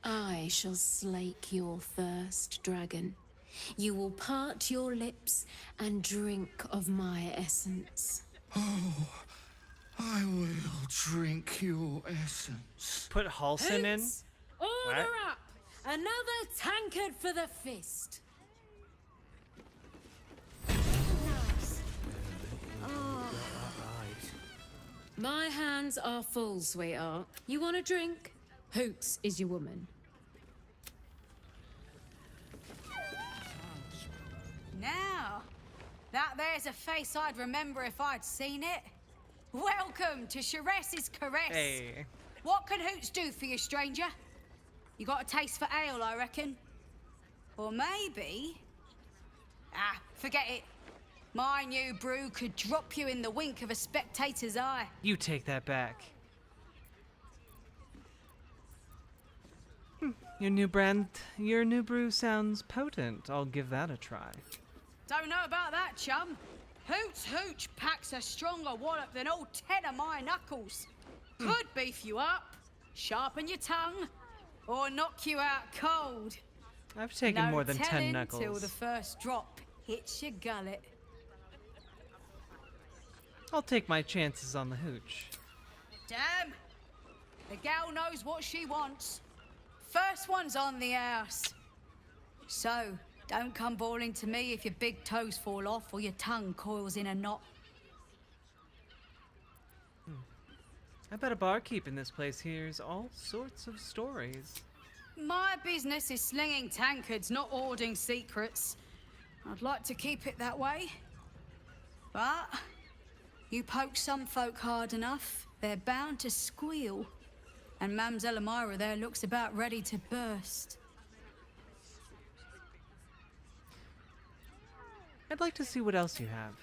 I shall slake your thirst, dragon. You will part your lips and drink of my essence. Oh, I will drink your essence. Put Halsin in? Hoots, order What? up! Another tankard for the fist. Nice. Oh. My hands are full, sweetheart. You want a drink? Hoots is your woman. Now, that there's a face I'd remember if I'd seen it. Welcome to Sheress's Caress. Hey. What can Hoots do for you, stranger? You got a taste for ale, I reckon. Or maybe... Ah, forget it. My new brew could drop you in the wink of a spectator's eye. You take that back. Your new brew sounds potent. I'll give that a try. Don't know about that, chum. Hoots Hooch packs a stronger wallop than all 10 of my knuckles. Could beef you up, sharpen your tongue, or knock you out cold. I've taken more than 10 knuckles. Till the first drop hits your gullet. I'll take my chances on the hooch. Damn! The gal knows what she wants. First one's on the house. So, don't come bawling to me if your big toes fall off or your tongue coils in a knot. I bet a barkeep in this place hears all sorts of stories. My business is slinging tankards, not hoarding secrets. I'd like to keep it that way. But you poke some folk hard enough, they're bound to squeal. And Mamselle Elmira there looks about ready to burst. I'd like to see what else you have.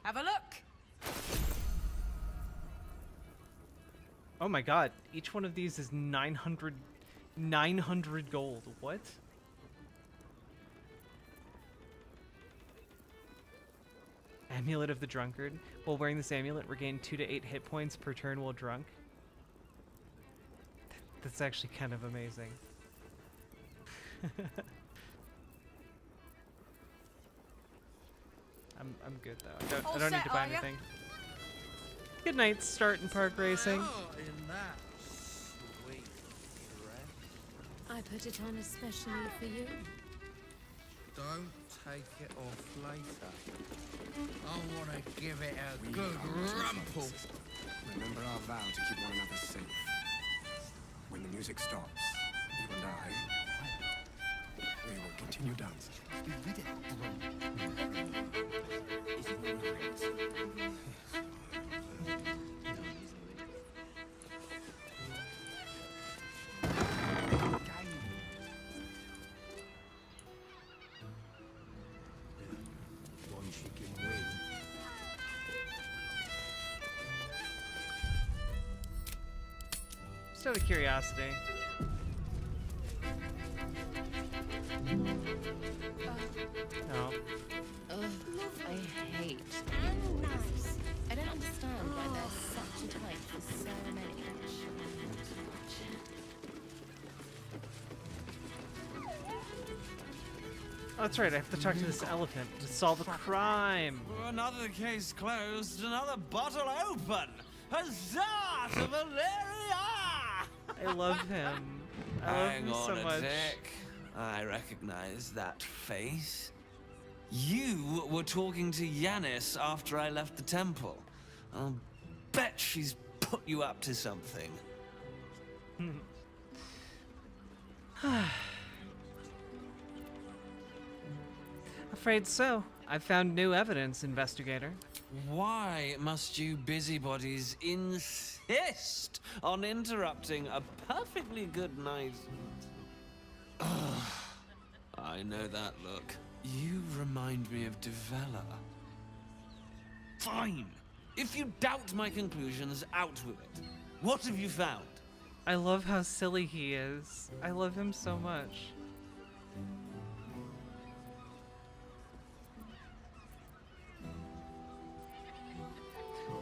Have a look. Oh my god, each one of these is 900 gold. What? Amulet of the Drunkard. While wearing this amulet, regain 2 to 8 hit points per turn while drunk. That's actually kind of amazing. I'm good though. I don't need to buy anything. Good night, start in park racing. I put it on especially for you. Don't take it off later. I want to give it a good rumple. Remember our vow to keep one another safe. When the music stops, you and I, we will continue dancing. Just out of curiosity. No. Ugh, I hate animals. I don't understand why there's such a type for so many. Oh, that's right, I have to talk to this elephant to solve a crime. Another case closed, another bottle open. Huzzah to Valeria! I love him. I love him so much. Sec. I recognize that face. You were talking to Yanis after I left the temple. I'll bet she's put you up to something. Afraid so. I found new evidence, investigator. Why must you busybodies insist on interrupting a perfectly good night? I know that look. You remind me of Devella. Fine. If you doubt my conclusions, out with it. What have you found? I love how silly he is. I love him so much.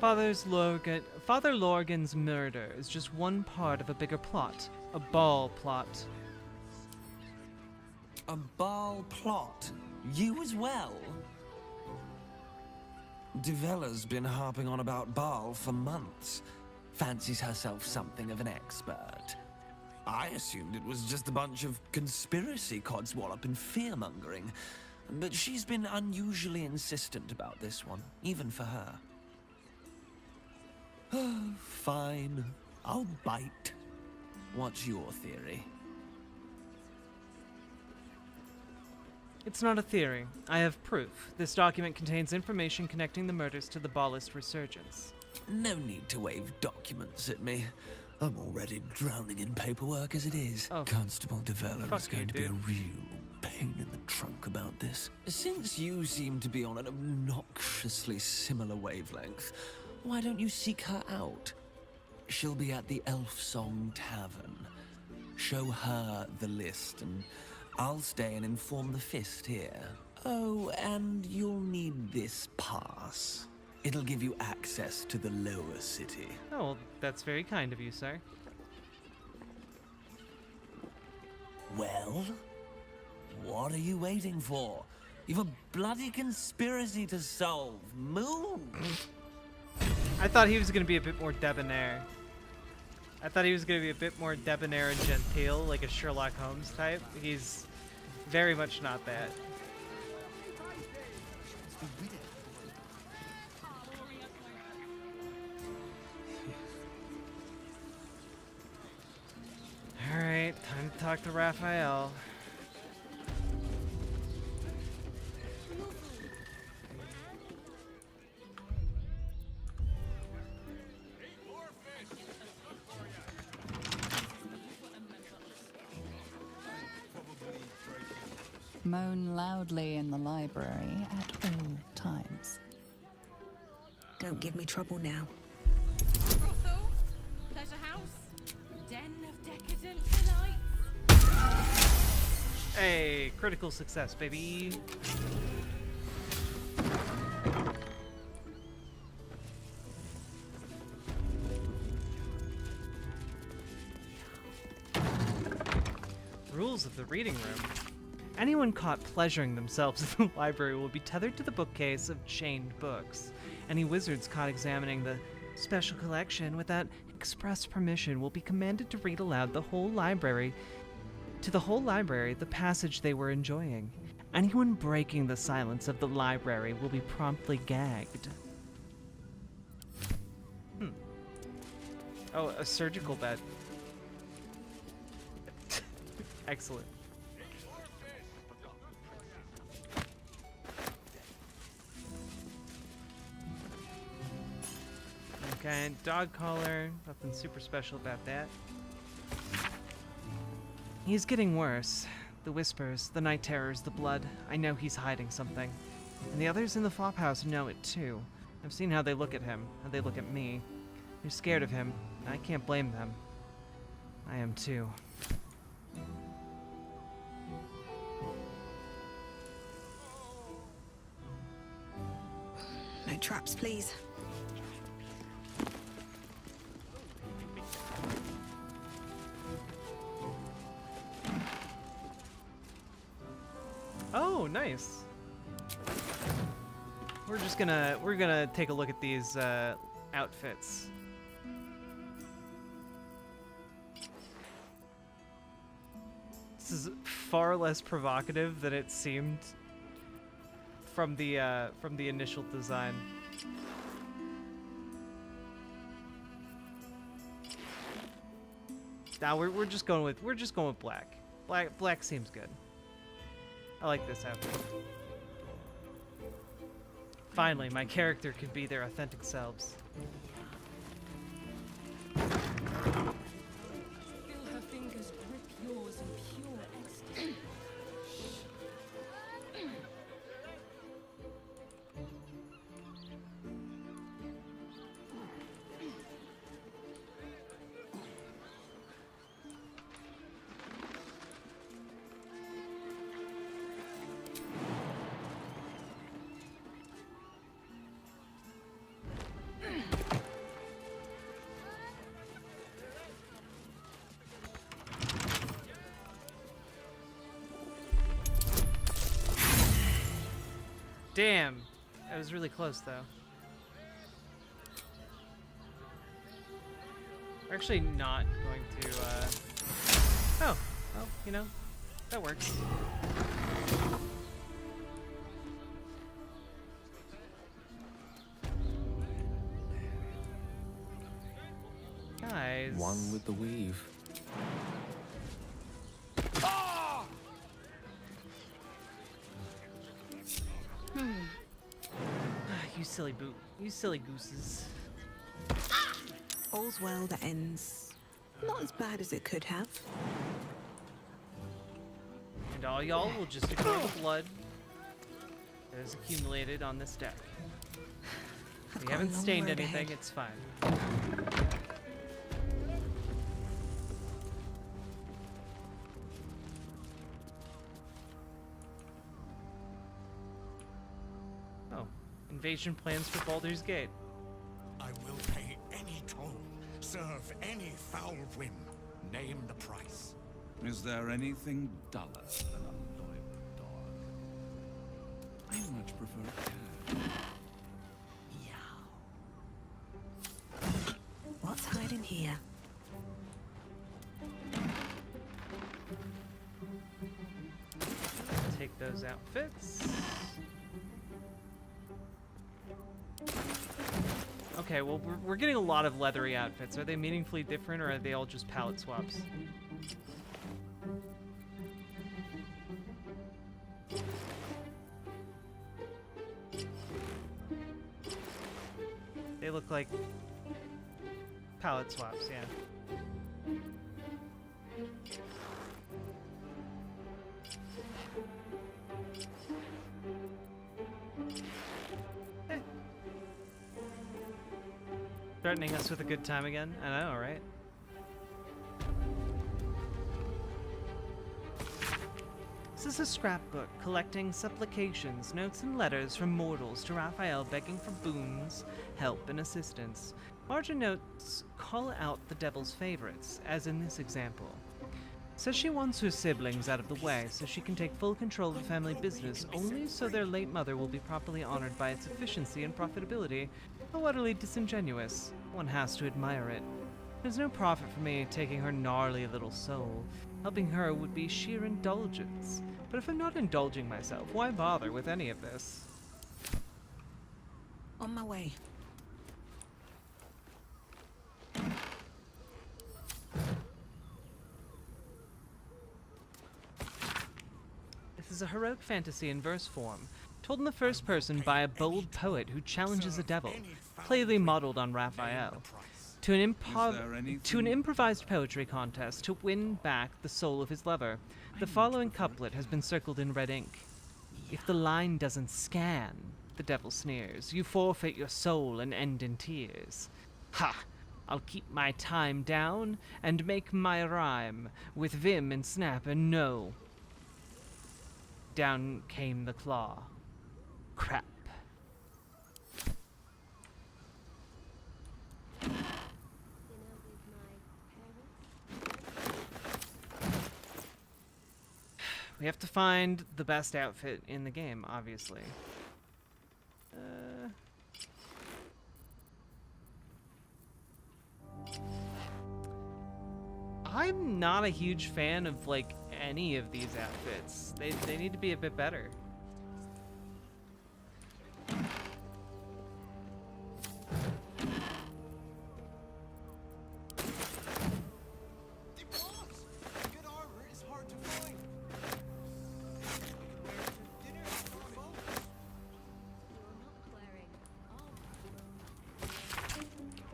Father Lorgan's murder is just one part of a bigger plot. A ball plot. A ball plot? You as well? Devella's been harping on about Baal for months. Fancies herself something of an expert. I assumed it was just a bunch of conspiracy codswallop and fear-mongering. But she's been unusually insistent about this one, even for her. Fine. I'll bite. What's your theory? It's not a theory. I have proof. This document contains information connecting the murders to the Ballist resurgence. No need to wave documents at me. I'm already drowning in paperwork as it is. Oh, Constable Devella is going to be a real pain in the trunk about this. Since you seem to be on an obnoxiously similar wavelength, why don't you seek her out? She'll be at the Elf Song Tavern. Show her the list, and I'll stay and inform the Fist here. Oh, and you'll need this pass. It'll give you access to the lower city. Oh, well, that's very kind of you, sir. Well, what are you waiting for? You've a bloody conspiracy to solve. Move! I thought he was going to be a bit more debonair. I thought he was going to be a bit more debonair and genteel, like a Sherlock Holmes type. He's very much not that. Alright, time to talk to Raphael. Moan loudly in the library at all times. Don't give me trouble now. Brothel, pleasure house, den of decadent delights. Hey, critical success, baby. Rules of the reading room. Anyone caught pleasuring themselves in the library will be tethered to the bookcase of chained books. Any wizards caught examining the special collection without express permission will be commanded to read aloud the whole library the passage they were enjoying. Anyone breaking the silence of the library will be promptly gagged. Oh, a surgical bed. Excellent. Okay, dog collar. Nothing super special about that. He's getting worse. The whispers, the night terrors, the blood. I know he's hiding something. And the others in the flop house know it too. I've seen how they look at him, how they look at me. They're scared of him, and I can't blame them. I am too. No traps, please. Oh, nice. We're gonna take a look at these outfits. This is far less provocative than it seemed from the initial design. Now we're just going with black. Black seems good. I like this outfit. Finally, my character can be their authentic selves. Feel her fingers grip yours in pure ecstasy. Damn, that was really close though. We're actually not going to, oh, well, you know, that works. Guys. One with the weave. You silly gooses. All's well that ends not as bad as it could have. And all y'all will just ignore the blood that is accumulated on this deck. We haven't stained anything, it's fine. Oh, invasion plans for Baldur's Gate. I will pay any toll, serve any foul whim. Name the price. Is there anything duller than a loyal dog? I much prefer a cat. What's hiding here? Take those outfits. Okay, well, we're getting a lot of leathery outfits. Are they meaningfully different, or are they all just palette swaps? They look like palette swaps, yeah. Threatening us with a good time again? I know, right? This is a scrapbook collecting supplications, notes, and letters from mortals to Raphael begging for boons, help, and assistance. Margin notes call out the devil's favorites, as in this example. Says she wants her siblings out of the way so she can take full control of the family business, only so their late mother will be properly honored by its efficiency and profitability. How utterly disingenuous. One has to admire it. There's no profit for me taking her gnarly little soul. Helping her would be sheer indulgence. But if I'm not indulging myself, why bother with any of this? On my way. This is a heroic fantasy in verse form, told in the first person by a bold poet who challenges a devil, clearly modeled on Raphael, to an improvised poetry contest to win back the soul of his lover. The following couplet has been circled in red ink. If the line doesn't scan, the devil sneers, you forfeit your soul and end in tears. Ha! I'll keep my time down and make my rhyme with vim and snap and no. Down came the claw. Crap. We have to find the best outfit in the game, obviously. I'm not a huge fan of, like, any of these outfits. They need to be a bit better.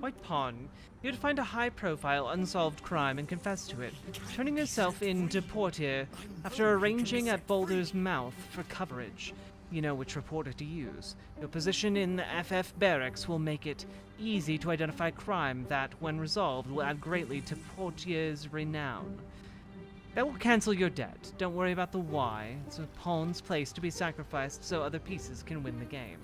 White Pawn. You'd find a high-profile, unsolved crime and confess to it, turning yourself into portier after arranging at Baldur's Mouth for coverage. You know which reporter to use. Your position in the FF barracks will make it easy to identify crime that, when resolved, will add greatly to Portier's renown. That will cancel your debt. Don't worry about the why. It's a pawn's place to be sacrificed so other pieces can win the game.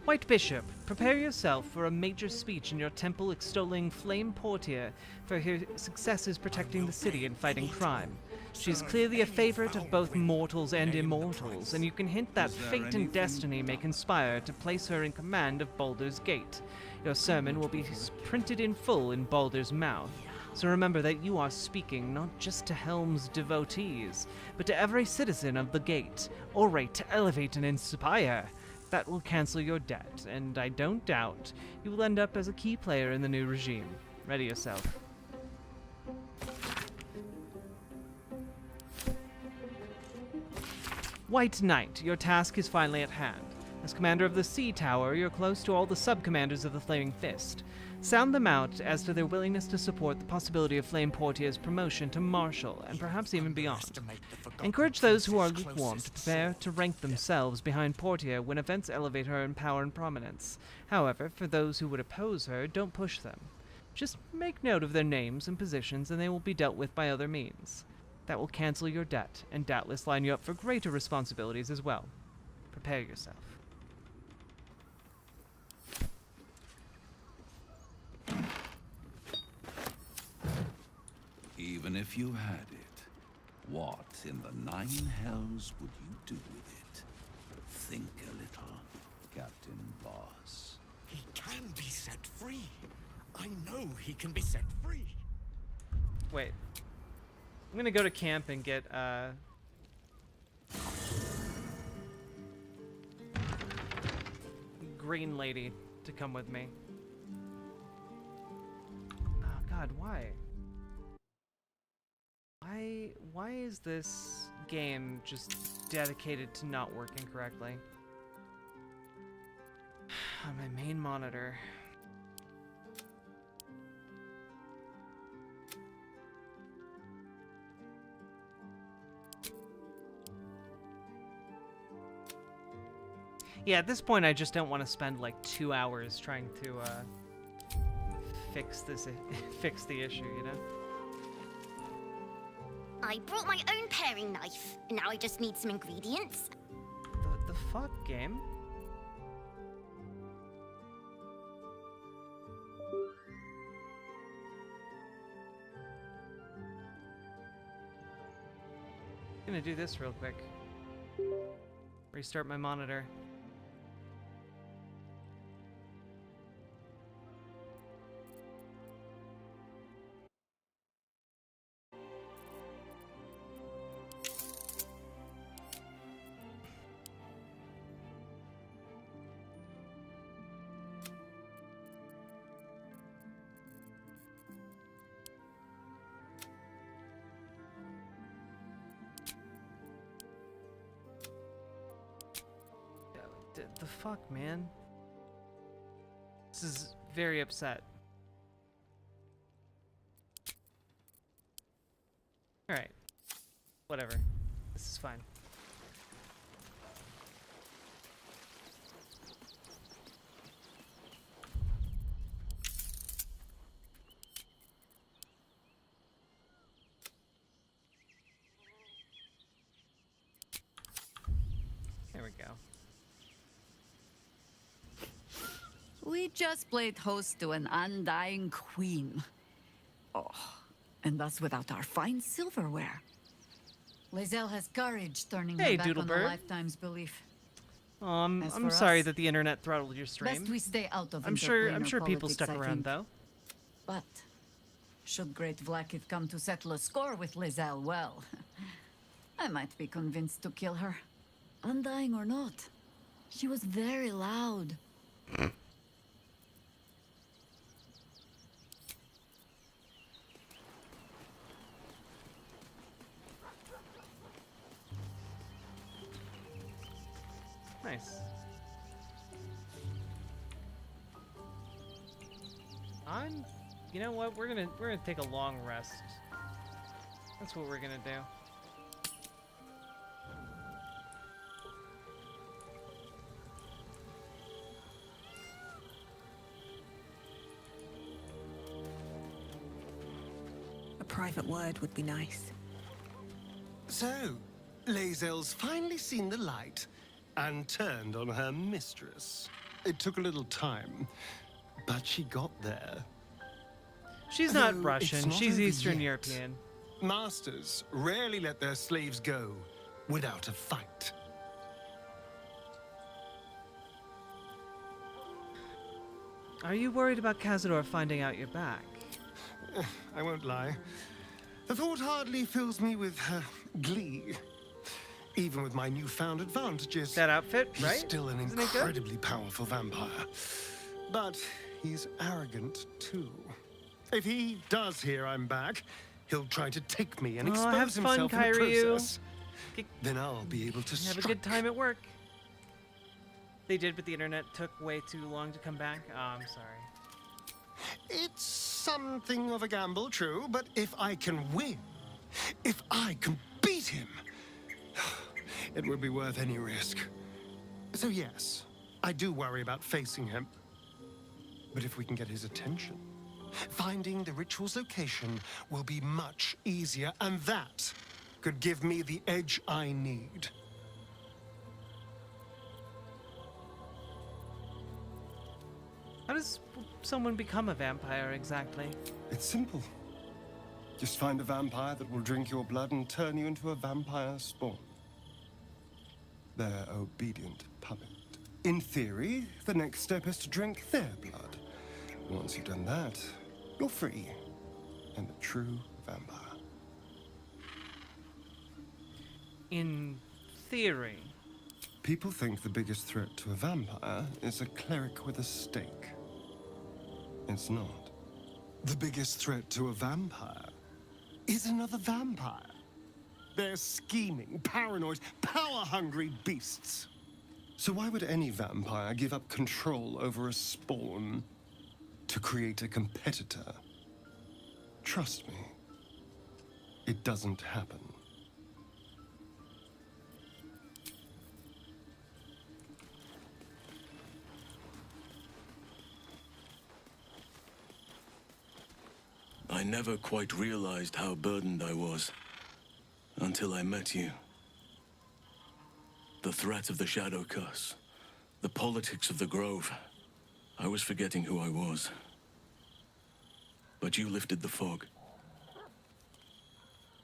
White Bishop, prepare yourself for a major speech in your temple extolling Flame Portier for her successes protecting the city and fighting crime. She's clearly a favorite of both mortals and immortals, and you can hint that fate and destiny may conspire to place her in command of Baldur's Gate. Your sermon will be printed in full in Baldur's Mouth, so remember that you are speaking not just to Helm's devotees, but to every citizen of the Gate. Orate to elevate and inspire. That will cancel your debt, and I don't doubt you will end up as a key player in the new regime. Ready yourself. White Knight, your task is finally at hand. As commander of the Sea Tower, you're close to all the sub-commanders of the Flaming Fist. Sound them out as to their willingness to support the possibility of Flame Portia's promotion to Marshal, and perhaps even beyond. Encourage those who are lukewarm to prepare to rank themselves behind Portia when events elevate her in power and prominence. However, for those who would oppose her, don't push them. Just make note of their names and positions, and they will be dealt with by other means. That will cancel your debt, and doubtless line you up for greater responsibilities as well. Prepare yourself. Even if you had it, what in the 9 hells would you do with it? Think a little, Captain Boss. He can be set free. I know he can be set free. Wait. I'm gonna go to camp and get, Green Lady to come with me. Oh god, why? Why is this game just dedicated to not working correctly? On my main monitor. Yeah, at this point I just don't want to spend like 2 hours trying to fix the issue, you know? I brought my own paring knife, and now I just need some ingredients. The fuck, game? I'm gonna do this real quick. Restart my monitor. The fuck, man? This is very upset. Alright. Whatever. This is fine. There we go. We just played host to an undying queen. Oh, and that's without our fine silverware. Lizelle has courage turning Hey, her back on Doodlebird. a lifetime's belief. As I'm for sorry us, that the internet throttled your stream. Best we stay out of I'm sure interplanar people politics, stuck I around think. though. But should Great Vlaakith come to settle a score with Lizelle, well, I might be convinced to kill her. Undying or not, she was very loud. Nice. You know what? We're gonna take a long rest. That's what we're gonna do. A private word would be nice. So, Lazelle's finally seen the light and turned on her mistress. It took a little time, but she got there. She's Though not it's Russian. not She's over Eastern yet. European. Masters rarely let their slaves go without a fight. Are you worried about Cazador finding out you're back? I won't lie. The thought hardly fills me with glee. Even with my newfound advantages. That outfit, he's right? still an Isn't it good? incredibly powerful vampire. But he's arrogant too. If he does hear I'm back, he'll try to take me and expose have fun, himself in the Kyriew. process. Then I'll be able to Have a good time at work. They did, but the internet took way too long to come back. Oh, I'm sorry. It's something of a gamble, true, but if I can win, if I can beat him, it would be worth any risk. So yes, I do worry about facing him. But if we can get his attention, finding the ritual's location will be much easier, and that could give me the edge I need. How does someone become a vampire exactly? It's simple. Just find a vampire that will drink your blood and turn you into a vampire spawn. Their obedient puppet. In theory, the next step is to drink their blood. Once you've done that, you're free and a true vampire. In theory. People think the biggest threat to a vampire is a cleric with a stake. It's not. The biggest threat to a vampire is another vampire. They're scheming, paranoid, power-hungry beasts. So why would any vampire give up control over a spawn to create a competitor? Trust me, it doesn't happen. I never quite realized how burdened I was until I met you. The threat of the Shadow Curse, the politics of the Grove. I was forgetting who I was. But you lifted the fog.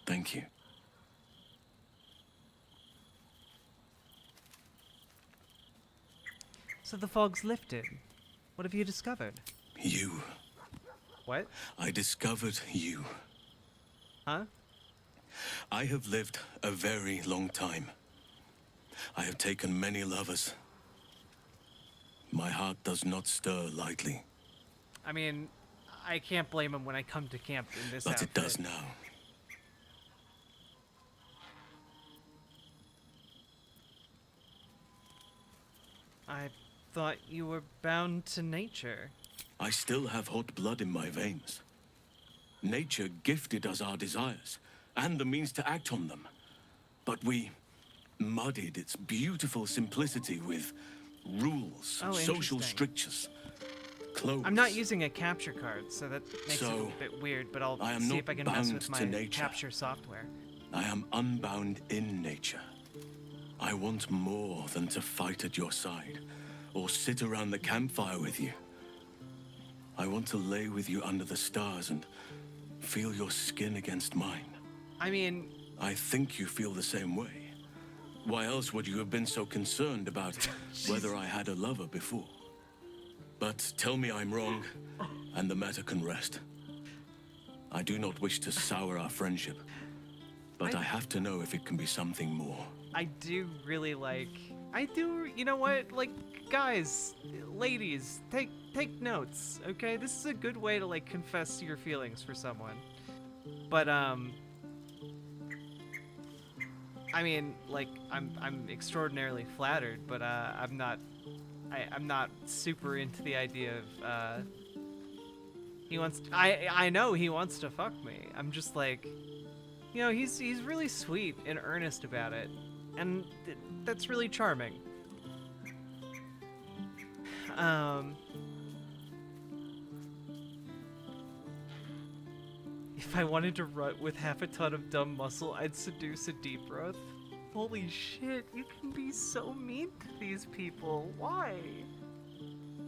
Thank you. So the fog's lifted. What have you discovered? You. What? I discovered you. Huh? I have lived a very long time. I have taken many lovers. My heart does not stir lightly. I mean, I can't blame him when I come to camp in this But outfit. it does now. I thought you were bound to nature. I still have hot blood in my veins. Nature gifted us our desires and the means to act on them. But we muddied its beautiful simplicity with rules, Oh, social interesting. strictures, clothes. I'm not using a capture card, so that makes it a So, bit weird, but I'll I am see not if I can mess bound with to my nature. capture software. I am unbound in nature. I want more than to fight at your side or sit around the campfire with you. I want to lay with you under the stars and feel your skin against mine. I mean... I think you feel the same way. Why else would you have been so concerned about whether I had a lover before? But tell me I'm wrong, and the matter can rest. I do not wish to sour our friendship, but I have to know if it can be something more. I do really like... you know what? Like, guys, ladies, take notes, okay? This is a good way to, like, confess your feelings for someone. But, I mean, like, I'm extraordinarily flattered, but, I'm not super into the idea of, he wants... I know he wants to fuck me. I'm just like... You know, he's really sweet and earnest about it. And that's really charming. If I wanted to rut with half a ton of dumb muscle, I'd seduce a deep growth. Holy shit, you can be so mean to these people. Why?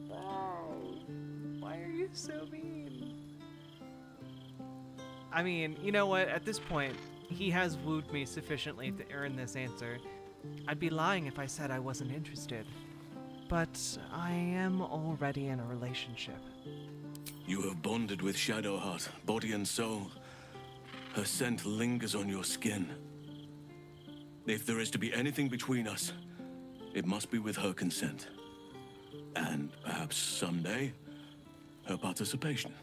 Why are you so mean? I mean, you know what? At this point, he has wooed me sufficiently to earn this answer. I'd be lying if I said I wasn't interested. But I am already in a relationship. You have bonded with Shadowheart, body and soul. Her scent lingers on your skin. If there is to be anything between us, it must be with her consent. And perhaps someday, her participation.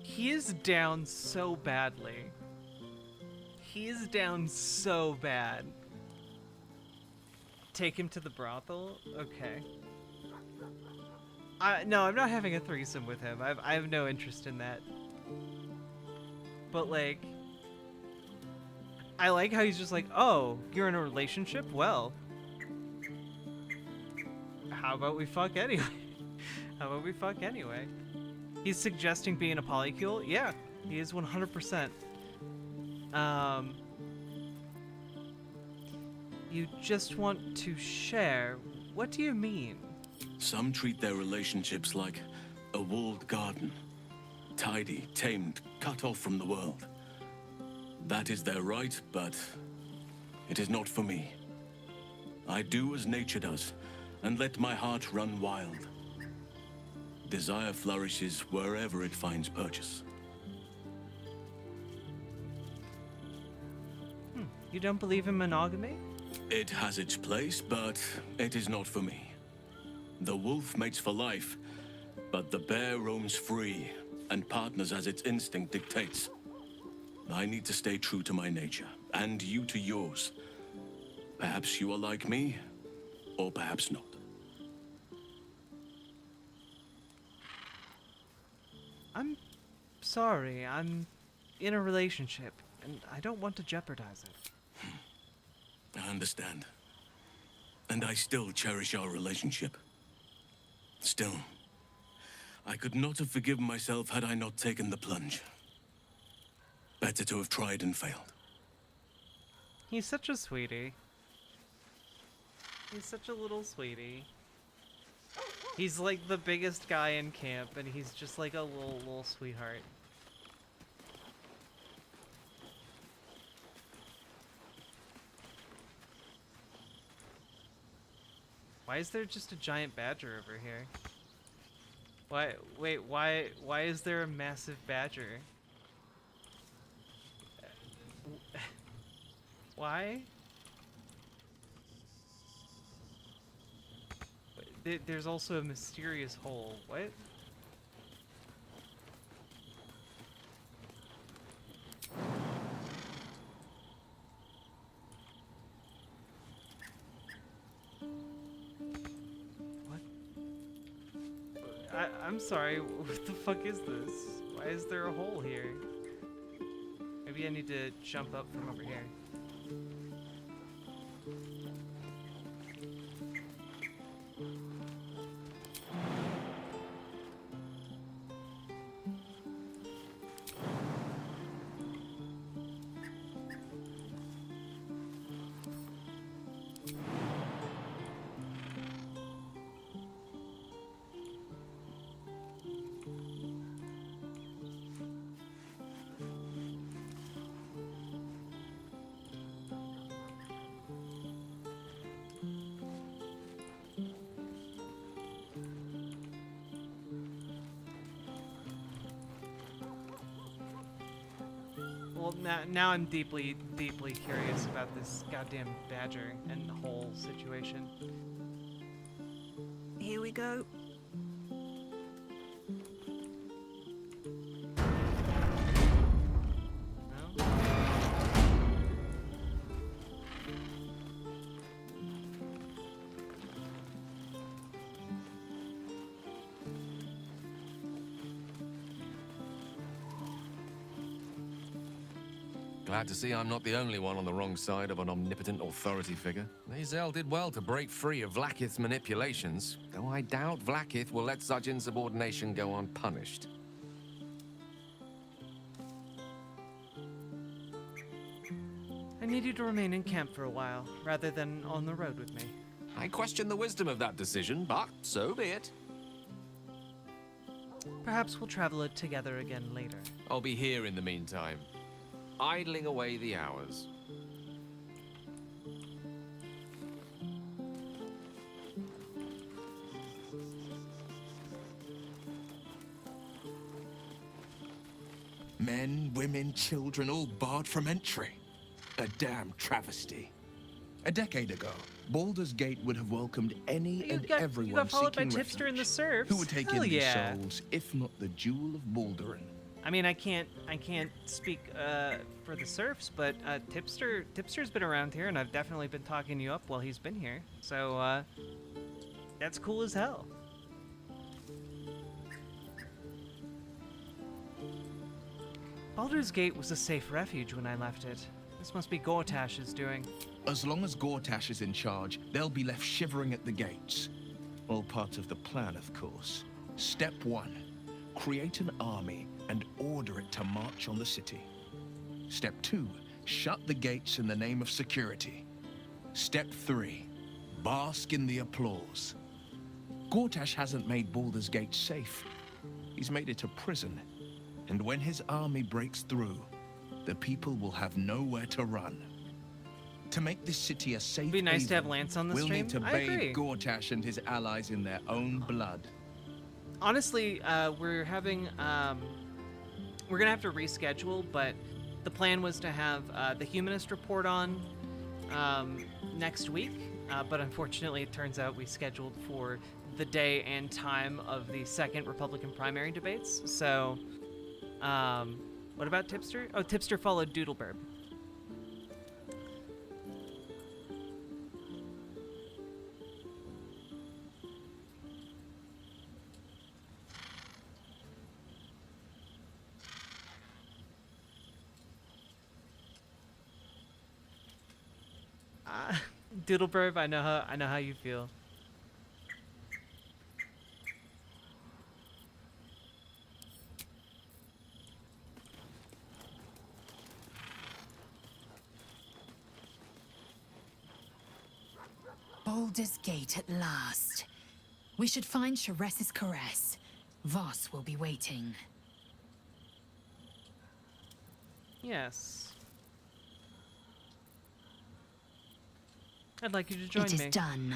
He is down so badly. He is down so bad. Take him to the brothel? Okay. No, I'm not having a threesome with him. I have no interest in that. But like, I like how he's just like, oh, you're in a relationship? Well, how about we fuck anyway? How about we fuck anyway? He's suggesting being a polycule? Yeah, he is 100%. You just want to share? What do you mean? Some treat their relationships like a walled garden. Tidy, tamed, cut off from the world. That is their right, but it is not for me. I do as nature does, and let my heart run wild. Desire flourishes wherever it finds purchase. You don't believe in monogamy? It has its place, but it is not for me. The wolf mates for life, but the bear roams free and partners as its instinct dictates. I need to stay true to my nature, and you to yours. Perhaps you are like me, or perhaps not. I'm sorry, I'm in a relationship, and I don't want to jeopardize it. I understand. And I still cherish our relationship. Still, I could not have forgiven myself had I not taken the plunge. Better to have tried and failed. He's such a sweetie. He's such a little sweetie. He's like the biggest guy in camp, and he's just like a little sweetheart. Why is there just a giant badger over here? Why? Wait, why is there a massive badger? Why? There's also a mysterious hole. What? I'm sorry, what the fuck is this? Why is there a hole here? Maybe I need to jump up from over here. Well, now I'm deeply curious about this goddamn badger and the whole situation. Here we go. Glad to see I'm not the only one on the wrong side of an omnipotent authority figure. Lae'zel did well to break free of Vlaakith's manipulations, though I doubt Vlaakith will let such insubordination go unpunished. I need you to remain in camp for a while, rather than on the road with me. I question the wisdom of that decision, but so be it. Perhaps we'll travel it together again later. I'll be here in the meantime, idling away the hours. Men, women, children, all barred from entry. A damn travesty. A decade ago, Baldur's Gate would have welcomed any and you everyone got followed by seeking Tipster in the refuge, serfs. who would take Hell in yeah. these souls, if not the jewel of Baldurin. I mean, I can't speak for the serfs, but Tipster's been around here, and I've definitely been talking you up while he's been here. So that's cool as hell. Baldur's Gate was a safe refuge when I left it. This must be Gortash's doing. As long as Gortash is in charge, they'll be left shivering at the gates. All part of the plan, of course. Step 1. Create an army and order it to march on the city. Step 2. Shut the gates in the name of security. Step 3. Bask in the applause. Gortash hasn't made Baldur's Gate safe. He's made it a prison. And when his army breaks through, the people will have nowhere to run. To make this city a safe It'd be nice to have haven, Lance on the we'll stream. need to I agree. bathe Gortash and his allies in their own blood. Honestly, we're gonna have to reschedule, but the plan was to have the Humanist report on next week, but unfortunately it turns out we scheduled for the day and time of the second Republican primary debates. So what about Tipster? Oh, Tipster followed Doodleburb. Doodleburb, I know how you feel. Baldur's Gate at last. We should find Sharess's caress. Voss will be waiting. Yes. I'd like you to join me. It is done.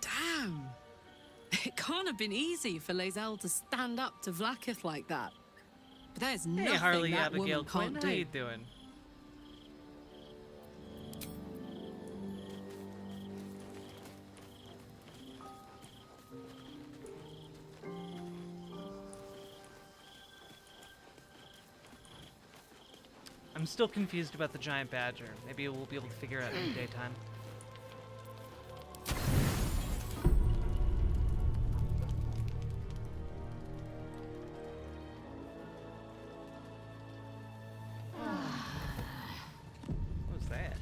Damn! It can't have been easy for Lae'zel to stand up to Vlaakith like that. But there's Hey, nothing Harley that Abigail woman Quinn, can't how do. you doing? I'm still confused about the giant badger. Maybe we'll be able to figure it out in the daytime. What was that?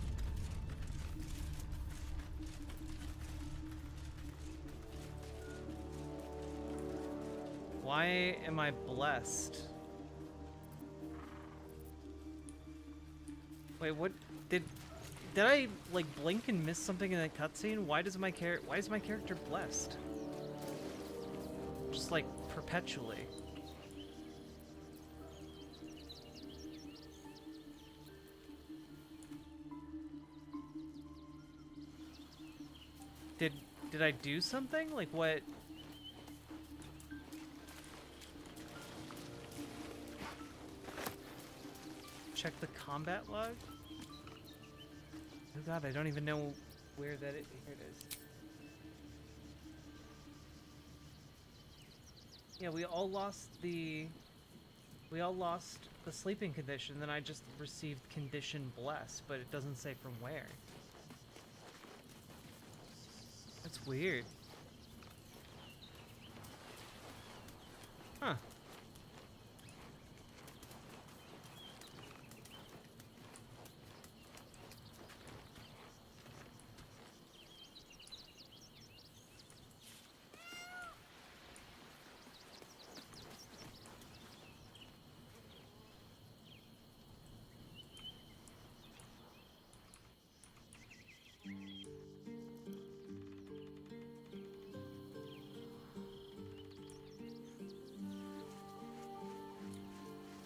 Why am I blessed? Wait, what did I like blink and miss something in that cutscene? Why is my character blessed? Just like perpetually. Did I do something? Like what? Check the combat log. Oh god, I don't even know where that is. Here it is. Yeah, we all lost the sleeping condition, then I just received condition bless, but it doesn't say from where. That's weird. Huh.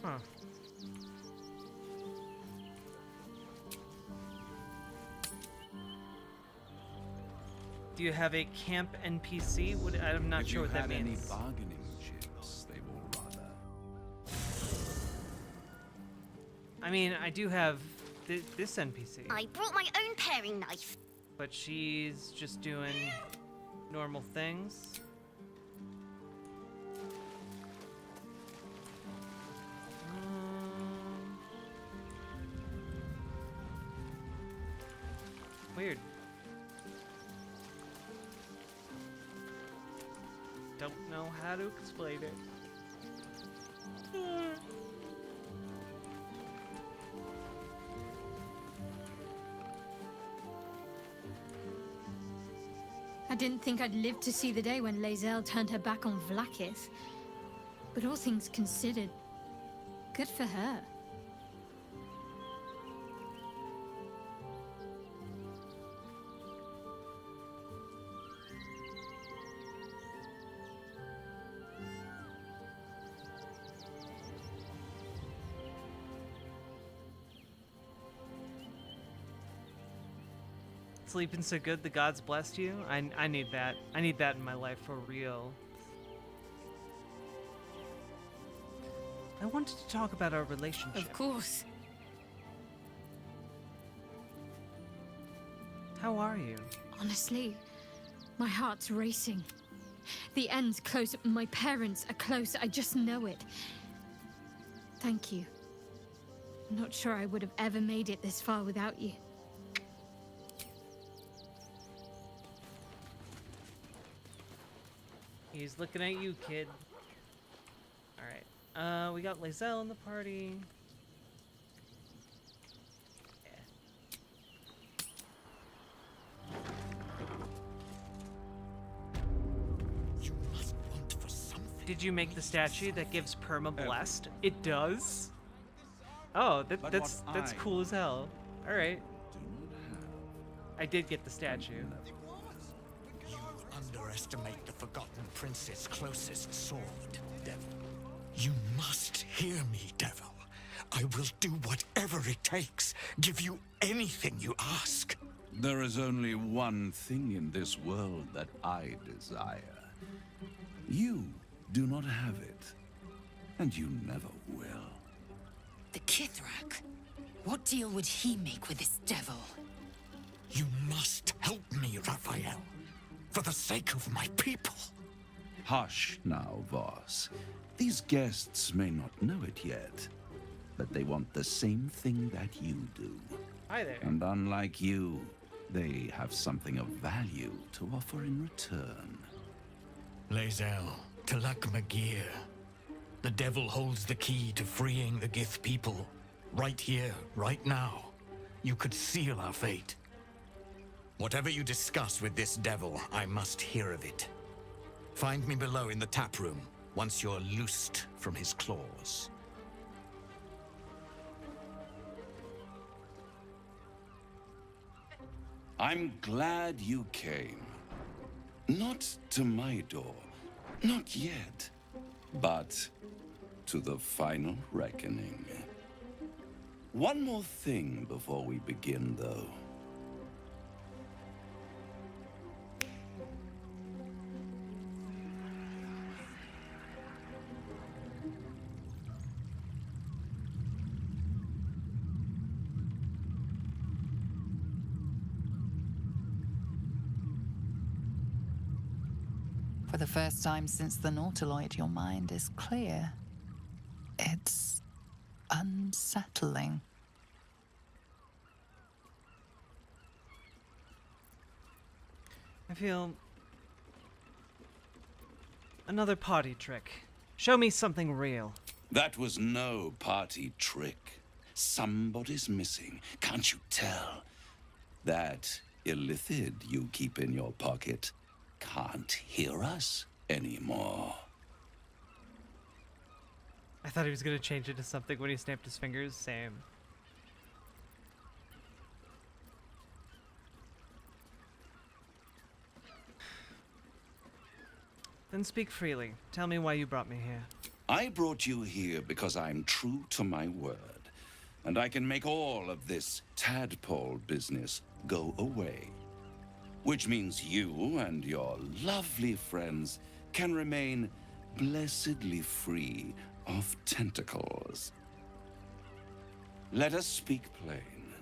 Huh. Do you have a camp NPC? I'm not sure what that means. If you had any bargaining chips, they will rather. I mean, I do have this NPC. I brought my own paring knife. But she's just doing normal things. Weird. Don't know how to explain it. I didn't think I'd live to see the day when Lae'zel turned her back on Vlaakith. But all things considered, good for her. Sleeping so good the gods blessed you? I need that. I need that in my life for real. I wanted to talk about our relationship. Of course. How are you? Honestly, my heart's racing. The end's close. My parents are close. I just know it. Thank you. I'm not sure I would have ever made it this far without you. He's looking at you, kid. Alright. We got Lae'zel in the party. You must want for something. Did you make the statue that gives perma blessed? It does? Oh, that's cool as hell. Alright. I did get the statue. You underestimate the Forgotten Prince's closest sword, Devil. You must hear me, Devil. I will do whatever it takes. Give you anything you ask. There is only one thing in this world that I desire. You do not have it, and you never will. The Kithrak? What deal would he make with this devil? You must help me, Raphael. For the sake of my people. Hush now, Voss. These guests may not know it yet, but they want the same thing that you do. Hi there. And unlike you, they have something of value to offer in return. Lae'zel, Talak Magir. The devil holds the key to freeing the Gith people. Right here, right now. You could seal our fate. Whatever you discuss with this devil, I must hear of it. Find me below in the tap room, once you're loosed from his claws. I'm glad you came. Not to my door, not yet, but to the final reckoning. One more thing before we begin, though. For the first time since the Nautiloid, your mind is clear. It's unsettling. I feel... another party trick. Show me something real. That was no party trick. Somebody's missing, can't you tell? That illithid you keep in your pocket can't hear us anymore. I thought he was gonna change it to something when he snapped his fingers. Same. Then speak freely. Tell me why you brought me here. I brought you here because I'm true to my word, and I can make all of this tadpole business go away. Which means you and your lovely friends can remain blessedly free of tentacles. Let us speak plain.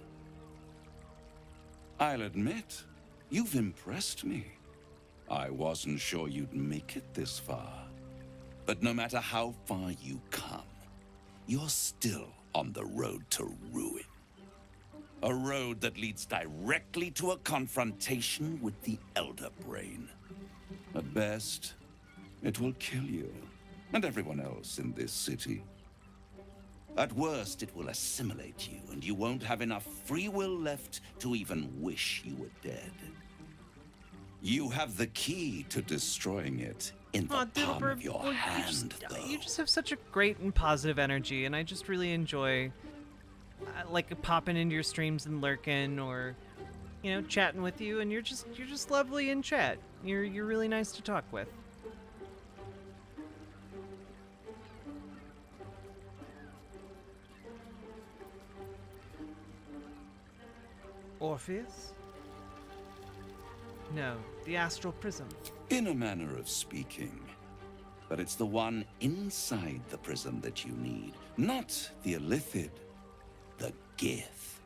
I'll admit, you've impressed me. I wasn't sure you'd make it this far. But no matter how far you come, you're still on the road to ruin. A road that leads directly to a confrontation with the Elder Brain. At best, it will kill you and everyone else in this city. At worst, it will assimilate you, and you won't have enough free will left to even wish you were dead. You have the key to destroying it in the palm of your hand, though. You just have such a great and positive energy, and I just really enjoy like popping into your streams and lurking, or you know, chatting with you, and you're just lovely in chat. You're really nice to talk with. Orpheus? No, the astral prism. In a manner of speaking. But it's the one inside the prism that you need, not the illithid, the Gith.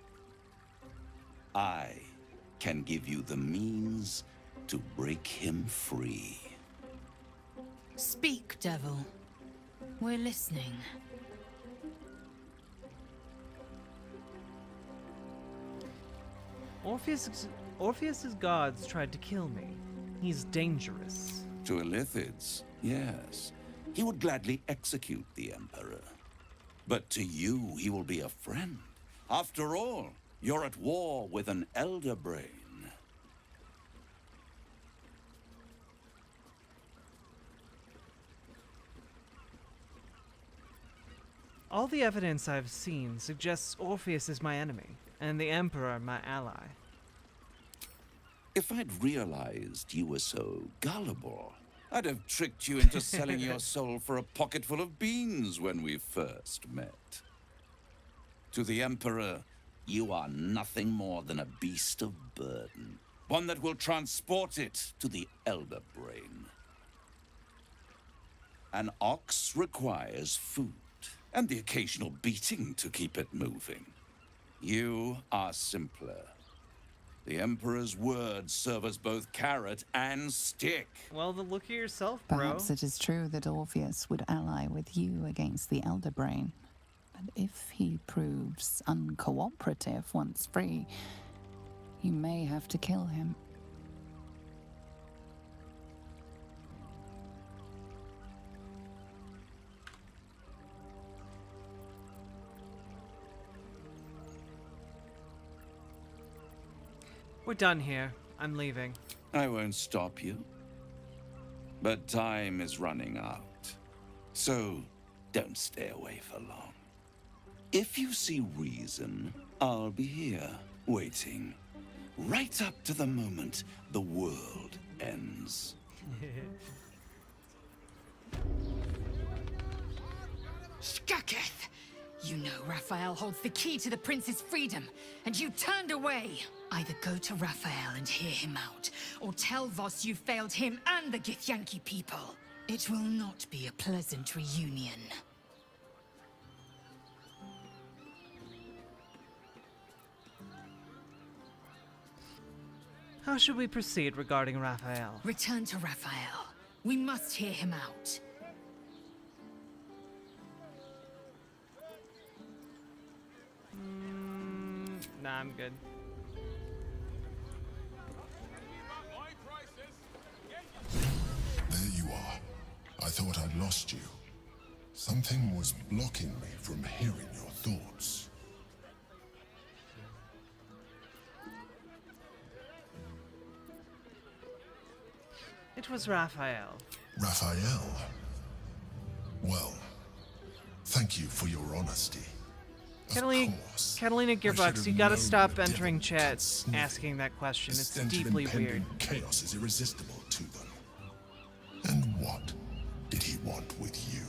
I can give you the means to break him free. Speak, devil. We're listening. Orpheus's gods tried to kill me. He's dangerous. To illithids, yes. He would gladly execute the Emperor. But to you, he will be a friend. After all, you're at war with an Elder Brain. All the evidence I've seen suggests Orpheus is my enemy, and the Emperor my ally. If I'd realized you were so gullible, I'd have tricked you into selling your soul for a pocketful of beans when we first met. To the Emperor, you are nothing more than a beast of burden, one that will transport it to the Elder Brain. An ox requires food, and the occasional beating to keep it moving. You are simpler. The Emperor's words serve as both carrot and stick. Well, then look at yourself, bro. Perhaps it is true that Orpheus would ally with you against the Elder Brain. But if he proves uncooperative once free, you may have to kill him. We're done here. I'm leaving. I won't stop you. But time is running out. So, don't stay away for long. If you see reason, I'll be here, waiting. right up to the moment the world ends. Skaketh! You know Raphael holds the key to the prince's freedom, and you turned away. Either go to Raphael and hear him out, or tell Voss you failed him and the Githyanki people. It will not be a pleasant reunion. How should we proceed regarding Raphael? Return to Raphael. We must hear him out. Nah, I'm good. There you are. I thought I'd lost you. Something was blocking me from hearing your thoughts. It was Raphael. Raphael? Well, thank you for your honesty. Catalina Gearbox, you gotta stop entering chat asking that question. It's deeply weird. Chaos is irresistible to them. And what did he want with you?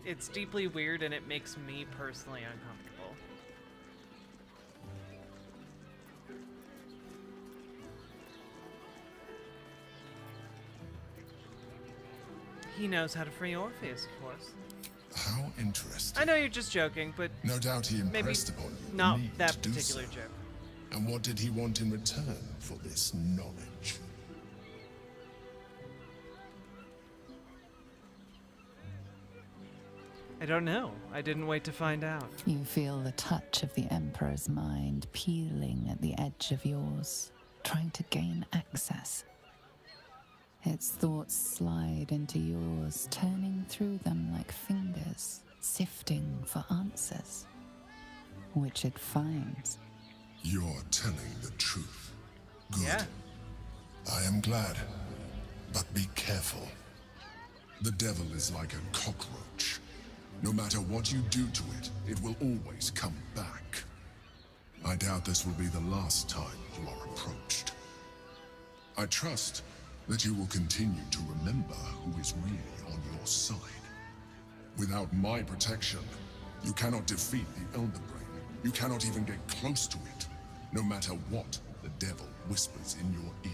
It's deeply weird, and it makes me personally uncomfortable. He knows how to free Orpheus, of course. How interesting. I know you're just joking, but no doubt he maybe impressed upon you the not need that to do particular so. joke. And what did he want in return for this knowledge? I don't know. I didn't wait to find out. You feel the touch of the Emperor's mind peeling at the edge of yours, trying to gain access. Its thoughts slide into yours, turning through them like fingers, sifting for answers, which it finds. You're telling the truth. Good. Yeah. I am glad. But be careful. The devil is like a cockroach. No matter what you do to it, it will always come back. I doubt this will be the last time you are approached. I trust that you will continue to remember who is really on your side. Without my protection, you cannot defeat the Elder Brain. You cannot even get close to it, no matter what the devil whispers in your ear.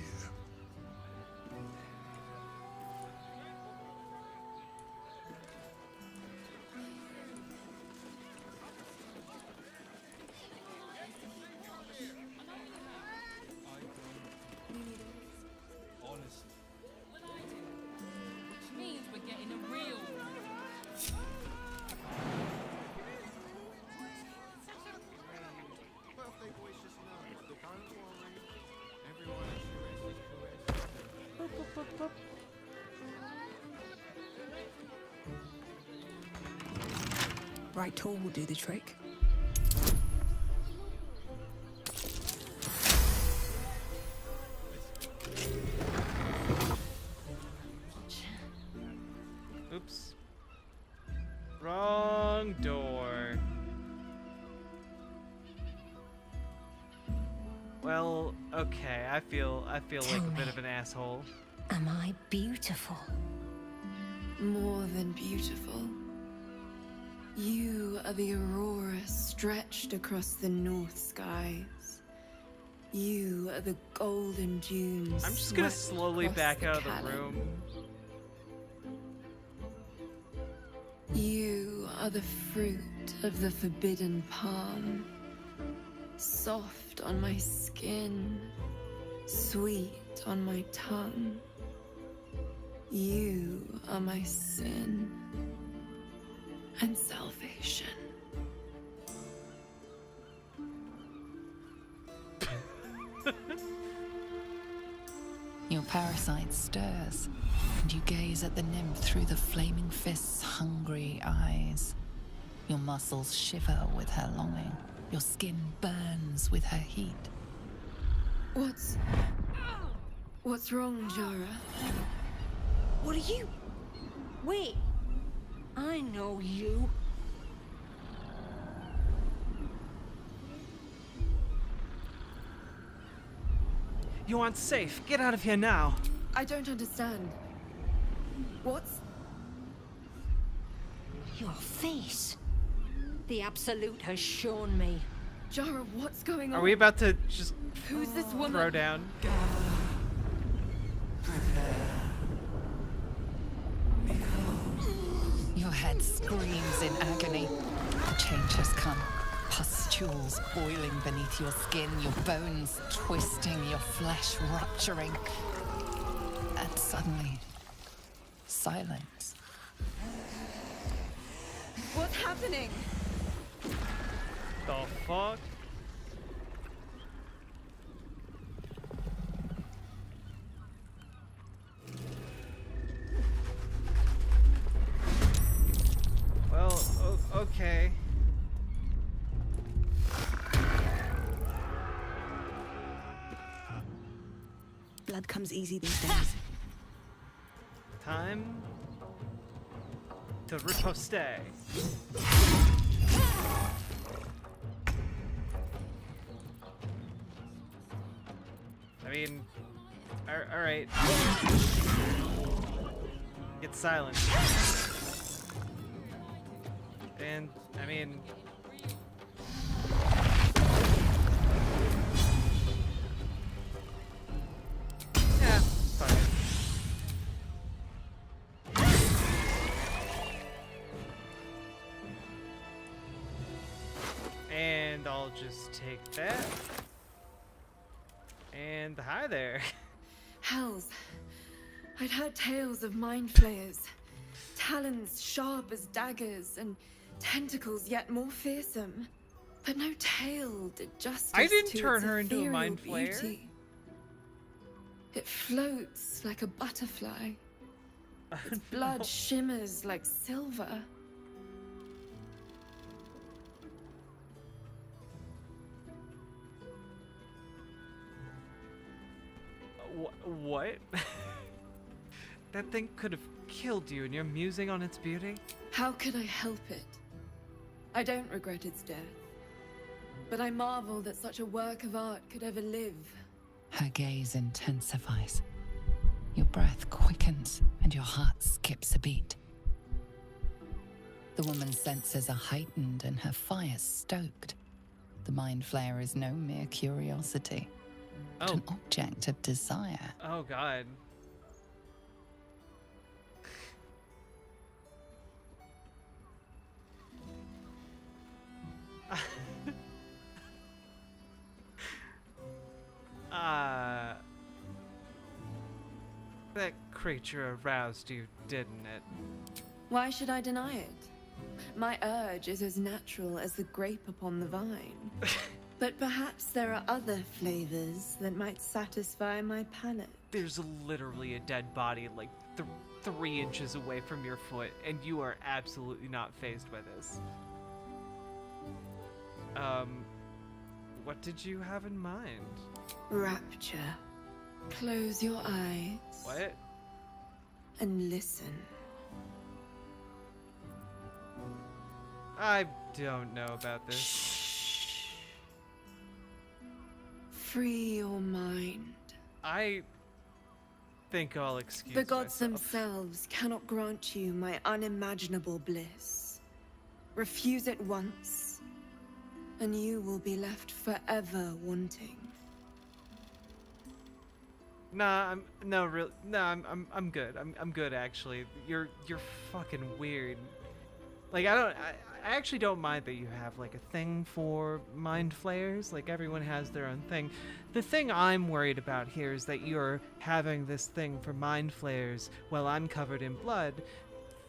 Right tool will do the trick. Oops. Wrong door. Well, okay. I feel like a bit of an asshole. Am I beautiful? More than beautiful. You are the aurora stretched across the north skies. You are the golden dunes. I'm just gonna swept slowly across back the out of the Callan. room. You are the fruit of the forbidden palm. Soft on my skin, sweet on my tongue. You are my sin and salvation. Your parasite stirs, and you gaze at the nymph through the flaming fist's hungry eyes. Your muscles shiver with her longing. Your skin burns with her heat. What's wrong, Jara? What are you? Wait. I know you. You aren't safe. Get out of here now. I don't understand. What's... Your face. The Absolute has shown me. Jara, what's going on? Are we about to just Who's this woman? throw down? Your head screams in agony. The change has come. Pustules boiling beneath your skin, your bones twisting, your flesh rupturing. And suddenly, silence. What's happening? The fuck? Well, okay. Blood comes easy these days. Time to riposte. I mean, all right. Get silent. And I mean, yeah, fine. And I'll just take that. And hi there. Hells. I'd heard tales of mind flayers. Talons sharp as daggers and tentacles yet more fearsome. But no tale did justice I didn't to turn its her into a ethereal mind flayer. beauty. It floats like a butterfly. Its blood shimmers like silver. What? That thing could have killed you and you're musing on its beauty? How could I help it? I don't regret its death. But I marvel that such a work of art could ever live. Her gaze intensifies. Your breath quickens and your heart skips a beat. The woman's senses are heightened and her fire stoked. The mind flayer is no mere curiosity, but an object of desire. Oh god. That creature aroused you, didn't it? Why should I deny it? My urge is as natural as the grape upon the vine. But perhaps there are other flavors that might satisfy my palate. There's literally a dead body like 3 inches away from your foot, and you are absolutely not fazed by this. What did you have in mind? Rapture. Close your eyes. What? And listen. I don't know about this. Free your mind. I think I'll excuse The gods myself. themselves cannot grant you my unimaginable bliss. Refuse it once, and you will be left forever wanting. Nah, I'm good. I'm good actually. You're fucking weird. Like I actually don't mind that you have like a thing for mind flayers. Like everyone has their own thing. The thing I'm worried about here is that you're having this thing for mind flayers while I'm covered in blood,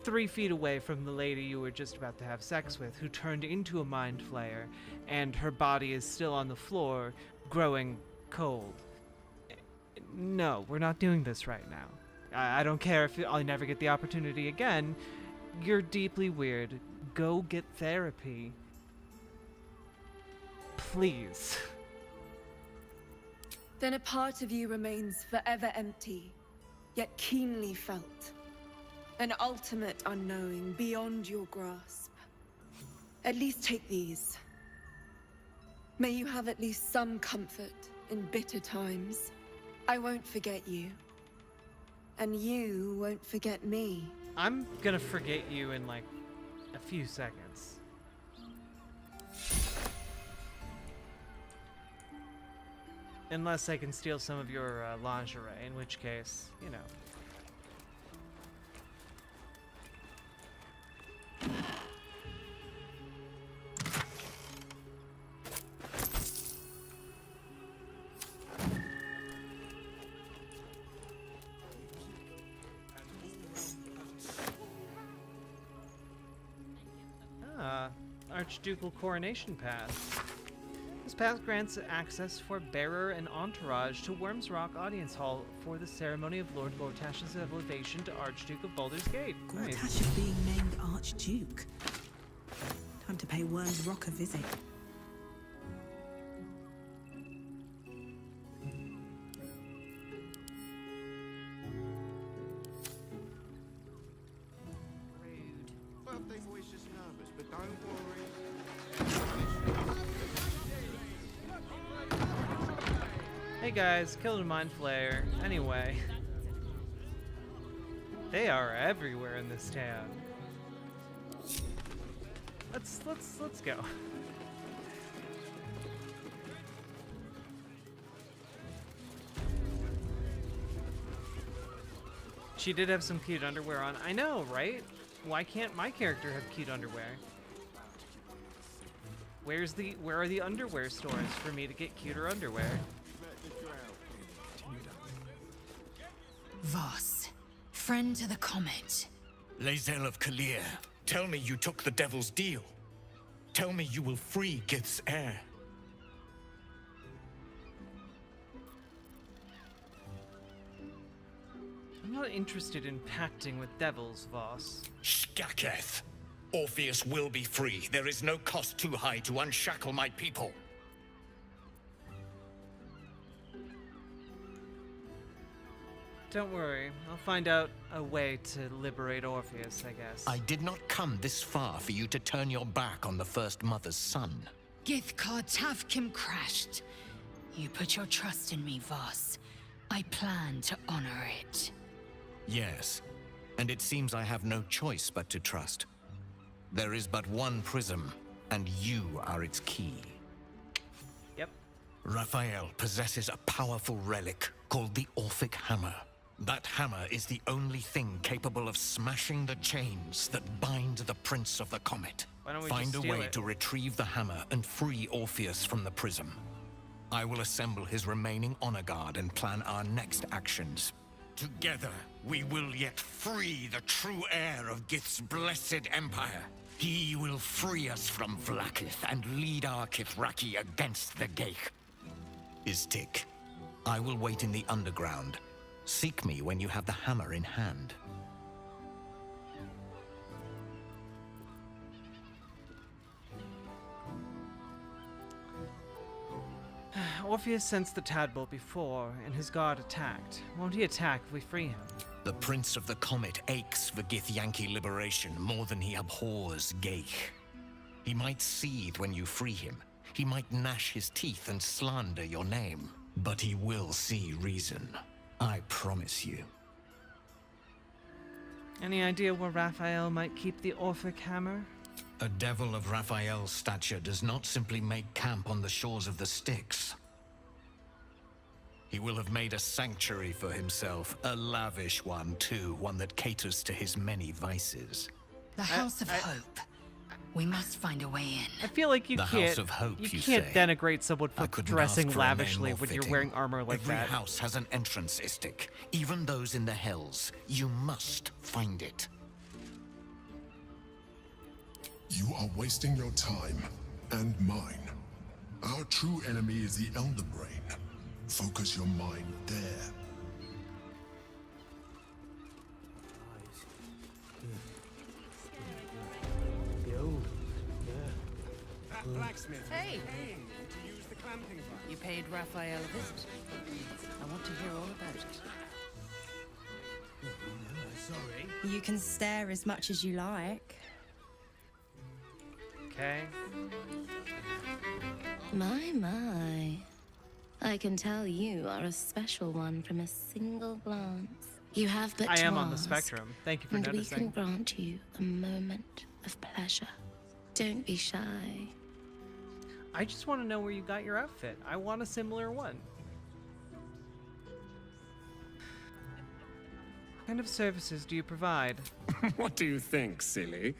3 feet away from the lady you were just about to have sex with, who turned into a mind flayer, and her body is still on the floor, growing cold. No, we're not doing this right now. I don't care if I'll never get the opportunity again. You're deeply weird. Go get therapy. Please. Then a part of you remains forever empty, yet keenly felt. An ultimate unknowing beyond your grasp. At least take these. May you have at least some comfort in bitter times. I won't forget you. And you won't forget me. I'm gonna forget you in like a few seconds. Unless I can steal some of your lingerie, in which case, you know. Archducal Coronation Pass. This pass grants access for bearer and entourage to Worms Rock Audience Hall for the ceremony of Lord Gortash's elevation to Archduke of Baldur's Gate. Nice. Gortash is being named Archduke. Time to pay Worms Rock a visit. Birthday boy's just nervous, but don't worry. Hey guys, killed a mind flayer. Anyway, they are everywhere in this town. Let's go. She did have some cute underwear on. I know, right? Why can't my character have cute underwear? Where are the underwear stores for me to get cuter underwear? Voss, friend to the comet. Lae'zel of Kalir, tell me you took the devil's deal. Tell me you will free Gith's heir. I'm not interested in pacting with devils, Voss. Skaketh! Orpheus will be free. There is no cost too high to unshackle my people. Don't worry, I'll find out a way to liberate Orpheus, I guess. I did not come this far for you to turn your back on the first mother's son. Githkar Tavkim crashed. You put your trust in me, Voss. I plan to honor it. Yes, and it seems I have no choice but to trust. There is but one prism, and you are its key. Yep. Raphael possesses a powerful relic called the Orphic Hammer. That hammer is the only thing capable of smashing the chains that bind the Prince of the Comet. Why don't we Find just a steal way it? to retrieve the hammer and free Orpheus from the prism. I will assemble his remaining honor guard and plan our next actions. Together, we will yet free the true heir of Gith's blessed empire. He will free us from Vlaakith and lead our Kithraki against the Geich. Istik, I will wait in the underground. Seek me when you have the hammer in hand. Orpheus sensed the tadpole before, and his guard attacked. Won't he attack if we free him? The Prince of the Comet aches for Githyanki liberation more than he abhors Geich. He might seethe when you free him. He might gnash his teeth and slander your name. But he will see reason. I promise you. Any idea where Raphael might keep the Orphic hammer? A devil of Raphael's stature does not simply make camp on the shores of the Styx. He will have made a sanctuary for himself, a lavish one too, one that caters to his many vices. The House of Hope. We must find a way in. I feel like you The can't. House of Hope, you you can't say? denigrate someone for couldn't dressing ask for a name lavishly more when you're fitting. wearing armor like Every that. house has an entrance, Istik. Even those in the Hells. You must find it. You are wasting your time, and mine. Our true enemy is the Elder Brain. Focus your mind there. That blacksmith Hey. was paying me to use the clamping device. You paid Raphael a visit. I want to hear all about it. Sorry. You can stare as much as you like. Okay. My. I can tell you are a special one from a single glance. You have but I to am on the ask, spectrum. Thank you for and noticing. we can grant you a moment of pleasure. Don't be shy. I just want to know where you got your outfit. I want a similar one. What kind of services do you provide? What do you think, silly?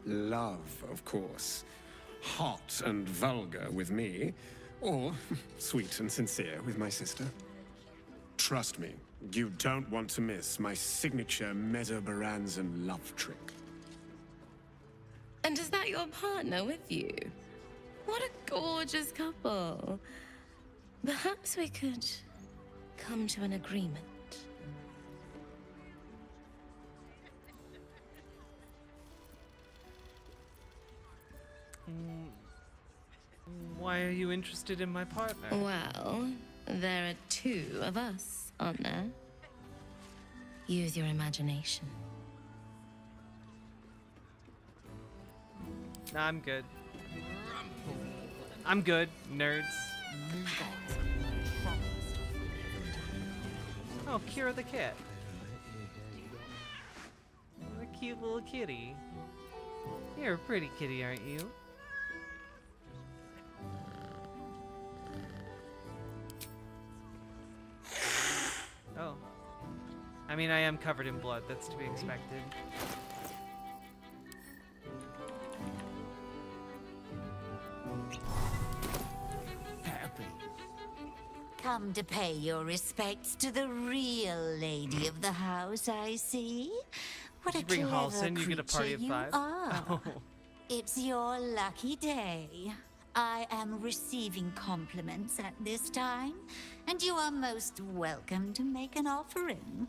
Love, of course. Hot and vulgar with me, or sweet and sincere with my sister. Trust me, you don't want to miss my signature Mesobaranzan love trick. And is that your partner with you? What a gorgeous couple. Perhaps we could come to an agreement. Why are you interested in my partner? Well, there are two of us, aren't there? Use your imagination. Nah, I'm good. I'm good, nerds. Oh, Kira the cat. What a cute little kitty. You're a pretty kitty, aren't you? Oh. I mean, I am covered in blood. That's to be expected. Come to pay your respects to the real lady of the house, I see. What Did a you bring clever Halsin? You get a party of creature 5? you are. Oh. It's your lucky day. I am receiving compliments at this time, and you are most welcome to make an offering.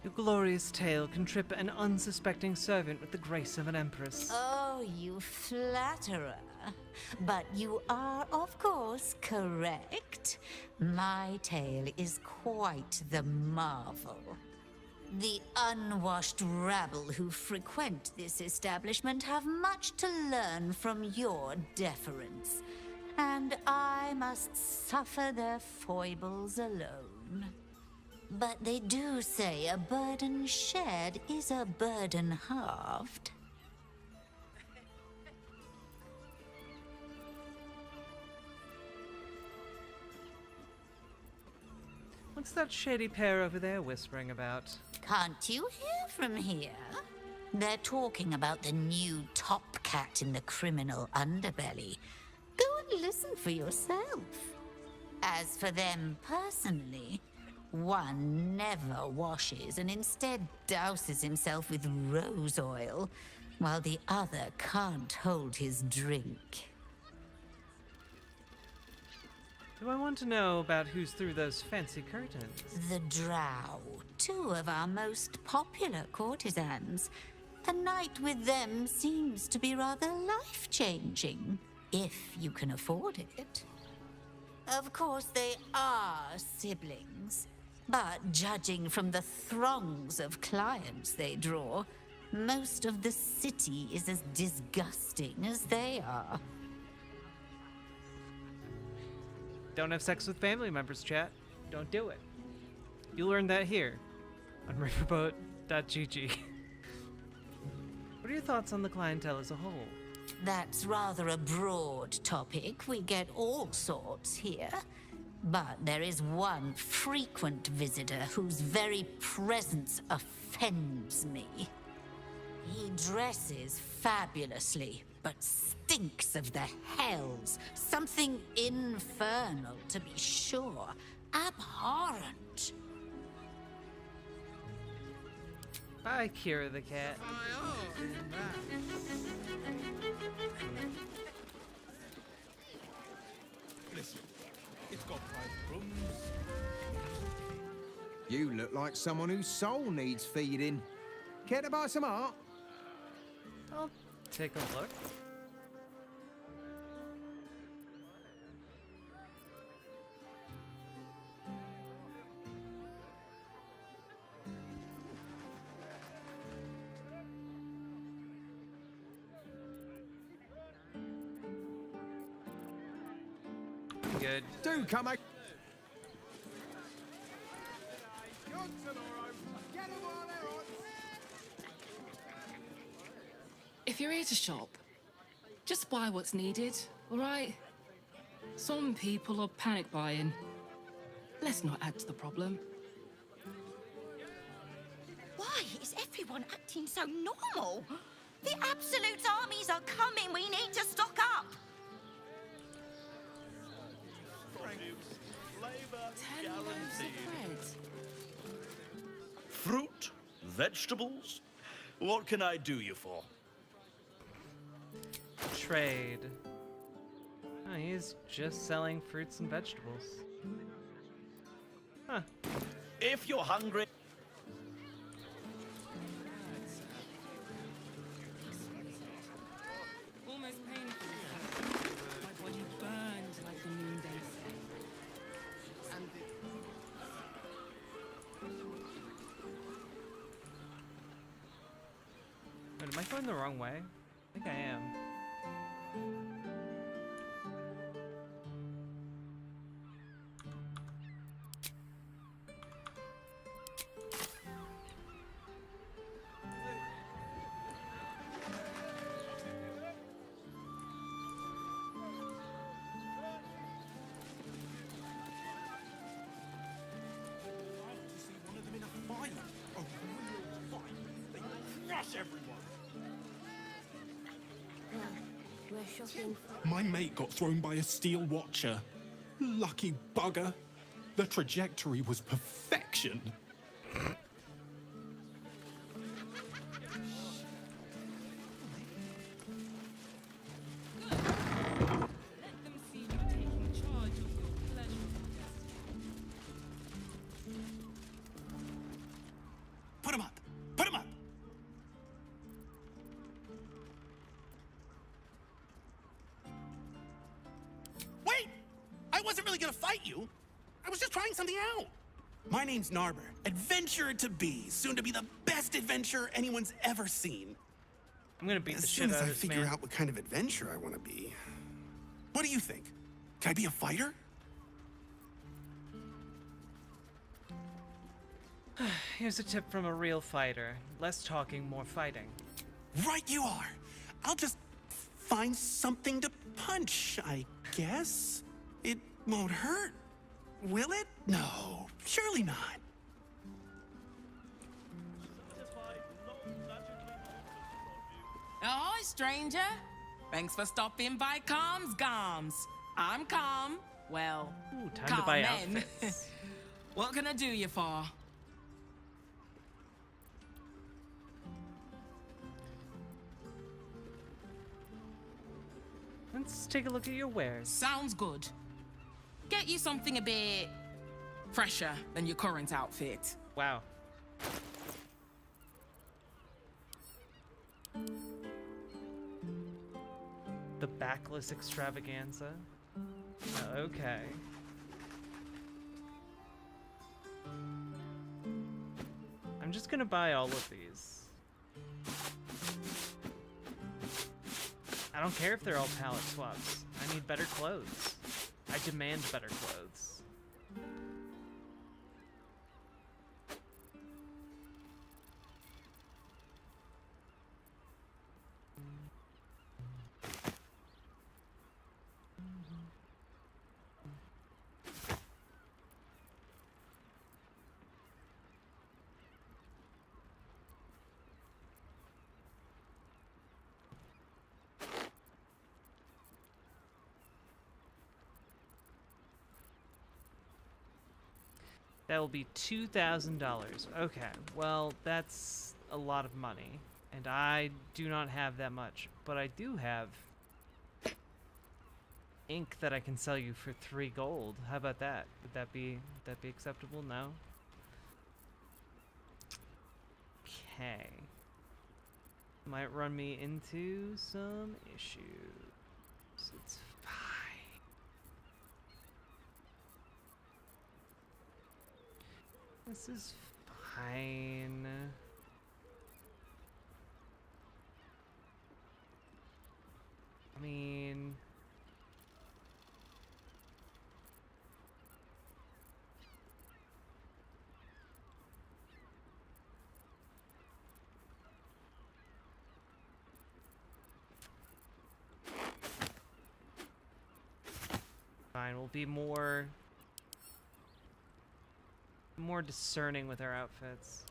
Your glorious tale can trip an unsuspecting servant with the grace of an empress. Oh, you flatterer. But you are, of course, correct. My tale is quite the marvel. The unwashed rabble who frequent this establishment have much to learn from your deference, and I must suffer their foibles alone. But they do say a burden shared is a burden halved. What's that shady pair over there whispering about? Can't you hear from here? They're talking about the new top cat in the criminal underbelly. Go and listen for yourself. As for them personally, one never washes and instead douses himself with rose oil, while the other can't hold his drink. Do I want to know about who's through those fancy curtains? The Drow, two of our most popular courtesans. A night with them seems to be rather life-changing, if you can afford it. Of course, they are siblings, but judging from the throngs of clients they draw, most of the city is as disgusting as they are. Don't have sex with family members, chat. Don't do it. You learned that here on riverboat.gg. What are your thoughts on the clientele as a whole? That's rather a broad topic. We get all sorts here. But there is one frequent visitor whose very presence offends me. He dresses fabulously, but stinks of the hells. Something infernal, to be sure. Abhorrent. Bye, Kira the cat. Listen, it's got private rooms. You look like someone whose soul needs feeding. Care to buy some art? I'll take a look. good. Do come out. If you're here to shop, just buy what's needed, all right? Some people are panic buying. Let's not add to the problem. Why is everyone acting so normal? The Absolute armies are coming. We need to stock up. Fruit? Vegetables? What can I do you for? Trade. Oh, he's just selling fruits and vegetables. Huh. If you're hungry... Almost painful. My body burned like the noonday sun. And Wait, am I going the wrong way? I think I am. My mate got thrown by a steel watcher. Lucky bugger. The trajectory was perfection. Put him up! Put him up! Wait! I wasn't really gonna fight you. I was just trying something out. My name's Narber, adventurer to be, soon to be the best adventurer anyone's ever seen. I'm gonna beat as the soon shit as out I of this figure man. out what kind of adventurer I want to be. What do you think? Can I be a fighter? Here's a tip from a real fighter. Less talking, more fighting. Right you are. I'll just find something to punch, I guess. It won't hurt, will it? No, surely not. Ahoy, stranger. Thanks for stopping by Calm's Gums. I'm Calm. Well, Ooh, time to buy Carmen. outfits. What can I do you for? Let's take a look at your wares. Sounds good. Get you something a bit fresher than your current outfit. Wow. The backless extravaganza. Okay. I'm just gonna buy all of these. I don't care if they're all palette swaps. I need better clothes. I demand better clothes. That will be $2,000. Okay, well, that's a lot of money. And I do not have that much. But I do have ink that I can sell you for 3 gold. How about that? Would that be acceptable? No? Okay. Might run me into some issues. It's fine. This is fine. I mean... Fine, we'll be more discerning with our outfits.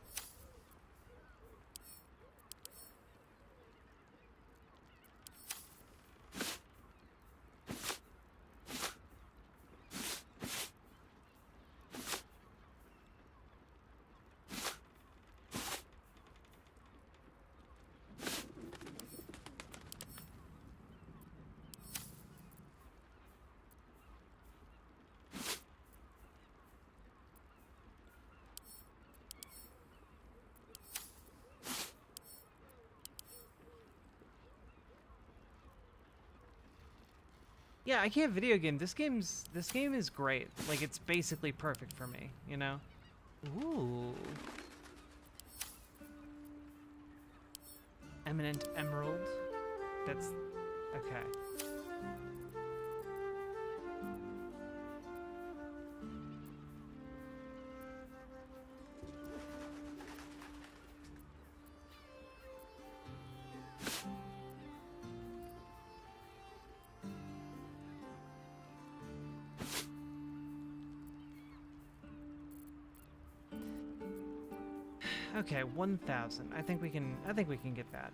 Yeah, I can't video game. This game is great. Like, it's basically perfect for me, you know? Ooh. Eminent Emerald. That's okay. Okay, 1,000. I think we can get that.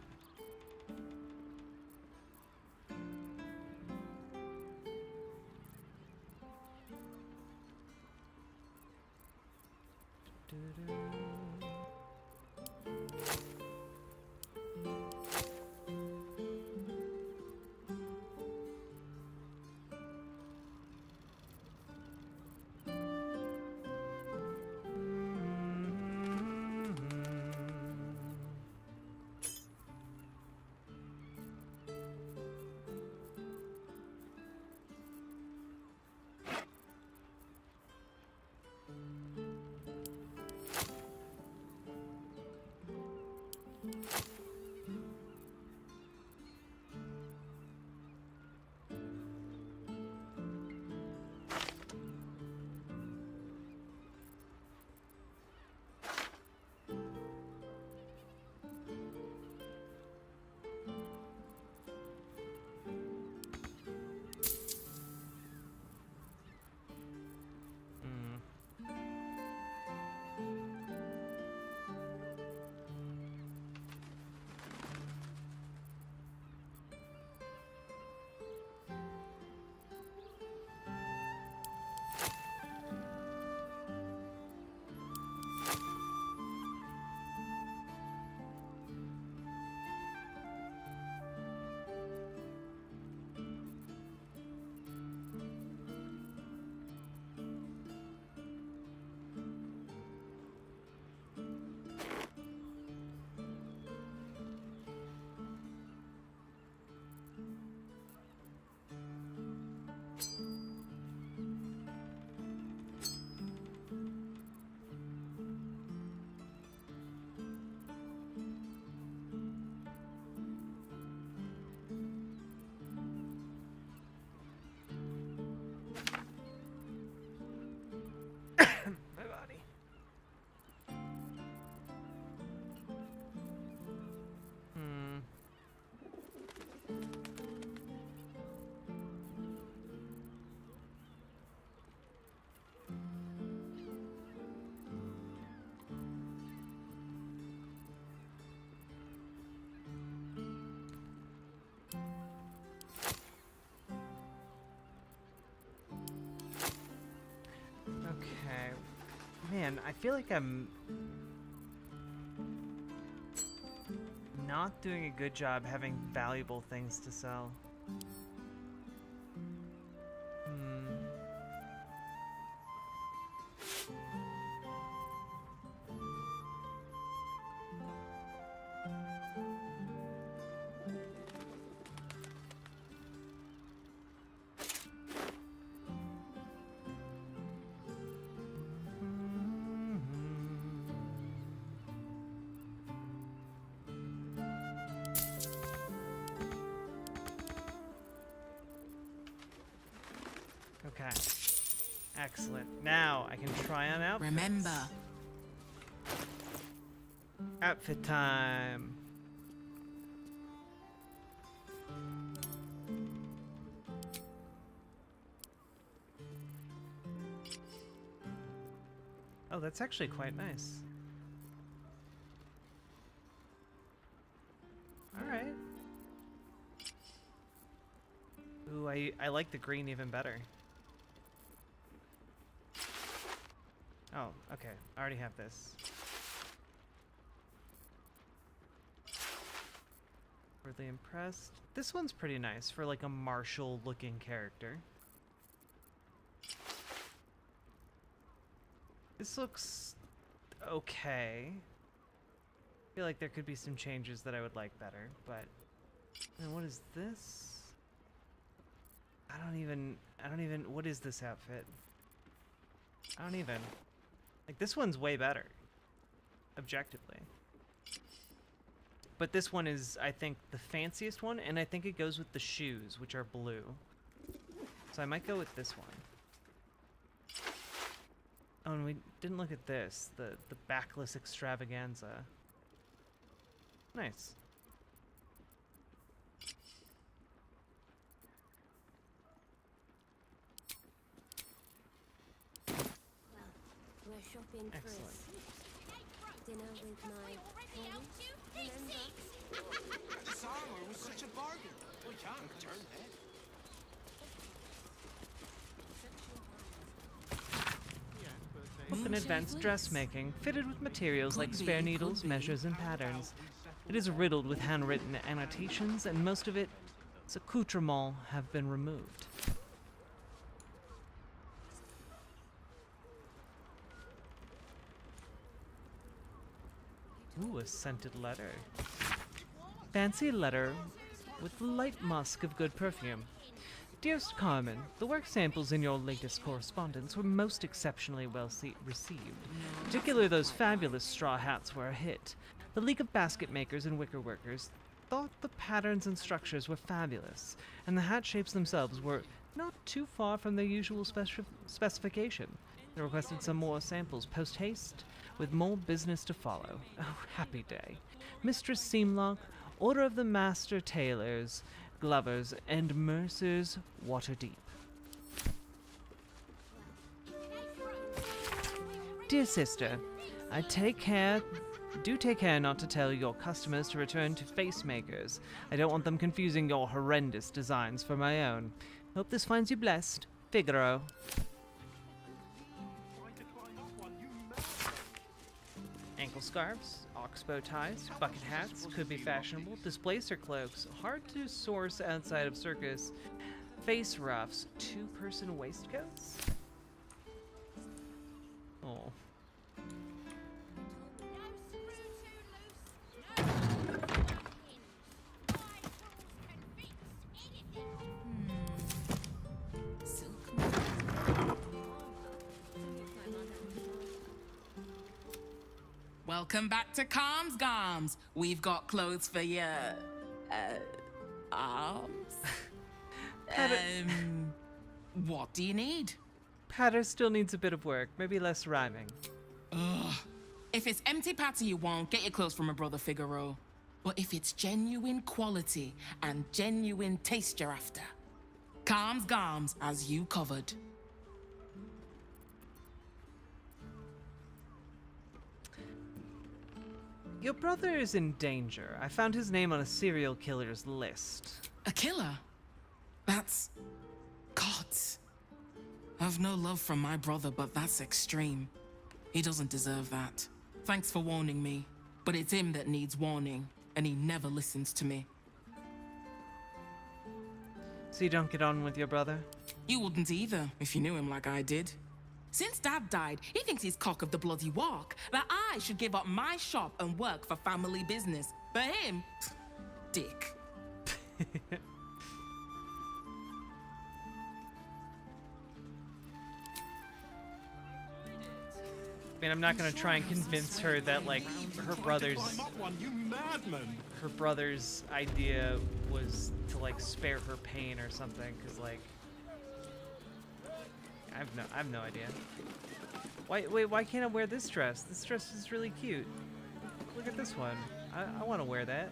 My body. Okay. Man, I feel like I'm not doing a good job having valuable things to sell. Okay. Excellent. Now I can try on outfits. Remember. Outfit time. Oh, that's actually quite nice. All right. Ooh, I like the green even better. Oh, okay. I already have this. Really impressed. This one's pretty nice for like a martial looking character. This looks okay. I feel like there could be some changes that I would like better, but and what is this? I don't even what is this outfit? I don't even. Like this one's way better. Objectively. But this one is, I think, the fanciest one, and I think it goes with the shoes, which are blue. So I might go with this one. Oh, and we didn't look at this, the backless extravaganza. Nice. We're shopping Excellent. first. Dinner with my parents, remember? This armor was such a bargain. We can't return that. Open advanced dressmaking, fitted with materials like spare needles, measures, and patterns. It is riddled with handwritten annotations, and most of its accoutrements have been removed. Ooh, a scented letter. Fancy letter with the light musk of good perfume. Dearest Carmen, the work samples in your latest correspondence were most exceptionally well received. Particularly those fabulous straw hats were a hit. The League of Basket Makers and Wicker Workers thought the patterns and structures were fabulous, and the hat shapes themselves were not too far from their usual specification. They requested some more samples post-haste, with more business to follow. Oh, happy day. Mistress Seamlock, Order of the Master Tailors, Glovers, and Mercers Waterdeep. Dear sister, do take care not to tell your customers to return to face makers. I don't want them confusing your horrendous designs for my own. Hope this finds you blessed. Figaro. Ankle scarves, oxbow ties, bucket hats could be fashionable. Displacer cloaks, hard to source outside of circus. Face ruffs, two-person waistcoats. Oh. Welcome back to Calms Garms. We've got clothes for your arms. What do you need? Patter still needs a bit of work, maybe less rhyming. Ugh. If it's empty patter you want, get your clothes from my brother Figaro. But if it's genuine quality and genuine taste you're after, Calms Garms has you covered. Your brother is in danger. I found his name on a serial killer's list. A killer? That's... gods. I've no love from my brother, but that's extreme. He doesn't deserve that. Thanks for warning me, but it's him that needs warning, and he never listens to me. So you don't get on with your brother? You wouldn't either, if you knew him like I did. Since Dad died, he thinks he's cock of the bloody walk, that I should give up my shop and work for family business. For him, dick. I mean, I'm not gonna try and convince her that, like, her brother's idea was to, like, spare her pain or something, because, like, I have no idea. Why can't I wear this dress? This dress is really cute. Look at this one. I want to wear that.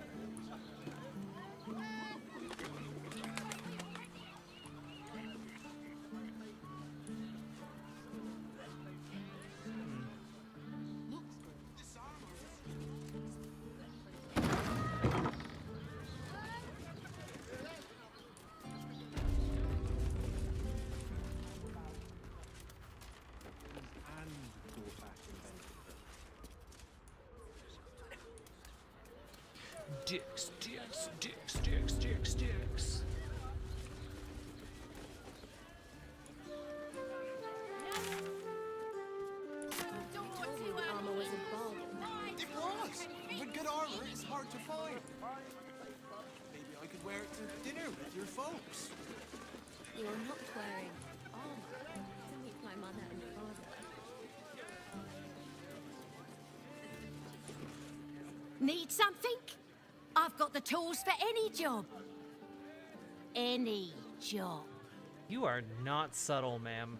Dicks, dicks, dicks, dicks, dicks, dicks. Armor was a bomb. It was! With good armor, it's hard to find. Maybe I could wear it to dinner with your folks. You're not wearing armor to meet my mother and father. Need something? I've got the tools for any job. Any job. You are not subtle, ma'am.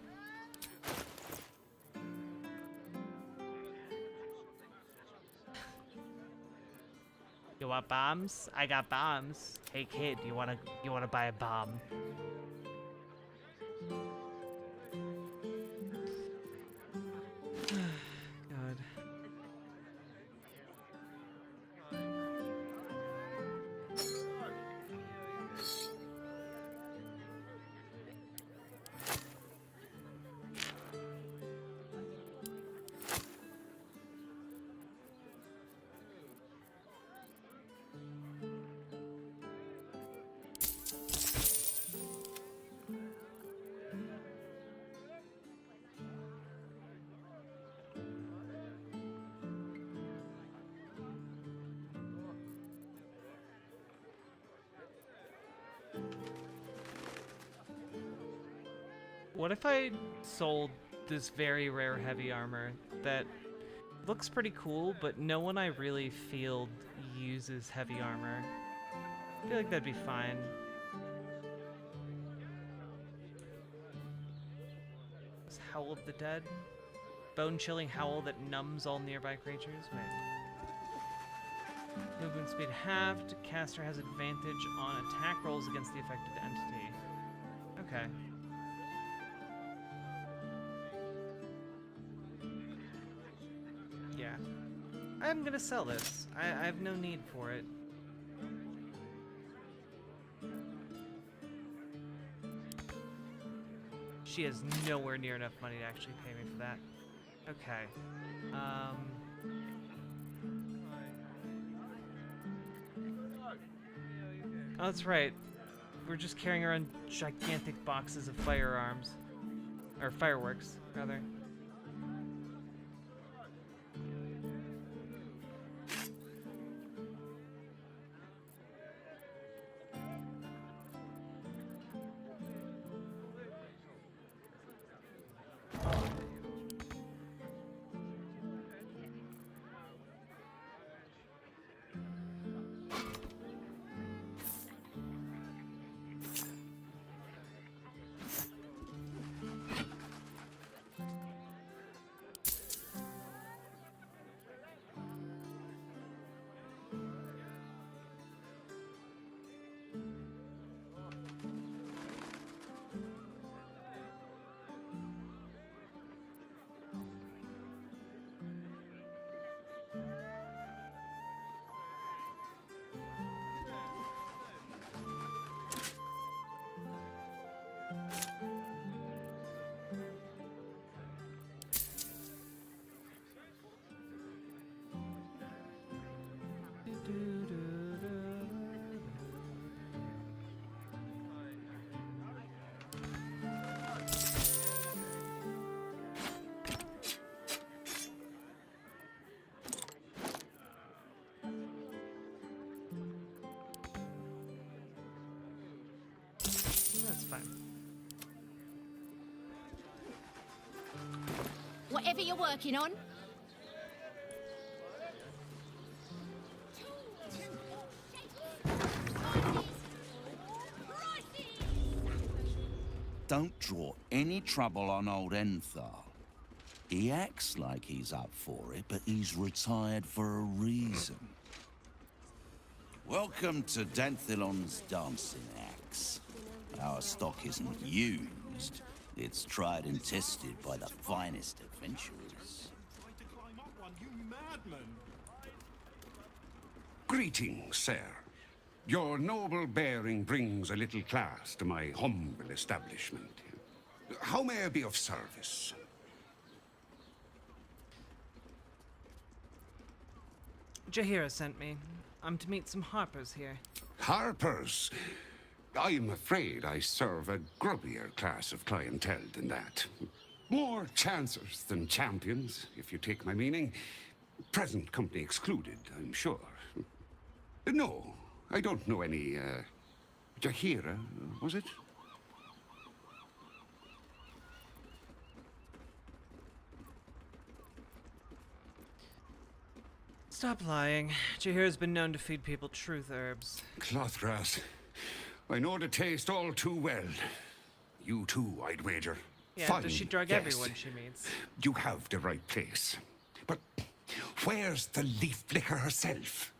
You want bombs? I got bombs. Hey kid, you wanna buy a bomb? God. What if I sold this very rare heavy armor that looks pretty cool, but no one I really field uses heavy armor? I feel like that'd be fine. This Howl of the Dead? Bone-chilling howl that numbs all nearby creatures? Wait. Movement speed halved. Caster has advantage on attack rolls against the affected entity. Okay. Yeah. I'm gonna sell this. I have no need for it. She has nowhere near enough money to actually pay me for that. Okay. Oh, that's right. We're just carrying around gigantic boxes of firearms. Or fireworks, rather. That's fine. Whatever you're working on. Don't draw any trouble on old Enthal. He acts like he's up for it, but he's retired for a reason. Welcome to Danthilon's dancing axe. Our stock isn't used. It's tried and tested by the finest adventurers. Greetings, sir. Your noble bearing brings a little class to my humble establishment. How may I be of service? Jaheira sent me. I'm to meet some harpers here. Harpers? I'm afraid I serve a grubbier class of clientele than that. More chancers than champions, if you take my meaning. Present company excluded, I'm sure. No, I don't know any, Jahira, was it? Stop lying. Jahir's been known to feed people truth herbs. Clothras. I know the taste all too well. You too, I'd wager. Yeah, Fine, does she drug yes. everyone she meets? You have the right place. But where's the leaf flicker herself?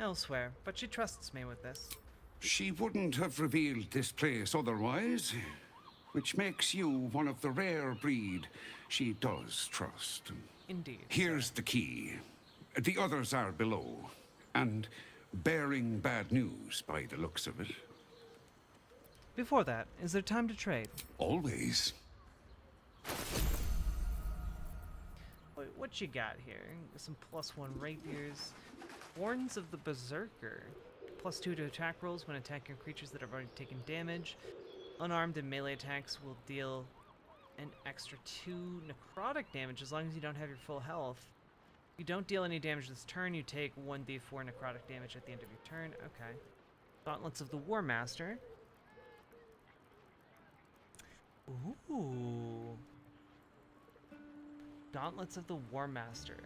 Elsewhere, but she trusts me with this. She wouldn't have revealed this place otherwise, which makes you one of the rare breed she does trust. Indeed. Here's the key. The others are below, and bearing bad news by the looks of it. Before that, is there time to trade? Always. Wait, what you got here? Some +1 rapiers. Horns of the Berserker. +2 to attack rolls when attacking creatures that have already taken damage. Unarmed and melee attacks will deal an extra 2 necrotic damage as long as you don't have your full health. If you don't deal any damage this turn, you take 1d4 necrotic damage at the end of your turn. Okay. Gauntlets of the War Master. Ooh. Gauntlets of the War Master.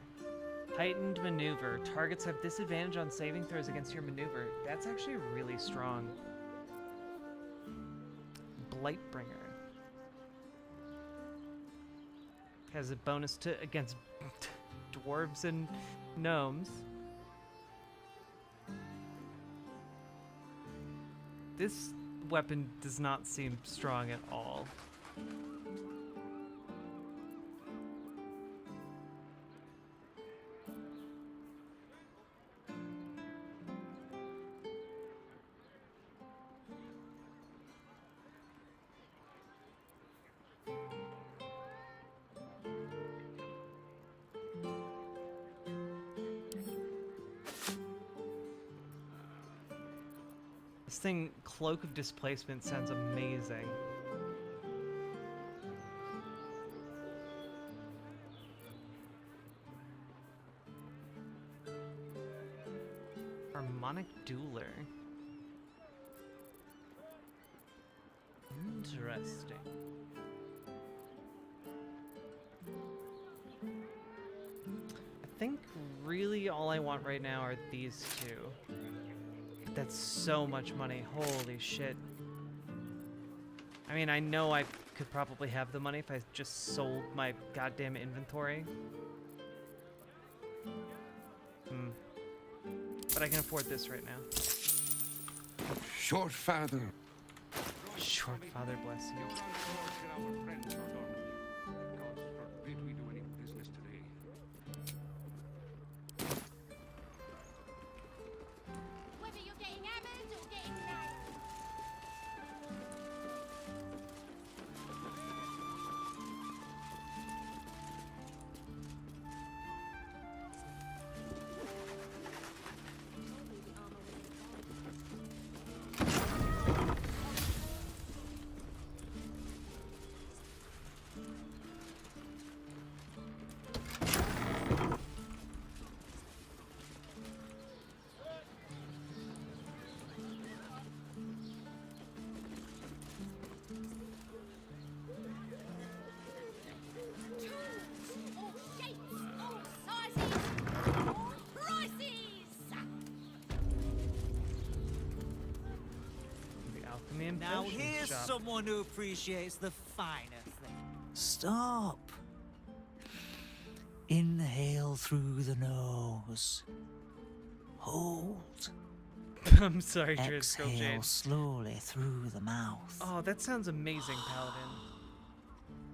Heightened maneuver. Targets have disadvantage on saving throws against your maneuver. That's actually really strong. Blightbringer. Has a bonus to against dwarves and gnomes. This weapon does not seem strong at all. This thing, Cloak of Displacement, sounds amazing. Harmonic Dueler. Interesting. I think really all I want right now are these two. That's so much money. Holy shit. I mean, I know I could probably have the money if I just sold my goddamn inventory. But I can afford this right now. Short father. Short father, bless you. Whether you're getting hammered or getting nailed. All shapes, all sizes, all prices. The alchemy and Now potion here's shop. someone who appreciates the finer things. Stop. Inhale through the nose. Hold. I'm sorry, Driscoll Exhale Jade. slowly through the mouth. Oh, that sounds amazing, Paladin.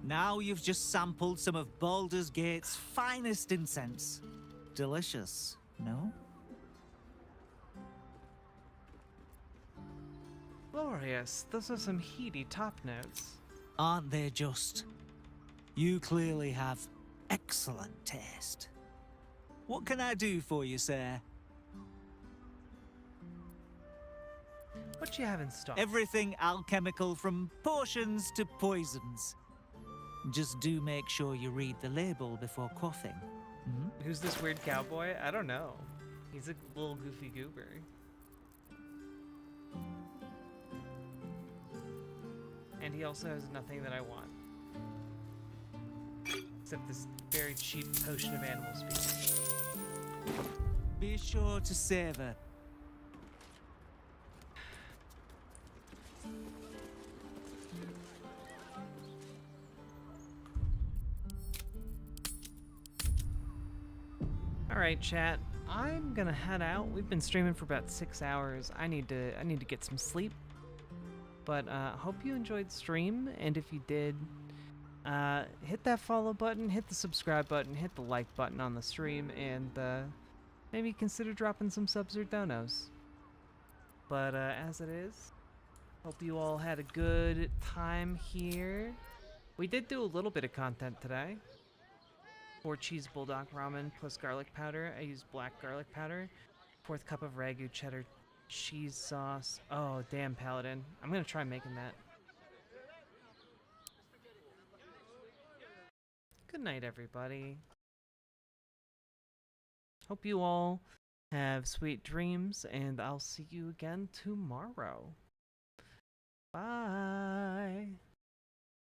Now you've just sampled some of Baldur's Gate's finest incense. Delicious, no? Glorious. Those are some heady top notes. Aren't they just? You clearly have excellent taste. What can I do for you, sir? What you have in stock? Everything alchemical from potions to poisons. Just do make sure you read the label before quaffing. Hmm? Who's this weird cowboy? I don't know. He's a little goofy goober. And he also has nothing that I want. Except this very cheap potion of animal speed. Be sure to savor. Alright, chat. I'm gonna head out. We've been streaming for about 6 hours. I need to get some sleep. But hope you enjoyed the stream, and if you did, hit that follow button, hit the subscribe button, hit the like button on the stream, and maybe consider dropping some subs or donos. But as it is, hope you all had a good time here. We did do a little bit of content today. 4 cheese bulldog ramen plus garlic powder. I used black garlic powder. 4th cup of ragu cheddar cheese sauce. Oh, damn, Paladin. I'm gonna try making that. Good night, everybody. Hope you all have sweet dreams, and I'll see you again tomorrow. Bye.